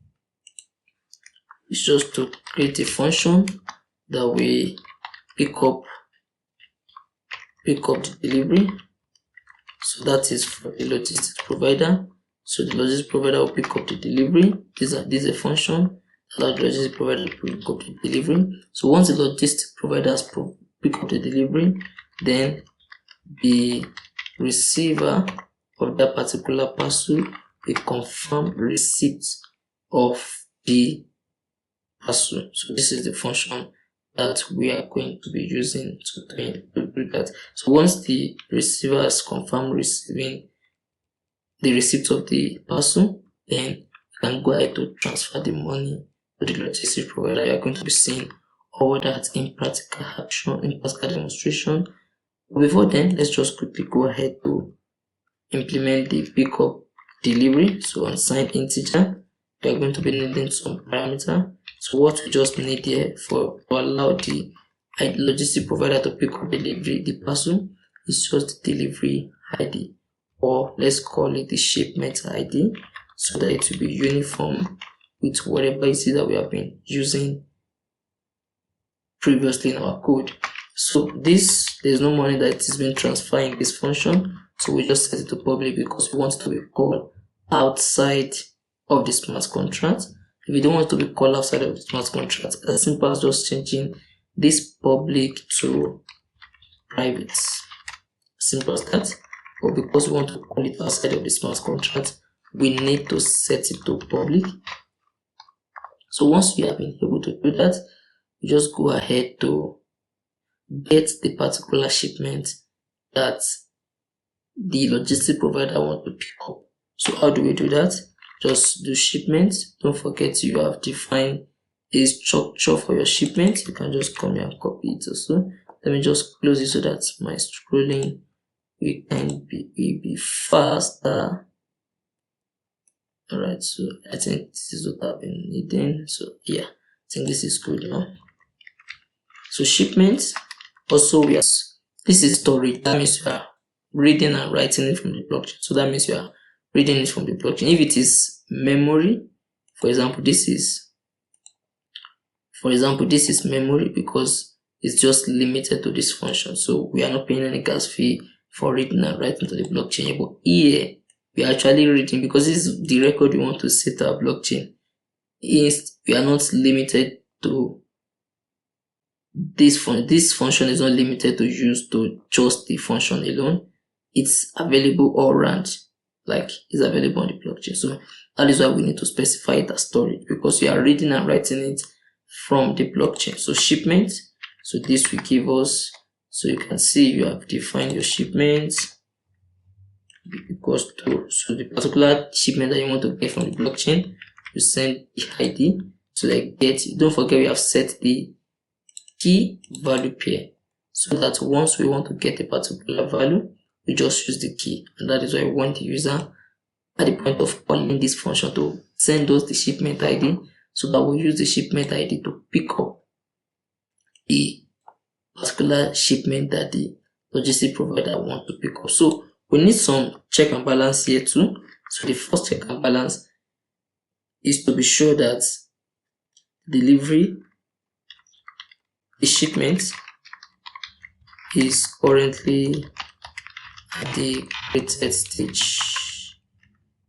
S1: create a function that we pick up the delivery. So that is for the logistics provider. So the logistics provider will pick up the delivery. This is a function that allows the logistics provider to pick up the delivery. So once the logistics provider has pick up the delivery, then the receiver of that particular parcel will confirm receipt of the parcel. So this is the function that we are going to be using to do that. So once the receiver has confirmed receiving the receipt of the parcel, then you can go ahead to transfer the money to the logistics provider. You are going to be seeing all that in practical action, in practical demonstration. But before then, let's just quickly go ahead to implement the pickup delivery. So on signed integer, we are going to be needing some parameter. So what we just need here to allow the logistic provider to pick up the parcel is just the delivery ID, or let's call it the shipment ID, so that it will be uniform with whatever it is that we have been using previously in our code. So there's no money that is being transferred in this function, so we just set it to public because we want it to be called outside of the smart contract. If you don't want to be called outside of the smart contract, as simple as just changing this public to private. Simple as that. But because we want to call it outside of the smart contract, we need to set it to public. So once we have been able to do that, we just go ahead to get the particular shipment that the logistic provider wants to pick up. So how do we do that? Just do shipment. Don't forget you have defined a structure for your shipment. You can just come here and copy it also. Let me just close it so that my scrolling will be faster. Alright, so I think this is what I've been needing. So yeah, I think this is good now. So shipment, also this is storage. That means you are reading and writing it from the blockchain. So that means you are reading it from the blockchain. If it is memory, for example, this is memory because it's just limited to this function. So we are not paying any gas fee for reading and writing to the blockchain. But here we are actually reading because this is the record we want to set to our blockchain. We are not limited to this function. This function is not limited to use to just the function alone. It's available all around. Like it's available on the blockchain. So that is why we need to specify it as storage, because we are reading and writing it from the blockchain. So shipment, So this will give us, so you can see you have defined your shipments equals to, so the particular shipment that you want to get from the blockchain, you send the ID to like get. Don't forget we have set the key value pair, so that once we want to get a particular value, we just use the key, and that is why we want the user at the point of calling this function to send us the shipment ID, so that we'll use the shipment ID to pick up the particular shipment that the logistic provider wants to pick up. So we need some check and balance here too. So the first check and balance is to be sure that delivery, the shipment is currently at the created stage.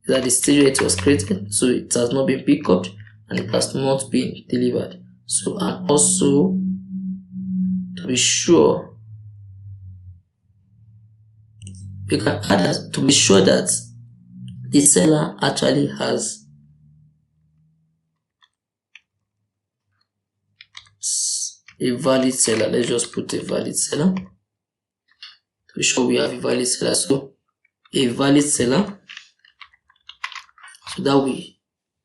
S1: That the stage where it was created, so it has not been picked up and it has not been delivered. So, and also to be sure, we can add that to be sure that the seller actually has a valid seller. Let's just put a valid seller to be sure we have a valid seller. So a valid seller, so that we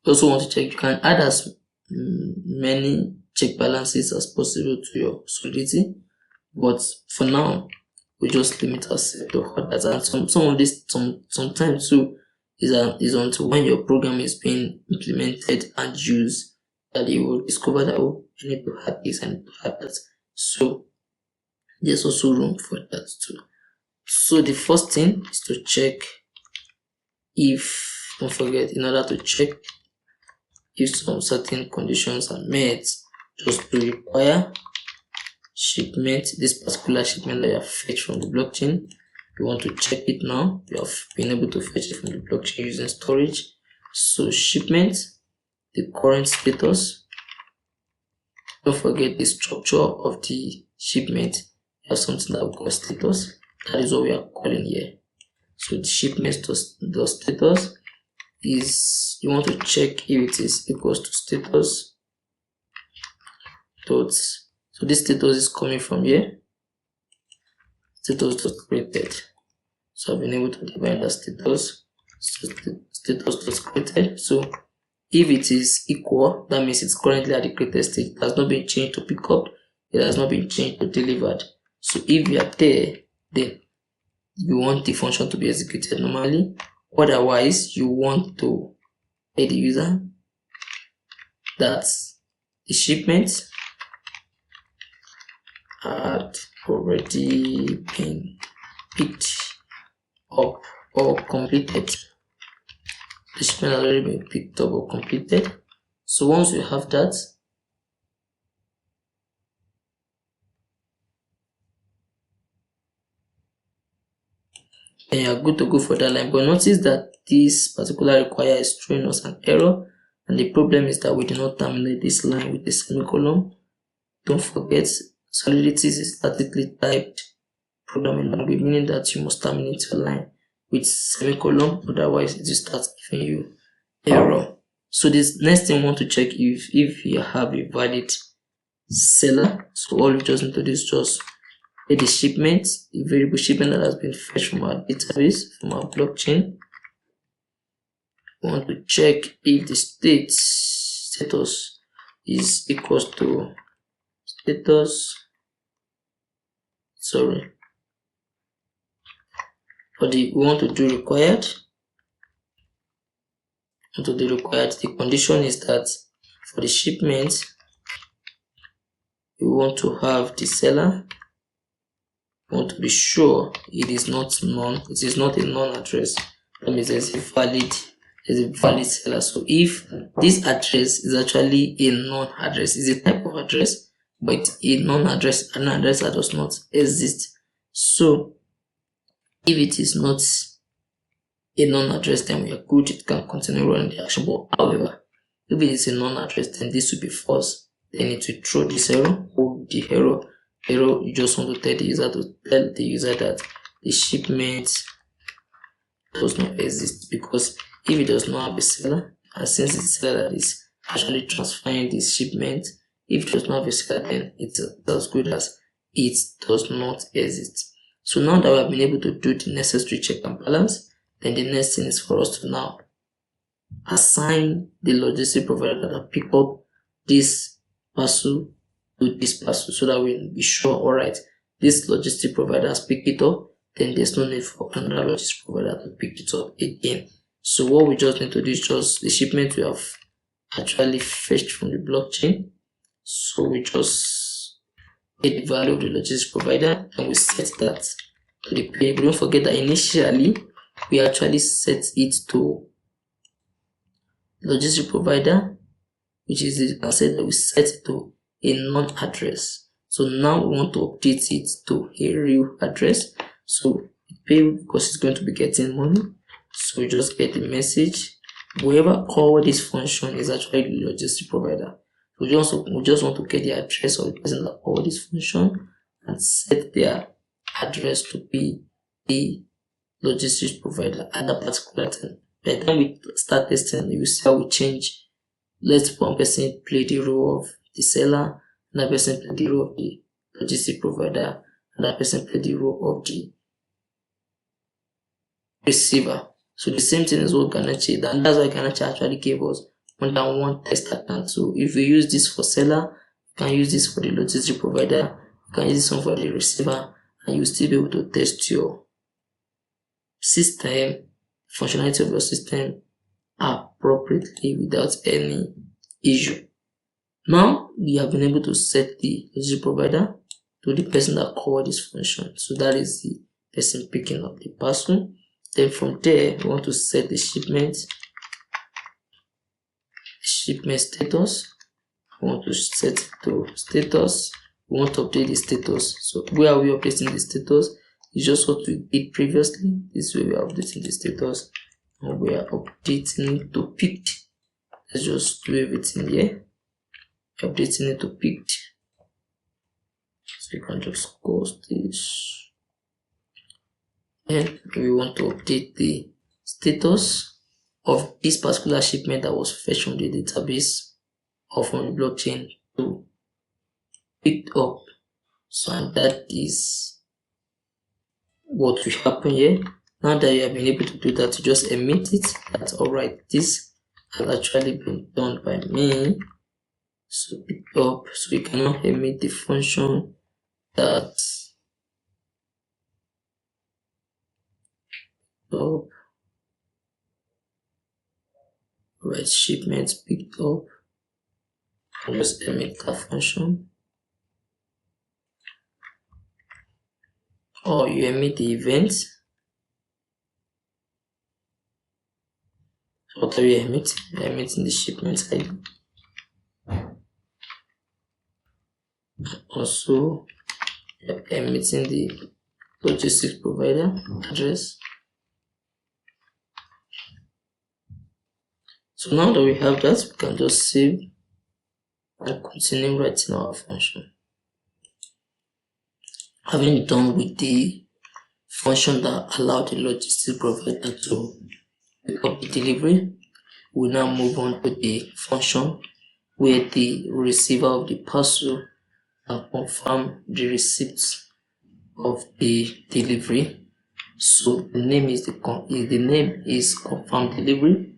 S1: also want to check. You can add as many check balances as possible to your Solidity, but for now we just limit ourselves to Hardhat. And some of this sometimes too is until when your program is being implemented and used that you will discover that, oh, you need to add this and add that. So there's also room for that too. So the first thing is to check if, don't forget, in order to check if some certain conditions are met, just to require shipment, this particular shipment that you have fetched from the blockchain. You want to check it now. You have been able to fetch it from the blockchain using storage. So shipment, the current status. Don't forget the structure of the shipment. You have something that we call status. That is what we are calling here. So the shipment the status is, you want to check if it is equals to status dot. So this status is coming from here. Status dot created. So I've been able to define the status. So status dot created. So if it is equal, that means it's currently at the created stage. It has not been changed to pick up. It has not been changed to delivered. So if you are there, then you want the function to be executed normally. Otherwise, you want to tell the user that the shipment had already been picked up or completed. The shipment has already been picked up or completed. So once you have that, then you are good to go for that line. But notice that this particular require is throwing us an error, and the problem is that we do not terminate this line with a semicolon. Don't forget, Solidity is a statically typed programming language, meaning that you must terminate your line with semicolon, otherwise it will start giving you error. So this next thing we want to check if you have a valid seller. So all you just need to do is just get the shipment, the variable shipment that has been fetched from our database, from our blockchain. We want to check if the status is equals to status. Sorry. We want to do required. The condition is that for the shipment, we want to have the seller. We want to be sure it is not a non-address. That means there's a valid seller. So if this address is actually a non-address, is a type of address, but a non-address, an address that does not exist. So if it is not a non-address, then we are good, it can continue running the action. But however, if it is a non-address, then this will be false. Then it will throw this error. Or the error, you just want to tell the user that the shipment does not exist, because if it does not have a seller, and since it's a seller that is actually transferring this shipment, If it does not have a seller, then it's as good as it does not exist. So now that we have been able to do the necessary check and balance, then the next thing is for us to now assign the logistic provider that pick up this parcel to this parcel, so that we'll be sure, alright, this logistic provider has picked it up, then there's no need for another logistic provider to pick it up again. So what we just need to do is just the shipment we have actually fetched from the blockchain. So we just get the value of the logistics provider and we set that to the payable. Don't forget that initially we actually set it to logistic provider, which is the asset that we set it to a non-address. So now we want to update it to a real address. So payable because it's going to be getting money. So we just get the message. Whoever called this function is actually the logistic provider. We just want to get the address of the person that called this function and set their address to be the logistics provider at that particular time. By the time we start testing, you see how we change. Let's one person play the role of the seller, another person play the role of the logistic provider, another person play the role of the receiver. So the same thing is what Ganache, and that's why Ganache actually gave us more than one test account. So if you use this for seller, you can use this for the logistic provider, you can use this one for the receiver, and you'll still be able to test your system, functionality of your system appropriately without any issue. Now we have been able to set the logistic provider to the person that called this function. So that is the person picking up the parcel. Then from there, we want to set the shipment status. We want to set it to status. We want to update the status. So where are we updating the status? It's just what we did previously. This way we are updating the status, and we are updating it to picked. Let's just do everything here. Updating it to picked. So you can just close this. And we want to update the status of this particular shipment that was fetched from the database or from the blockchain to picked up. So and that is what will happen here. Now that you have been able to do that, you just emit it. That's alright. This has actually been done by me. So pick up. So you cannot emit the function that up. Right, shipments picked up. I'll just emit that function. Or you emit the event. So what are you emitting? You're emitting the shipment ID. Also, you're emitting the logistics provider address. So now that we have that, we can just save and continue writing our function. Having done with the function that allowed the logistics provider to pick up the delivery, we now move on to the function where the receiver of the parcel can confirm the receipt of the delivery. So the name is confirm delivery.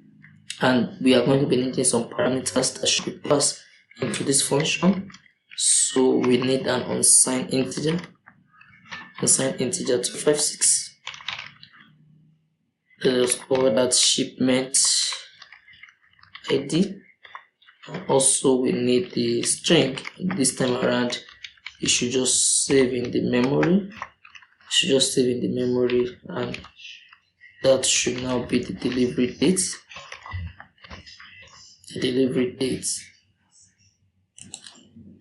S1: And we are going to be needing some parameters that should be passed into this function. So we need an unsigned integer 256. Let's call that shipment ID. And also we need the string. This time around, you should just save in the memory. And that should now be the delivery date.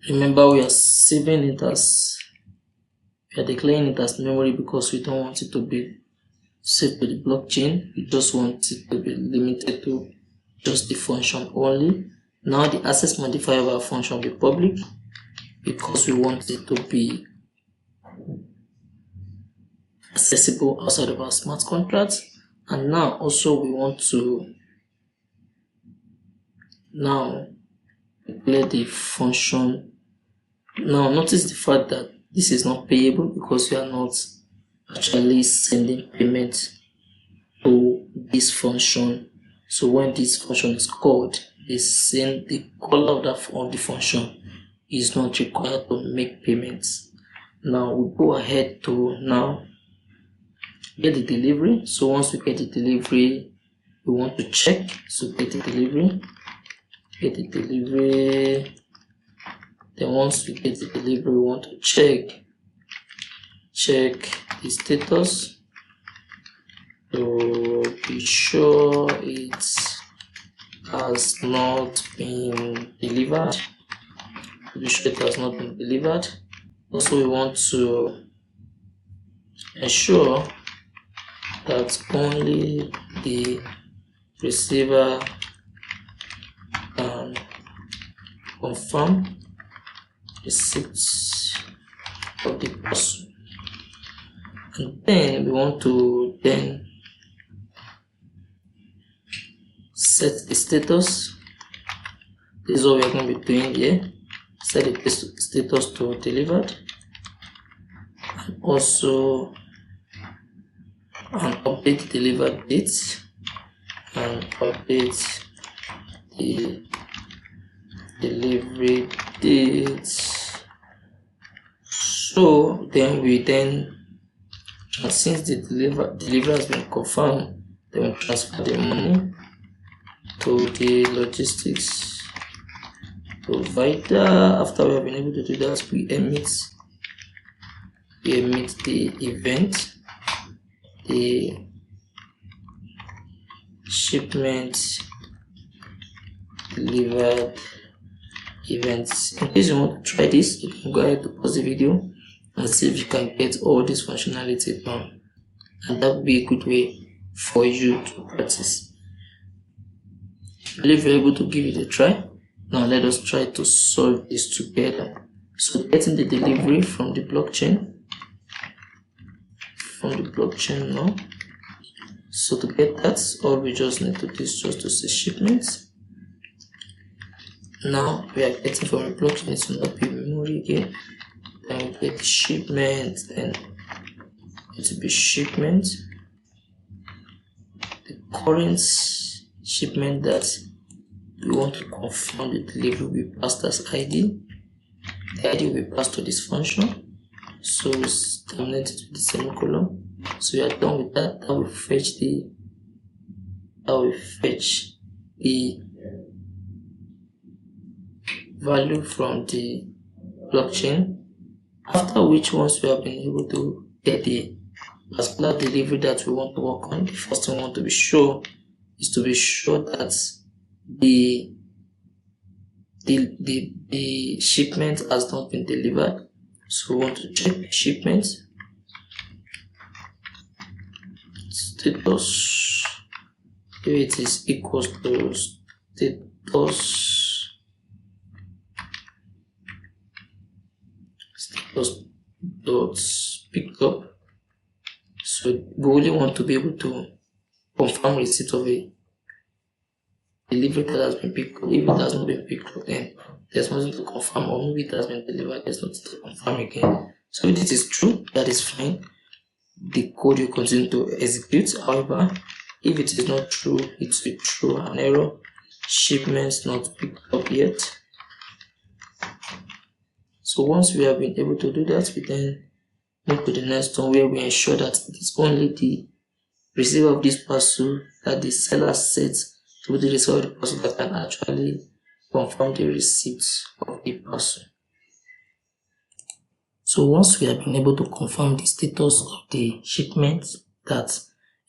S1: Remember, we are saving it as, we are declaring it as memory because we don't want it to be saved to the blockchain. We just want it to be limited to just the function only. Now the access modifier of our function will be public because we want it to be accessible outside of our smart contracts. And now also we want to declare the function. Now notice the fact that this is not payable because we are not actually sending payment to this function. So when this function is called, the caller of the function is not required to make payments. Now we go ahead to now get the delivery. So once we get the delivery, we want to check. So get the delivery. Then once we get the delivery, we want to check the status to be sure it has not been delivered. Also, we want to ensure that only the receiver can confirm receipt of the parcel. And then we want to set the status. This is what we are going to be doing here. Set the status to delivered, and also update the delivered date and update the delivery date. So then and since the delivery has been confirmed, then we transfer the money to the logistics provider. After we have been able to do that, we emit the event, the shipment delivered events. In case you want to try this, you can go ahead to pause the video and see if you can get all this functionality done, and that would be a good way for you to practice. I believe you're able to give it a try. Now let us try to solve this together. So getting the delivery from the blockchain now. So to get that, all we just need to do is just to say shipments. Now we are getting from the blockchain, it will not be memory again. Then we get shipment, then it will be shipment. The current shipment that we want to confirm the delivery will be passed as ID. The ID will be passed to this function. So we terminate it with the semicolon. So we are done with that. That will fetch the value from the blockchain. After which, once we have been able to get the particular delivery that we want to work on, the first thing we want to be sure is to be sure that the shipment has not been delivered. So we want to check shipment status. If it is equals to status dot picked up. So we only want to be able to confirm receipt of a delivery that has been picked up. If it has not been picked up, then there's nothing to confirm, or maybe it has been delivered, there's nothing to confirm again. So if this is true, that is fine. The code will continue to execute. However, if it is not true, it will throw an error. Shipments not picked up yet. So once we have been able to do that, we then move to the next one, where we ensure that it is only the receiver of this parcel that the seller sets to the receiver of the parcel that can actually confirm the receipt of the parcel. So once we have been able to confirm the status of the shipment, that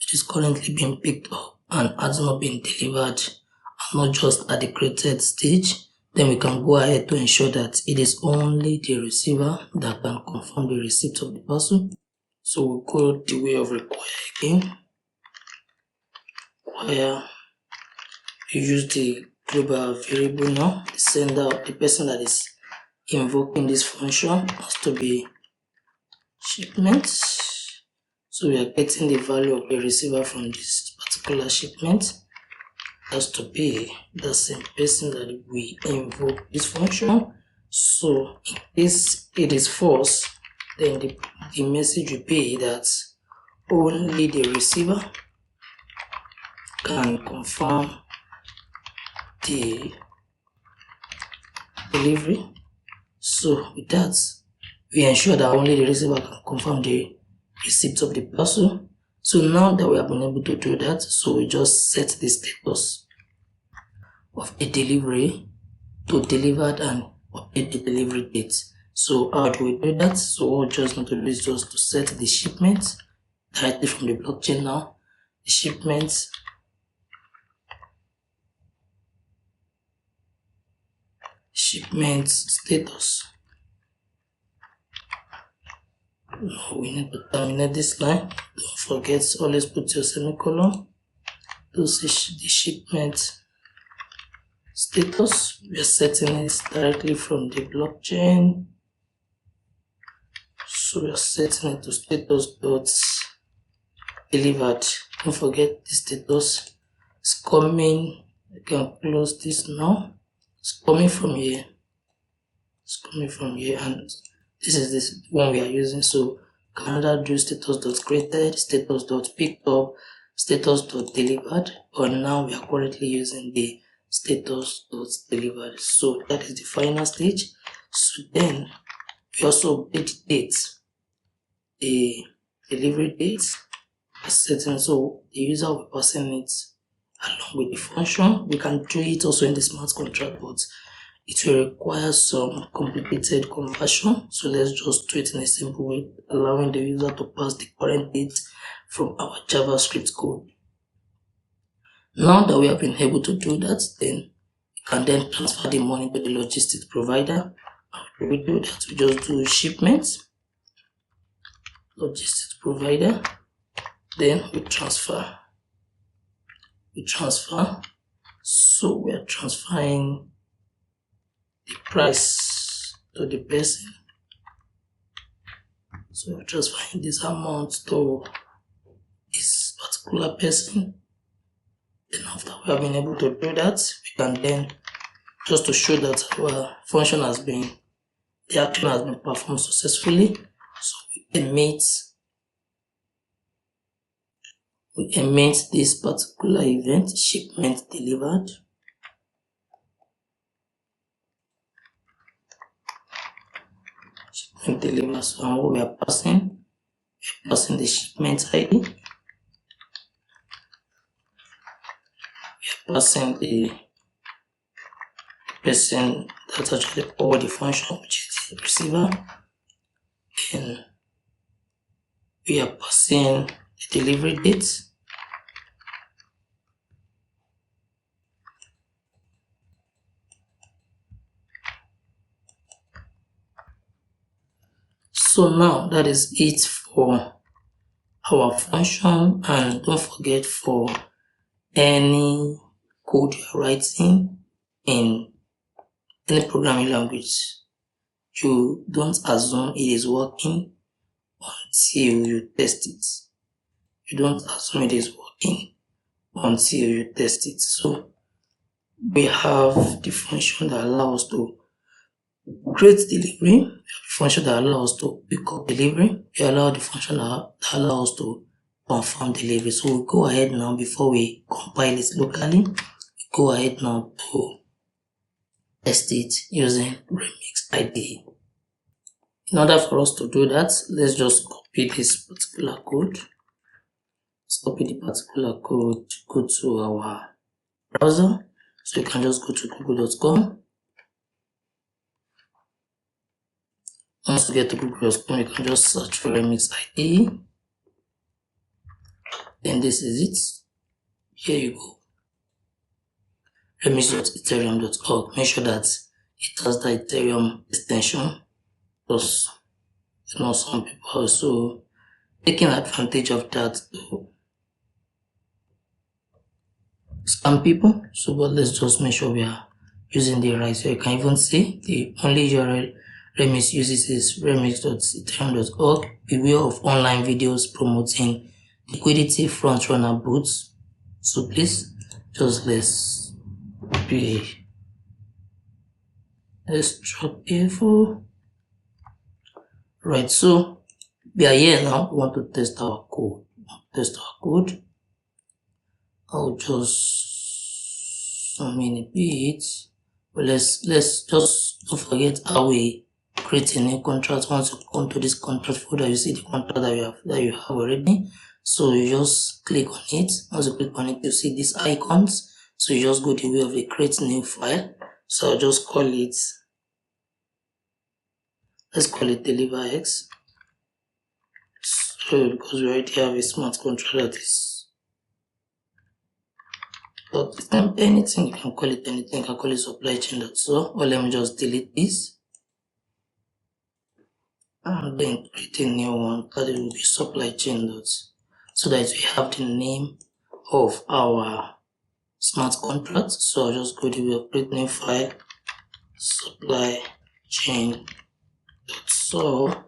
S1: it is currently being picked up and has not been delivered, and not just at the created stage, then we can go ahead to ensure that it is only the receiver that can confirm the receipt of the parcel. So we'll go the way of require again. Where you use the global variable now. The sender, the person that is invoking this function, has to be shipment. So we are getting the value of the receiver from this particular shipment. has to be the same person that we invoke this function. So in case it is false, then the message will be that only the receiver can confirm the delivery. So with that, we ensure that only the receiver can confirm the receipt of the parcel. So now that we have been able to do that, so we just set the status of the delivery to delivered and update the delivery date. So how do we do that? So all we just need to do is just to set the shipment directly from the blockchain now. The shipment status. Now we need to terminate this line. Don't forget, always put your semicolon. This is the shipment status. We are setting it directly from the blockchain. So we are setting it to status.delivered. Don't forget the status is coming. I can close this now. It's coming from here. It's coming from here, and this is this one we are using. So Canada do status.created, status.pickedup, status.delivered, but now we are currently using the status.delivered. So that is the final stage. So then we also update the date, the delivery date, setting. So the user will be passing it along with the function. We can do it also in the smart contract, but it will require some complicated conversion. So let's just do it in a simple way, allowing the user to pass the current date from our JavaScript code. Now that we have been able to do that, then we can then transfer the money to the logistics provider. How do we do that? We just do shipment, logistics provider, then we transfer. So we are transferring the price to the person. So we're transferring this amount to this particular person. Then after we have been able to do that, we can then, just to show that our function has been, the action has been performed successfully, so we emit this particular event, shipment delivered. Shipment delivered. So what we are passing the shipment ID. We are passing the person that actually called the function, which is the receiver. Then we are passing the delivery date. So now that is it for our function, and don't forget, for any code you're writing in any programming language, you don't assume it is working until you test it. You don't assume it is working until you test it. So we have the function that allows us to create delivery, we have the function that allows us to pick up delivery, we allow the function that allows us to confirm delivery. So we go ahead now, before we compile it locally, we go ahead now to test it using remix ID. In order for us to do that, let's just copy this particular code. Let's copy the particular code, go to our browser. So you can just go to google.com. Once you get to google.com, you can just search for remix ID. Then this is it. Here you go. remix.ethereum.org. Make sure that it has the Ethereum extension, because some people are also taking advantage of that to scam people. So but let's just make sure we are using the right. So you can even see the only URL Remix uses is remix.ethereum.org. Beware of online videos promoting liquidity front runner boots. So please just let's drop info. Right, so we are here now. We want to test our code. I'll just zoom in a bit. But let's just don't forget how we create a new contract. Once you come to this contract folder, you see the contract that you have already. So you just click on it. Once you click on it, you see these icons. So you just go the way of the create new file. So I'll just call it, let's call it deliverx. So because we already have a smart contract that is, but it's not anything, you can call it anything, you can call it supply chain. So, or let me just delete this and then create a new one that will be supply chain dots, so that we have the name of our smart contract. So I'll just go to the create new file, supply chain dot.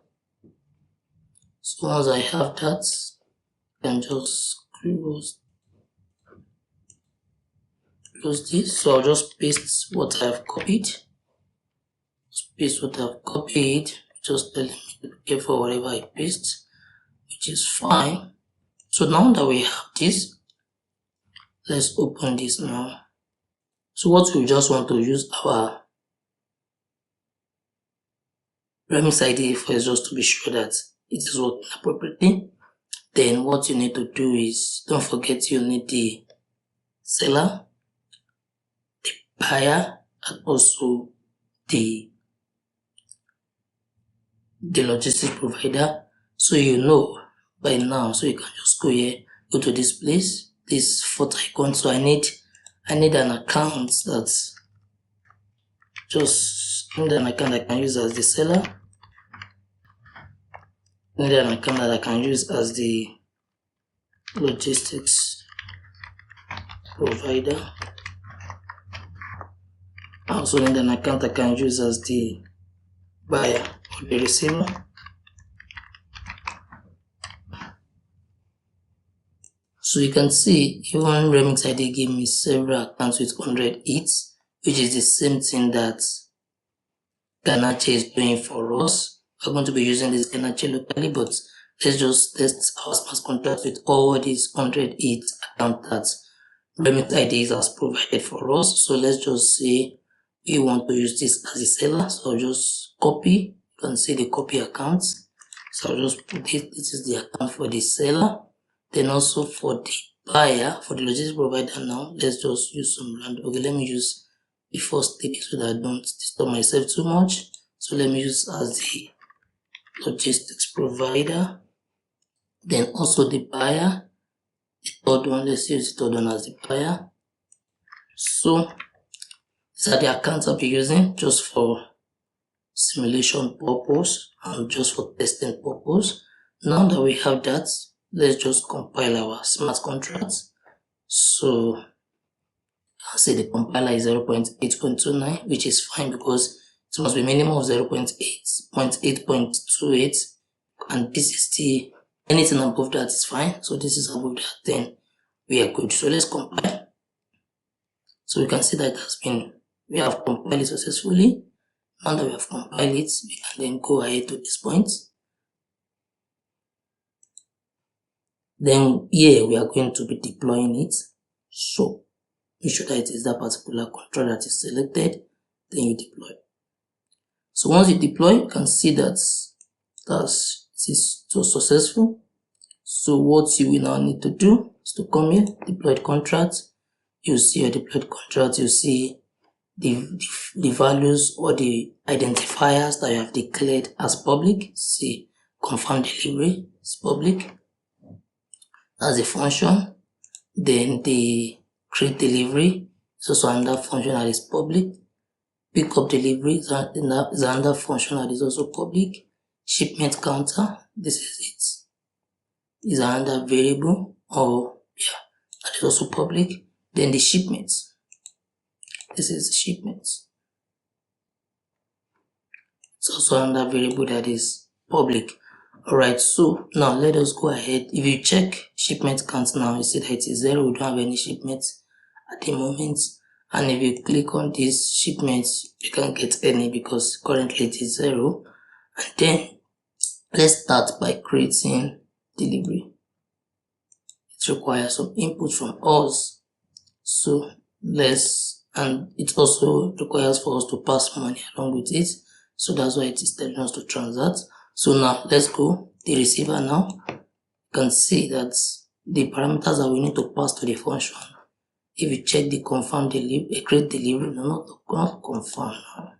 S1: So once I have that, I can just close this. So I'll just paste what I've copied. Just tell me to be careful whatever I paste, which is fine. So now that we have this, let's open this now. So what we just want to use our remix ID for is just to be sure that it is working appropriately. Then what you need to do is, don't forget you need the seller, the buyer, and also the logistics provider. So you know by now, so you can just go here, go to this place, this fourth icon. So I need an account that's just an account I can use as the seller. I need an account that I can use as the logistics provider. I also need an account I can use as the buyer or the receiver. So you can see even Remix ID gave me several accounts with 100 hits, which is the same thing that Ganache is doing for us. We're going to be using this Ganache locally, but let's just test our smart contract with all these 100 hits accounts that Remix IDs has provided for us. So let's just say we want to use this as a seller. So I'll just copy. You can see the copy accounts. So I'll just put this. This is the account for the seller. Then also for the buyer, for the logistics provider now, let's just use some random. Okay, let me use the first tick so that I don't disturb myself too much. So let me use as the logistics provider. Then also the buyer. The third one, let's use the third one as the buyer. So these are the accounts I'll be using just for simulation purpose and just for testing purpose. Now that we have that, let's just compile our smart contracts. So I'll say the compiler is 0.8.29, which is fine because it must be minimum of 0.8.28, and this is the anything above that is fine. So this is above that, then we are good. So let's compile. So we can see that we have compiled it successfully. Now that we have compiled it, we can then go ahead to this point. Then here we are going to be deploying it. So make sure that it is that particular control that is selected, then you deploy. So once you deploy, you can see that it is so successful. So what you will now need to do is to come here, deployed contract. You see your deployed contract, you see the values or the identifiers that you have declared as public. See, confirm delivery is public as a function. Then the create delivery is also another function that is public. Pick up delivery is another function that is also public. Shipment counter, this is it, is another variable, that is also public. Then the shipments, this is the shipments, it's also another variable that is public. Alright, so now let us go ahead. If you check shipment count now, you see that it is 0, we don't have any shipments. at the moment. And if you click on this shipment, you can't get any because currently it is 0. And then let's start by creating delivery. It requires some input from us. So and it also requires for us to pass money along with it. So that's why it is telling us to transact. So now let's go the receiver now. You can see that the parameters that we need to pass to the function. If you check the confirm delivery, create delivery, no, not confirm now.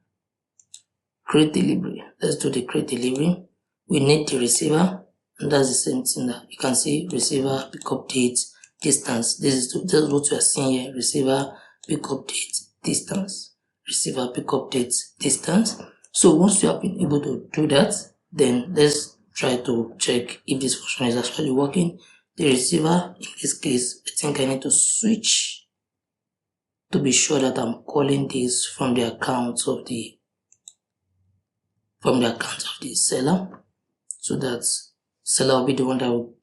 S1: Create delivery. Let's do the create delivery. We need the receiver, and that's the same thing that you can see receiver, pickup date, distance. This is what we are seeing here. Receiver, pickup date, distance. Receiver, pickup date, distance. So once you have been able to do that, then let's try to check if this function is actually working. The receiver, in this case, I think I need to switch to be sure that I'm calling this from the account of the seller, so that seller will be the one that will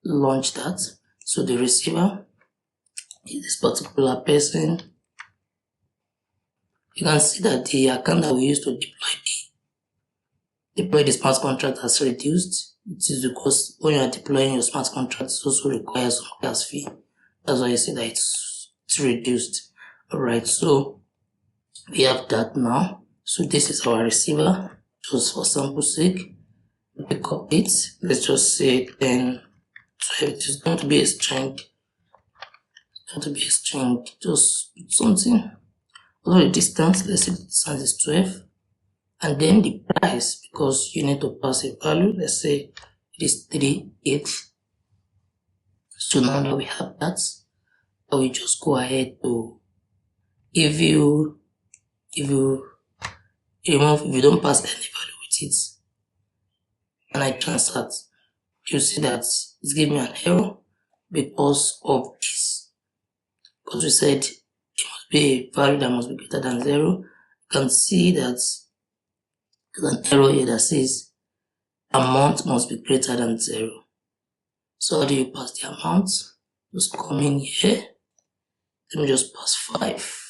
S1: launch that. So the receiver is this particular person. You can see that the account that we used to deploy the smart contract has reduced. It is because when you are deploying your smart contract, it also requires some gas fee. That's why you see that it's reduced. Alright, so we have that now. So this is our receiver, just for sample sake. Pick up it. Let's just say 10. So it is going to be a string. Just something. Also the distance, let's say the distance is 12. And then the price, because you need to pass a value, let's say it is 3.8. So now that we have that, I will just go ahead to, if you don't pass any value with it, and I transact, you see that it's giving me an error because of this. Because we said it must be a value that must be greater than 0. You can see that there's an error here that says amount must be greater than 0. So how do you pass the amount? Just come in here. Let me just pass 5.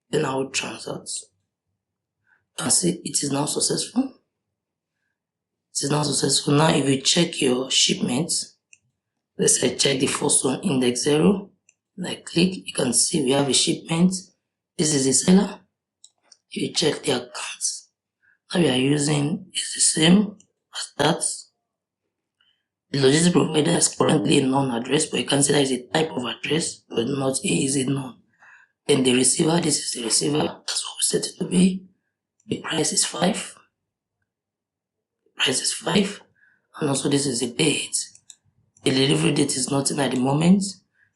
S1: Then I will transact. And see, it is now successful. It is now successful. Now if you check your shipment, let's say I check the first one, index 0, and I click, you can see we have a shipment. This is the seller. If you check the accounts that we are using is the same as that. The logistics provider is currently a known address, but you can see that is a type of address, but not a is a known. Then the receiver, this is the receiver, that's what we set it to be. The price is 5. And also this is the date. The delivery date is nothing at the moment.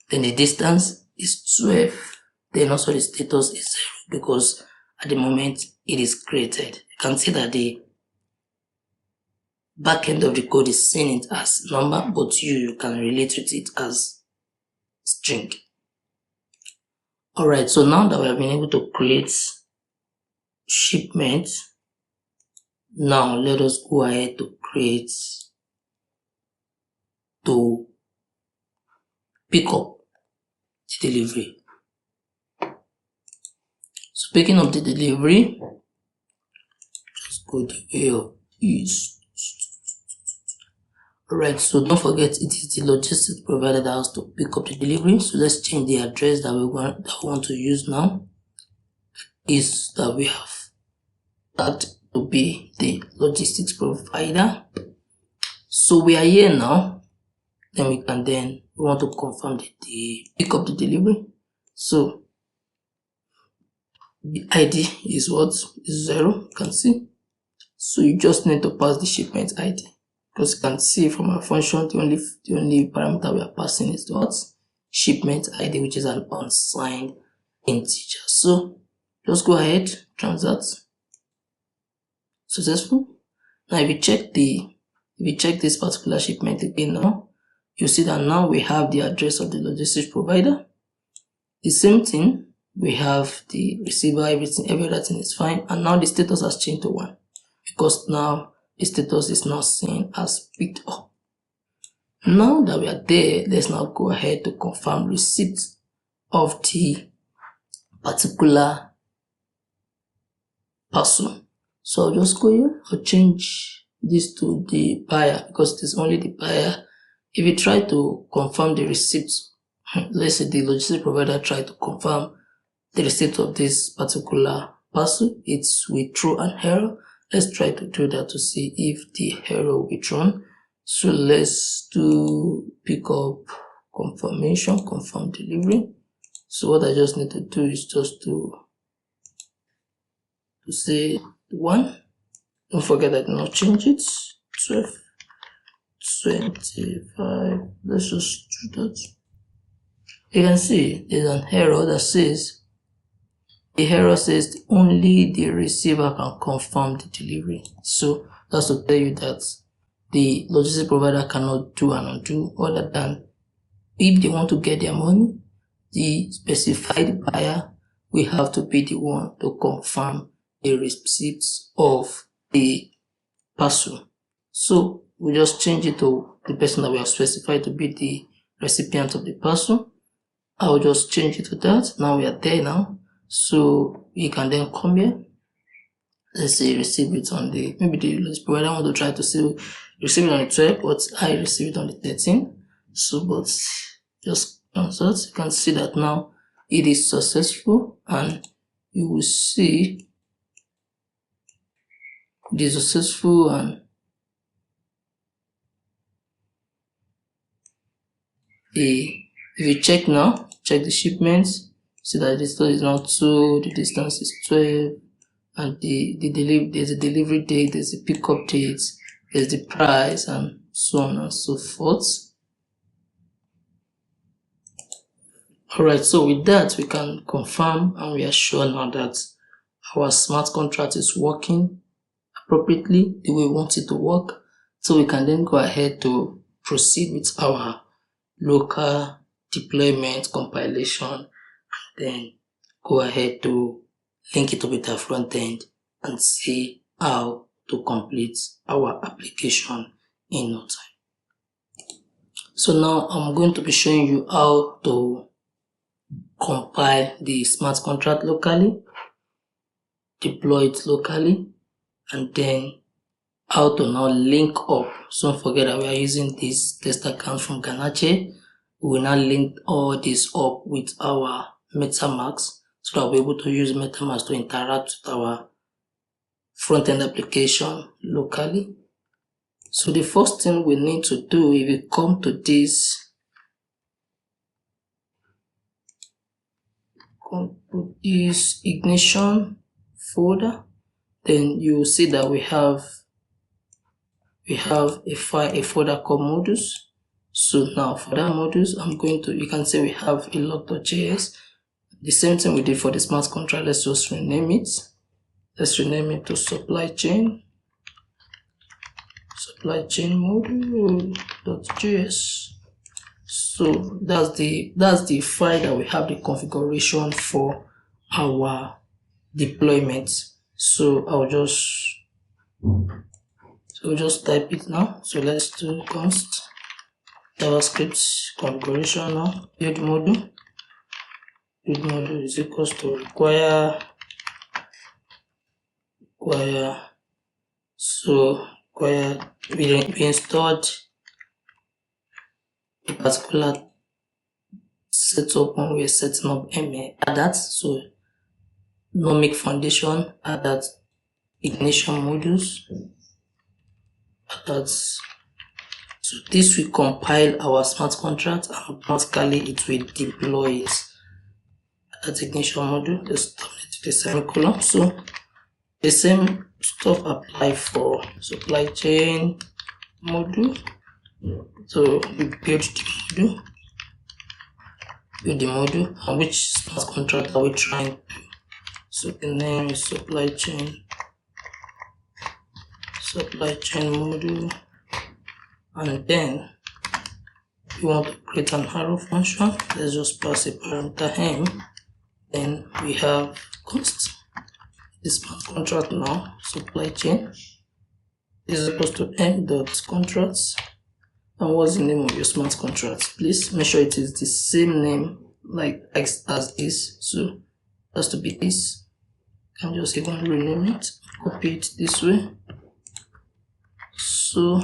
S1: Then the distance is 12. Then also the status is 0 because at the moment it is created. You can see that the backend of the code is seeing it as number, but you can relate with it as string. Alright, so now that we have been able to create shipment, now let us go ahead to pick up the delivery. So picking up the delivery, just go the way of ease. Alright, so don't forget it is the logistics provider that has to pick up the delivery. So let's change the address that we want to use now. Is that we have that to be the logistics provider. So we are here now. Then we want to confirm that the pick up the delivery. So the ID is what? Is 0, you can see. So you just need to pass the shipment ID. Because you can see from our function, the only parameter we are passing is what? Shipment ID, which is an unsigned integer. So just go ahead, transact. Successful. Now if you check this particular shipment again now, you see that now we have the address of the logistics provider. The same thing, we have the receiver, everything is fine, and now the status has changed to 1 because now the status is now seen as picked up. Now that we are there, let's now go ahead to confirm receipt of the particular parcel. So I'll just go here, I'll change this to the buyer because it is only the buyer. If you try to confirm the receipt, let's say the logistics provider try to confirm the receipt of this particular parcel, it will throw an error. Let's try to do that to see if the error will be thrown. So let's do pick up confirmation, confirm delivery. So what I just need to do is just to say 1. Don't forget I did not change it. 12, 25. Let's just do that. You can see there's an error that says only the receiver can confirm the delivery. So that's to tell you that the logistics provider cannot do an undo other than if they want to get their money, the specified buyer will have to be the one to confirm the receipts of the parcel. So we just change it to the person that we have specified to be the recipient of the parcel. I'll just change it to that. Now we are there now. So we can then come here. Let's say receive it on the, maybe the logistics provider want to try to say receive it on the 12th, but I receive it on the 13th. So, but just consult, you can see that now it is successful, and you will see it is successful. And if you check now, check the shipments, see that the distance is now 2, the distance is 12, and there's a delivery date, there's a pickup date, there's the price, and so on and so forth. Alright, so with that we can confirm and we are sure now that our smart contract is working appropriately the way we want it to work. So we can then go ahead to proceed with our local deployment compilation, and then go ahead to link it up with our front end and see how to complete our application in no time. So now I'm going to be showing you how to compile the smart contract locally, deploy it locally, and then how to now link up. So don't forget that we are using this test account from Ganache. We will now link all this up with our Metamask so that we'll be able to use Metamask to interact with our front-end application locally. So the first thing we need to do, if you come to this ignition folder, then you will see that we have a file, a folder called modules. So now for that modules, you can say we have a log.js. The same thing we did for the smart contract. Let's just rename it. Let's rename it to supply chain module.js. So that's the file that we have the configuration for our deployment. So I'll just type it now. So let's do const JavaScript configuration now. Build module is equals to require. So we installed a particular setup when we're setting up Hardhat. So Nomic Foundation, Hardhat Ignition modules. So this will compile our smart contract and automatically it will deploy it. That ignition module, just terminate the semicolon. So the same stuff apply for supply chain module. So we build the module, and which smart contract are we trying to? So the name is supply chain module, and then we want to create an arrow function. Let's just pass a parameter m. Then we have const this smart contract now, supply chain is equals to m.contracts. And what's the name of your smart contract? Please make sure it is the same name like X as is. So that's to be this. I'm just even rename it, copy it this way. So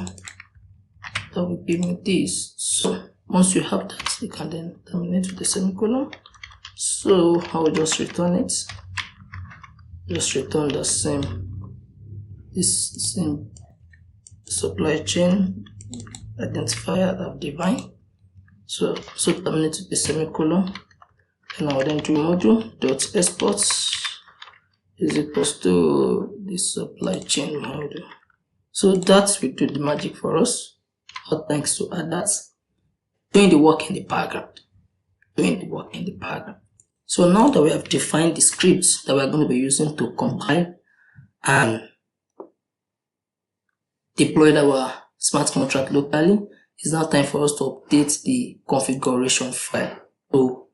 S1: that will give me this. So once you have that, you can then terminate with the semicolon. So I will just return it. Just return the same supply chain identifier that I've defined. So terminate with the semicolon. And I will then do module.export is equals to the supply chain module. So that will do the magic for us. All thanks to Hardhat doing the work in the background. So now that we have defined the scripts that we're going to be using to compile and deploy our smart contract locally, it's now time for us to update the configuration file. So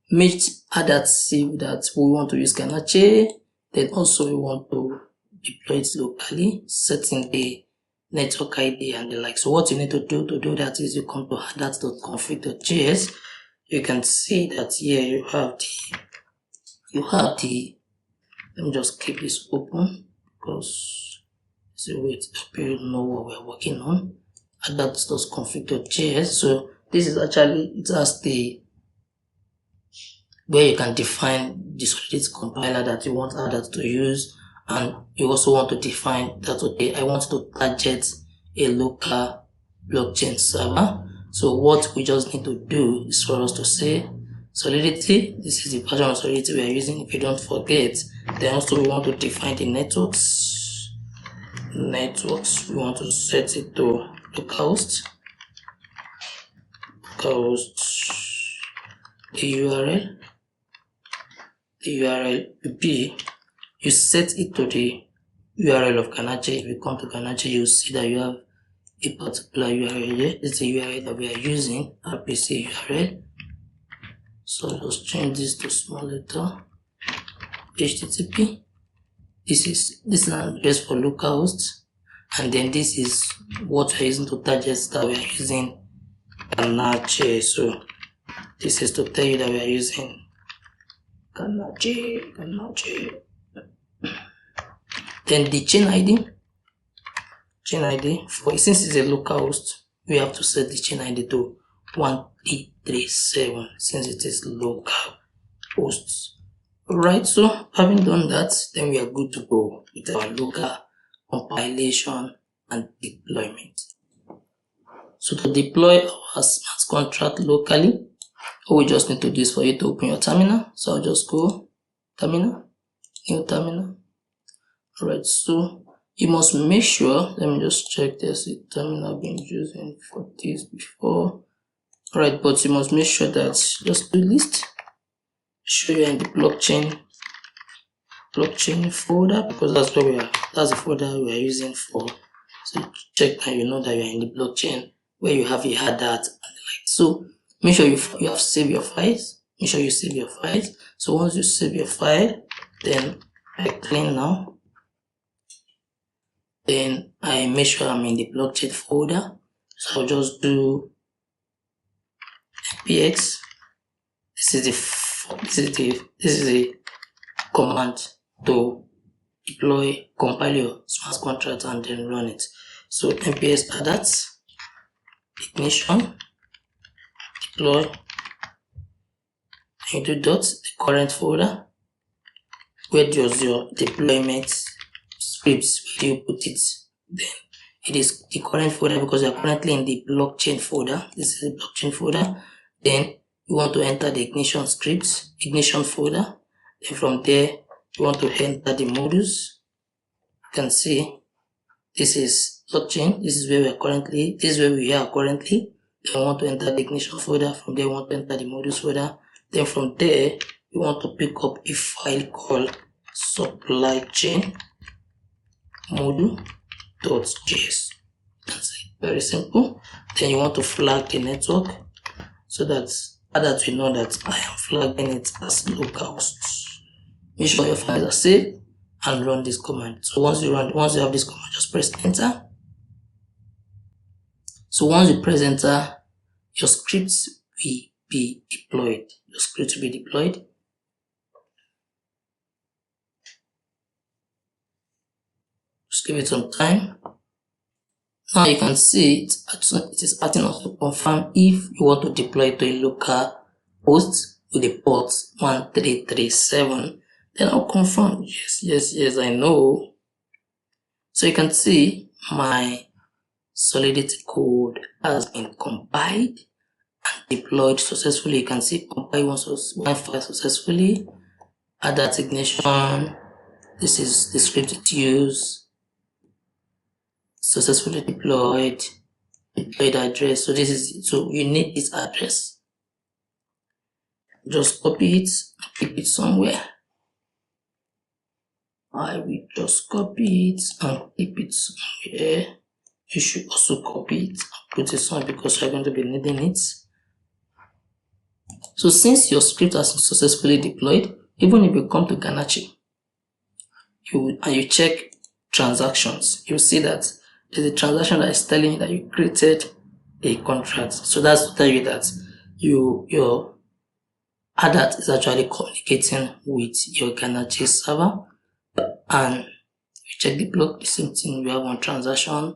S1: make Hardhat see that we want to use Ganache, then also we want to deploy it locally, setting the network ID and the like. So what you need to do that is you come to hardhat.config.js. You can see that here you have the let me just keep this open because it's a way to help you know what we're working on. Hardhat.config.js. So this is actually, it has the where you can define the Solidity compiler that you want Hardhat to use, and you also want to define that, okay, I want to target a local blockchain server. So what we just need to do is for us to say Solidity, this is the version of Solidity we are using. If you don't forget, then also we want to define the networks. We want to set it to localhost. The URL will be, you set it to the URL of Ganache. If you come to Ganache, you'll see that you have a particular URL here. This is the URL that we are using, RPC URL. So just change this to small letter, HTTP. This is an address for localhost, and then this is what we're using to target that we are using Ganache. So this is to tell you that we are using Ganache. Then the chain ID for, since it's a localhost, we have to set the chain ID to 1337 since it is local hosts. Alright, so having done that, then we are good to go with our local compilation and deployment. So to deploy our smart contract locally, all we just need to do is for you to open your terminal. So I'll just go terminal, new terminal. Alright, so you must make sure, let me just check there's a terminal been using for this before. Alright, but you must make sure that just do list, show you in the blockchain folder, because that's where we are, that's the folder we are using for. So check that you know that you are in the blockchain where you have a Hardhat and the like. So make sure you have saved your files. Make sure you save your files. So once you save your file, then I clean now. Then I make sure I'm in the blockchain folder. So I'll just do npx. This is the command to deploy, compile your smart contract and then run it. So npx Hardhat ignition deploy, and you do dot the current folder. Where does your deployment scripts, where do you put it? Then it is the current folder because you are currently in the blockchain folder. This is the blockchain folder. Then you want to enter the ignition scripts, ignition folder. Then from there you want to enter the modules. You can see this is blockchain. This is where we are currently. Then we want to enter the ignition folder. From there we want to enter the modules folder. Then from there you want to pick up a file called supply chain module.js. That's it. Very simple. Then you want to flag the network so that we know that I am flagging it as localhost. Make sure your files are saved and run this command. So once you have this command, just press enter. So once you press enter, your scripts will be deployed. Your script to be deployed. Just give it some time. Now you can see it is asking us to confirm if you want to deploy to a local host with the port 1337. Then I'll confirm yes, I know. So you can see my Solidity code has been compiled and deployed successfully. You can see compile one file successfully. Hardhat ignition. This is the script it used. Successfully deployed address. So you need this address. Just copy it and keep it somewhere. I will just copy it and keep it somewhere. You should also copy it and put it somewhere because you're going to be needing it. So since your script has been successfully deployed, even if you come to Ganache and you check transactions, you'll see that there's a transaction that is telling you that you created a contract. So that's to tell you that your Hardhat is actually communicating with your Ganache server. And you check the block, the same thing, we have one transaction.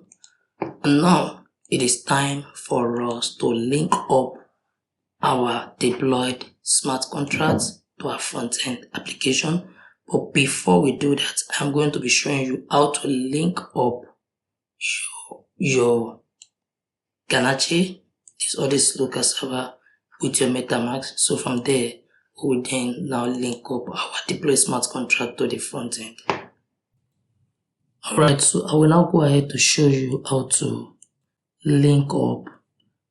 S1: And now it is time for us to link up our deployed smart contracts to our front-end application. But before we do that, I'm going to be showing you how to link up your Ganache, this local server, with your Metamask. So from there, we will then now link up our deployed smart contract to the front end. Alright, so I will now go ahead to show you how to link up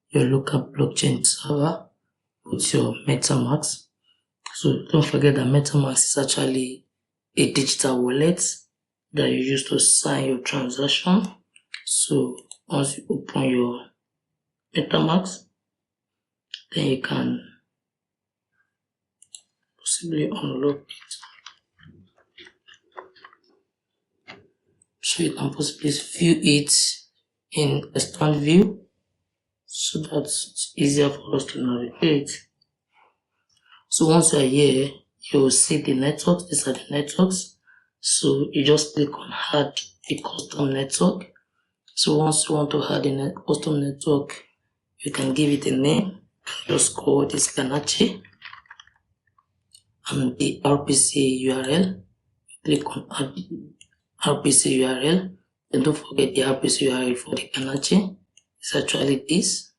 S1: your local blockchain server with your Metamask. So don't forget that Metamask is actually a digital wallet that you use to sign your transaction. So once you open your Metamask, then you can possibly unlock it. So you can possibly view it in a stand view so that it's easier for us to navigate. So once you are here, you will see the networks. These are the networks. So you just click on add a custom network. So once you want to add a custom network, you can give it a name. Just call this Ganache and the RPC URL. Click on add RPC URL. And don't forget the RPC URL for the Ganache. It's actually this.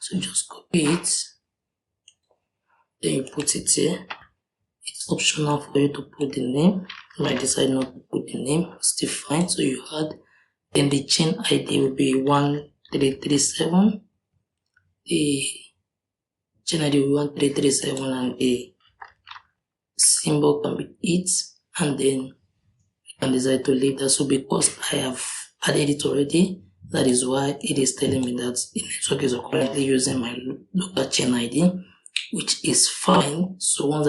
S1: So just copy it. Then you put it here. It's optional for you to put the name. You might decide not to put the name. It's still fine. So you add. Then the chain ID will be 1337. The chain ID will be 1337 and the symbol can be it. And then you can decide to leave that. So because I have added it already, that is why it is telling me that the network is currently using my local chain ID, which is fine. So once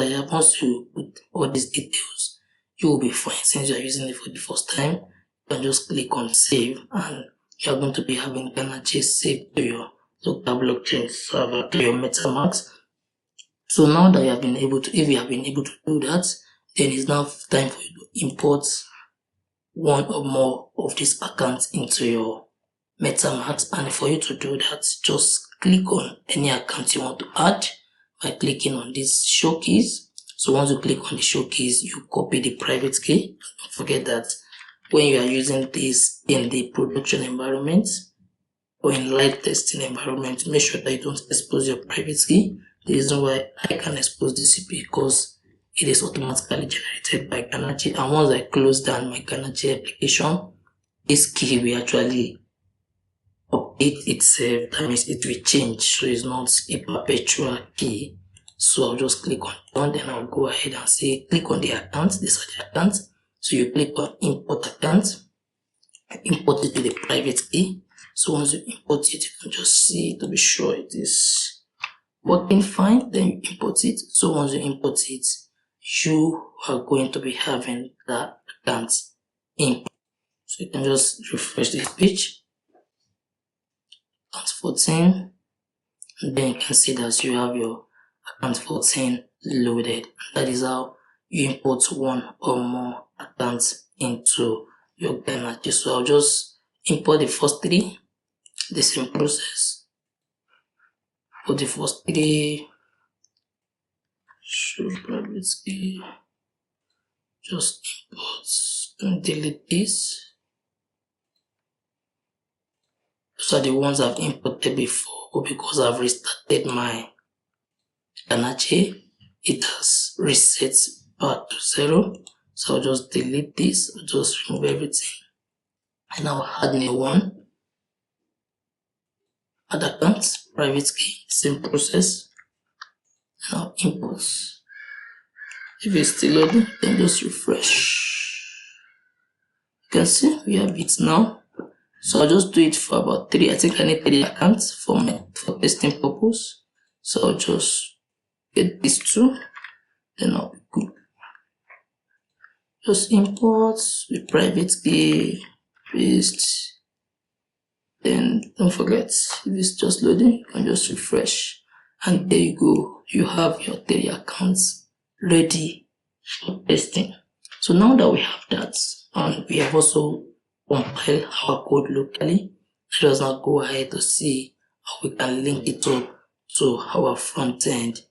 S1: you put all these details, you will be fine. Since you are using it for the first time, you can just click on save and you are going to be having Ganache saved to your local blockchain server, to your Metamask. So now that you have been able to, if you have been able to do that, then it's now time for you to import one or more of these accounts into your Metamask. And for you to do that, just click on any account you want to add by clicking on this show keys. So once you click on the show keys, you copy the private key. Don't forget that when you are using this in the production environment or in live testing environment, make sure that you don't expose your private key. The reason why I can expose this is because it is automatically generated by Ganache, and once I close down my Ganache application, this key will actually update itself. That means it will change, so it's not a perpetual key. So I'll just click on done, then I'll go ahead and say click on the account. These are the accounts. So you click on import account, import it to the private key. So once you import it, you can just see to be sure it is working fine, then you import it. So once you import it, you are going to be having that account import. So you can just refresh this page. Account 14. And then you can see that you have your account 14 loaded. That is how you import one or more accounts into your Ganache. So I'll just import the first three, the same process. For the first three, show private key, just import and delete this. Those are the ones I've imported before, because I've restarted my Ganache, it has reset back to 0. So I'll just delete this, I'll just remove everything, and I'll add new one. Add account, private key, same process, and I'll import. If it's still loading, then just refresh. You can see we have it now. So I'll just do it for about 3. I think I need 3 accounts for testing purpose. So I'll just get these 2, then I'll be good. Just import with private key, paste. Then don't forget, if it's just loading, you can just refresh. And there you go. You have your 3 accounts ready for testing. So now that we have that, and we have also compiled our code locally, let us now go ahead to see how we can link it up to our front-end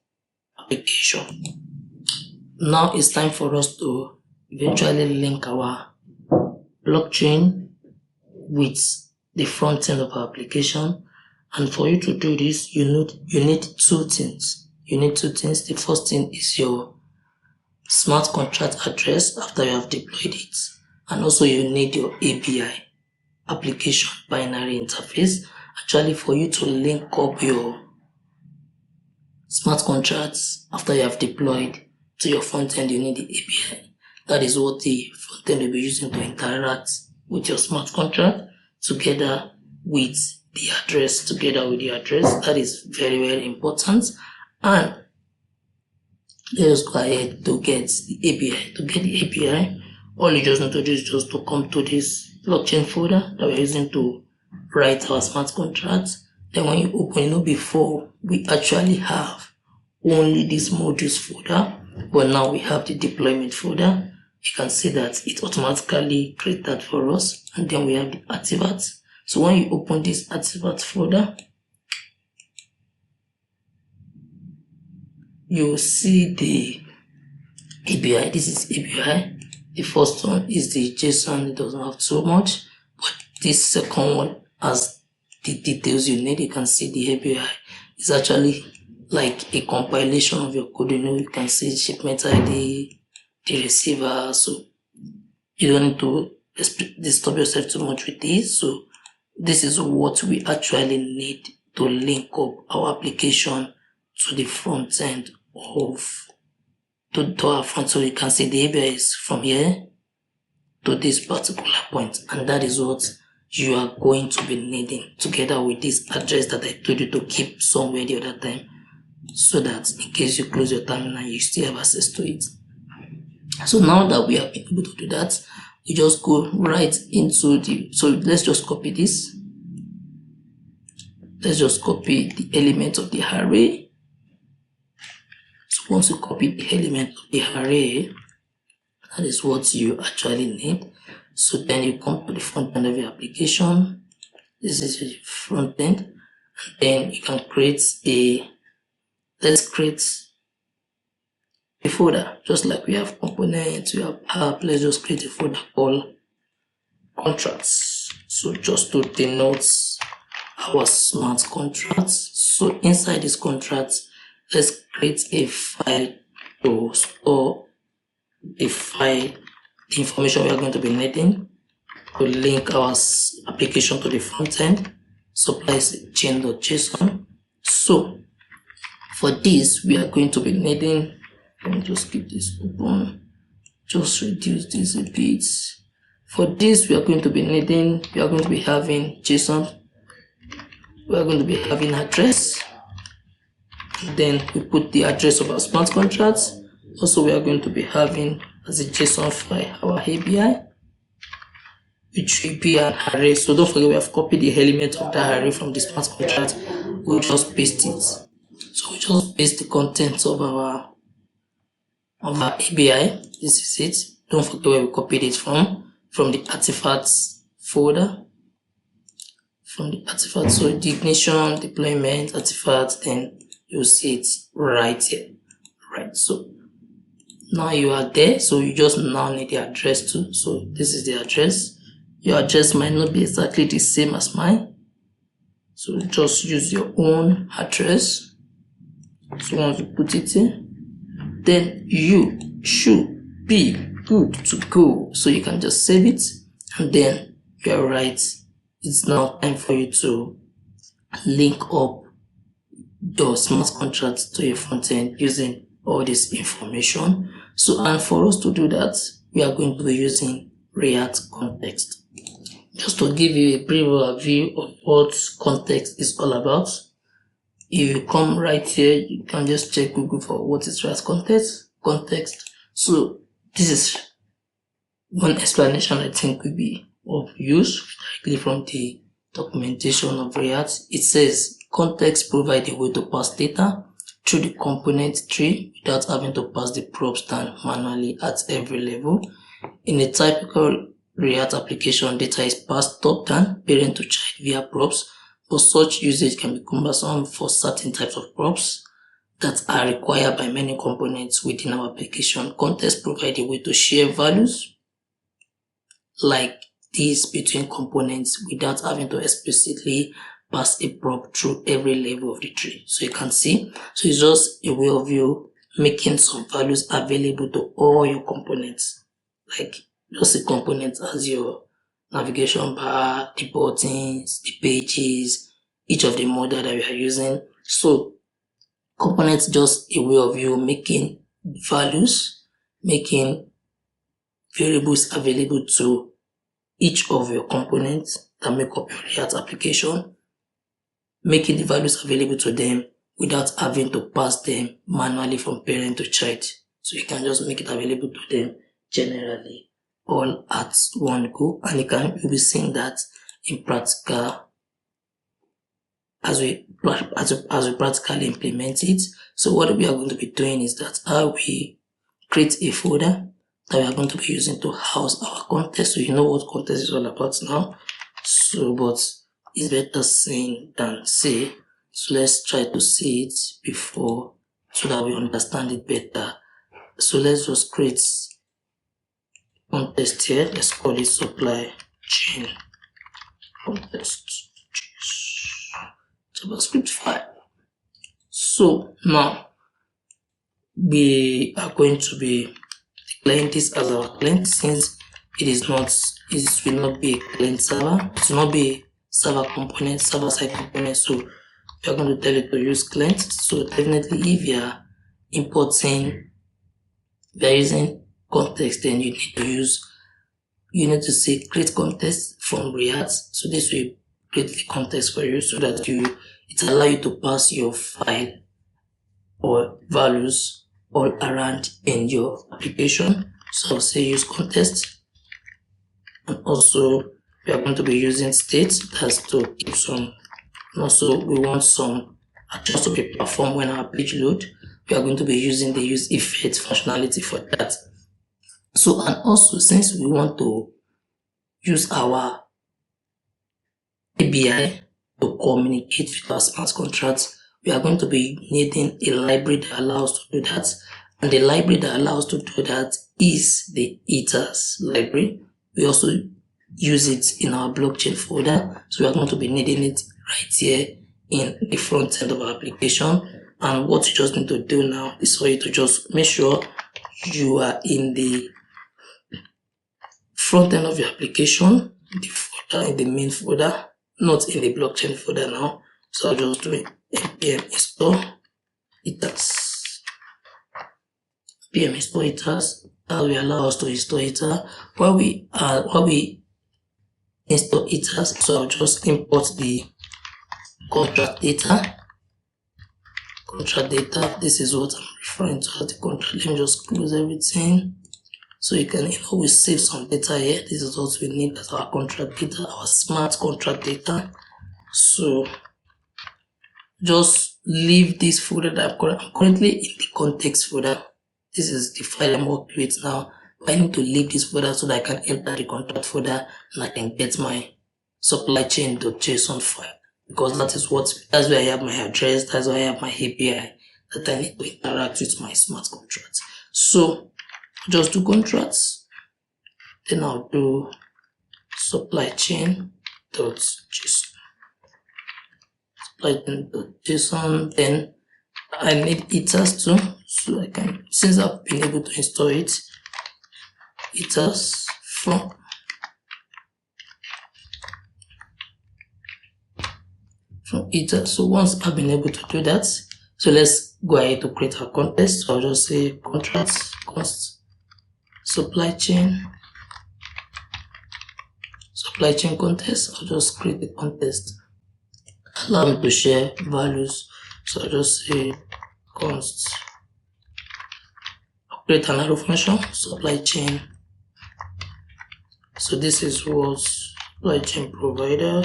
S1: application. Now it's time for us to eventually link our blockchain with the front end of our application. And for you to do this, you need 2 things. The first thing is your smart contract address after you have deployed it, and also you need your API, application binary interface. Actually, for you to link up your smart contracts after you have deployed to your front end, you need the API. That is what the front end will be using to interact with your smart contract together with the address. That is very, very important. And let us go ahead to get the API. To get the API, all you just need to do is just to come to this blockchain folder that we're using to write our smart contracts. Then when you open, before we actually have only this modules folder, but now we have the deployment folder. You can see that it automatically created that for us, and then we have the artifacts. So when you open this artifacts folder, you will see the API. This is API. The first one is the JSON. It doesn't have too much, but this second one has the details you need. You can see the API is actually like a compilation of your code. You can see shipment ID, the receiver, so you don't need to disturb yourself too much with this. So this is what we actually need to link up our application to the front end to our front. So you can see the API is from here to this particular point, and that is what you are going to be needing together with this address that I told you to keep somewhere the other time, so that in case you close your terminal, you still have access to it. So now that we have been able to do that, we just go right into so let's just copy this. Let's just copy the element of the array. So once you copy the element of the array, that is what you actually need. So then you come to the front end of your application. This is your front end, and then you can create let's create a folder, just like we have components, we have app. Let's just create a folder called contracts. So just to denote our smart contracts. So inside this contract, let's create a file to store the information we are going to be needing to link our application to the front end. Supplies chain.json. So for this, we are going to be needing, let me just keep this open, just reduce this a bit. For this, we are going to be having JSON, we are going to be having address, then we put the address of our smart contracts. Also, we are going to be having as a JSON file our API, which will be an array. So don't forget, we have copied the element of the array from the smart contract we'll just paste it. So we just paste the contents of our ABI. This is it. Don't forget where we copied it from the artifacts folder. From the artifact, so the ignition, deployment, artifact, then you'll see it right here. Right, so now you are there, so you just now need the address too. So this is the address. Your address might not be exactly the same as mine, so just use your own address. So once you put it in, then you should be good to go. So you can just save it, and then you're right. It's now time for you to link up your smart contracts to your front end using all this information. So, and for us to do that, we are going to be using React Context. Just to give you a brief overview of what context is all about, if you come right here, you can just check Google for what is React Context. So this is one explanation I think will be of use directly from the documentation of React. It says context provide a way to pass data through the component tree without having to pass the props down manually at every level. In a typical React application, data is passed top down, parent to child via props, but such usage can be cumbersome for certain types of props that are required by many components within our application. Context provide a way to share values like this between components without having to explicitly pass a prop through every level of the tree. So you can see, so it's just a way of you making some values available to all your components. Like just a component as your navigation bar, the buttons, the pages, each of the modal that we are using. So components just a way of you making values, making variables available to each of your components that make up your React application, making the values available to them without having to pass them manually from parent to child. So you can just make it available to them generally all at one go, and you'll be seeing that in practical as we practically implement it. So what we are going to be doing is that we create a folder that we are going to be using to house our context. So you know what context is all about now. So, but it's better seen than say. So let's try to see it before so that we understand it better. So let's just create context here. Let's call it supply chain context JavaScript file. So now we are going to be declaring this as our client, since it will not be a client server, it will not be a server component, server side component. So we are going to tell it to use client. So definitely if you are importing, we are using context, then you need to say create context from React. So this will create the context for you so that it allows you to pass your file or values all around in your application. So I'll say use context, and also we are going to be using state. That's to keep some, and also we want some actions to be performed when our page load. We are going to be using the use effect functionality for that. So, and also since we want to use our ABI to communicate with our smart contracts, we are going to be needing a library that allows us to do that. And the library that allows us to do that is the Ethers library. We also use it in our blockchain folder. So we are going to be needing it right here in the front end of our application. And what you just need to do now is for you to just make sure you are in the front end of your application, the folder, in the main folder, not in the blockchain folder now. So I'll just do npm install Ethers. npm install Ethers. That will allow us to install Ethers. While we install Ethers, so I'll just import the contract data. This is what I'm referring to as the contract. Let me just close everything. So you can always save some data here. This is what we need as our contract data, our smart contract data. So just leave this folder that I'm currently in the context folder. This is the file I'm working with now. But I need to leave this folder so that I can enter the contract folder and I can get my supply chain.json file, because that's where I have my address, that's where I have my API that I need to interact with my smart contracts. So just do contracts, then I'll do supply chain.json. Supply.json, then I need Ethers too, so I can, since I've been able to install it, Ethers from Ethers. So once I've been able to do that, so let's go ahead to create our contest. So I'll just say contracts const supply chain contest. I'll just create the contest. Allow me to share values. So I'll just say const, I'll create another function, supply chain. So this is what supply chain provider.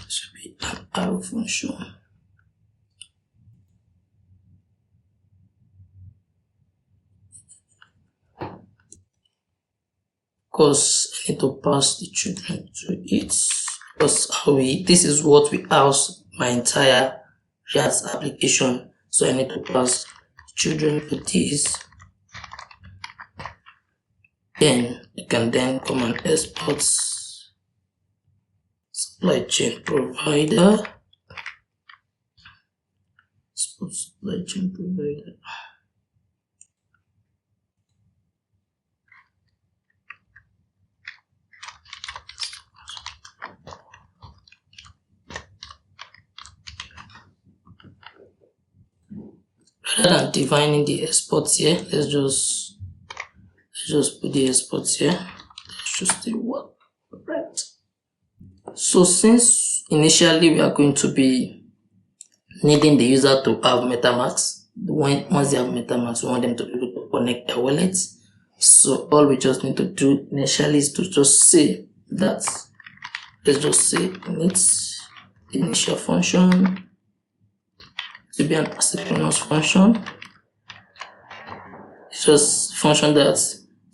S1: Should be an arrow function. Because I need to pass the children to it, because this is what we house my entire React application. So I need to pass children to this. Then you can then come and export supply chain provider. Export supply chain provider. Rather than defining the exports here, let's just put the exports here. Let's just do what, right? So since initially we are going to be needing the user to have Metamask, once they have Metamask, we want them to be able to connect their wallets. So all we just need to do initially is to just say that, let's just say needs initial function to be an asynchronous function. It's just function that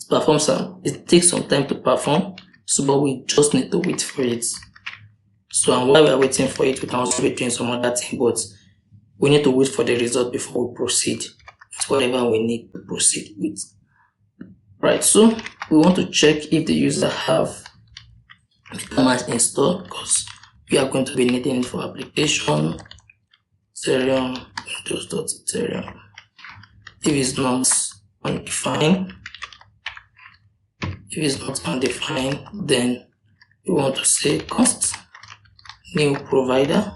S1: performs it takes some time to perform, so but we just need to wait for it. So and while we are waiting for it, we can also be doing some other thing, but we need to wait for the result before we proceed with whatever we need to proceed with. Right, so we want to check if the user have Metamask installed, because we are going to be needing it for application Ethereum Windows.Ethereum. If it's not undefined, then we want to say const new provider.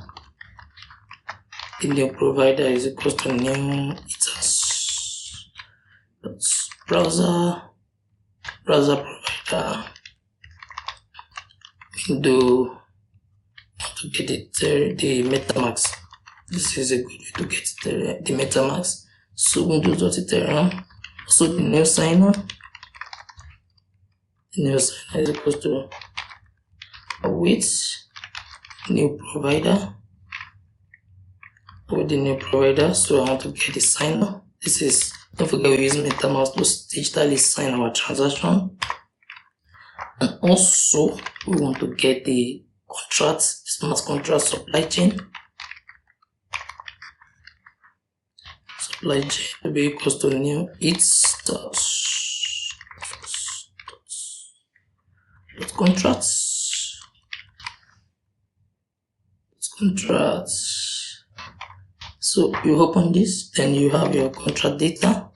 S1: The new provider is equal to new Ethers. That's browser provider. Window to get it the Metamask. This is a good way to get the Metamask. So Windows.Ethereum. So the new signer. The new signer is equal to with new provider. With the new provider. So I want to get the signer. This is, don't forget we use Metamask to digitally sign our transaction. And also we want to get the contract, smart contract supply chain. Supply chain to be equals to new contracts. So you open this, then you have your contract data.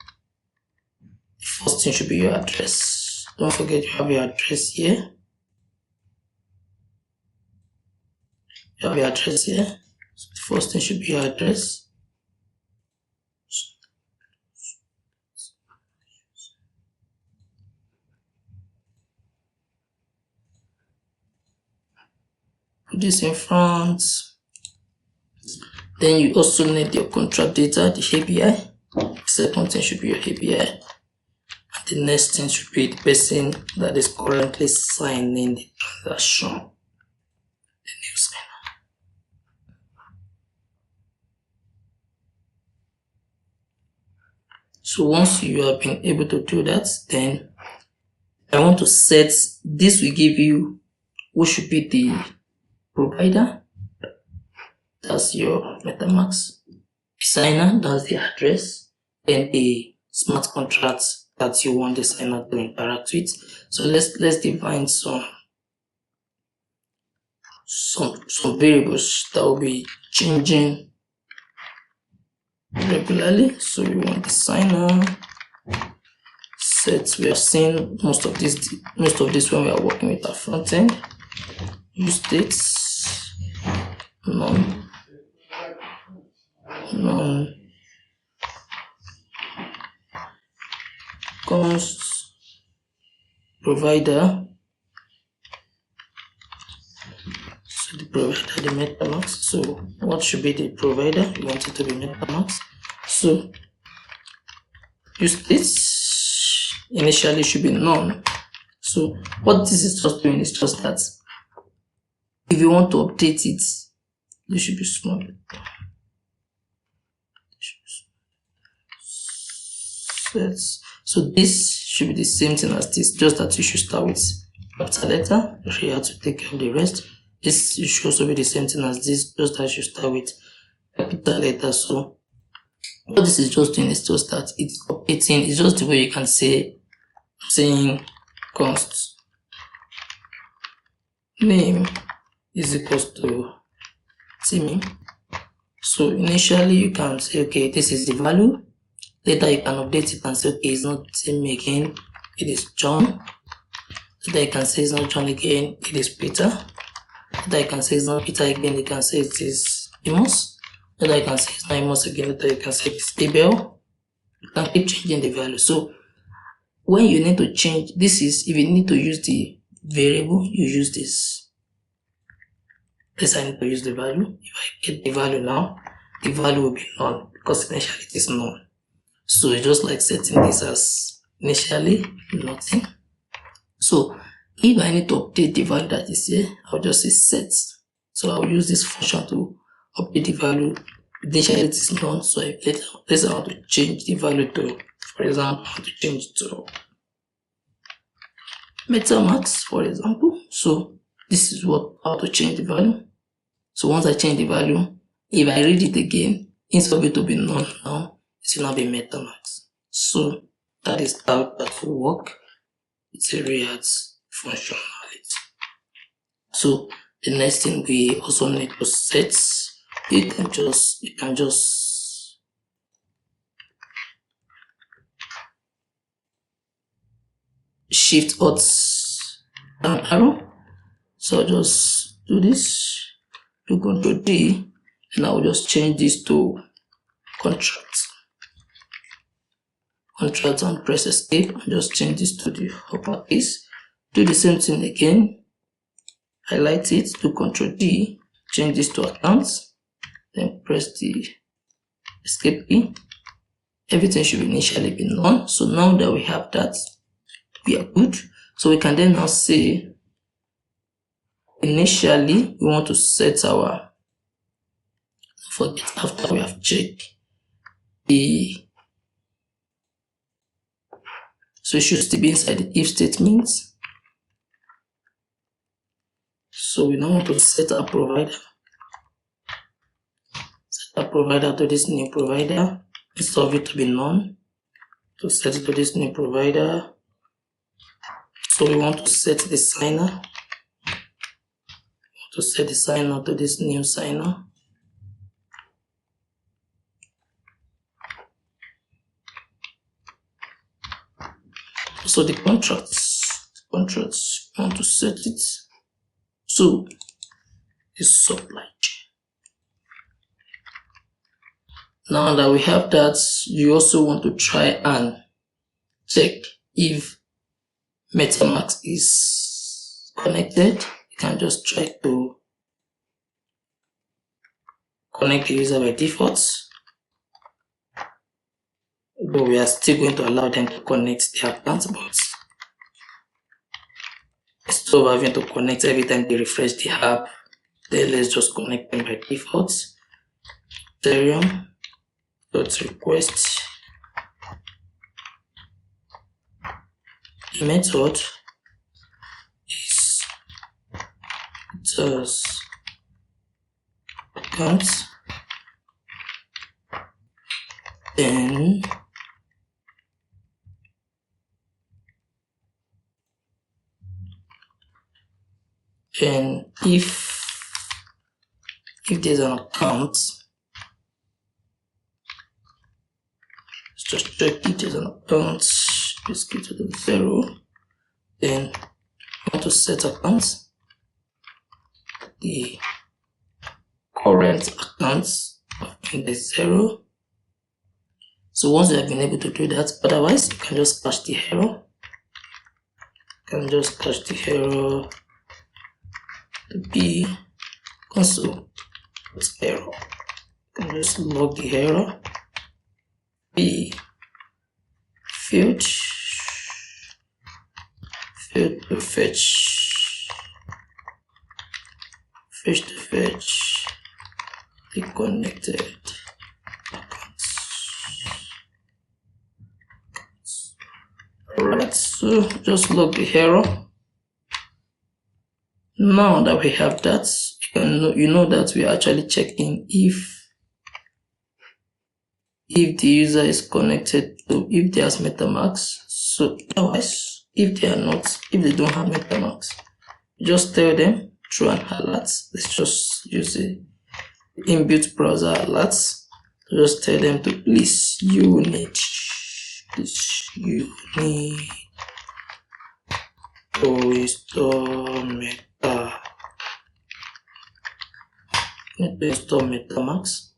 S1: The first thing should be your address. Don't forget you have your address here. So the first thing should be your address. Put this in front. Then you also need your contract data, the API. The second thing should be your API. And the next thing should be the person that is currently signing the transaction, the new signer. So once you have been able to do that, then I want to set, this will give you who should be the provider, that's your Metamask, signer, that's the address, then a smart contract that you want the signer to interact with. So let's define some variables that will be changing regularly. So we want the signer set. We have seen most of this when we are working with our front end. Use states, none const provider. So the provider, the Metamask. So what should be the provider? We want it to be Metamask. So use this initially should be none. So what this is just doing is just that if you want to update it, this should be small. So this should be the same thing as this, just that you should start with capital letter. You have to take care of the rest. This should also be the same thing as this, just that you should start with capital letter. So what this is just doing is just that it's updating. It's just the way you can say, saying const name is equals to Timmy. So initially you can say, okay, this is the value. Later you can update it and say, okay, it's not Timmy again, it is John. Later you can say it's not John again, it is Peter. Later you can say it's not Peter again, you can say it is Amos. Later you can say it's not Amos again, later you can say it's Abel. You can keep changing the value. So when you need to change, this is, if you need to use the variable, you use this. Let's say I need to use the value. If I get the value now, the value will be none because initially it is none. So it's just like setting this as initially nothing. So if I need to update the value that is here, I'll just say set. So I'll use this function to update the value. Initially it is none. So let's say I want to change the value to, for example, I want to change it to Metamask, for example. So this is how to change the value. So once I change the value, if I read it again, instead of it to be none now, it will now be Metamask. So that is how that will work. It's a React functionality. So the next thing we also need to set, you can just shift alt and arrow. So I'll just do this, do Ctrl D, and I'll just change this to contract and press escape and just change this to the uppercase. Do the same thing again, highlight it, do Ctrl D, change this to accounts, then press the escape key. Everything should initially be none. So now that we have that, we are good. So we can then now say initially we want to set our, forget, after we have checked the, so it should still be inside the if statement. So we now want to set our provider. Set our provider to this new provider. Instead of it to be none, to set it to this new provider. So we want to set the signer. To set the signer to this new signer. So the contracts want to set it to the supply chain. Now that we have that, you also want to try and check if Metamask is connected. You can just try to connect the user by default. Though we are still going to allow them to connect their accounts, but instead of having to connect every time they refresh the app, then let's just connect them by default. Ethereum.request. The method is just accounts, then if there's an account, let's just check if there's an account, let's go to the 0, then we want to set accounts, the current accounts in the 0. So once you have been able to do that, otherwise you can just catch the error. To be console error. You can just log the error. Be failed to fetch the connected accounts. Alright, so just log the error. Now that we have that, you know that we are actually checking if the user is connected to, if there's Metamask. So otherwise, if they don't have Metamask, just tell them through an alert. Let's just use the inbuilt browser alerts. Just tell them to please you need to install Metamask.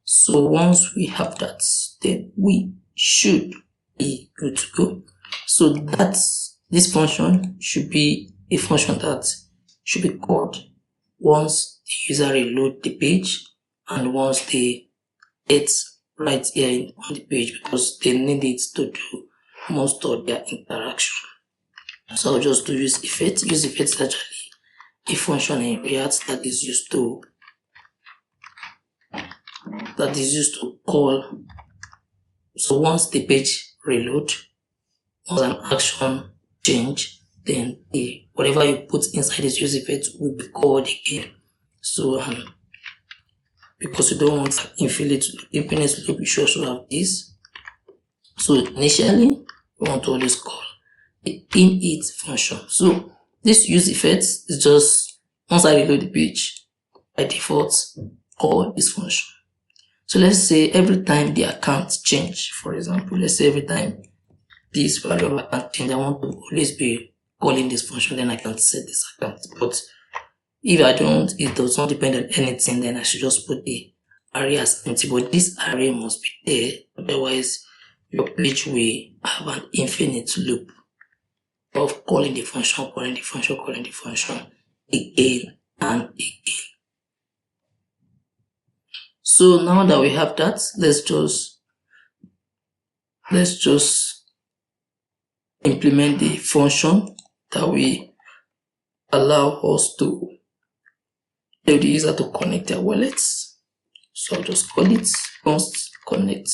S1: So once we have that, then we should be good to go. So this function should be a function that should be called once the user reload the page and once they get right here on the page, because they need it to do most of their interaction. So I'll just do use effect. Use effect is actually a function in React that is used to call. So once the page reload, once an action change, then whatever you put inside this use effect will be called again. So because you don't want infinite loop, you should also have this. So initially we want to always call the init function. So this use effect is just once I reload the page, by default call this function. So let's say every time the account change, for example, let's say every time this value of account change, I want to always be calling this function, then I can set this account. But if I don't, it does not depend on anything, then I should just put the array as empty. But this array must be there, otherwise your page will have an infinite loop of calling the function again and again. So now that we have that, let's just implement the function that will allow us to tell the user to connect their wallets. So I'll just call it const connect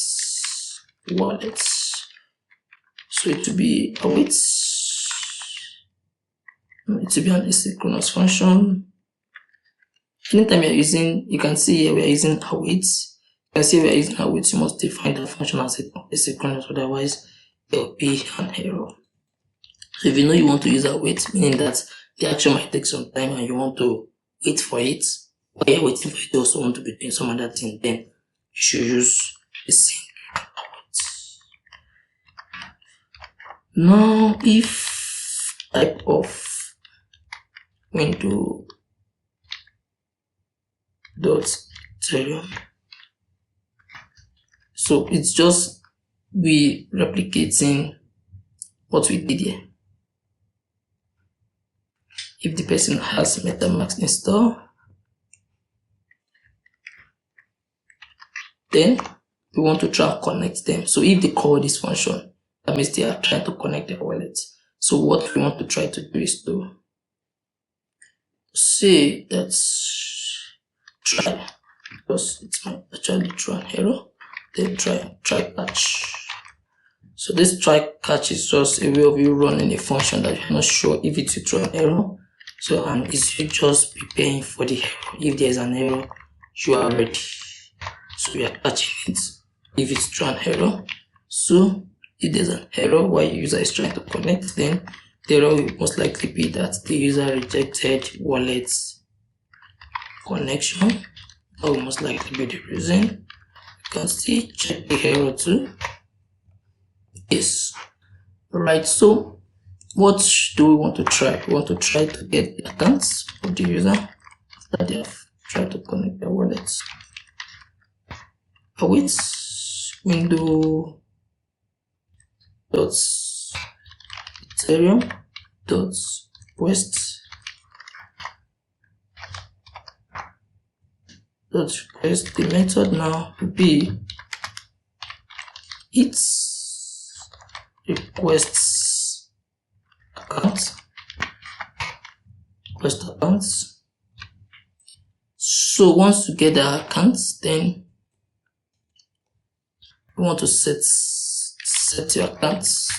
S1: wallets. So it will be await. It will be an asynchronous function. Anytime you're using, you can see here we are using await. You can see we are using await. You must define the function as asynchronous, otherwise there will be an error. So if you know you want to use await, meaning that the action might take some time and you want to wait for it, while you're waiting for it, you also want to be doing some other thing, then you should use async await. Now, if type of window .ethereum, so it's just we replicating what we did here. If the person has Metamask installed, then we want to try and connect them. So if they call this function, that means they are trying to connect their wallets. So what we want to try to do is to say let's try, because it might actually throw an error, then try catch. So this try catch is just a way of you running a function that you're not sure if it will throw an error. So it's you just preparing for the error. If there's an error, you are ready. So we are catching it if it's throw an error. So if there's an error while your user is trying to connect, then the error will most likely be that the user rejected wallet connection. That will most likely be the reason. You can see check the error too. Yes. Right, so what do we want to try? We want to try to get the accounts of the user after they have tried to connect their wallets. Await window dot Ethereum dot request dot request. The method now will be its requests account, request accounts. So once you get the accounts, then you want to set your accounts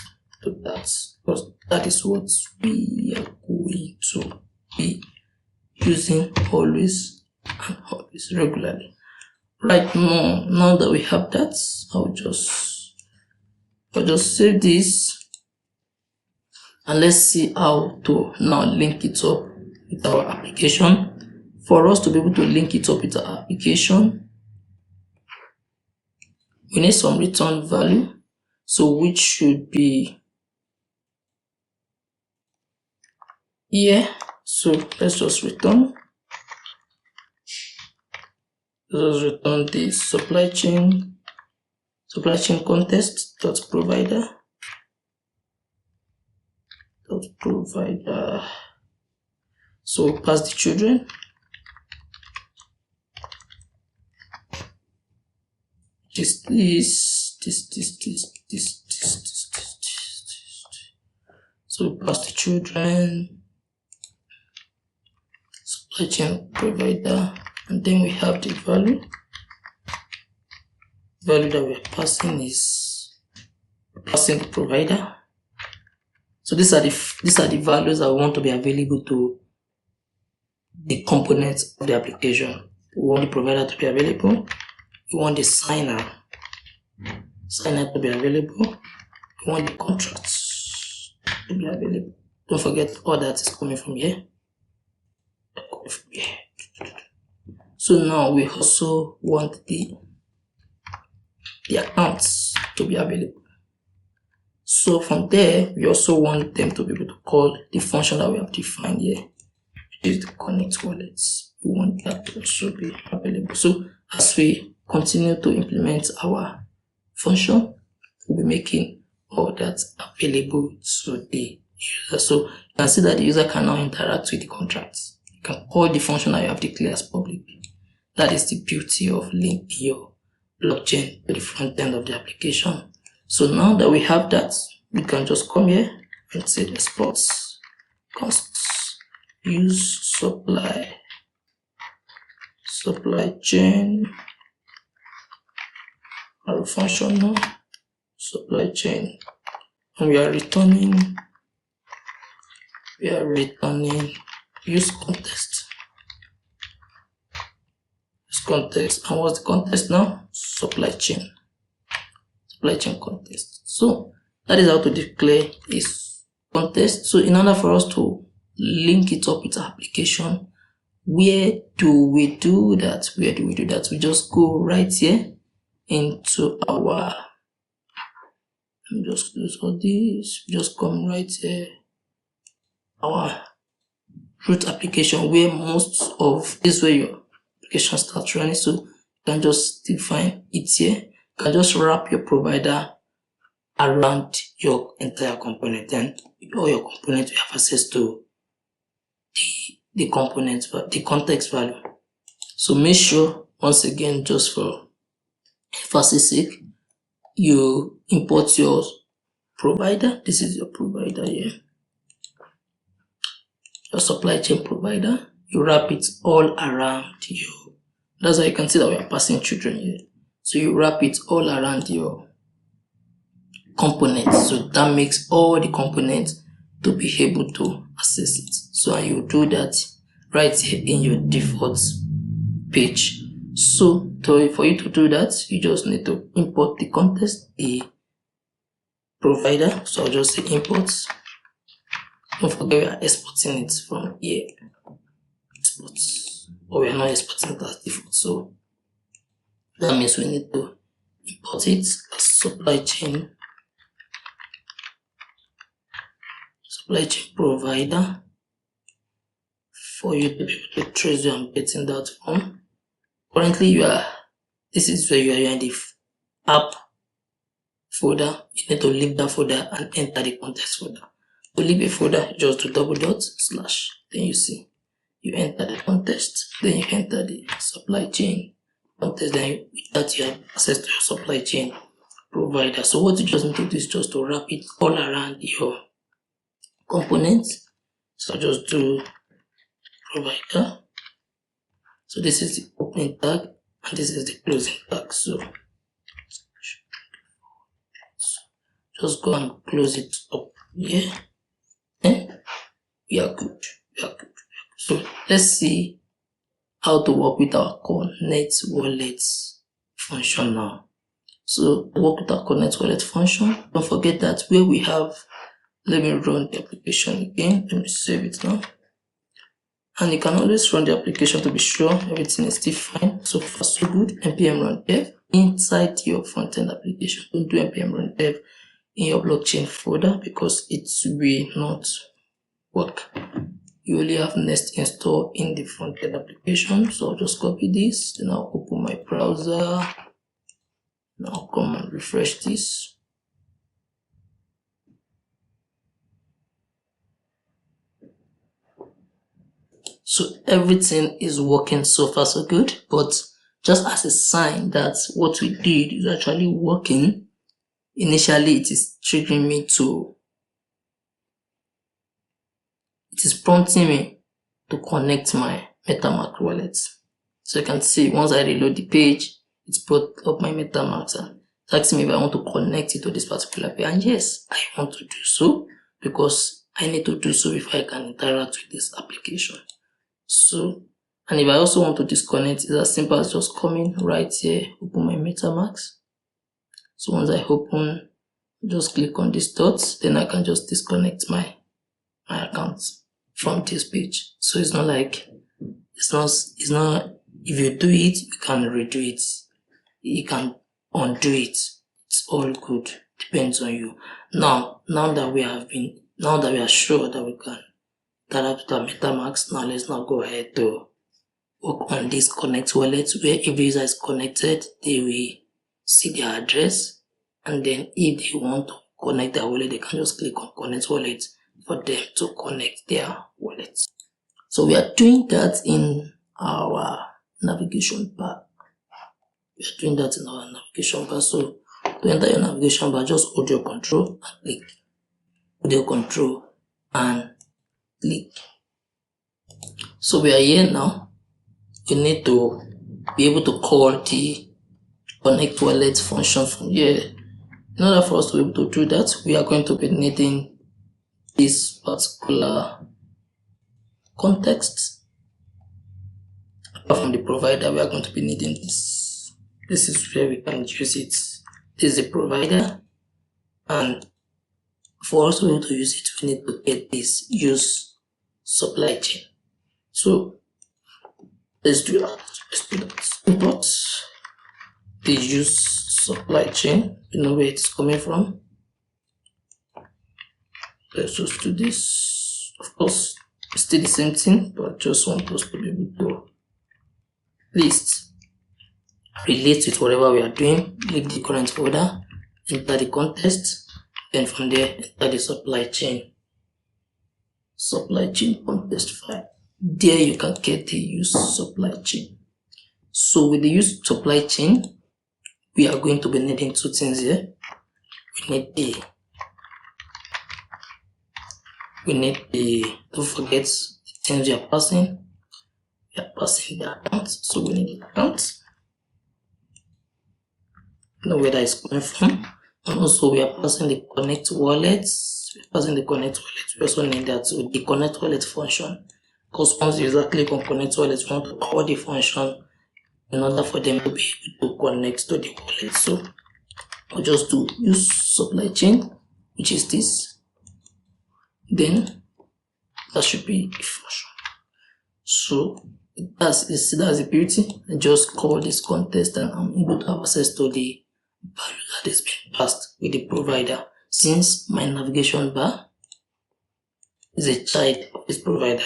S1: to that, because that is what we are going to be using always and always regularly. Right now that we have that, I'll just save this and let's see how to now link it up with our application. For us to be able to link it up with our application, we need some return value, so which should be here. So let's just return the supply chain context dot provider. So pass the children. This. So pass the children, supply chain provider, and then we have the value. The value that we're passing is passing the provider. So these are the values that we want to be available to the components of the application. We want the provider to be available. We want the signer to be available. We want the contracts to be available. Don't forget all that is coming from here. So now we also want the accounts to be available. So from there, we also want them to be able to call the function that we have defined here, which is the connect wallets. We want that to also be available. So as we continue to implement our function, we'll be making all that available to the user. So you can see that the user can now interact with the contracts. You can call the function that you have declared as public. That is the beauty of linking your blockchain to the front end of the application. So now that we have that, we can just come here and say export const use supply chain, our function now, supply chain, and we are returning use context. And what's the context now? Supply chain context. So that is how to declare this context. So in order for us to link it up with our application, where do we do that? We just go right here into our, let me just close all this, just come right here, our root application, where most of this where your application starts running. So you can just define it here. You can just wrap your provider around your entire component, then all your components will have access to the components, but the context value. So make sure, once again, just for emphasis sake, you import your provider. This is your provider here, your supply chain provider. You wrap it all around you. That's why you can see that we are passing children here. So you wrap it all around your components. So that makes all the components to be able to access it. So you do that right here in your default page. So for you to do that, you just need to import the context, a provider. So I'll just say import. Don't forget we are exporting it from here. Export. Or we are not exporting it as default. So that means we need to import it as supply chain provider for you to be able to trace where I'm getting that from. Currently, this is where you are in the app folder. You need to leave that folder and enter the context folder. To leave a folder, just do double dot slash. Then you see, you enter the context. Then you enter the supply chain context. Then with that, you have access to your supply chain provider. So what you just need to do is just to wrap it all around your components. So just do provider. So this is the opening tag and this is the closing tag. So just go and close it up here. And we are good. So let's see how to work with our connect wallet function now. So work with our connect wallet function. Don't forget that where we have, let me run the application again. Let me save it now. And you can always run the application to be sure everything is still fine. So far so good. npm run dev inside your frontend application. Don't do npm run dev in your blockchain folder because it will not work. You only have Nest installed in the frontend application. So I'll just copy this. Then I'll open my browser. Now come and refresh this. So everything is working so far so good, but just as a sign that what we did is actually working, initially it is triggering me to, it is prompting me to connect my Metamask wallet. So you can see once I reload the page, it's brought up my Metamask and it's asking me if I want to connect it to this particular page. And yes, I want to do so because I need to do so before I can interact with this application. So, and if I also want to disconnect, it's as simple as just coming right here, open my Metamask. So once I open, just click on these dots, then I can just disconnect my account from this page. So it's not like, it's not, if you do it, you can redo it. You can undo it. It's all good. Depends on you. Now that we are sure that we can interact with our Metamask, now let's now go ahead to work on this connect wallet where every user is connected, they will see their address, and then if they want to connect their wallet, they can just click on connect wallet for them to connect their wallet. So we are doing that in our navigation bar. So to enter your navigation bar, just hold your control and click. Hold your control and click. So we are here now. You need to be able to call the connect wallet function from here. In order for us to be able to do that, we are going to be needing this particular context. Apart from the provider, we are going to be needing this. This is where we can use it. This is the provider, and for us to be able to use it, we need to get this use supply chain. So let's do that. Import the use supply chain. You know where it's coming from. Let's just do this. Of course, it's still the same thing, but I just want us to be able to list relate with whatever we are doing. Leave the current folder, enter the context, then from there enter the supply chain context file. There you can get the use supply chain. So with the use supply chain, we are going to be needing two things here. We need the don't forget the things we are passing. We are passing the account, so we need the account. Know where that is coming from. And also we are passing the connect wallets. We're passing the connect wallet. We also need that with the connect wallet function. Because once you user click on connect wallet, we want to call the function in order for them to be able to connect to the wallet. So I'll just do use supply chain, which is this. Then that should be the function. So that's the beauty. I just call this context and I'm able to have access to the value that is being passed with the provider. Since my navigation bar is a child of this provider,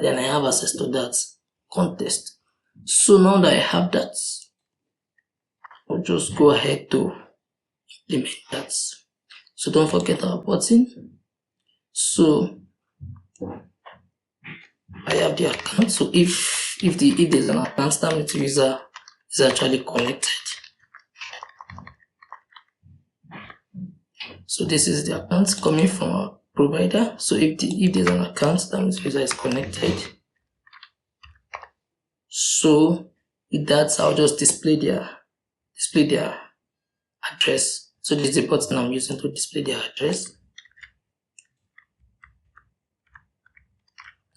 S1: then I have access to that context. So now that I have that, I'll just go ahead to implement that. So don't forget our button. So I have the account. So if there's an account, that means the user is actually connected. So this is the account coming from our provider. So if there's an account, that means the user is connected. So with that, I'll just display their address. So this is the button I'm using to display their address.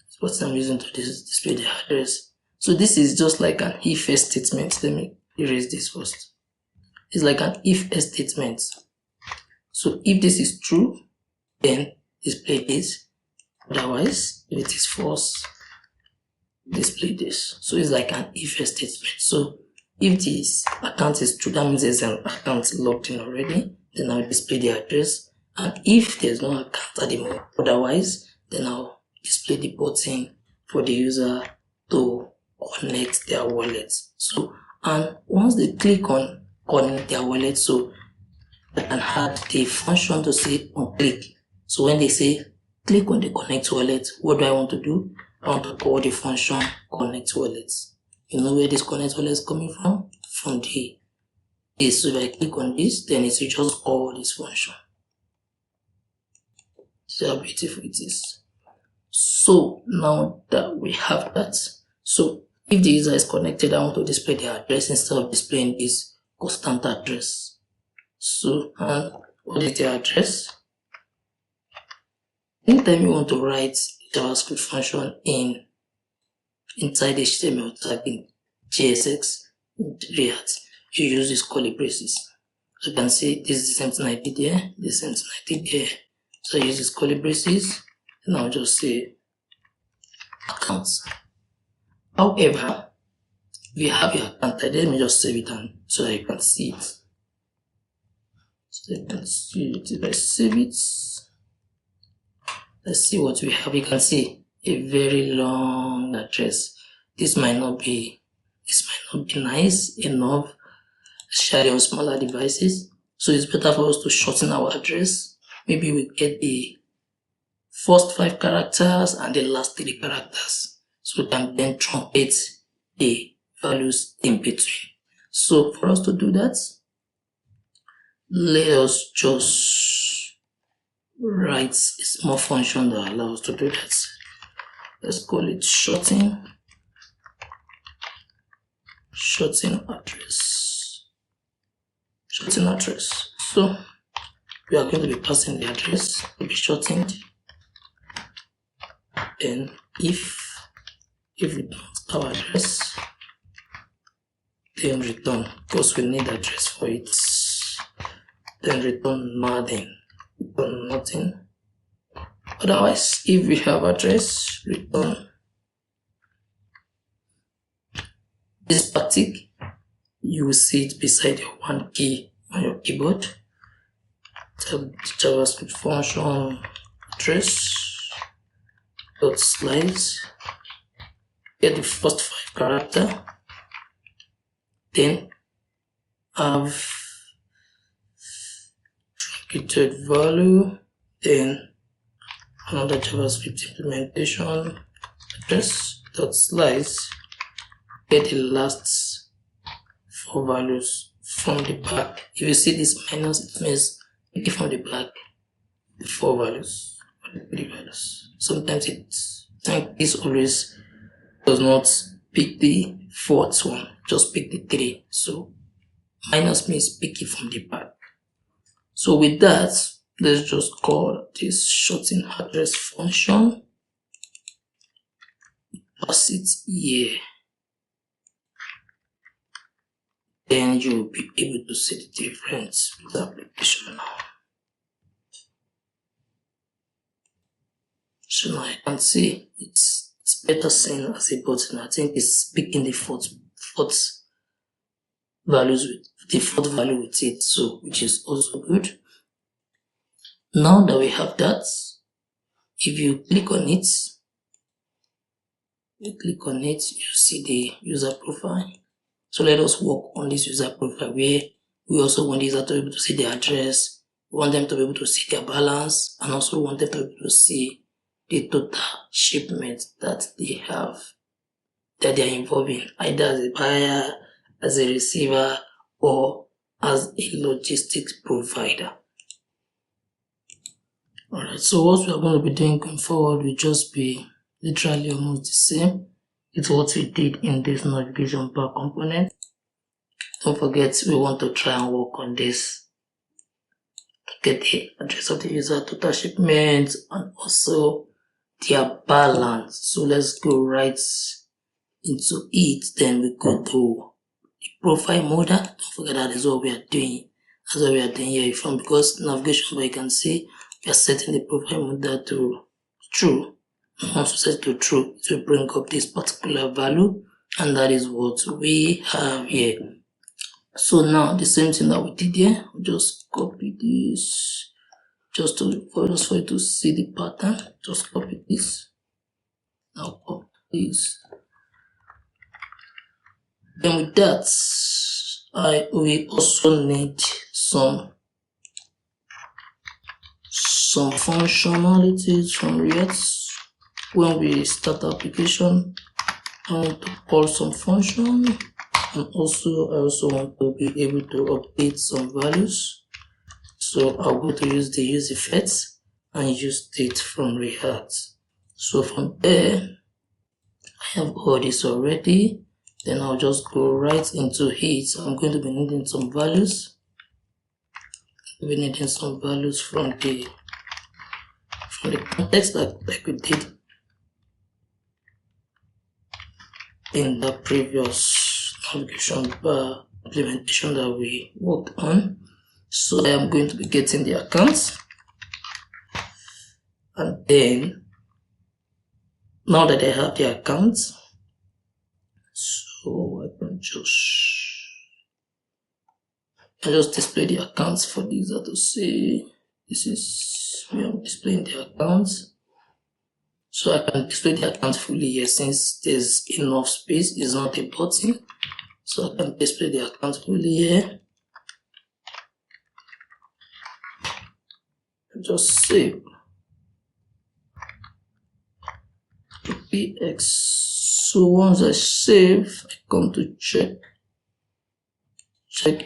S1: This button I'm using to display their address. So this is just like an if-else statement. Let me erase this first. It's like an if-else statement. So if this is true, then display this. Otherwise, if it is false, display this. So it's like an if-else statement. So if this account is true, that means there's an account logged in already. Then I'll display the address. And if there's no account at the moment, otherwise, then I'll display the button for the user to connect their wallet. So, and once they click on connect their wallet, so I can add the function to say on click. So when they say click on the connect wallet, what do I want to do? I want to call the function connect wallet. You know where this connect wallet is coming from? From this. So if I click on this, then it will just call this function. See how beautiful it is. So now that we have that, so if the user is connected, I want to display the address instead of displaying this constant address. So, and what is the address? Anytime you want to write a JavaScript function inside HTML tag in JSX, React, you use these curly braces. So you can see this is the same thing I did here, the same thing I did here. So I use these curly braces, and I'll just say accounts. However, if you have your account, let me just save it and so that you can see it. So you can see it. If I save it, let's see what we have. You can see a very long address. This might not be nice enough, especially on smaller devices. So it's better for us to shorten our address. Maybe we get the first 5 characters and the last 3 characters. So we can then truncate the values in between. So for us to do that, let us just write a small function that allows us to do that. Let's call it shorten address. So we are going to be passing the address to be shortened. Then if we don't our address, then return, because we need address for it. Then return nothing. Return nothing. Otherwise, if we have address, return this backtick. You will see it beside your 1 key on your keyboard. Tell the JavaScript function address dot slice. Get the first 5 character. Then have truncated value. Then another JavaScript implementation address dot slice. Get the last 4 values from the back. If you see this minus, it means pick it from the back, the 4 values or the 3 values. Sometimes this always does not pick the 4th one, just pick the 3. So minus means pick it from the back. So with that, let's just call this shorten address function, pass it here. Then you will be able to see the difference with the application now. So now I can see it's better seen as a button. I think it's picking the fourth values with the 4th value with it, so which is also good. Now that we have that, if you click on it, you see the user profile. So let us work on this user profile where we also want the user to be able to see the address, we want them to be able to see their balance, and also want them to be able to see the total shipment that they have, that they are involved in, either as a buyer, as a receiver, or as a logistics provider. Alright, so what we are going to be doing going forward will just be literally almost the same. It's what we did in this navigation bar component. Don't forget, we want to try and work on this. Get the address of the user, total shipment, and also their balance. So let's go right into it. Then we go to the profile modal. Don't forget that is what we are doing. That's what we are doing here from, because navigation bar you can see we are setting the profile modal to true. Once we set to true, it will bring up this particular value, and that is what we have here. So now the same thing that we did here, we'll just copy this just for you to see the pattern. Just copy this. Now copy this. Then with that, we also need some functionalities from React. When we start the application, I want to call some function, and also I also want to be able to update some values. So I'll go to use the use effects and use it from React. So from there, I have all this already. Then I'll just go right into it. I'm going to be needing some values. We're needing some values from the context like we did in the previous navigation bar implementation that we worked on. So I am going to be getting the accounts, and then now that I have the accounts, so I can just display the accounts for the user to see. This is where I'm displaying the accounts. So I can display the account fully here since there's enough space. It's not a button. So I can display the account fully here. Just save. PX. So once I save, I come to check.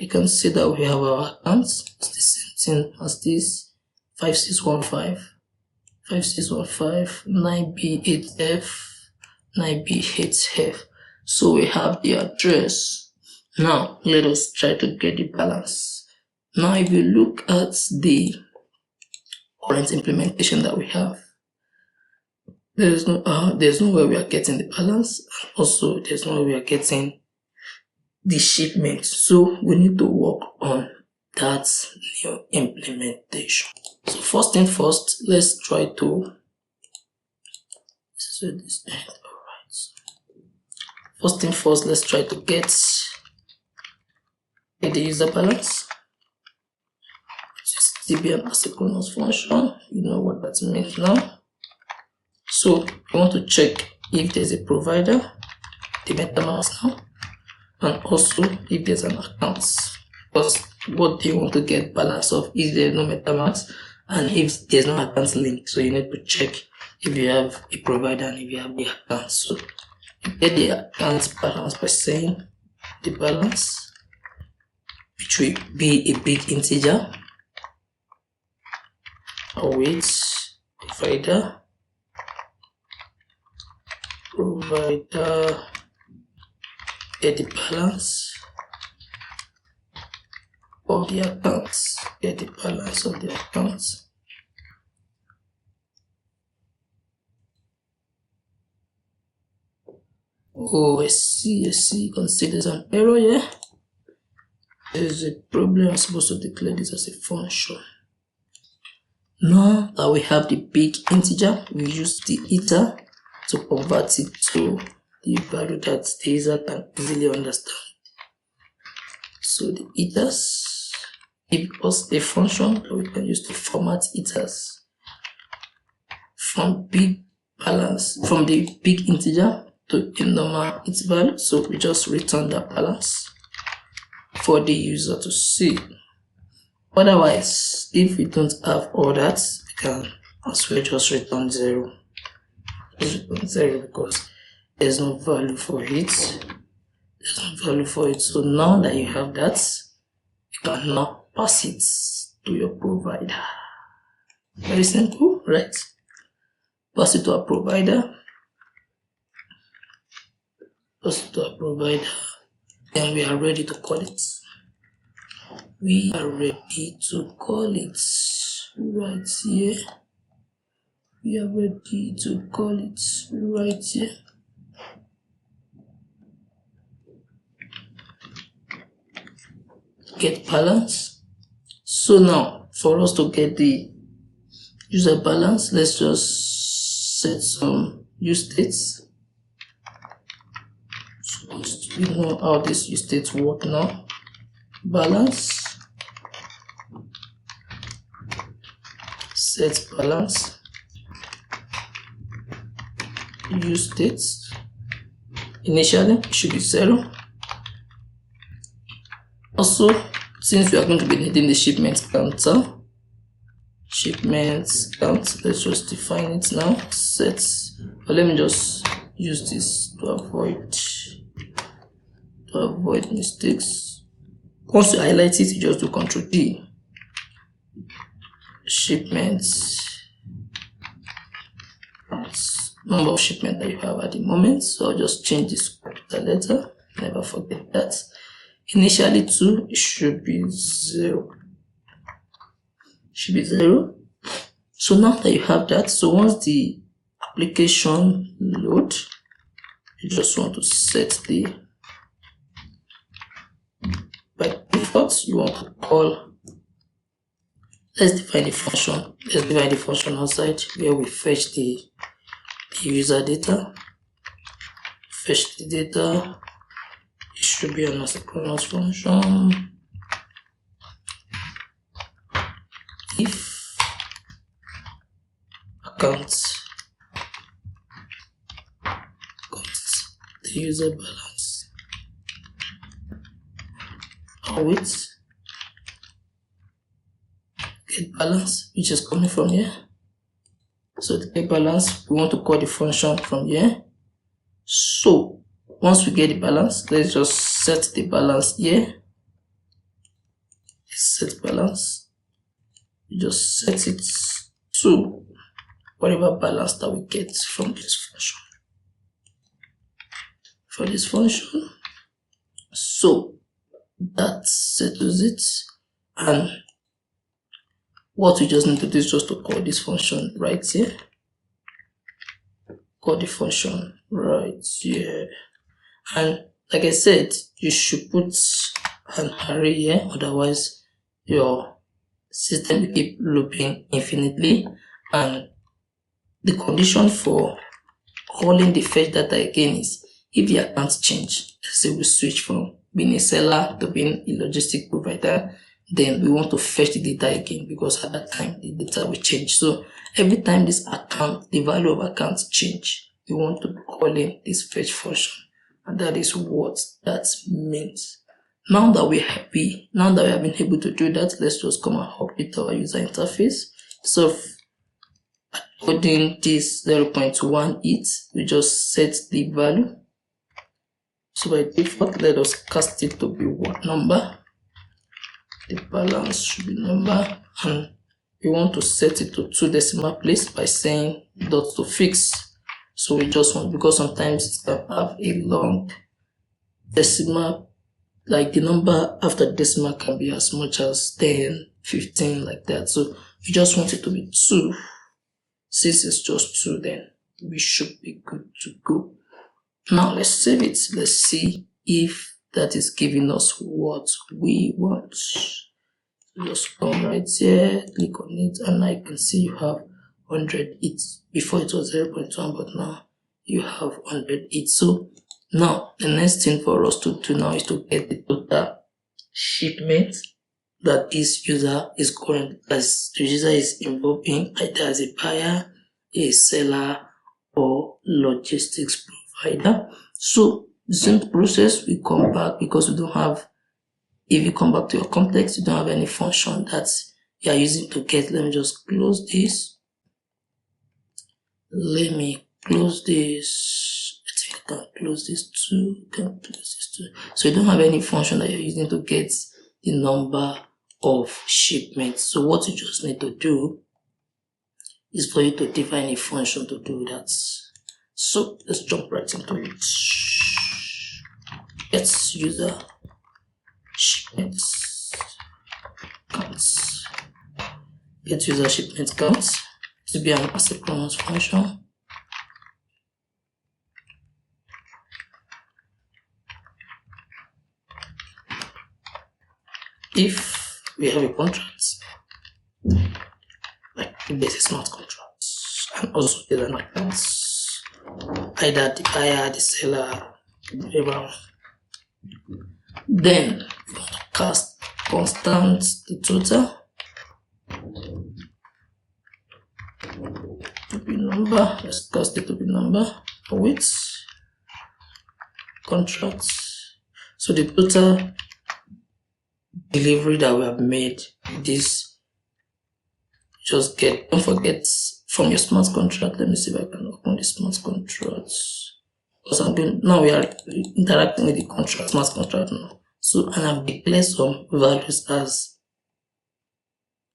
S1: You can see that we have our accounts. It's the same thing as this. 5615. 5615, 9B8F, 9B8F. So we have the address. Now let us try to get the balance. Now if you look at the current implementation that we have, there's no way we are getting the balance. Also, there's no way we are getting the shipment. So we need to work on that new implementation. So first thing first, let's try to set this end. Alright. First thing first, let's try to get the user balance. Just db an asynchronous function. You know what that means now. So you want to check if there's a provider, the Metamask now, and also if there's an account. Because what do you want to get balance of if there's no Metamask and if there's no account link. So you need to check if you have a provider and if you have the account. So you get the account balance by saying the balance which will be a big integer. Await provider get the balance of the accounts. Get the balance of the accounts. Oh, I see. You can see there's an error here. There's a problem. I'm supposed to declare this as a function. Now that we have the big integer, we use the iter to convert it to the value that the user can easily understand. So the iters give us a function that we can use to format iters from the big integer to a normal int value. So we just return that balance for the user to see. Otherwise, if we don't have all that, we can as well just return 0. Just return 0 because there's no value for it. So now that you have that, you can now pass it to your provider. Very simple, right? Pass it to a provider. And we are ready to call it. Right here. Get balance. So now, for us to get the user balance, let's just set some use states. So we know how this use states work now. Balance. Set balance. Use states. Initially, it should be 0. Also, since we are going to be needing the shipment counter, shipments count, let's just define it now. Set, but let me just use this to avoid mistakes. Once you highlight it, you just do Ctrl D. Shipments, number of shipment that you have at the moment. So I'll just change this capital letter. Never forget that. Initially 2, it should be 0. So now that you have that, so once the application load, you just want to set the, by default, you want to call, let's define the function outside where we fetch the user data. Fetch the data. It should be an asynchronous function. If account the user balance, await get balance, which is coming from here. So the get balance, we want to call the function from here. So once we get the balance, let's just set the balance here. Set balance. We just set it to whatever balance that we get from this function. For this function. So that settles it. And what we just need to do is just to call this function right here. Call the function right here. And like I said, you should put an array here, otherwise your system will keep looping infinitely. And the condition for calling the fetch data again is if the account change. Let's say we switch from being a seller to being a logistic provider, then we want to fetch the data again because at that time the data will change. So every time this account, the value of accounts change, we want to call in this fetch function. And that is what that means. Now that we have been able to do that, let's just come and update our user interface. So coding this 0.1 it, we just set the value. So by default, let us cast it to be what number. the balance should be number, and we want to set it to 2 decimal place by saying dot to fix. So we just want, because sometimes it can have a long decimal, like the number after decimal can be as much as 10, 15, like that. So we just want it to be 2. Since it's just 2, then we should be good to go. Now let's save it. Let's see if that is giving us what we want. Just come right here, click on it, and I can see you have 100 each. Before it was 0.1, but now you have 100 each. So now the next thing for us to do now is to get the total shipment that this user is current, as the user is involved in, either as a buyer, a seller, or logistics provider. So the same process, we come back, because we don't have, if you come back to your context, you don't have any function that you are using to get. Let me just close this. Let me close this. I think I can close this too. Can close this too. So you don't have any function that you're using to get the number of shipments. So what you just need to do is for you to define a function to do that. So let's jump right into it. Get user shipments counts. Get user shipment counts to be an asynchronous function. If we have a contract, like there's a smart contract, and also there's an account, either the buyer, the seller, whatever, then we want to cast constant the total to be number. Let's cast it to be number with contracts. So the total delivery that we have made, this just get, don't forget from your smart contract. Let me see if I can open the smart contracts, because I'm doing, now we are interacting with the contract, smart contract now. So, and I've declared some values as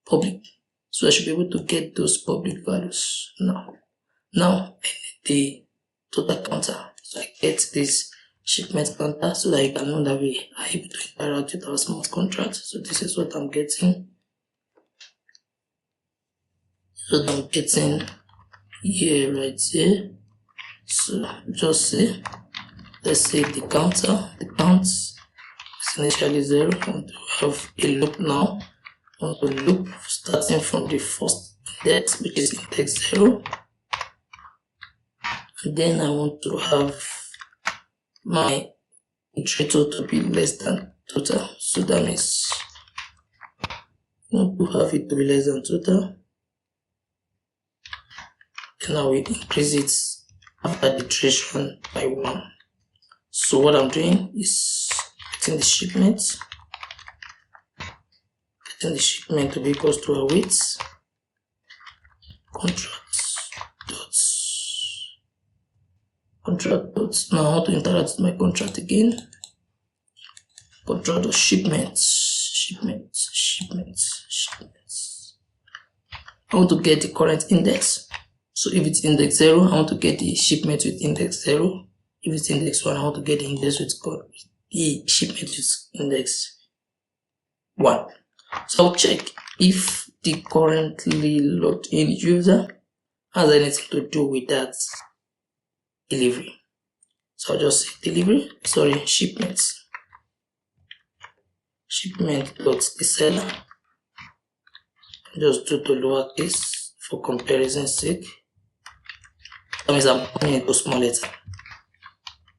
S1: public, so I should be able to get those public values now. Now I need the total counter, so I get this shipment counter, so that you can know that we are able to interact with our smart contract. So this is what I'm getting. So I'm getting here, right here. So just say, let's say the counter, the count is initially 0. I want to have a loop now. I want to loop starting from the first index, which is index 0. And then I want to have my iterator to be less than total. So that means I want to have it to be less than total. And now we increase it after the iteration by 1. So what I'm doing is getting the shipment to be equals to a weight contract dots. Now I want to interact with my contract again. Contract of shipments. I want to get the current index. So if it's index 0, I want to get the shipment with index 0. If it's index 1, I want to get the index with the shipment with index 1. So I'll check if the currently logged in user has anything to do with that delivery. So I'll just say shipments. Shipment dot the seller. Just do the lowercase for comparison's sake. That means I'm putting it to small letter.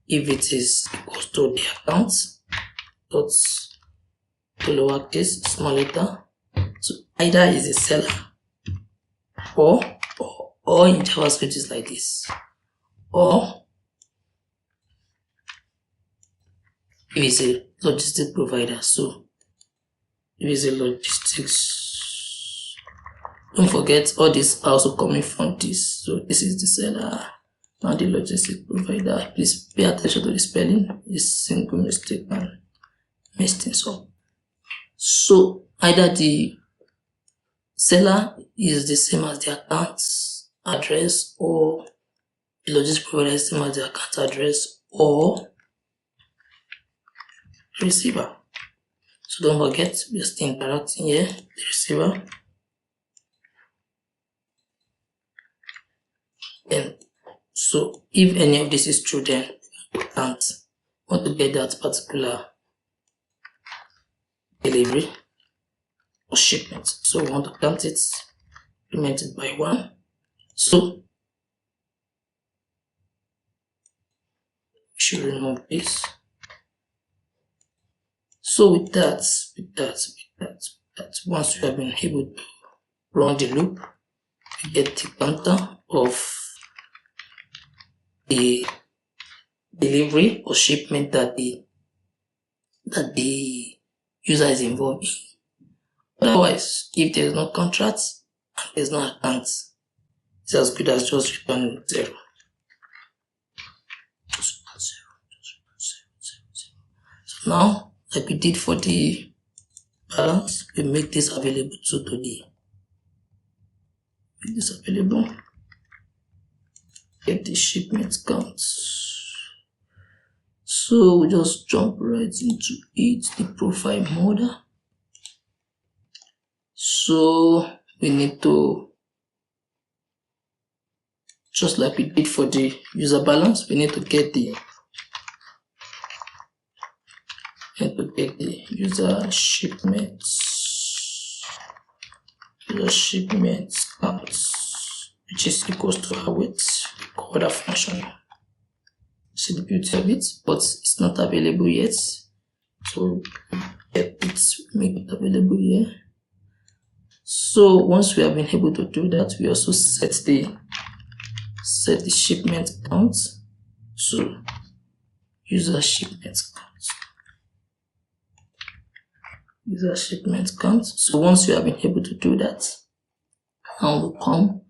S1: If it is equals to the account, dot the lowercase small letter. So either is a seller or in JavaScript is like this, or if it's a logistics provider. So if it's a logistics, don't forget all this are also coming from this. So this is the seller, now the logistics provider. Please pay attention to the spelling. It's single mistake and mess things up. So either the seller is the same as the account address, or the logistics provider is the same as the account address, or the receiver. So don't forget, we're still interacting here, the receiver. And so if any of this is true, then we can't want to get that particular delivery or shipment. So we want to count it, increment it by 1. So we should remove this. So with that, once we have been able to run the loop, we get the counter of the delivery or shipment that the user is involved in. Otherwise, if there's no contract and there's no account, it's as good as just returning 0. So now, like we did for the balance, we make this available to the make this available. Get the shipment counts. So we just jump right into it, the profile model. So we need to, just like we did for the user balance, we need to get the user shipments counts, which is equals to our weight. Call that function. See the beauty of it, but it's not available yet. So get it, make it available here. So once we have been able to do that, we also set the shipment count. So user shipment count. So once we have been able to do that, now we'll come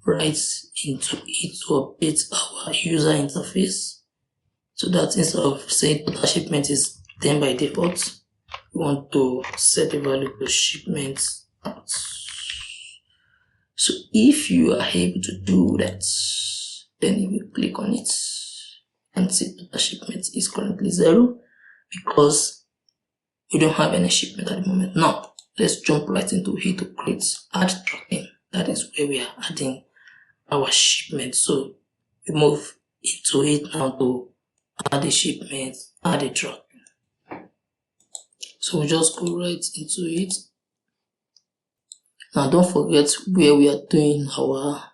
S1: right into it to update our user interface. So that instead of saying total shipment is 10 by default, we want to set the value to shipment count. So if you are able to do that, then if you click on it and see total shipment is currently 0 because we don't have any shipment at the moment. Now let's jump right into here to create add tracking. That is where we are adding our shipment. So we move into it now to add the shipment, add the tracking. So we just go right into it. Now don't forget where we are doing our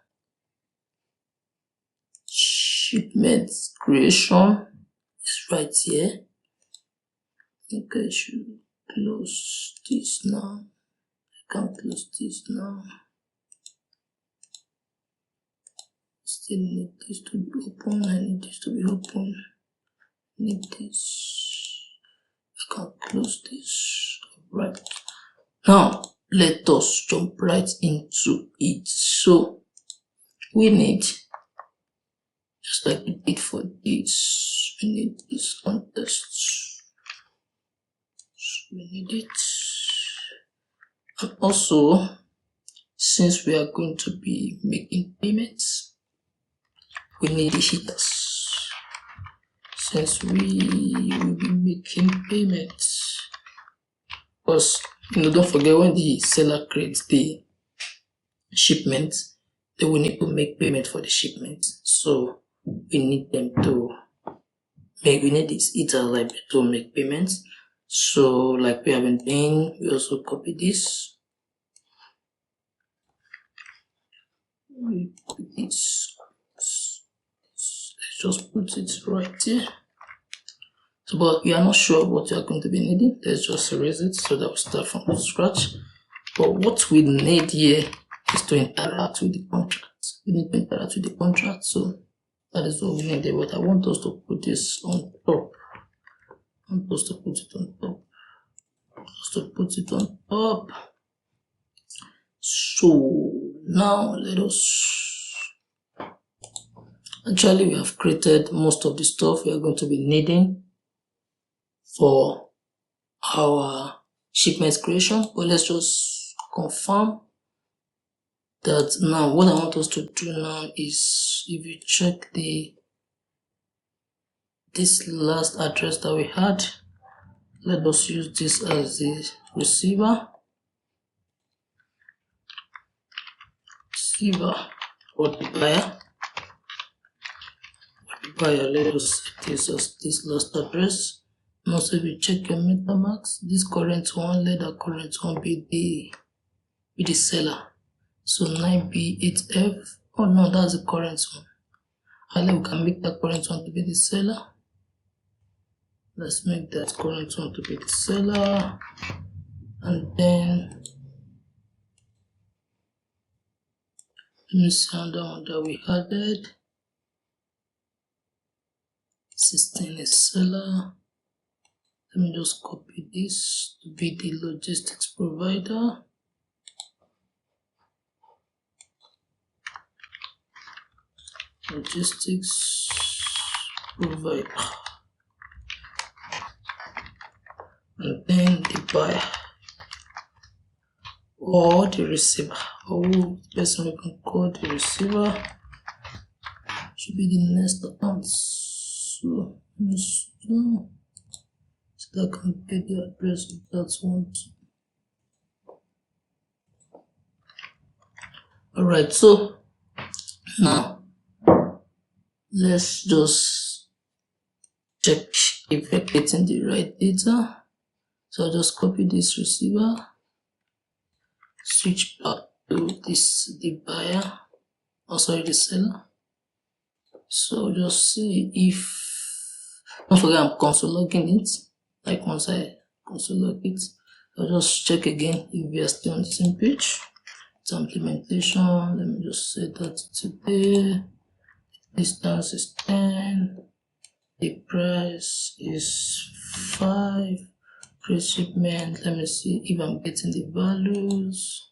S1: shipment creation is right here. I think I should close this now. I can't close this now. Still need this to be open. I need this to be open. Need this. I can't close this. Right. Now let us jump right into it. So we need, just like we did for this, we need this context. So we need it. And also, since we are going to be making payments, we need the headers. Since we will be making payments, because don't forget, when the seller creates the shipment, they will need to make payment for the shipment. So we need them to make, we need this Ethers library to make payments. So like we have been doing, we also copy this. We copy this. Let's just put it right here. So, but we are not sure what we are going to be needing. Let's just erase it so that we start from scratch. But what we need here is to interact with the contract. We need to interact with the contract. So that is what we need there. But I want us to put this on top. I want us to put it on top. So now let us, actually we have created most of the stuff we are going to be needing for our shipment creation, but let's just confirm that. Now what I want us to do now is, if you check this last address that we had, let us use this as the receiver or the buyer. Let us set this as this last address. Now, so if you check your Metamask, this current one, let the current one be the seller. So 9B8F. Oh no, that's the current one. And then we can make that current one to be the seller. Let's make that current one to be the seller. And then let me see another one that we added. 16 is seller. Let me just copy this to be the logistics provider. Logistics provider. And then the buyer or the receiver. Oh, the person we can call the receiver should be the next account. So that can get the address of that one. Alright, so now let's just check if we're getting the right data. So I'll just copy this receiver, switch back to the buyer, the seller. So just see if, don't forget I'm console logging it. Like once I console log it, I'll just check again if we are still on the same page. It's implementation. Let me just set that today. Distance is 10. The price is 5. Create shipment. Let me see if I'm getting the values.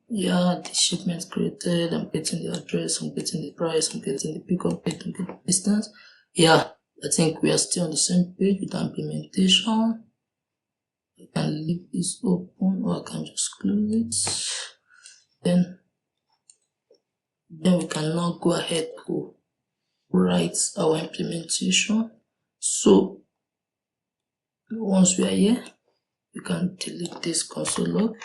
S1: Yeah, the shipment created. I'm getting the address. I'm getting the price. I'm getting the pickup date. I'm getting the distance. Yeah, I think we are still on the same page with the implementation. I can leave this open or I can just close it. Then we can now go ahead to write our implementation. So once we are here, we can delete this console log.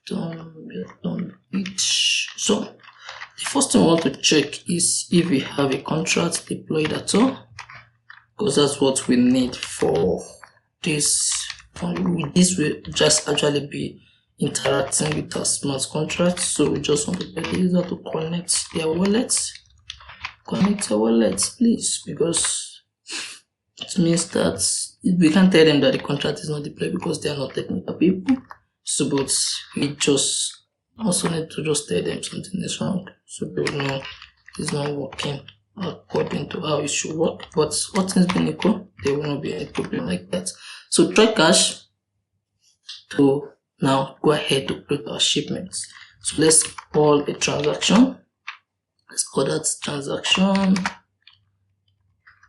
S1: Done it. So the first thing we want to check is if we have a contract deployed at all, because that's what we need for this. With this, will just actually be interacting with our smart contract. So we just want to get the user to connect their wallets. Connect your wallets, please, because it means that we can't tell them that the contract is not deployed because they are not technical people. So, but we just also need to just tell them something is wrong, so they will know it's not working according to how it should work. But what things being equal, there will not be any problem like that. So try cache to now go ahead to create our shipments. So let's call a transaction. Let's call that transaction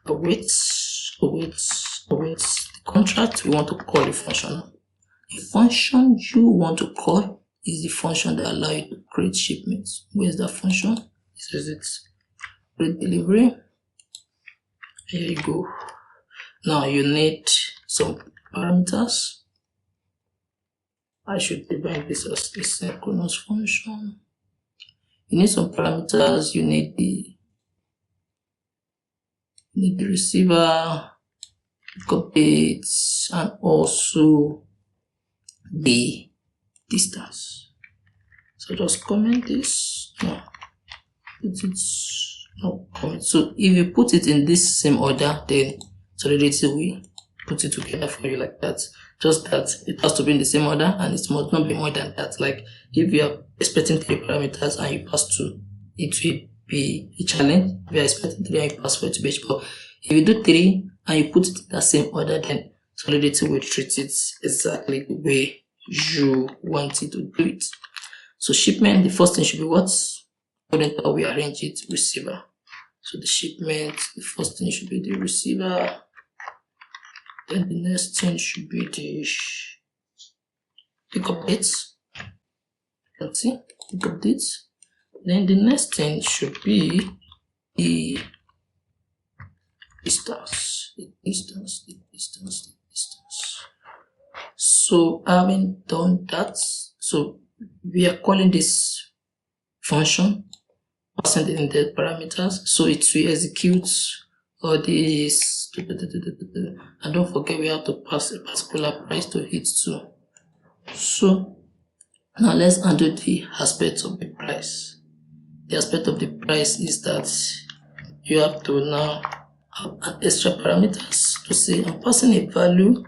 S1: awaits the contract. We want to call a function. The function you want to call is the function that allows you to create shipments. Where's that function? This is it. Create delivery. Here you go. Now you need some parameters. I should define this as a synchronous function. You need some parameters. You need the receiver, updates, and also the distance. So just comment this. Comment. So if you put it in this same order, then Solidity will put it together for you like that. Just that it has to be in the same order, and it must not be more than that. Like if you are expecting 3 parameters and you pass 2, it will be a challenge. If you are expecting 3 and you pass 4, it will be a challenge. If you do 3 and you put it in the same order, then Solidity will treat it exactly the way you want it to do it. So shipment, the first thing should be what? According to how we arrange it, receiver. So the shipment, the first thing should be the receiver. Then the next thing should be the pickup dates. Let's see, pickup dates. Then the next thing should be the distance. So having done that, so we are calling this function, passing the index parameters, so it will execute all these, and don't forget we have to pass a particular price to it too. So now let's undo the aspect of the price. The aspect of the price is that you have to now have an extra parameters to say I'm passing a value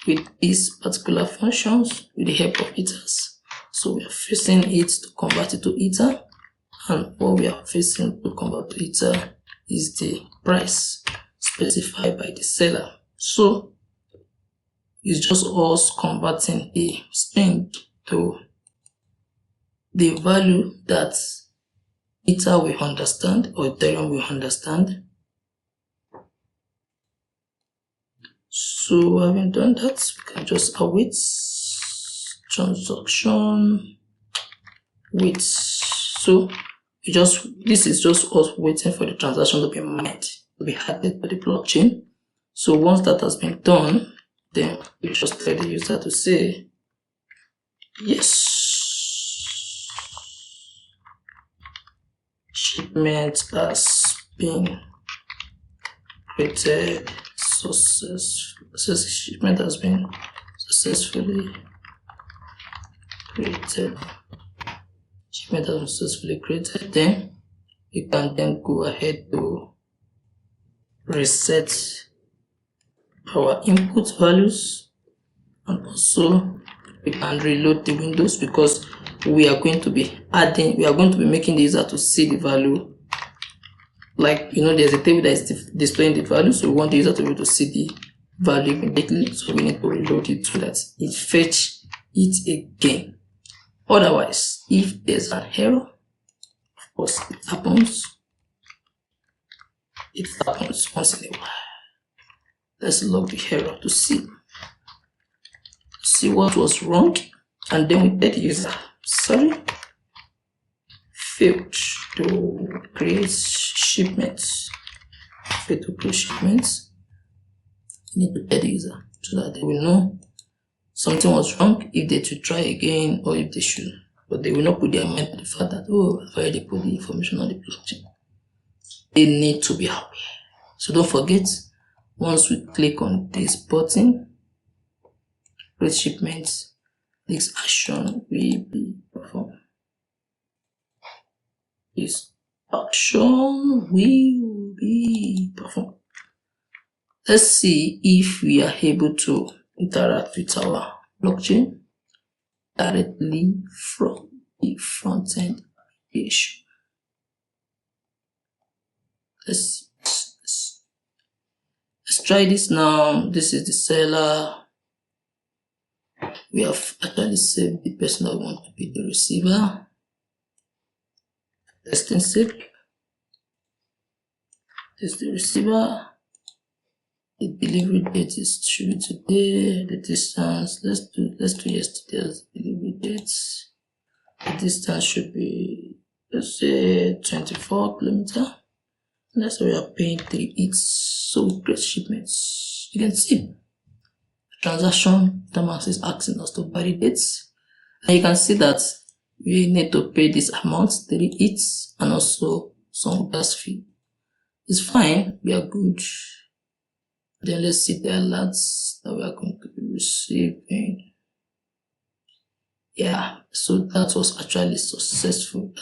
S1: with these particular functions with the help of ethers. So we are fixing it to convert it to ether, and what we are fixing to convert to ether is the price specified by the seller. So it's just us converting a string to the value that ether will understand or Ethereum will understand. So having done that, we can just await transaction wait. So this is just us waiting for the transaction to be mined, to be added to the blockchain. So once that has been done, then we just tell the user to say yes, shipment has been created. Shipment has been successfully created. Shipment has been successfully created. Then you can then go ahead to reset our input values, and also we can reload the windows because we are going to be making the user to see the value. Like, there's a table that is displaying the value, so we want the user to be able to see the value immediately, so we need to reload it so that it fetch it again. Otherwise, if there's an error, of course it happens once in a while. Let's log the error to see what was wrong, and then we tell the user, sorry, failed to create shipments. You need to tell the user so that they will know something was wrong, if they should try again or if they should. But they will not put their mind to the fact that, I've already put the information on the blockchain. They need to be aware. So don't forget, once we click on this button, create shipments, this action will be performed. This action will be performed. Let's see if we are able to interact with our blockchain directly from the front-end application. Let's try this now. This is the seller. We have actually saved the person that wants to be the receiver. Testing save. This is the receiver. The delivery date should be today. The distance, let's do yesterday's delivery dates. The distance should be, let's say, 24 kilometers. That's why we are paying 3 each. So we create shipments. You can see the transaction Metamask is asking us to validate, and you can see that we need to pay this amount, 3 each, and also some gas fee. It's fine, we are good. Then let's see the alerts that we are going to be receiving. Yeah, so that was actually successful.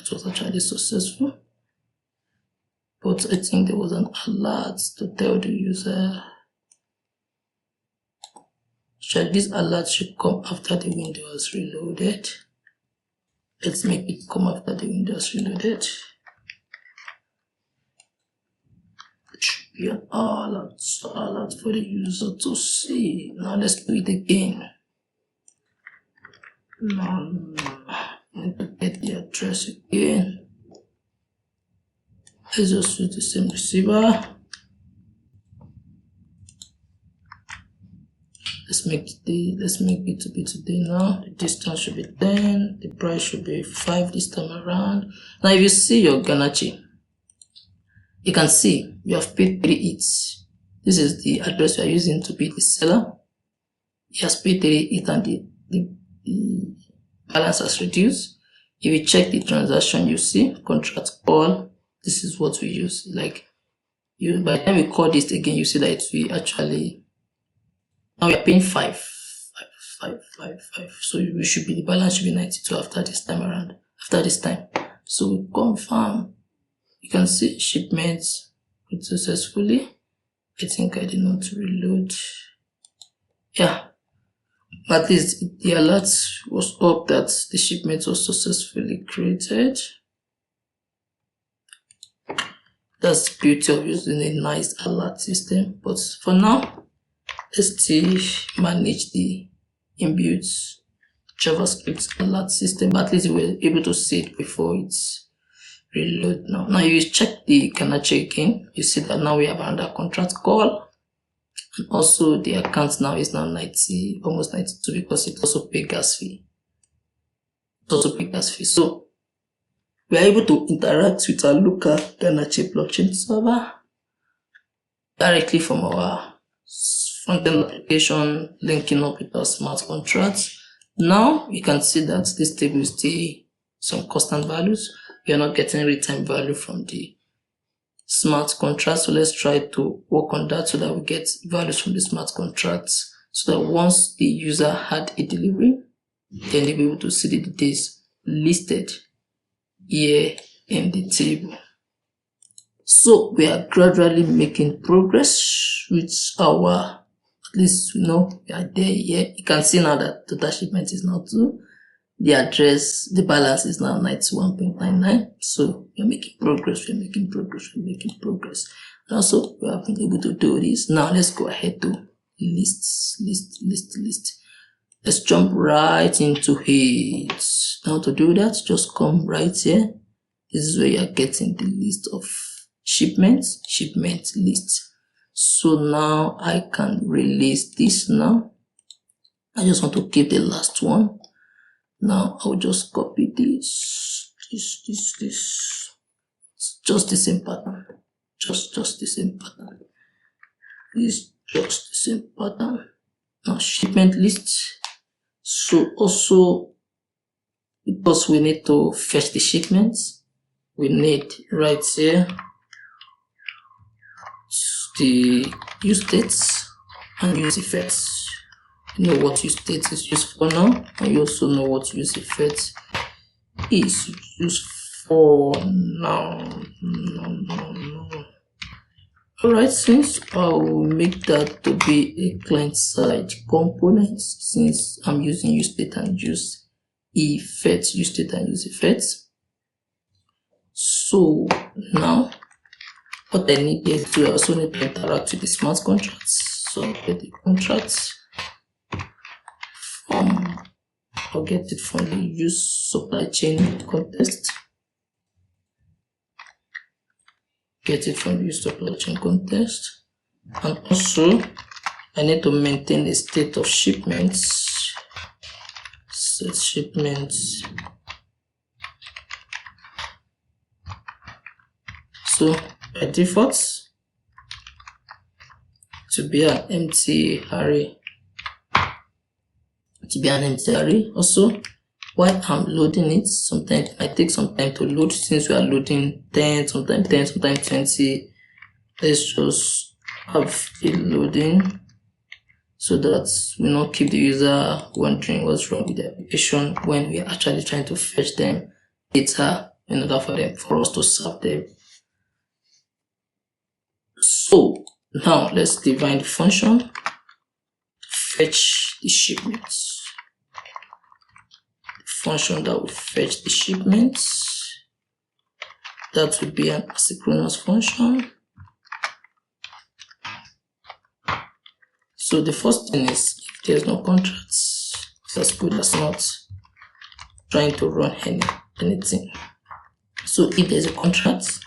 S1: But I think there was an alert to tell the user. This alert should come after the window is reloaded. Let's make it come after the window is reloaded. It should be an alert for the user to see. Now let's do it again. Now, I need to get the address again. Let's just use the same receiver. let's make B2B today now. The distance should be 10, the price should be 5 this time around. Now if you see your Ganache, you can see we have paid 3 ETH. This is the address we are using to pay the seller. He has paid 3 ETH and the balance has reduced. If you check the transaction, you see contract call. This is what we use. Like by the time we call this again, you see that we actually now we are paying 5. So we should be, the balance should be 92 after this time around. After this time, so we confirm. You can see shipments successfully. I think I did not reload. Yeah, at least the alert was up that the shipment was successfully created. That's the beauty of using a nice alert system. But for now, let's still manage the inbuilt JavaScript alert system. At least we were able to see it before it's reload now. Now you check the Ganache again, you see that now we have another contract call. And also the account now is now 90, almost 92 because it also pay gas fee. So we are able to interact with our local Ganache blockchain server directly from our frontend application, linking up with our smart contracts. Now you can see that this table is still some constant values. We are not getting real-time value from the smart contracts. So let's try to work on that so that we get values from the smart contracts. So that once the user had a delivery, then they'll be able to see the details listed here in the table. So we are gradually making progress with our, at least we are there here. You can see now that total shipment is now 2. The address, the balance is now 91.99. So we're making progress. And also we have been able to do this. Now let's go ahead to list. Let's jump right into it. Now to do that, just come right here. This is where you're getting the list of shipments, shipment list. So now I can release this now. I just want to keep the last one. Now I'll just copy this. It's just the same pattern. Just the same pattern. It's just the same pattern. Now shipment list. So also, because we need to fetch the shipments, we need right here the use states and use effects. You know what use state is used for now, and you also know what use effect is used for now. Alright, since I'll make that to be a client-side component, since I'm using use state and use effects, use state and use effects. So now what I need is to also need to interact with the smart contracts. So I'll get the contracts. I'll get it from the use supply chain context. And also I need to maintain a state of shipments. Set shipments. So by default to be an empty array. Also, while I'm loading it, sometimes it might take some time to load since we are loading 10, sometimes 20. Let's just have it loading so that we not keep the user wondering what's wrong with the application when we are actually trying to fetch them data in order for us to serve them. So now let's define the function to fetch the shipments. Function that will fetch the shipments, that will be an asynchronous function. So the first thing is, if there's no contracts, it's as good as not trying to run anything. So if there's a contract, the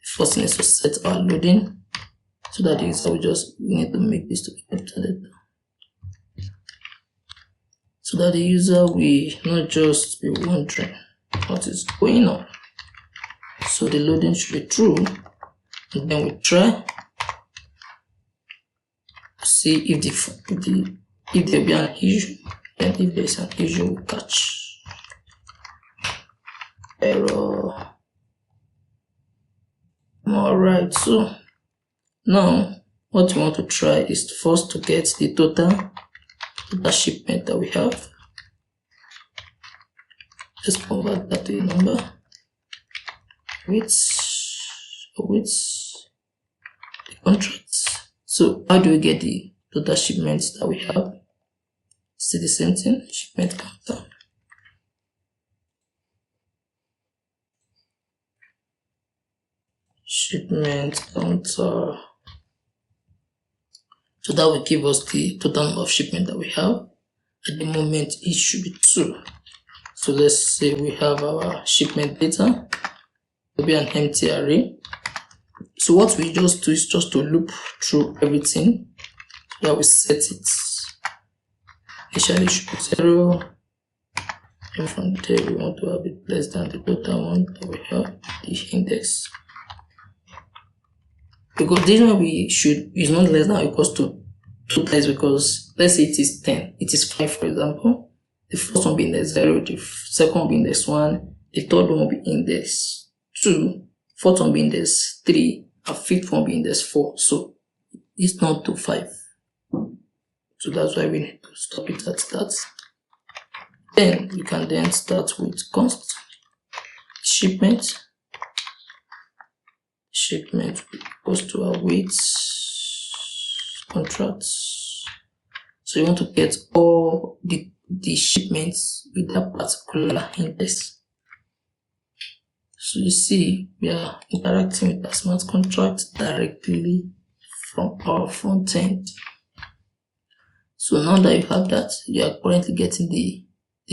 S1: first thing is to set our loading so that the user will we need to make this to be updated. so that the user will not just be wondering what is going on. So the loading should be true, and then we try to see if there be an issue. Then if there is an issue, we catch error. Alright, so now what we want to try is first to get the total shipment that we have. Let's convert that to a number with the contracts. So how do we get the total shipments that we have? Still the same thing, shipment counter. Shipment counter. So that will give us the total number of shipment that we have. At the moment, it should be 2. So let's say we have our shipment data. It will be an empty array. So what we just do is just to loop through everything. Here we set it. Initially should be 0. And from there we want to have it less than the total one that we have, the index. Because this one is not less than or equals to 2 times, because let's say it is 10, it is 5 for example. The first one will be index 0, the second one will be index 1, the third one will be index 2, fourth one will be index 3, and fifth one will be index 4. So it's not to 5. So that's why we need to stop it at that. Then we can then start with const shipment. Shipment goes to our weight contracts. So you want to get all the shipments with that particular index. So you see, we are interacting with our smart contract directly from our front end. So now that you have that, you are currently getting the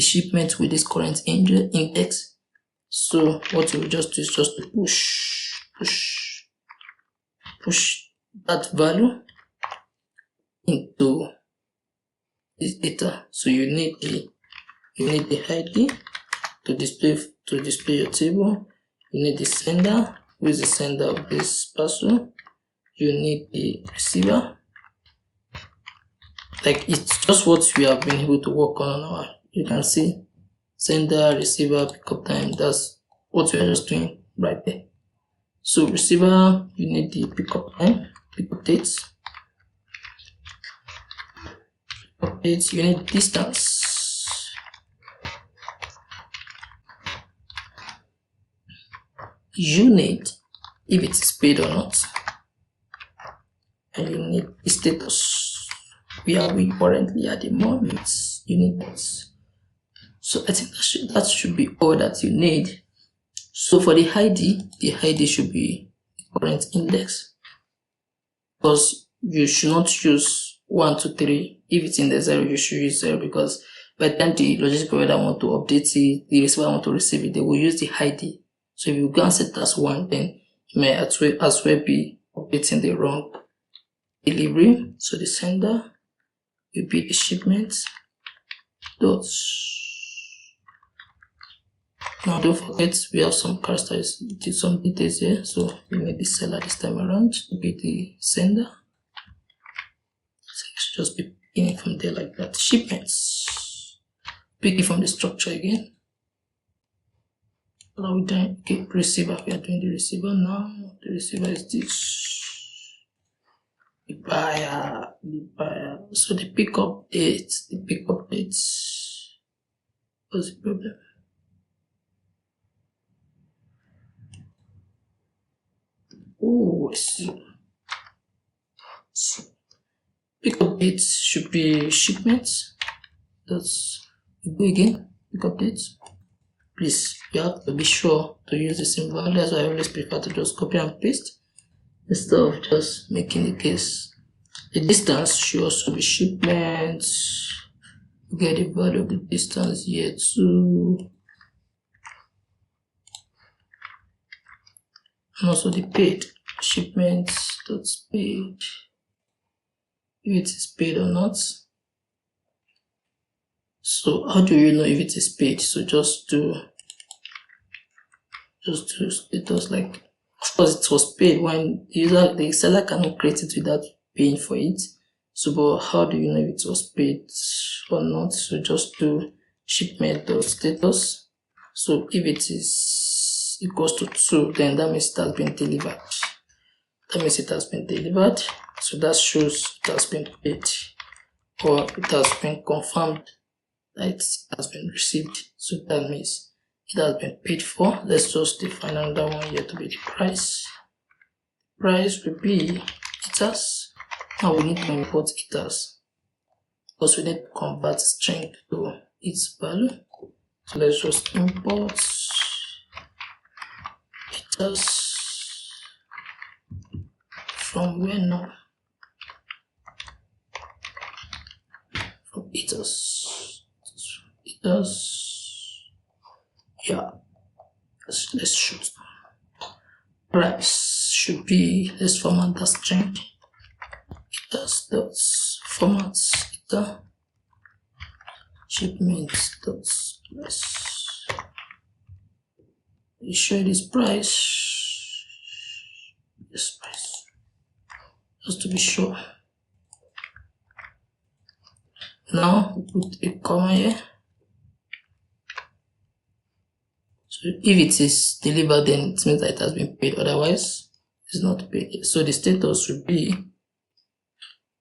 S1: shipment with this current index. So what you will just do is just to push that value into this data. So you need the ID to display your table. You need the sender, who is the sender of this parcel. You need the receiver. Like, it's just what we have been able to work on. You can see sender, receiver, pickup time. That's what we are just doing right there. So receiver, you need the pickup time, pickup dates. You need distance. You need if it is paid or not. And you need the status. Where are we currently at the moment? You need this. So I think that should be all that you need. So for the ID should be the current index. Because you should not use 1, 2, 3. If it's in the 0, you should use 0, because by the time the logistic provider want to update it, the receiver want to receive it, they will use the ID. So if you go and set it as 1, then you may as well be updating the wrong delivery. So the sender will be the shipment dots. Now don't forget, we have some characters, some details here. So we need the seller this time around to be the sender. So it should just be beginning from there like that. Shipments. Pick it from the structure again. Now we doing okay, receiver. We are doing the receiver now. The receiver is this. The buyer. So the pickup dates. What's the problem? Oh, I see. So pickup dates should be shipments. That's go again. Pickup dates. Please, you have to be sure to use the same value. That's why I always prefer to just copy and paste instead of just making the case. The distance should also be shipments. Get the value of the distance here too. And also the paid shipments that's paid, if it is paid or not. So how do you know if it is paid? So just do status like, of course it was paid when the seller cannot create it without paying for it. So but how do you know if it was paid or not? So just do shipment.status. So if it is equals to 2, then that means it has been delivered. So that shows it has been paid, or it has been confirmed that it has been received. So that means it has been paid for. Let's just define another one here to be the price. Price will be Ethers. Now we need to import Ethers because we need to convert string to its value. So let's just import Ethers from where now? From Ethers. Yeah. Let's shoot. Price should be, let's format that string. Ethers dot format ether shipments dot price. You show this price. This price. Just to be sure. Now we put a comma here. So if it is delivered, then it means that it has been paid, otherwise it's not paid. So the status should be,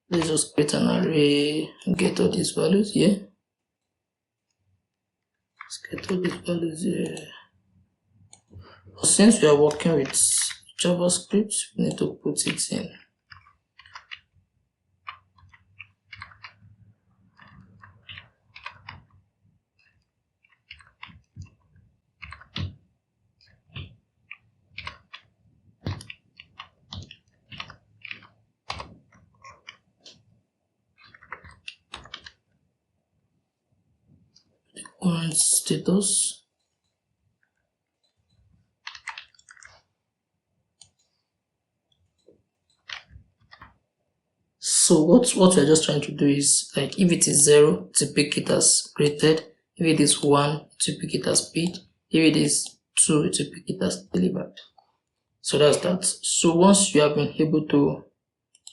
S1: let's just create an array and get all these values here. Let's get all these values here. But since we are working with JavaScript, we need to put it in. Current status. So what we're just trying to do is, like, if it is 0, to pick it as created. If it is 1, to pick it as paid. If it is 2, to pick it as delivered. So that's that. So once you have been able to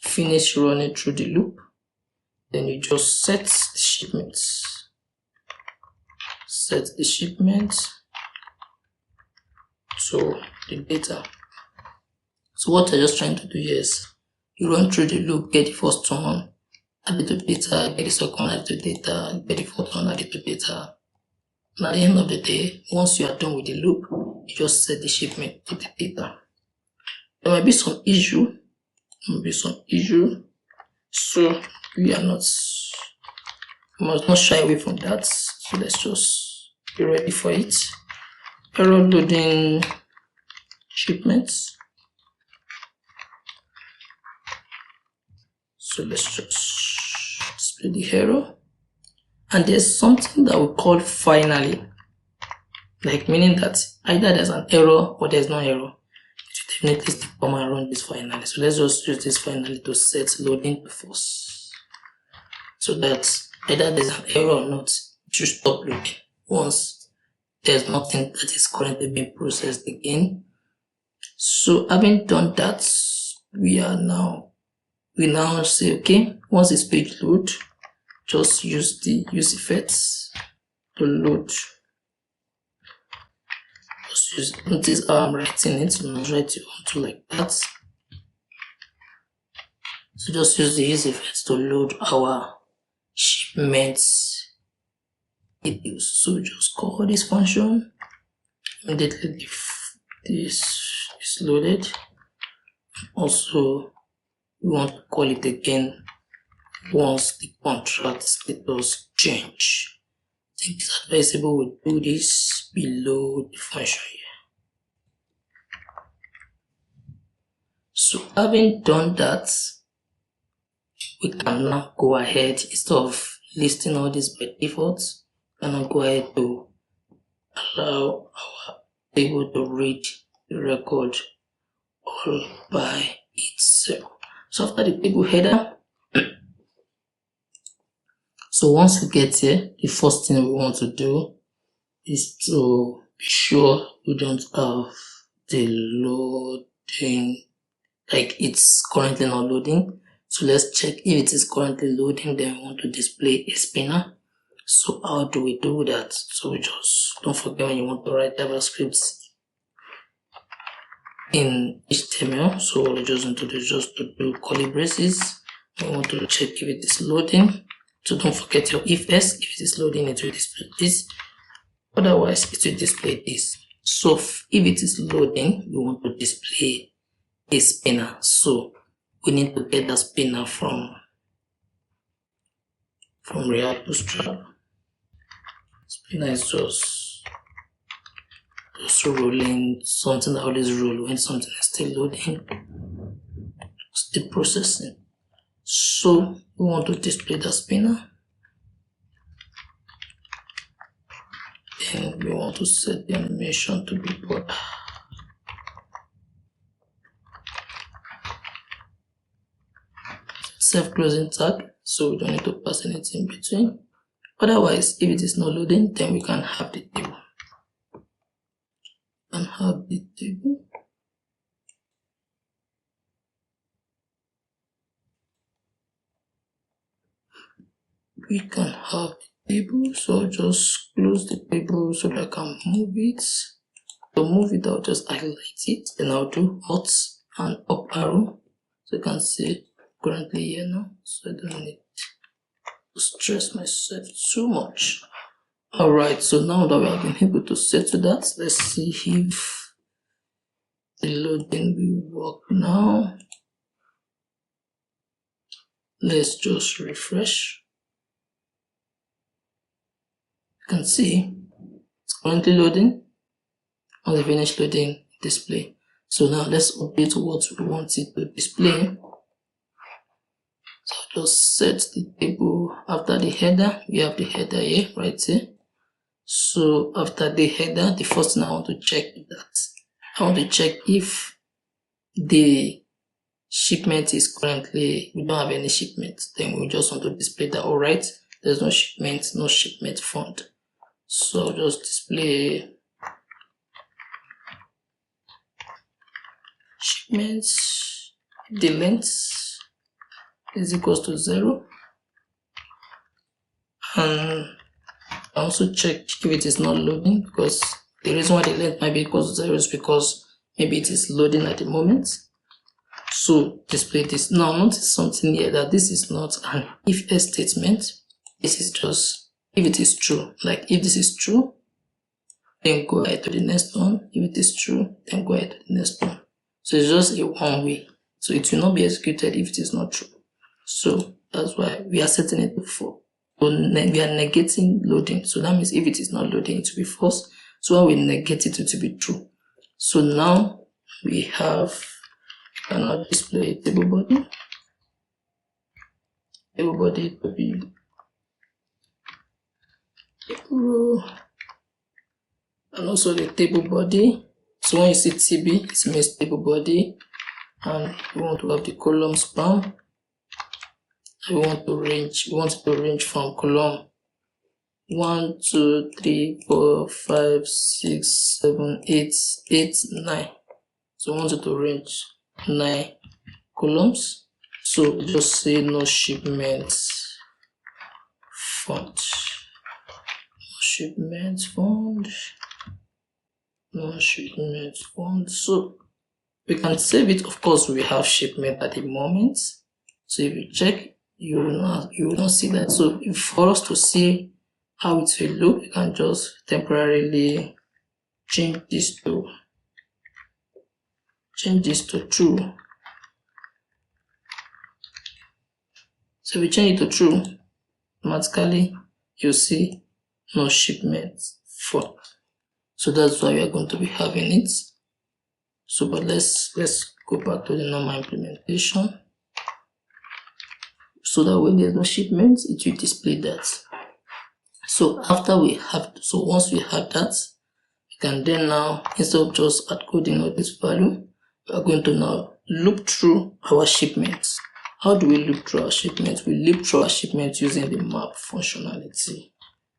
S1: finish running through the loop, then you just set the shipments. Set the shipment to the data. So what you're just trying to do here is you run through the loop, get the first one, add it to data, get the second one, add it to data, get the fourth one, add it to data. And at the end of the day, once you are done with the loop, you just set the shipment to the data. There might be some issue. So we must not shy away from that. So let's just be ready for it. Error loading shipments. So let's just display the error. And there's something that we call finally, like meaning that either there's an error or there's no error. It will definitely still come and run this finally. So let's just use this finally to set loading to false, so that either there's an error or not, it should stop loading once there's nothing that is currently being processed again. So having done that, we now say, okay, once this page load, just use the use effects to load. Notice how I'm writing it, so I'm write it onto like that. So just use the use effects to load our shipments details. So just call this function. Immediately this is loaded. Also, we want to call it again once the contract status change. I think it's advisable we do this below the function here. So having done that, we can now go ahead, instead of listing all this by default, we can now go ahead to allow our table to read the record all by itself. So after the table header, So once we get here, the first thing we want to do is to be sure we don't have the loading, like it's currently not loading. So let's check if it is currently loading, then we want to display a spinner. So how do we do that? So we just, don't forget when you want to write JavaScript in HTML, so we just want to do curly braces. We want to check if it is loading. So don't forget your if else. If it is loading, it will display this. Otherwise, it will display this. So if it is loading, we want to display a spinner. So we need to get the spinner from React Bootstrap. Spinner is just rolling, something that always roll when something is still loading, still processing. So we want to display the spinner. Then we want to set the animation to be border. Self-closing tag, so we don't need to pass anything in between. Otherwise, if it is not loading, then we can have the table. We can have the table, so just close the table so that I can move it. To move it, I'll just highlight it, then I'll do Alt and up arrow, so you can see currently here now, so I don't need to stress myself too much. Alright, so now that we have been able to set to that, let's see if the loading will work now. Let's just refresh. You can see it's currently loading. Once it finished loading, display. So now let's update what we want it to display. So just set the table after the header. We have the header here, right here. So after the header, the first thing I want to check is that I want to check if the shipment is currently, we don't have any shipment, then we just want to display that. Alright, there's no shipment font. So I'll just display shipments, the length is equals to 0, and I also check if it is not loading, because the reason why the length might be equals to 0 is because maybe it is loading at the moment. So display this. Now notice something here, that this is not an if else statement. This is just if it is true. Like if this is true, then go ahead to the next one. If it is true, then go ahead to the next one. So it's just a one way. So it will not be executed if it is not true. So that's why we are setting it before. So we are negating loading. So that means if it is not loading, it will be false. So when we negate it, it will be true. So now we have, cannot display table body. Table body to be row, and also the table body. So when you see TB, it means table body, and we want to have the column span. We want to range from column 1, 2, 3, 4, 5, 6, 7, 8, 9. So we want it to range 9 columns. So just say no shipments font. No shipment font. So we can save it. Of course, we have shipment at the moment. So if you check, you will not see that. So if for us to see how it will look, you can just temporarily change this to true. So if we change it to true, automatically you'll see no shipment font. So that's why we are going to be having it. So but let's go back to the normal implementation. So that when there's no shipment, it will display that. So once we have that, we can then now, instead of just coding out this value, we are going to now loop through our shipments. How do we loop through our shipment? We loop through our shipment using the map functionality.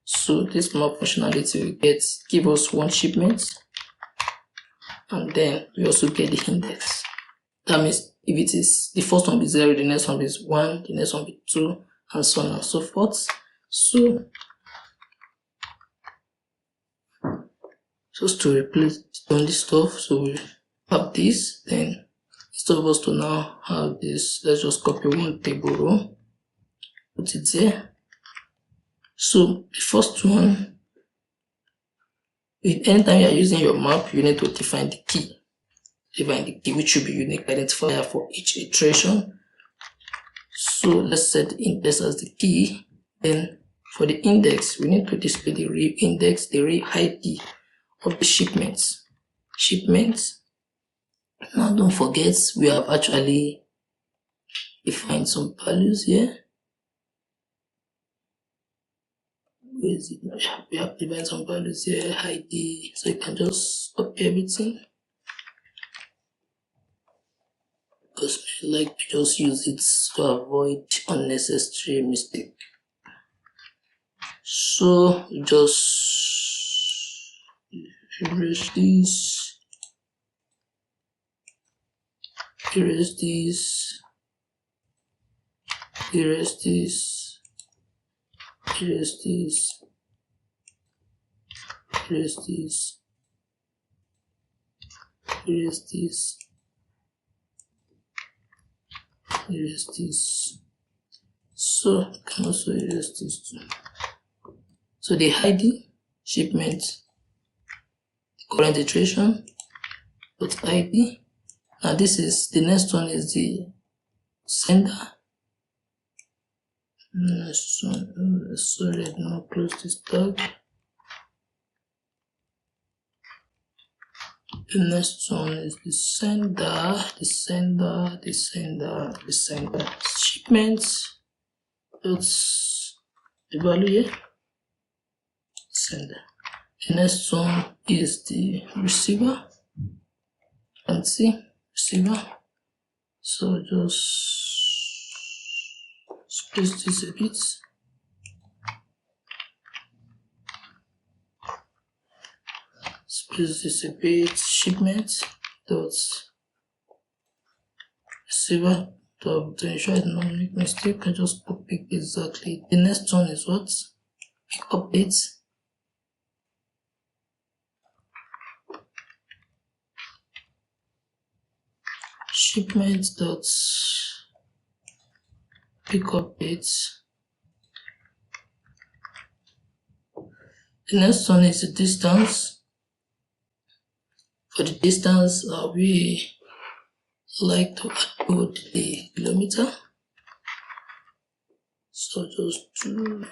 S1: So this map functionality will give us one shipment, and then we also get the index. That means if it is the first one be 0, the next one be 1, the next one be 2, and so on and so forth. So just to replace on this stuff, so we have this, then instead of us to now have this, let's just copy one table row, put it there. So the first one, anytime you are using your map, you need to define the key. Define the key, which should be unique identifier for each iteration. So let's set the index as the key. Then for the index, we need to display the real index, the real ID of the shipments. Shipments. Now don't forget, we have actually defined some values here. Where is it? We have defined some values here, ID, so you can just copy everything. Because I like to just use it to avoid unnecessary mistake. So just erase this, erase this, erase this, erase this, erase this, erase this, erase this. So I can also erase this too. So the ID, shipment, the current iteration, dot ID. Now this is, the next one is the sender. Next one, sorry, I did not close this tag. The next one is the sender, the sender, the sender, the sender. Shipments, that's the value here. Sender. The next one is the receiver. And see, receiver. So just space this a bit. Space this a bit. Shipment dot receiver. To ensure I do not make mistake, I just copy exactly. The next one is what? Pick updates. Shipment dot pick updates. The next one is the distance. For the distance, we like to upload the kilometer. So just to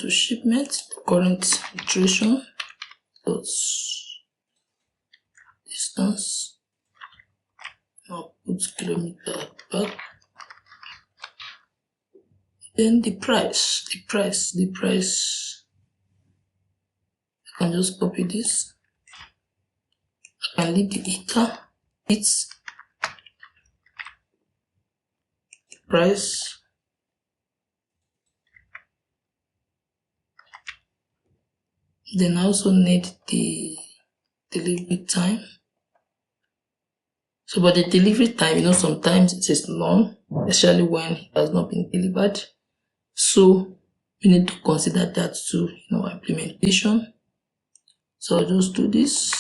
S1: shipment, the current iteration dot distance. Now put kilometer back. Then the price. I can just copy this. I can leave the ether. It's price. Then I also need the delivery time. So, but the delivery time, sometimes it is none, especially when it has not been delivered. So, we need to consider that too in our implementation. So, I'll just do this.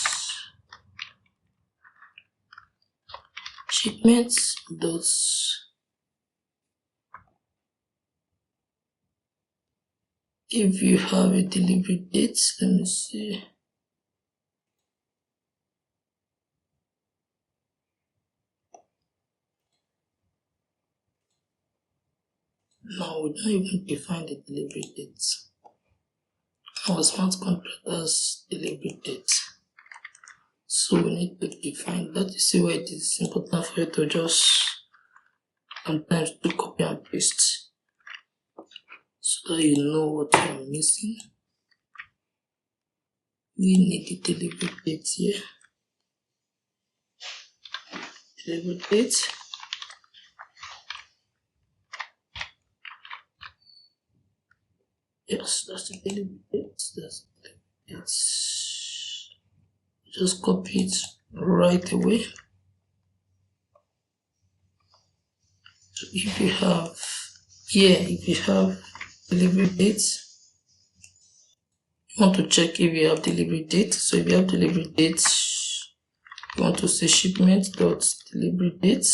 S1: Shipments, if you have a delivery date, let me see. Now we don't even define the delivery date. Our smart contract has delivery date. So we need to define that. You see why it is important for you to just sometimes do copy and paste so that you know what you are missing. We need the delivery date here. delivery date. Yes, that's the delivery date. It's just copy it right away. So if you have delivery dates, you want to check if you have delivery date. So if you have delivery date, you want to say shipment.delivery date.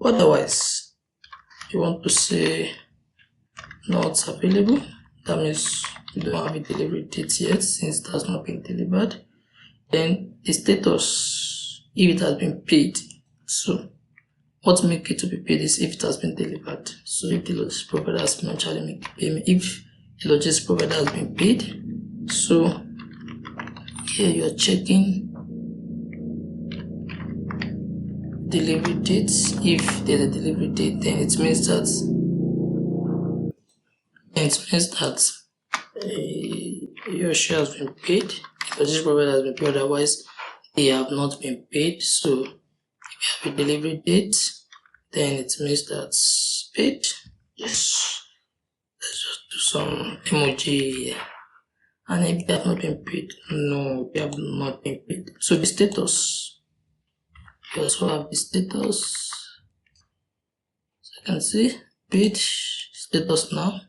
S1: Otherwise, you want to say not available. That means you don't have a delivery date yet since it has not been delivered. Then the status, if it has been paid. So what make it to be paid is if it has been delivered. So if the logistics provider has been actually make the payment, if the logistics provider has been paid. So here you are checking delivery date. If there's a delivery date, then it means that he or she has been paid. The logistics provider has been paid, otherwise they have not been paid. So if you have a delivery date, then it means that's paid. Yes. Let's just do some emoji here. And if they have not been paid, no, they have not been paid. So the status, you also have the status. So you can see paid status now.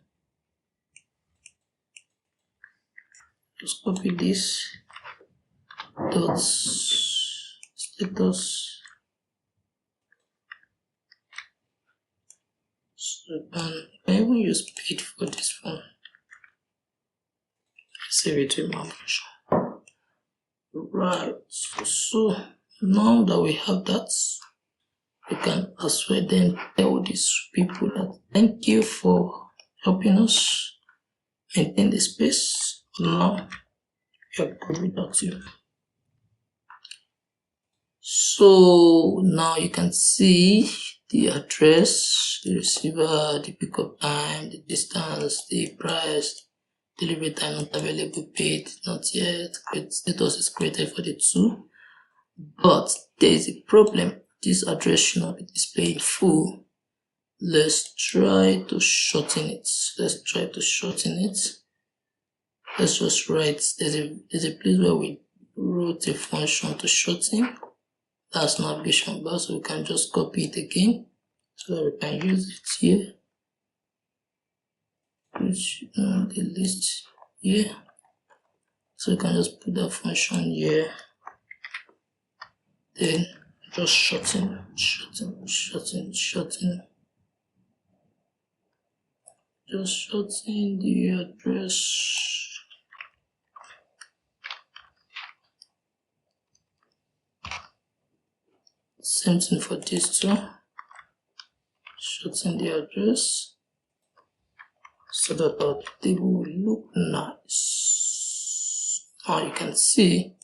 S1: Just copy this dot status. So you can even use paid for this one. Save it to my function. Right. So now that we have that, we can as well then tell these people that thank you for helping us maintain the space. Now we are good with that too. So now you can see the address, the receiver, the pickup time, the distance, the price, delivery time not available, paid, not yet, status is created for the two. But there is a problem. This address should not be displayed full. Let's try to shorten it. Let's just write, there's a place where we wrote a function to shorten. That's navigation bar, so we can just copy it again so that we can use it here. The list here. So you can just put that function here. Then just shorten. Just shorten the address. Same thing for this too. Shorten the address so that our table will look nice. Now you can see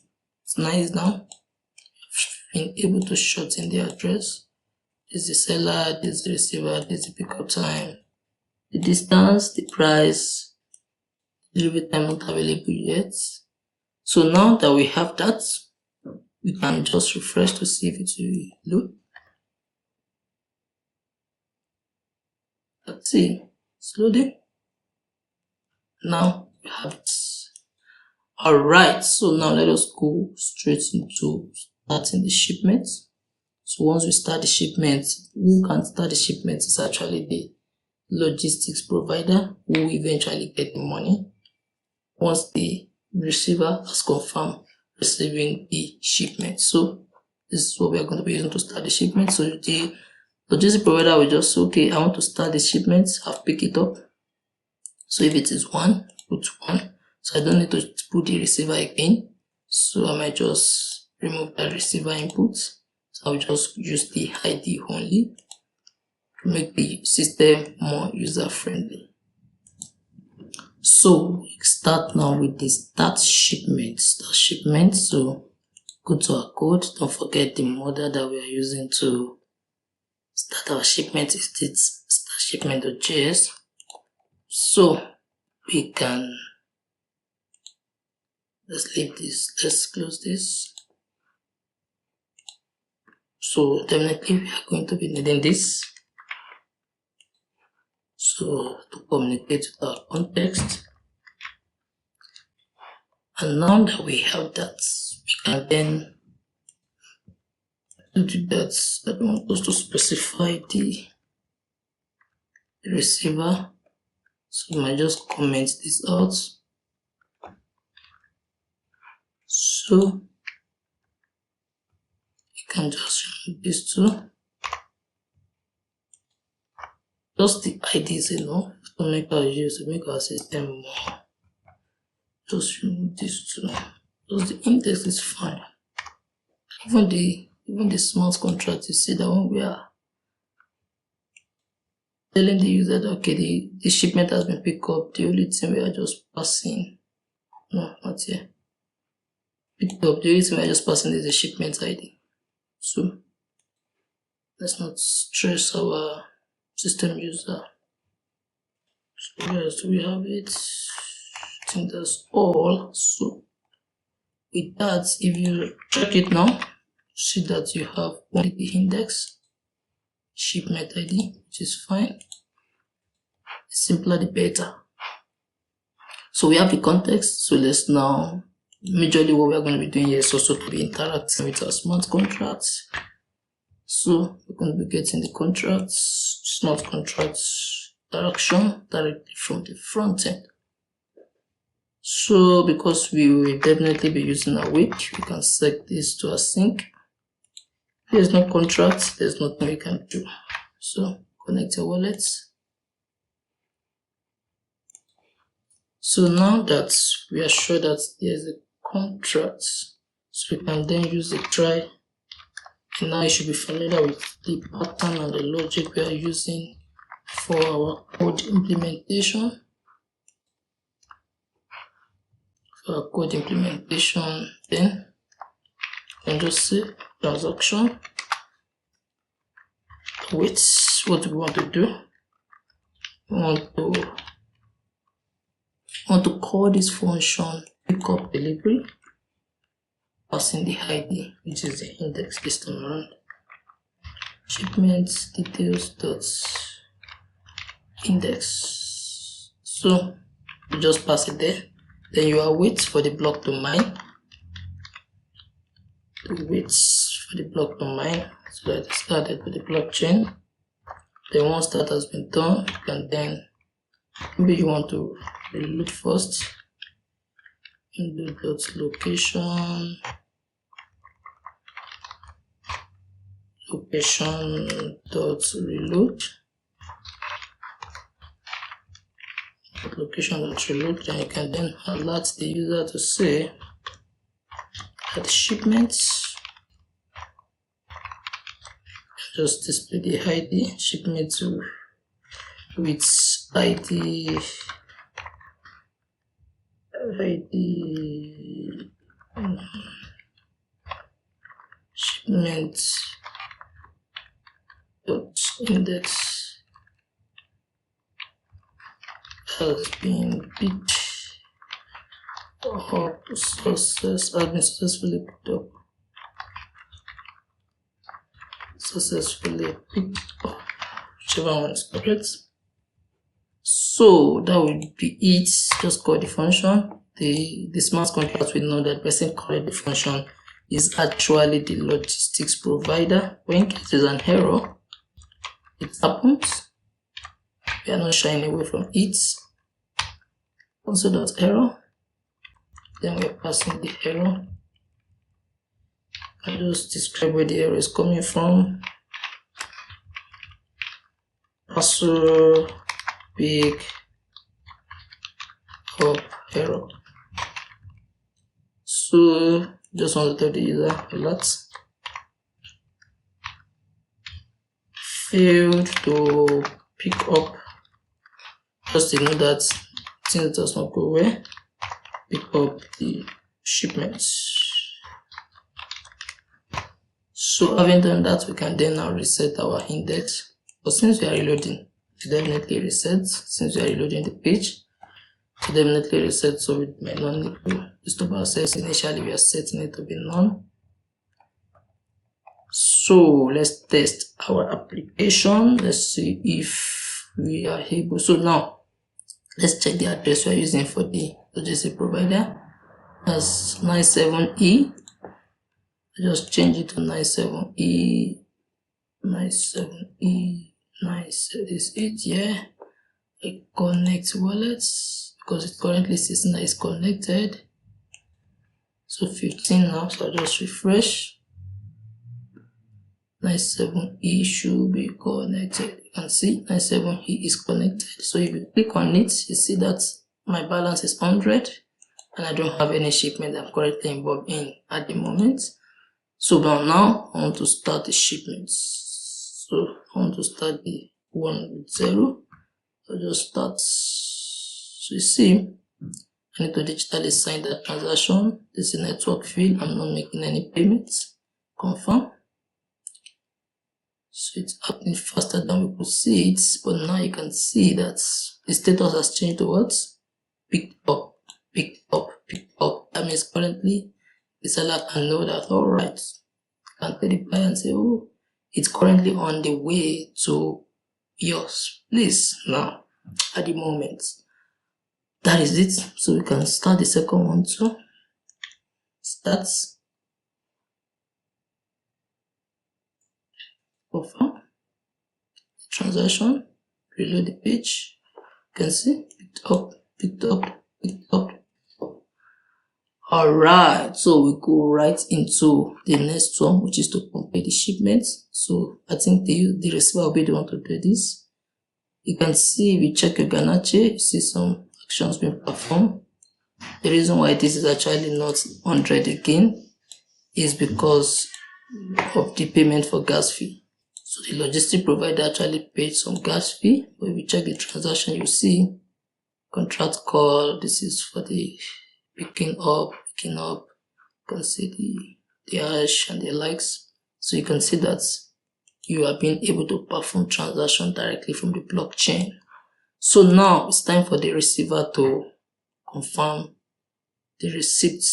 S1: it's nice now. Being able to shorten the address. This is the seller, this is the receiver, this is the pickup time, the distance, the price, delivery time not available yet. So now that we have that, we can just refresh to see if it will load. Let's see, it's loading. Now we have it. Alright, so now let us go straight into starting the shipment. So once we start the shipment, who can start the shipment is actually the logistics provider who will eventually get the money once the receiver has confirmed receiving the shipment. So this is what we are going to be using to start the shipment. So the logistics provider will just say, okay, I want to start the shipment, I've picked it up. So if it is 1, put 1. So I don't need to put the receiver again. So I might just remove the receiver input. So I'll just use the ID only to make the system more user friendly. So we start now with the start shipment. So go to our code. Don't forget the model that we are using to start our shipment is this start shipment.js. So we can, let's leave this, let's close this. So definitely we are going to be needing this. So to communicate with our context. And now that we have that, we can then do that. I don't want us to specify the receiver. So we might just comment this out. So you can just remove these two. Just the ID is enough to make our system more. Just remove these two. Just the index is fine. Even the smart contract, you see that when we are telling the user that okay, the shipment has been picked up, the only thing we are just passing. No, not here. Picked up, the only thing we are just passing is the shipment ID. So let's not stress our system user. So yes, we have it. I think that's all. So with that, if you check it now, see that you have only the index, shipment ID, which is fine. The simpler the better. So we have the context. So let's now, majorly what we are going to be doing here is also to be interacting with our smart contracts. So we're going to be getting the contracts, smart contracts interaction directly from the front end. So because we will definitely be using await, we can set this to async. If there's no contract, there's nothing we can do. So connect your wallets. So now that we are sure that there's a contract, so we can then use a try. And now you should be familiar with the pattern and the logic we are using for our code implementation. For our code implementation, then you can just say transaction with what we want to do. We want to call this function pickup delivery, passing the ID, which is the index this time around. Shipments details dot index. So you just pass it there. Then you await for the block to mine. Wait for the block to mine so that it's added to the blockchain. Then once that has been done, you can then maybe you want to reload first. Into dot location dot reload. Location dot reload, and you can then alert the user to say that shipments, just display the ID shipment with ID shipment dot index has been picked up, has been successfully picked up. Successfully picked up, whichever one is correct. So that will be it. Just call the function. The smart contract will know that the person called the function is actually the logistics provider. When in case there's an error, it happens. We are not shying away from it. Also dot error. Then we're passing the error. I just describe where the error is coming from. Also pick up error. So just want to tell the user alert. Failed to pick up. Just to know that things does not go well. Pick up the shipments. So having done that, we can then now reset our index. But since we are reloading, to definitely reset. Since we are reloading the page, to definitely reset, so we might not need to disturb ourselves. Initially, we are setting it to be none. So let's test our application. Let's see if we are able. So now let's check the address we are using for the logistic provider. That's 97E. Just change it to 97E, 97E, 978. Yeah. I connect wallets because it currently says that it's connected. So 15 now, so I'll just refresh. 97E should be connected. You can see 97E is connected. So if you click on it, you see that my balance is 100 and I don't have any shipment I'm currently involved in at the moment. So now I want to start the shipments. So I want to start the one with 0. So just start. So you see, I need to digitally sign that transaction. This is a network field. I'm not making any payments. Confirm. So it's happening faster than we could see it, but now you can see that the status has changed to what? Picked up, picked up, picked up. That means currently the seller can know that, alright, can tell the buyer and say, oh, it's currently on the way to yours place now at the moment. That is it. So we can start the second one too. Start. Confirm transaction, reload the page. You can see picked up, picked up, picked up. Alright, so we go right into the next one, which is to complete the shipment. So I think the receiver will be the one to do this. You can see if you check your Ganache, you see some actions being performed. The reason why this is actually not 100 again is because of the payment for gas fee. So the logistic provider actually paid some gas fee, but if you check the transaction, you see contract call. This is for the picking up. You can see the hash and the likes. So you can see that you are being able to perform transaction directly from the blockchain. So now it's time for the receiver to confirm the receipt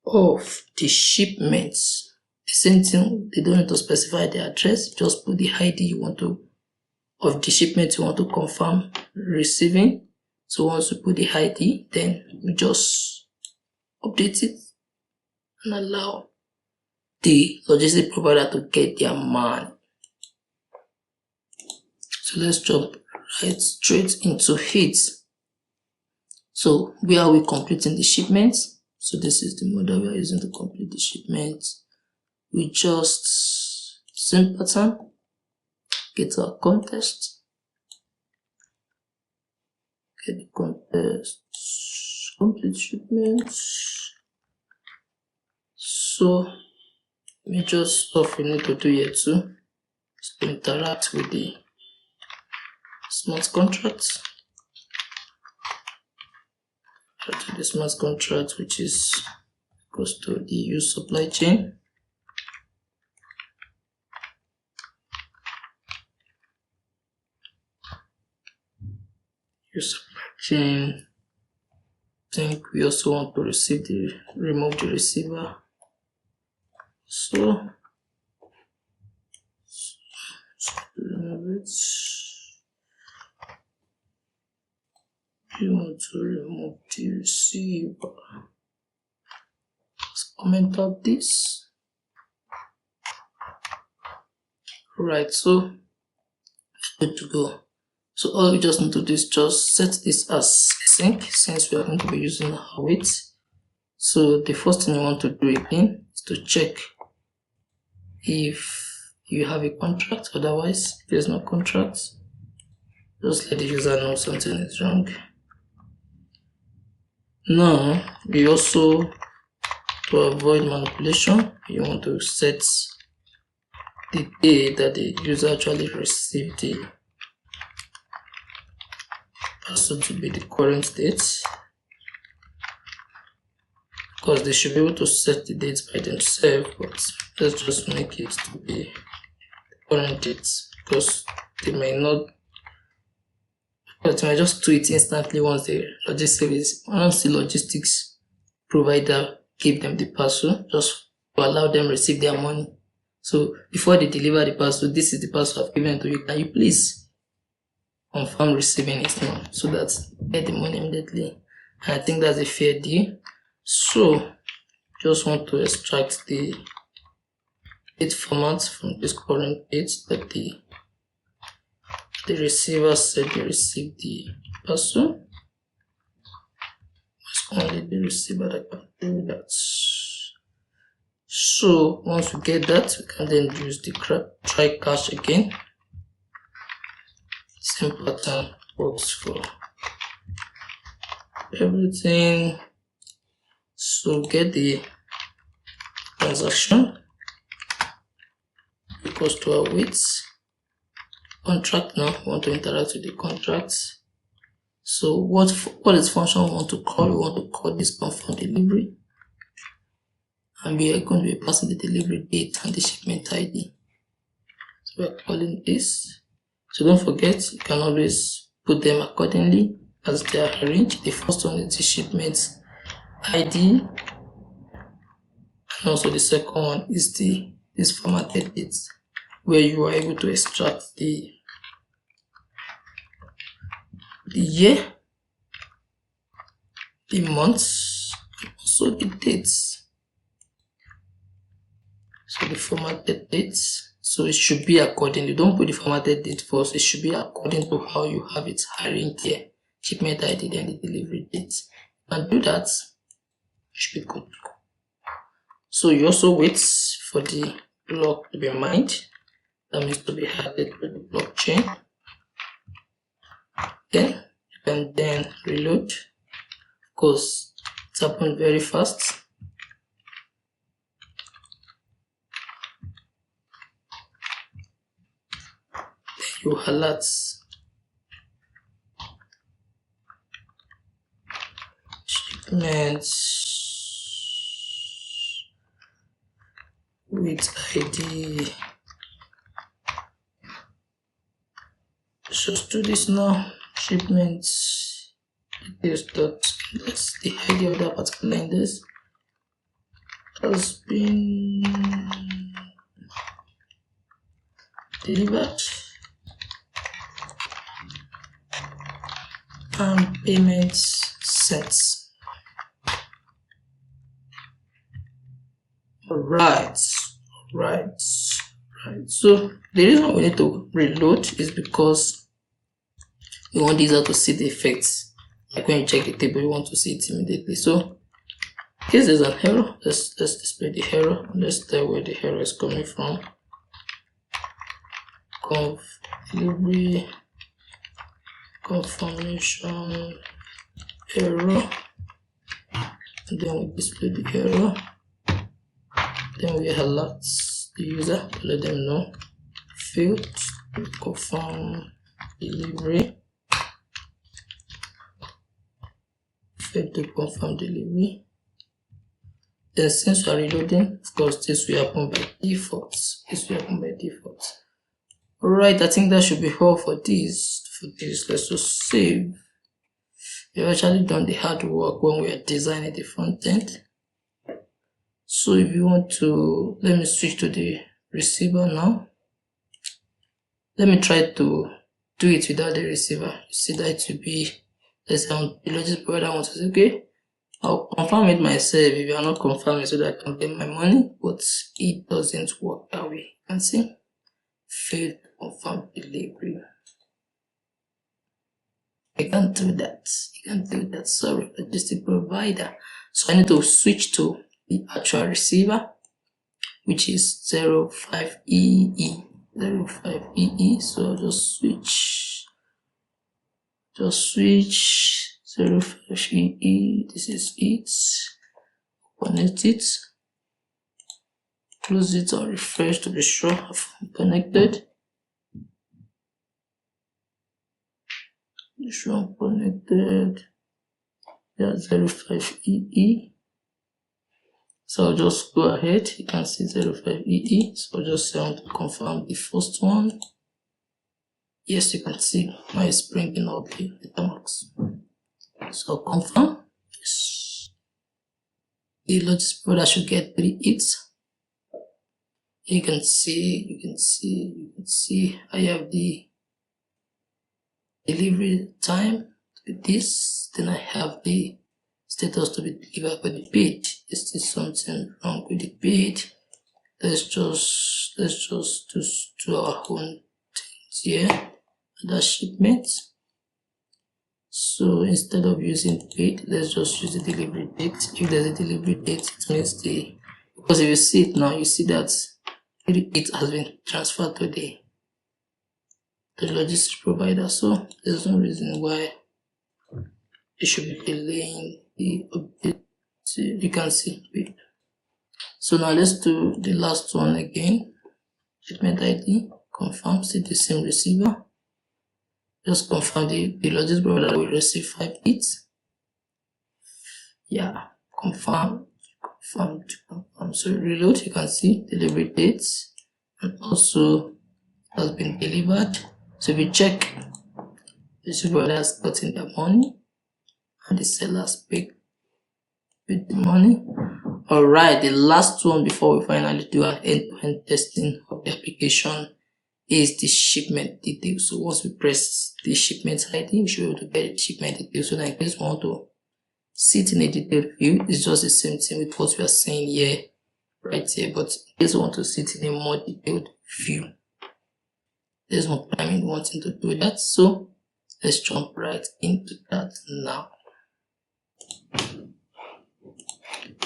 S1: of the shipments. The same thing, they don't need to specify the address, just put the ID you want to, of the shipment you want to confirm receiving. So once you put the ID, then we just update it and allow the logistic provider to get their money. So let's jump right straight into it. So where are we completing the shipment? So this is the model we are using to complete the shipment. We just same pattern, get our context, get the context, complete shipments. So major stuff we need to do here too is to interact with the smart contract. To the smart contract, which is goes to the use supply chain. Use supply chain. I think we also want to remove the receiver. So remove it. You want to remove the receiver. Let's comment out this. Right, so good to go. So all we just need to do is just set this as async, since we are going to be using our await. So the first thing you want to do again is to check if you have a contract. Otherwise, if there's no contract, just let the user know something is wrong. Now, we also, to avoid manipulation, you want to set the day that the user actually received the parcel to be the current date, because they should be able to set the dates by themselves, but let's just make it to be the current date, because they might just do it instantly once the logistics provider give them the parcel, just to allow them receive their money. So before they deliver the parcel, this is the parcel I've given to you. Can you please confirm receiving it now so that get the money immediately? And I think that's a fair deal. So just want to extract the date format from this current date that the receiver said they received the parcel. It's only the receiver that can do that. So once we get that, we can then use the try catch again. Same pattern works for everything. So get the transaction equals to our weights. Contract now, we want to interact with the contract. So what is function we want to call? We want to call this confirm delivery. And we are going to be passing the delivery date and the shipment ID. So we are calling this. So don't forget, you can always put them accordingly as they are arranged. The first one is the shipment ID, and also the second one is this formatted date, where you are able to extract the year, the months, and also the dates. So the formatted dates, so it should be accordingly. Don't put the formatted date first. It should be according to how you have it arranged here. Shipment ID, then the delivery date. And do that, should be good. So you also wait for the block to be mined. That means to be added to the blockchain. Then you can then reload. Of course, it's happened very fast. You alert shipments with ID. Just do this now. Shipments that's the ID of that particular index has been delivered and payments sent. Right. So the reason we need to reload is because we want the user to see the effects. Like when you check the table, you want to see it immediately. So in case there's an error, let's display the error. Let's tell where the error is coming from. Conf delivery confirmation error. And then we display the error. Then we alert the user to let them know failed to confirm delivery. Failed to confirm delivery. Then since we are reloading, of course this will happen by default. Alright, I think that should be all for this. Let's just save. We've actually done the hard work when we are designing the front end. So if you want to, let me switch to the receiver now. Let me try to do it without the receiver. You see that it will be, let's say the logic provider wants to say, okay, I'll confirm it myself if you are not confirming so that I can get my money, but it doesn't work that way. You can see, failed to confirm delivery. I can't do that. Sorry, logistic provider. So I need to switch to the actual receiver, which is 05EE. So I'll just switch 05EE. This is it. Connect it. Close it or refresh to be sure I've connected. Connected. Yeah, 05EE. So I'll just go ahead. You can see 05EE. So I'll just want to confirm the first one. Yes, you can see now it's bringing up the Metamask. So confirm. Yes. The logic provider should get 3 hits. You can see I have the delivery time with this, then I have the status to be delivered by the page. Is there something wrong with the page? Let's just do our own things here. That's shipment. So instead of using page, let's just use the delivery date. If there's a delivery date, it means because if you see it now, you see that it has been transferred to the logistics provider. So there's no reason why it should be delaying the update. So you can see. So now let's do the last one again. Shipment ID, confirm, see the same receiver. Just confirm the logistics provider will receive 5 bits. Yeah, confirm. So reload, you can see delivery dates, and also has been delivered. So if you check, the provider has gotten their money and the sellers paid with the money. Alright, the last one before we finally do our end-to-end testing of the application is the shipment details. So once we press the shipment ID, we should be able to get the shipment details. So now in case we want to sit in a detailed view, it's just the same thing with what we are saying here, right here. But in case we want to sit in a more detailed view, there's no time in wanting to do that. So let's jump right into that now.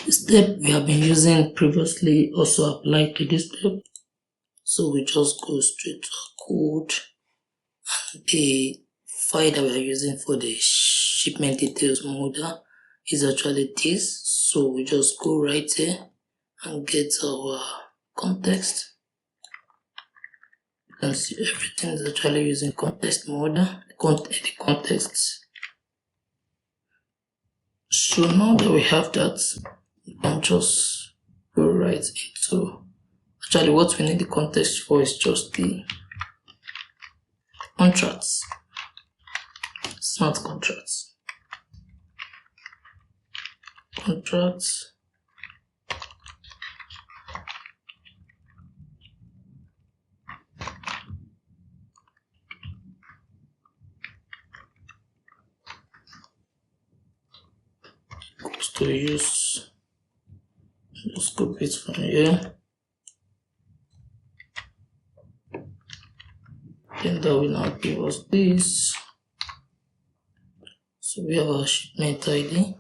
S1: The step we have been using previously also applied to this step. So we just go straight to our code. The file that we are using for the shipment details modal is actually this. So we just go right here and get our context. You can see everything is actually using context modal, the context. So now that we have that, we can just go right into, actually what we need the context for is just the contracts, smart contracts. Contracts. To use, just copy it from here. Then that will now give us this. So we have our shipment ID.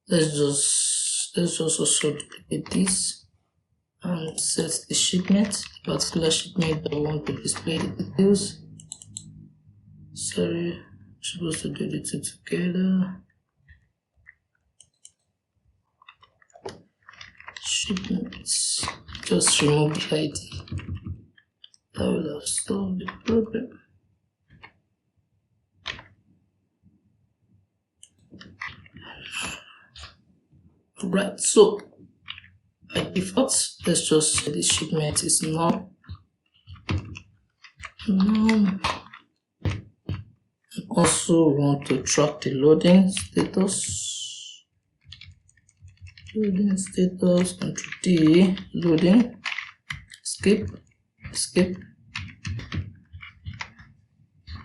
S1: Let's just also duplicate this and set the shipment, the particular shipment that we want to display the details. Sorry, I'm supposed to do the two together. Shipments. Just remove the ID. That will have solved the problem. Right, so by default, let's just say the shipment is none. Also, we want to track the loading status. Loading status, Ctrl D, loading, skip,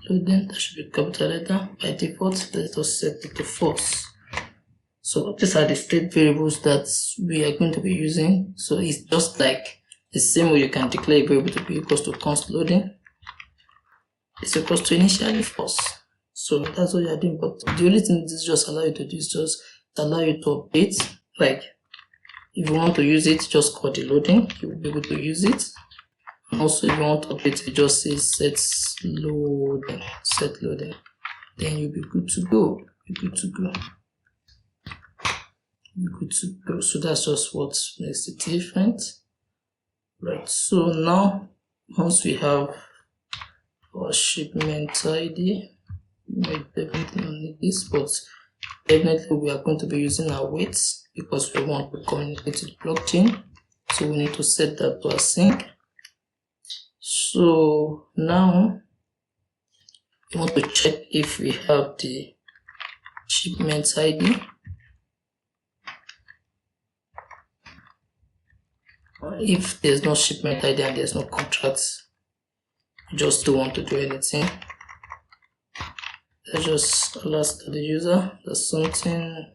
S1: loading, that should be capital letter. By default, let's just set it to false. So these are the state variables that we are going to be using. So it's just like the same way you can declare a variable to be equals to const loading. It's equals to initially false. So that's what you're doing. But the only thing this just allow you to do is just allow you to update. Like if you want to use it, just call the loading, you will be able to use it. And also if you want to update it, just say set loading, then you'll be good to go. So that's just what makes it different. Right, so now once we have our shipment ID, we might definitely not need this, but definitely we are going to be using our weights because we want to communicate to the blockchain. So we need to set that to async. So now we want to check if we have the shipment ID. If there's no shipment ID and there's no contracts, you just don't want to do anything. Let's just alert the user that something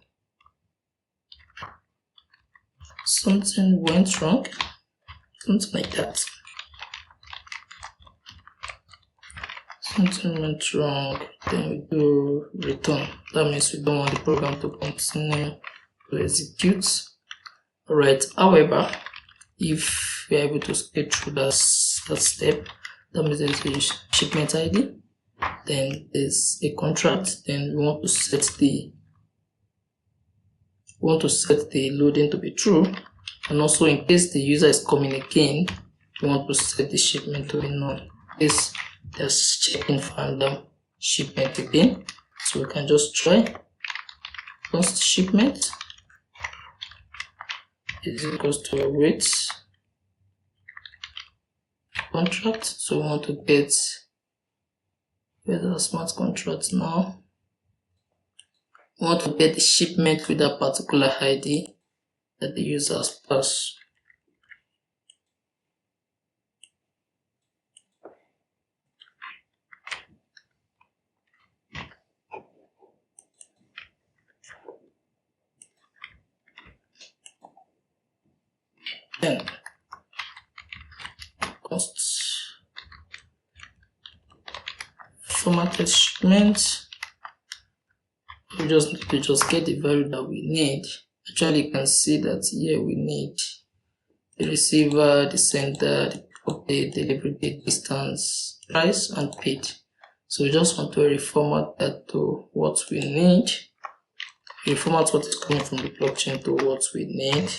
S1: went wrong, something like that. Something went wrong, then we do return. That means we don't want the program to continue to execute. Alright, however, if we are able to get through that step, that means there's a shipment ID, then there's a contract, then we want to set the loading to be true, and also in case the user is coming again, we want to set the shipment to be null. This just checking random shipment again, so we can just try const shipment is equals to await contract. So we want to get where's our smart contract now. We want to get the shipment with that particular ID that the user has passed. Then const formatted shipment. We just need to get the value that we need. Actually, you can see that here we need the receiver, the sender, the delivery date, distance, price, and paid. So we just want to reformat that to what we need. Reformat what is coming from the blockchain to what we need.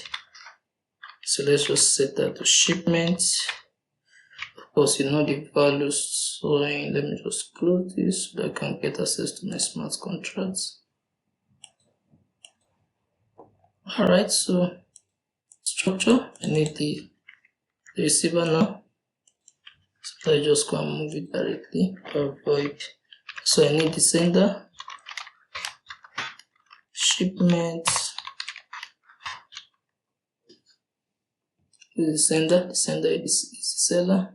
S1: So let's just set that to shipment. Of course, you know the values. So let me just close this so that I can get access to my smart contracts. Alright, so structure, I need the receiver now. So I just go and move it directly to avoid. So I need the sender, shipment, the sender is the seller.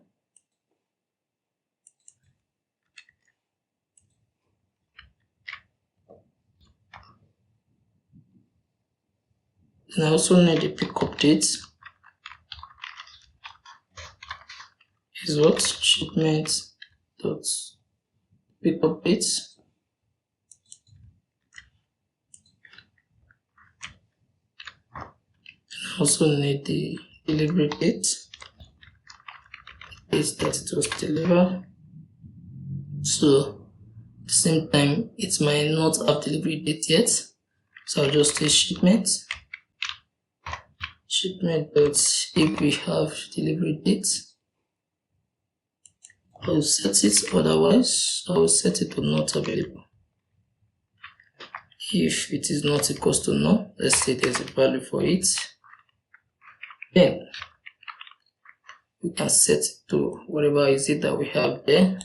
S1: And I also need the pickup date. Is what? Shipment dot pickup date. I also need the delivery date. Date that it was delivered. So at the same time, it might not have delivery date yet. So I'll just say shipment. Shipment dot if we have delivery date. I will set it, otherwise I will set it to not available. If it is not equals to null, let's say there's a value for it, then we can set it to whatever is it that we have there.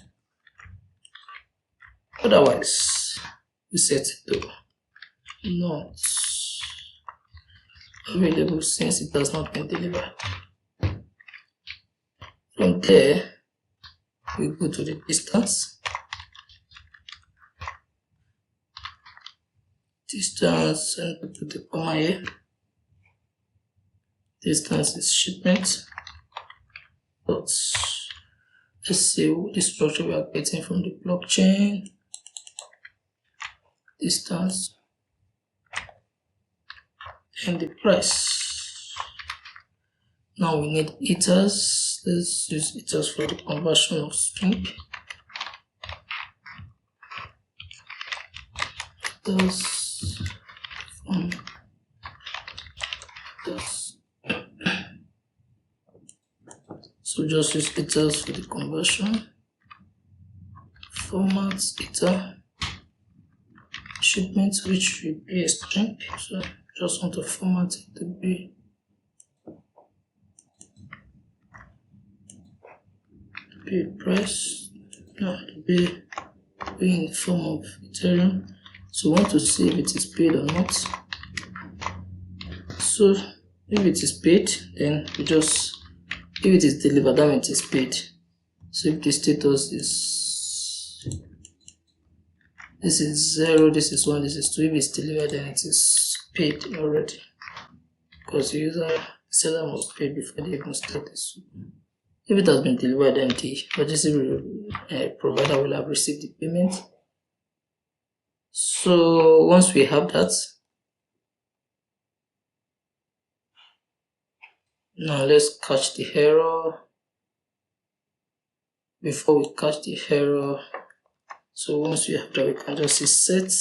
S1: Otherwise, we set it to not available since it has not been delivered. From there, we go to the distance. Distance, and we put the comma here. Distance is shipment. But let's see the structure we are getting from the blockchain. Distance and the price. Now we need ethers. Let's use ethers for the conversion of string. Ethers from ethers. So just use ethers for the conversion. Format ether. Shipment, which will be a string. So just want to format it to be price, no, to be in the form of Ethereum. So we want to see if it is paid or not. So If it is paid, then we just, if it is delivered, that means it is paid. So if the status is, this is 0, this is 1, this is 2, if it's delivered, then it is paid already, because the seller must pay before they even start this. If it has been delivered, then the registry provider will have received the payment. So once we have that, now let's catch the error. Before we catch the error, so once we have that, we can just say set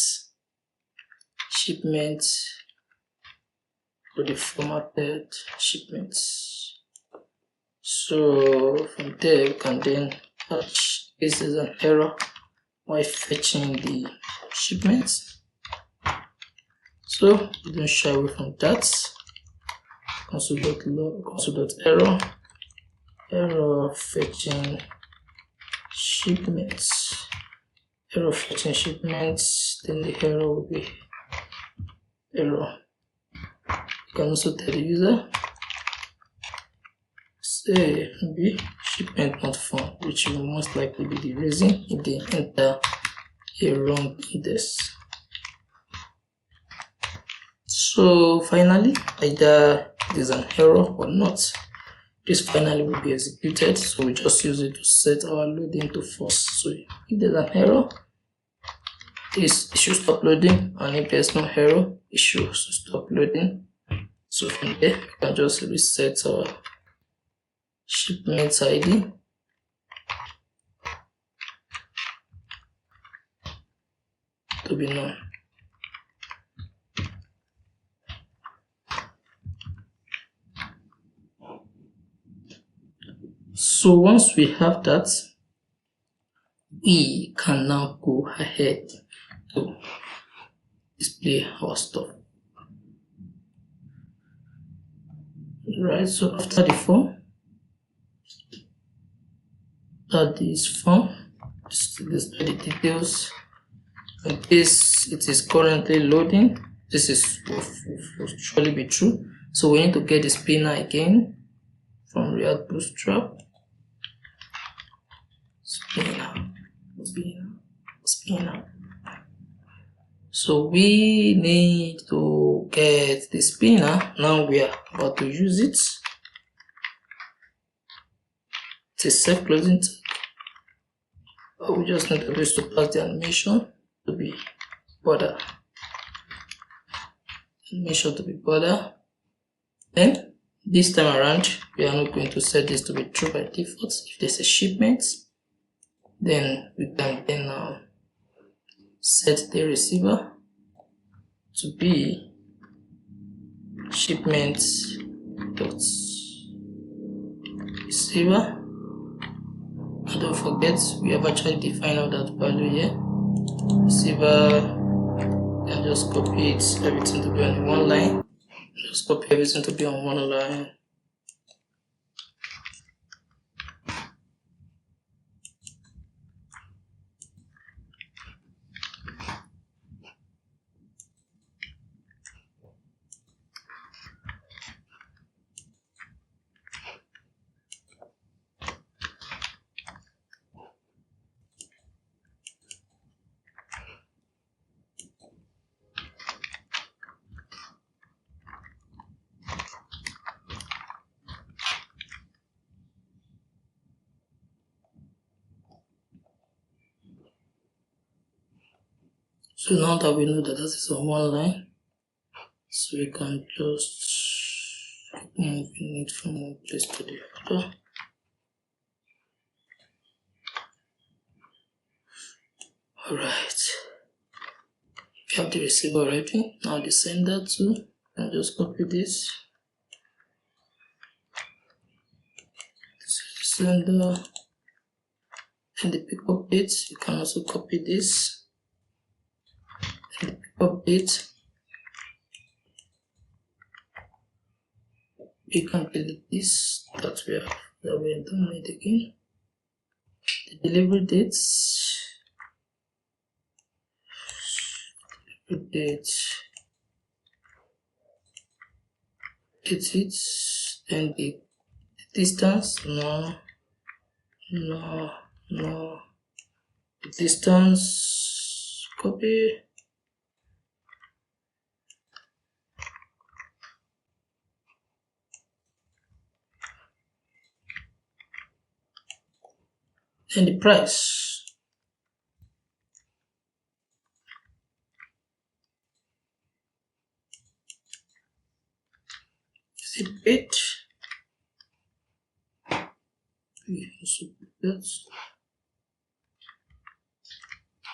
S1: shipment for the formatted shipments. So from there, we can then catch this is an error while fetching the shipments. So we don't shy away from that. Console.error, error fetching shipments, error fetching shipments, then the error will be error. You can also tell the user, say maybe shipment not found, which will most likely be the reason if they enter a wrong index. So finally, either there's an error or not, this finally will be executed. So we just use it to set our loading to false. So if there's an error, it should stop loading, and if there's no error, it should stop loading. So from there, we can just reset our shipment ID. To be none. So once we have that, we can now go ahead to display our stuff. Right, so after the form, that is form, display the details. And this, it is currently loading. This is will surely be true. So we need to get the spinner again from React Bootstrap. Spinner. So we need to get the spinner. Now we are about to use it. It's a self-closing tag. We just need to do is to pass the animation to be border. Animation to be border. Then this time around, we are not going to set this to be true by default. If there's a shipment, then we can then set the receiver to be shipment dot receiver. And don't forget, we have actually defined all that value here. Receiver, and just copy it, everything to be on one line. Just copy everything to be on one line. So now that we know that this is on one line, so we can just move it from one place to the other. Alright, we have the receiver already. Now the sender too, and just copy this. This is the sender, and the pickup date. You can also copy this. And the pickup date. We can delete this that we don't need again. The delivery dates. edit, and the distance, no, the distance, copy, and the price. Zip it. We also put that.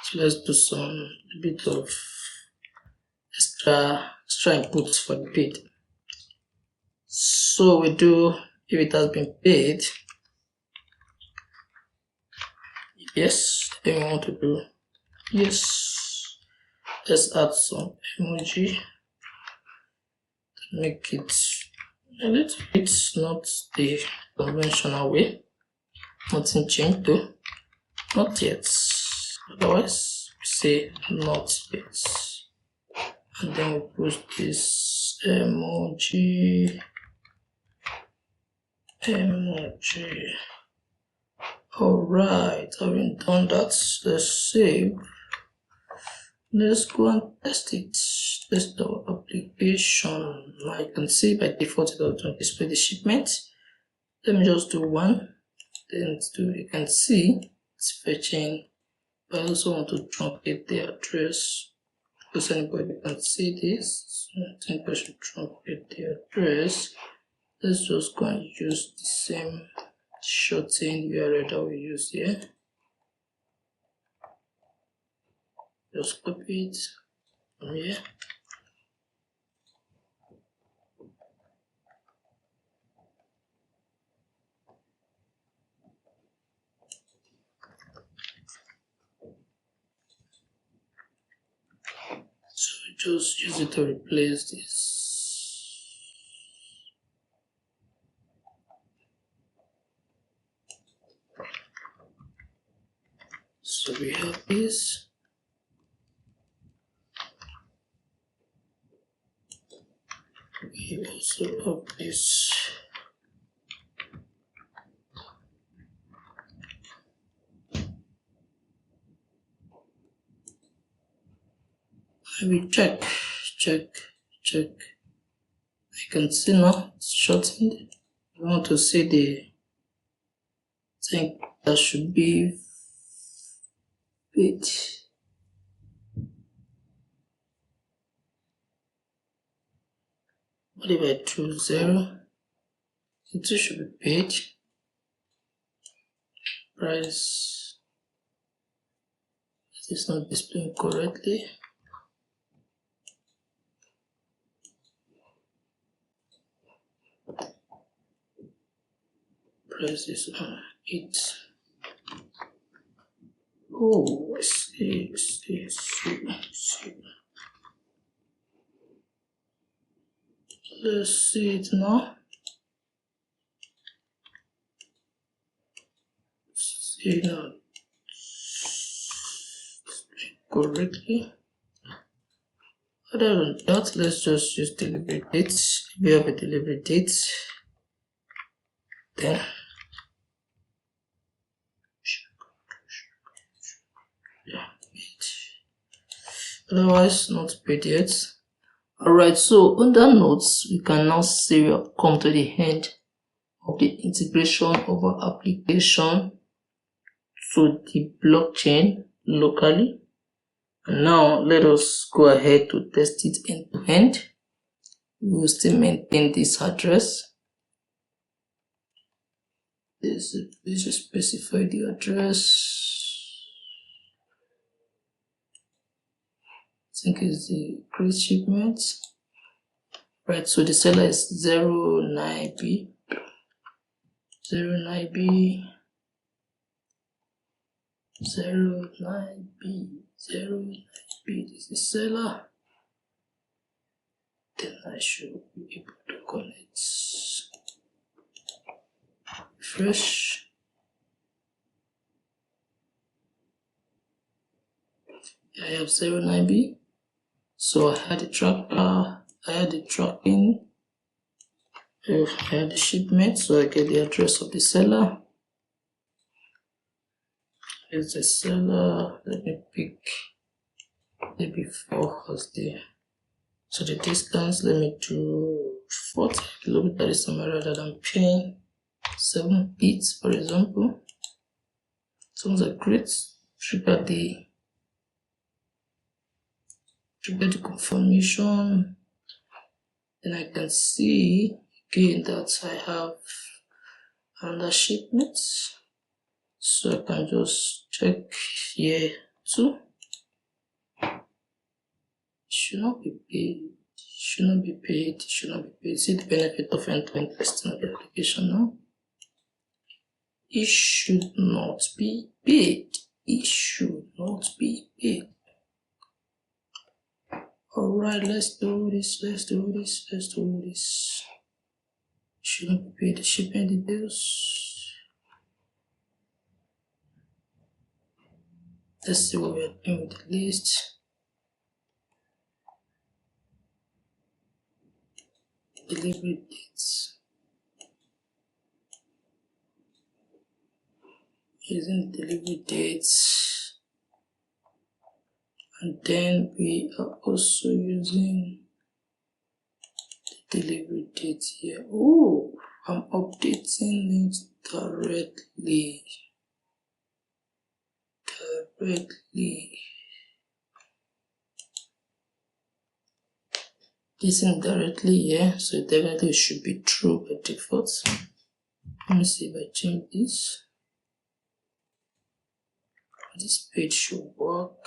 S1: So let's do some bit of extra inputs for the paid. So we do, if it has been paid, yes, then we want to do yes. Let's add some emoji to make it a little bit not the conventional way. Nothing changed though, not yet. Otherwise, we say not yet, and then we put this emoji. Alright, having done that, let's save. Let's go and test it. Test our application. Now you can see by default it doesn't display the shipment. Let me just do one. Then you can see it's fetching. But I also want to truncate the address because anybody can see this. So I think I should truncate the address. Let's just go and use the same shorten URL that we use here. Just copy it from here. So just use it to replace this. So we have this. We also have this. We check. I can see now it's shortened. I want to see the thing that should be fit. What if I choose 0? It should be paid. Price. It is not displaying correctly. Price is on 8. Oh, I see. Let's see it now. See now correctly. Other than that, let's just use delivery date. If you have a delivery date, then yeah, otherwise not paid yet. Alright, so on that note, we can now say we have come to the end of the integration of our application to the blockchain locally. And now let us go ahead to test it end to end. We will still maintain this address. Let's just specify the address. I think it's the create shipment. Right, so the seller is 09B. 09B. 09B. This is seller. Then I should be able to connect. Refresh. I have 09B. So I had the tracker, I had the tracking. I have the shipment, so I get the address of the seller. Here's the seller. Let me pick the before as the so the distance. Let me do 40 kilometers somewhere that I'm paying 7 bits, for example. Sounds like great. Trigger the confirmation. Then I can see again that I have another shipment. So I can just check here too. Should not be paid. Should not be paid. Should not be paid. See the benefit of end-to-end testing of the application now. It should not be paid. It should not be paid. Alright, let's do this. Should not be paid. The shipment details. Let's see what we are doing with the list. Delivery dates. Using delivery dates, and then we are also using the delivery date here. Oh, I'm updating it directly. This indirectly here, so definitely it should be true by default. Let me see if I change this. This page should work.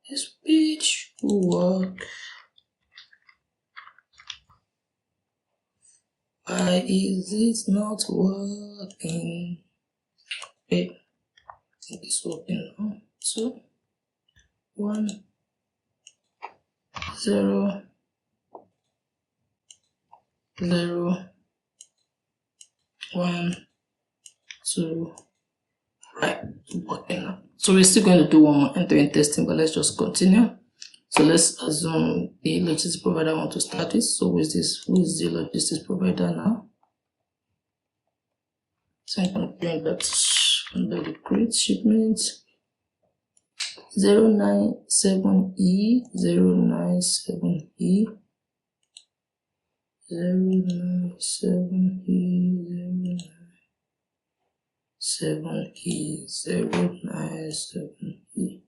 S1: This page should work. Why is it not working? Okay, I think it's working now. 2, 1, 0, 0, 1, 2. Right, working now. So we're still going to do one more end-to-end testing, but let's just continue. So let's assume the logistics provider I want to start with. So who is the logistics provider now? So I'm going to bring that under the create shipment 097E 097E 097E.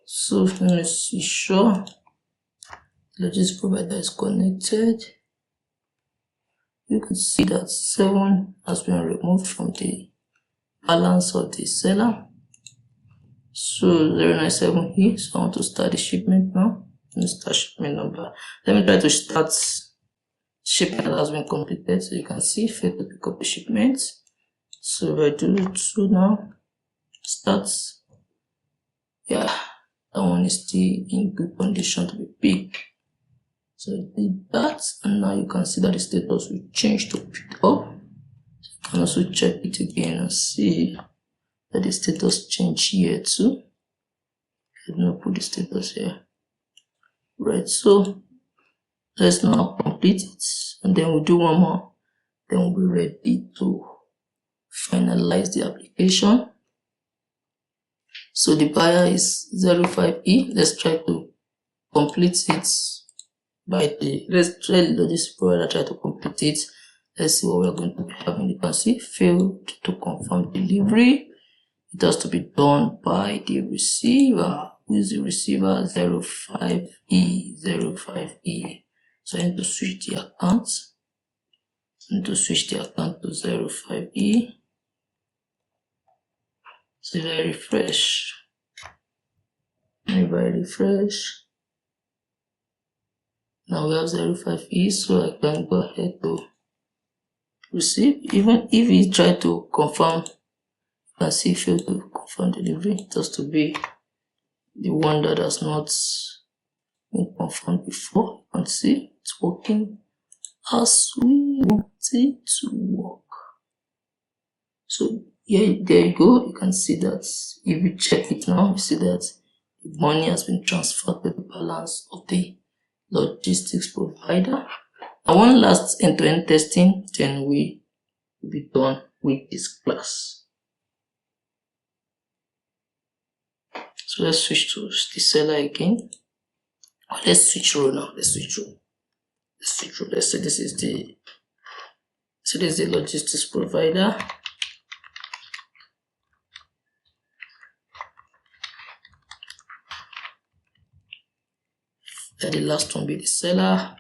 S1: So let me see sure logistics provider is connected. You can see that 7 has been removed from the balance of the seller. So 097E. So I want to start the shipment now. Let me start shipment number. Let me try to start shipment that has been completed. So you can see fail to pick up the shipment. So if I do 2 now, starts. Yeah, that one is still in good condition to be picked. So I did that, and now you can see that the status will change to pick up. So you can also check it again and see that the status change here too. I'm gonna put the status here. Right, so let's now complete it, and then we'll do one more. Then we'll be ready to finalize the application. So the buyer is 05E. Let's try to complete it let's try the logistics provider try to complete it. Let's see what we're going to be having. You can see failed to confirm delivery. It has to be done by the receiver. Who is the receiver? 05E. So I need to switch the account. To 05E. So if I refresh, now we have 05E, so I can go ahead to receive. Even if we try to confirm, you can see fail to confirm delivery. It has to be the one that has not been confirmed before. You can see it's working as we want it to work. So yeah, there you go. You can see that if you check it now, you see that the money has been transferred to the balance of the logistics provider. And one last end-to-end testing, then we will be done with this class. So let's switch to the seller again. Let's switch row now. Let's switch row. Let's say this is the logistics provider. Let the last one be the seller.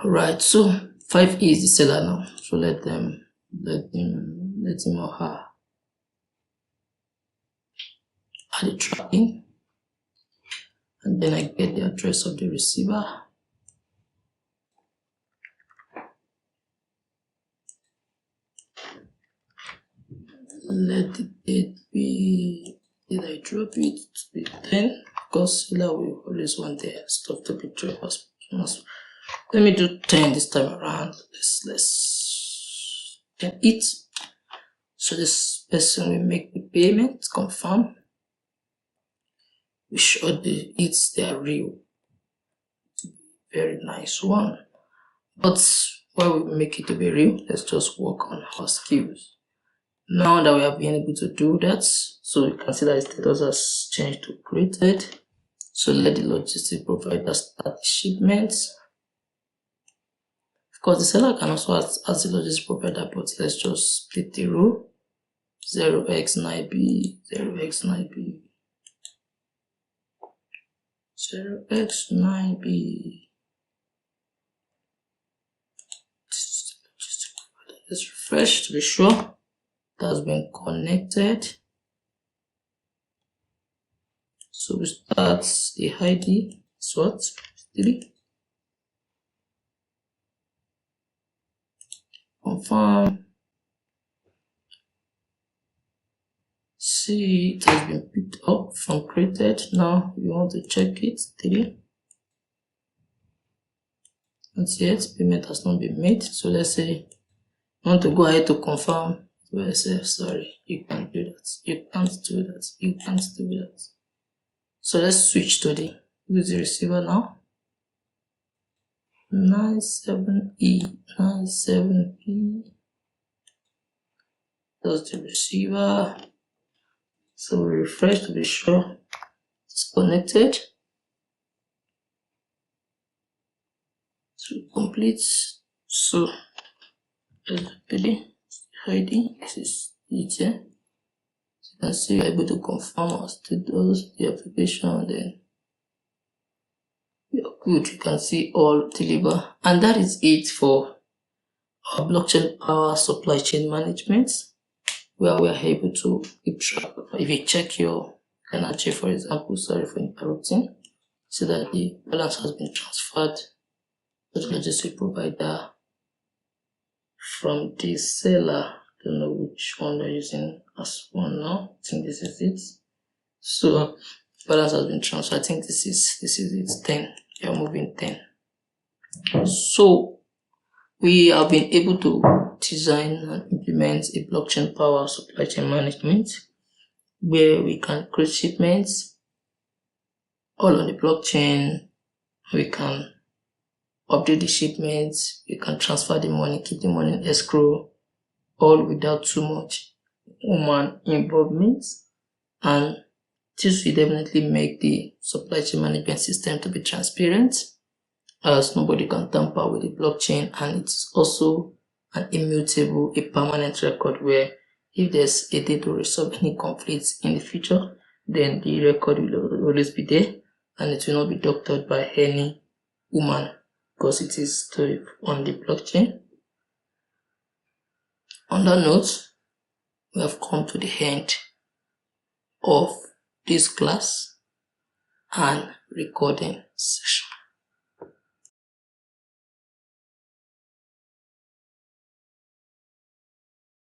S1: Alright, so 5 is the seller now. So let him or her add the tracking, and then I get the address of the receiver. Let the date be, did I drop it to be 10? Because seller will always want their stuff to be dropped as soon as. Let me do 10 this time around. Let's get it. So this person will make the payment, confirm. We sure they are real. Very nice one. But while we make it to be real, let's just work on our skills. Now that we have been able to do that, so you can see that the status has changed to created. So let the logistic provider start the shipments. Of course, the seller can also add the logistic provider, but let's just split the row. 0x9b, 0x9b, 0x9b. Let's refresh to be sure it has been connected. So we start the ID, what? 3. Confirm. See, it has been picked up from created. Now we want to check it. 3. Not yet. Payment has not been made. So let's say you want to go ahead to confirm. Well, say sorry, you can't do that. You can't do that. You can't do that. So let's switch to the receiver now. 97E, 97E. That's the receiver. So we refresh to be sure it's connected. So complete. So let's do the ID. This is it here. So you can see you're able to confirm our status, the application, and then you're good. You can see all deliver. And that is it for our blockchain power supply chain management, where we are able to keep track. If you check your Ganache, for example, sorry for interrupting, see that the balance has been transferred to the logistic provider from the seller. Don't know which one they're using as one now. I think this is it. So balance has been transferred. I think this is it. 10. You're moving 10. So we have been able to design and implement a blockchain power supply chain management where we can create shipments all on the blockchain. We can update the shipments, we can transfer the money, keep the money in escrow, all without too much human involvement. And this will definitely make the supply chain management system to be transparent, as nobody can tamper with the blockchain, and it's also an immutable, a permanent record where if there's a day to resolve any conflicts in the future, then the record will always be there and it will not be doctored by any human because it is stored on the blockchain. On that note, we have come to the end of this class and recording session.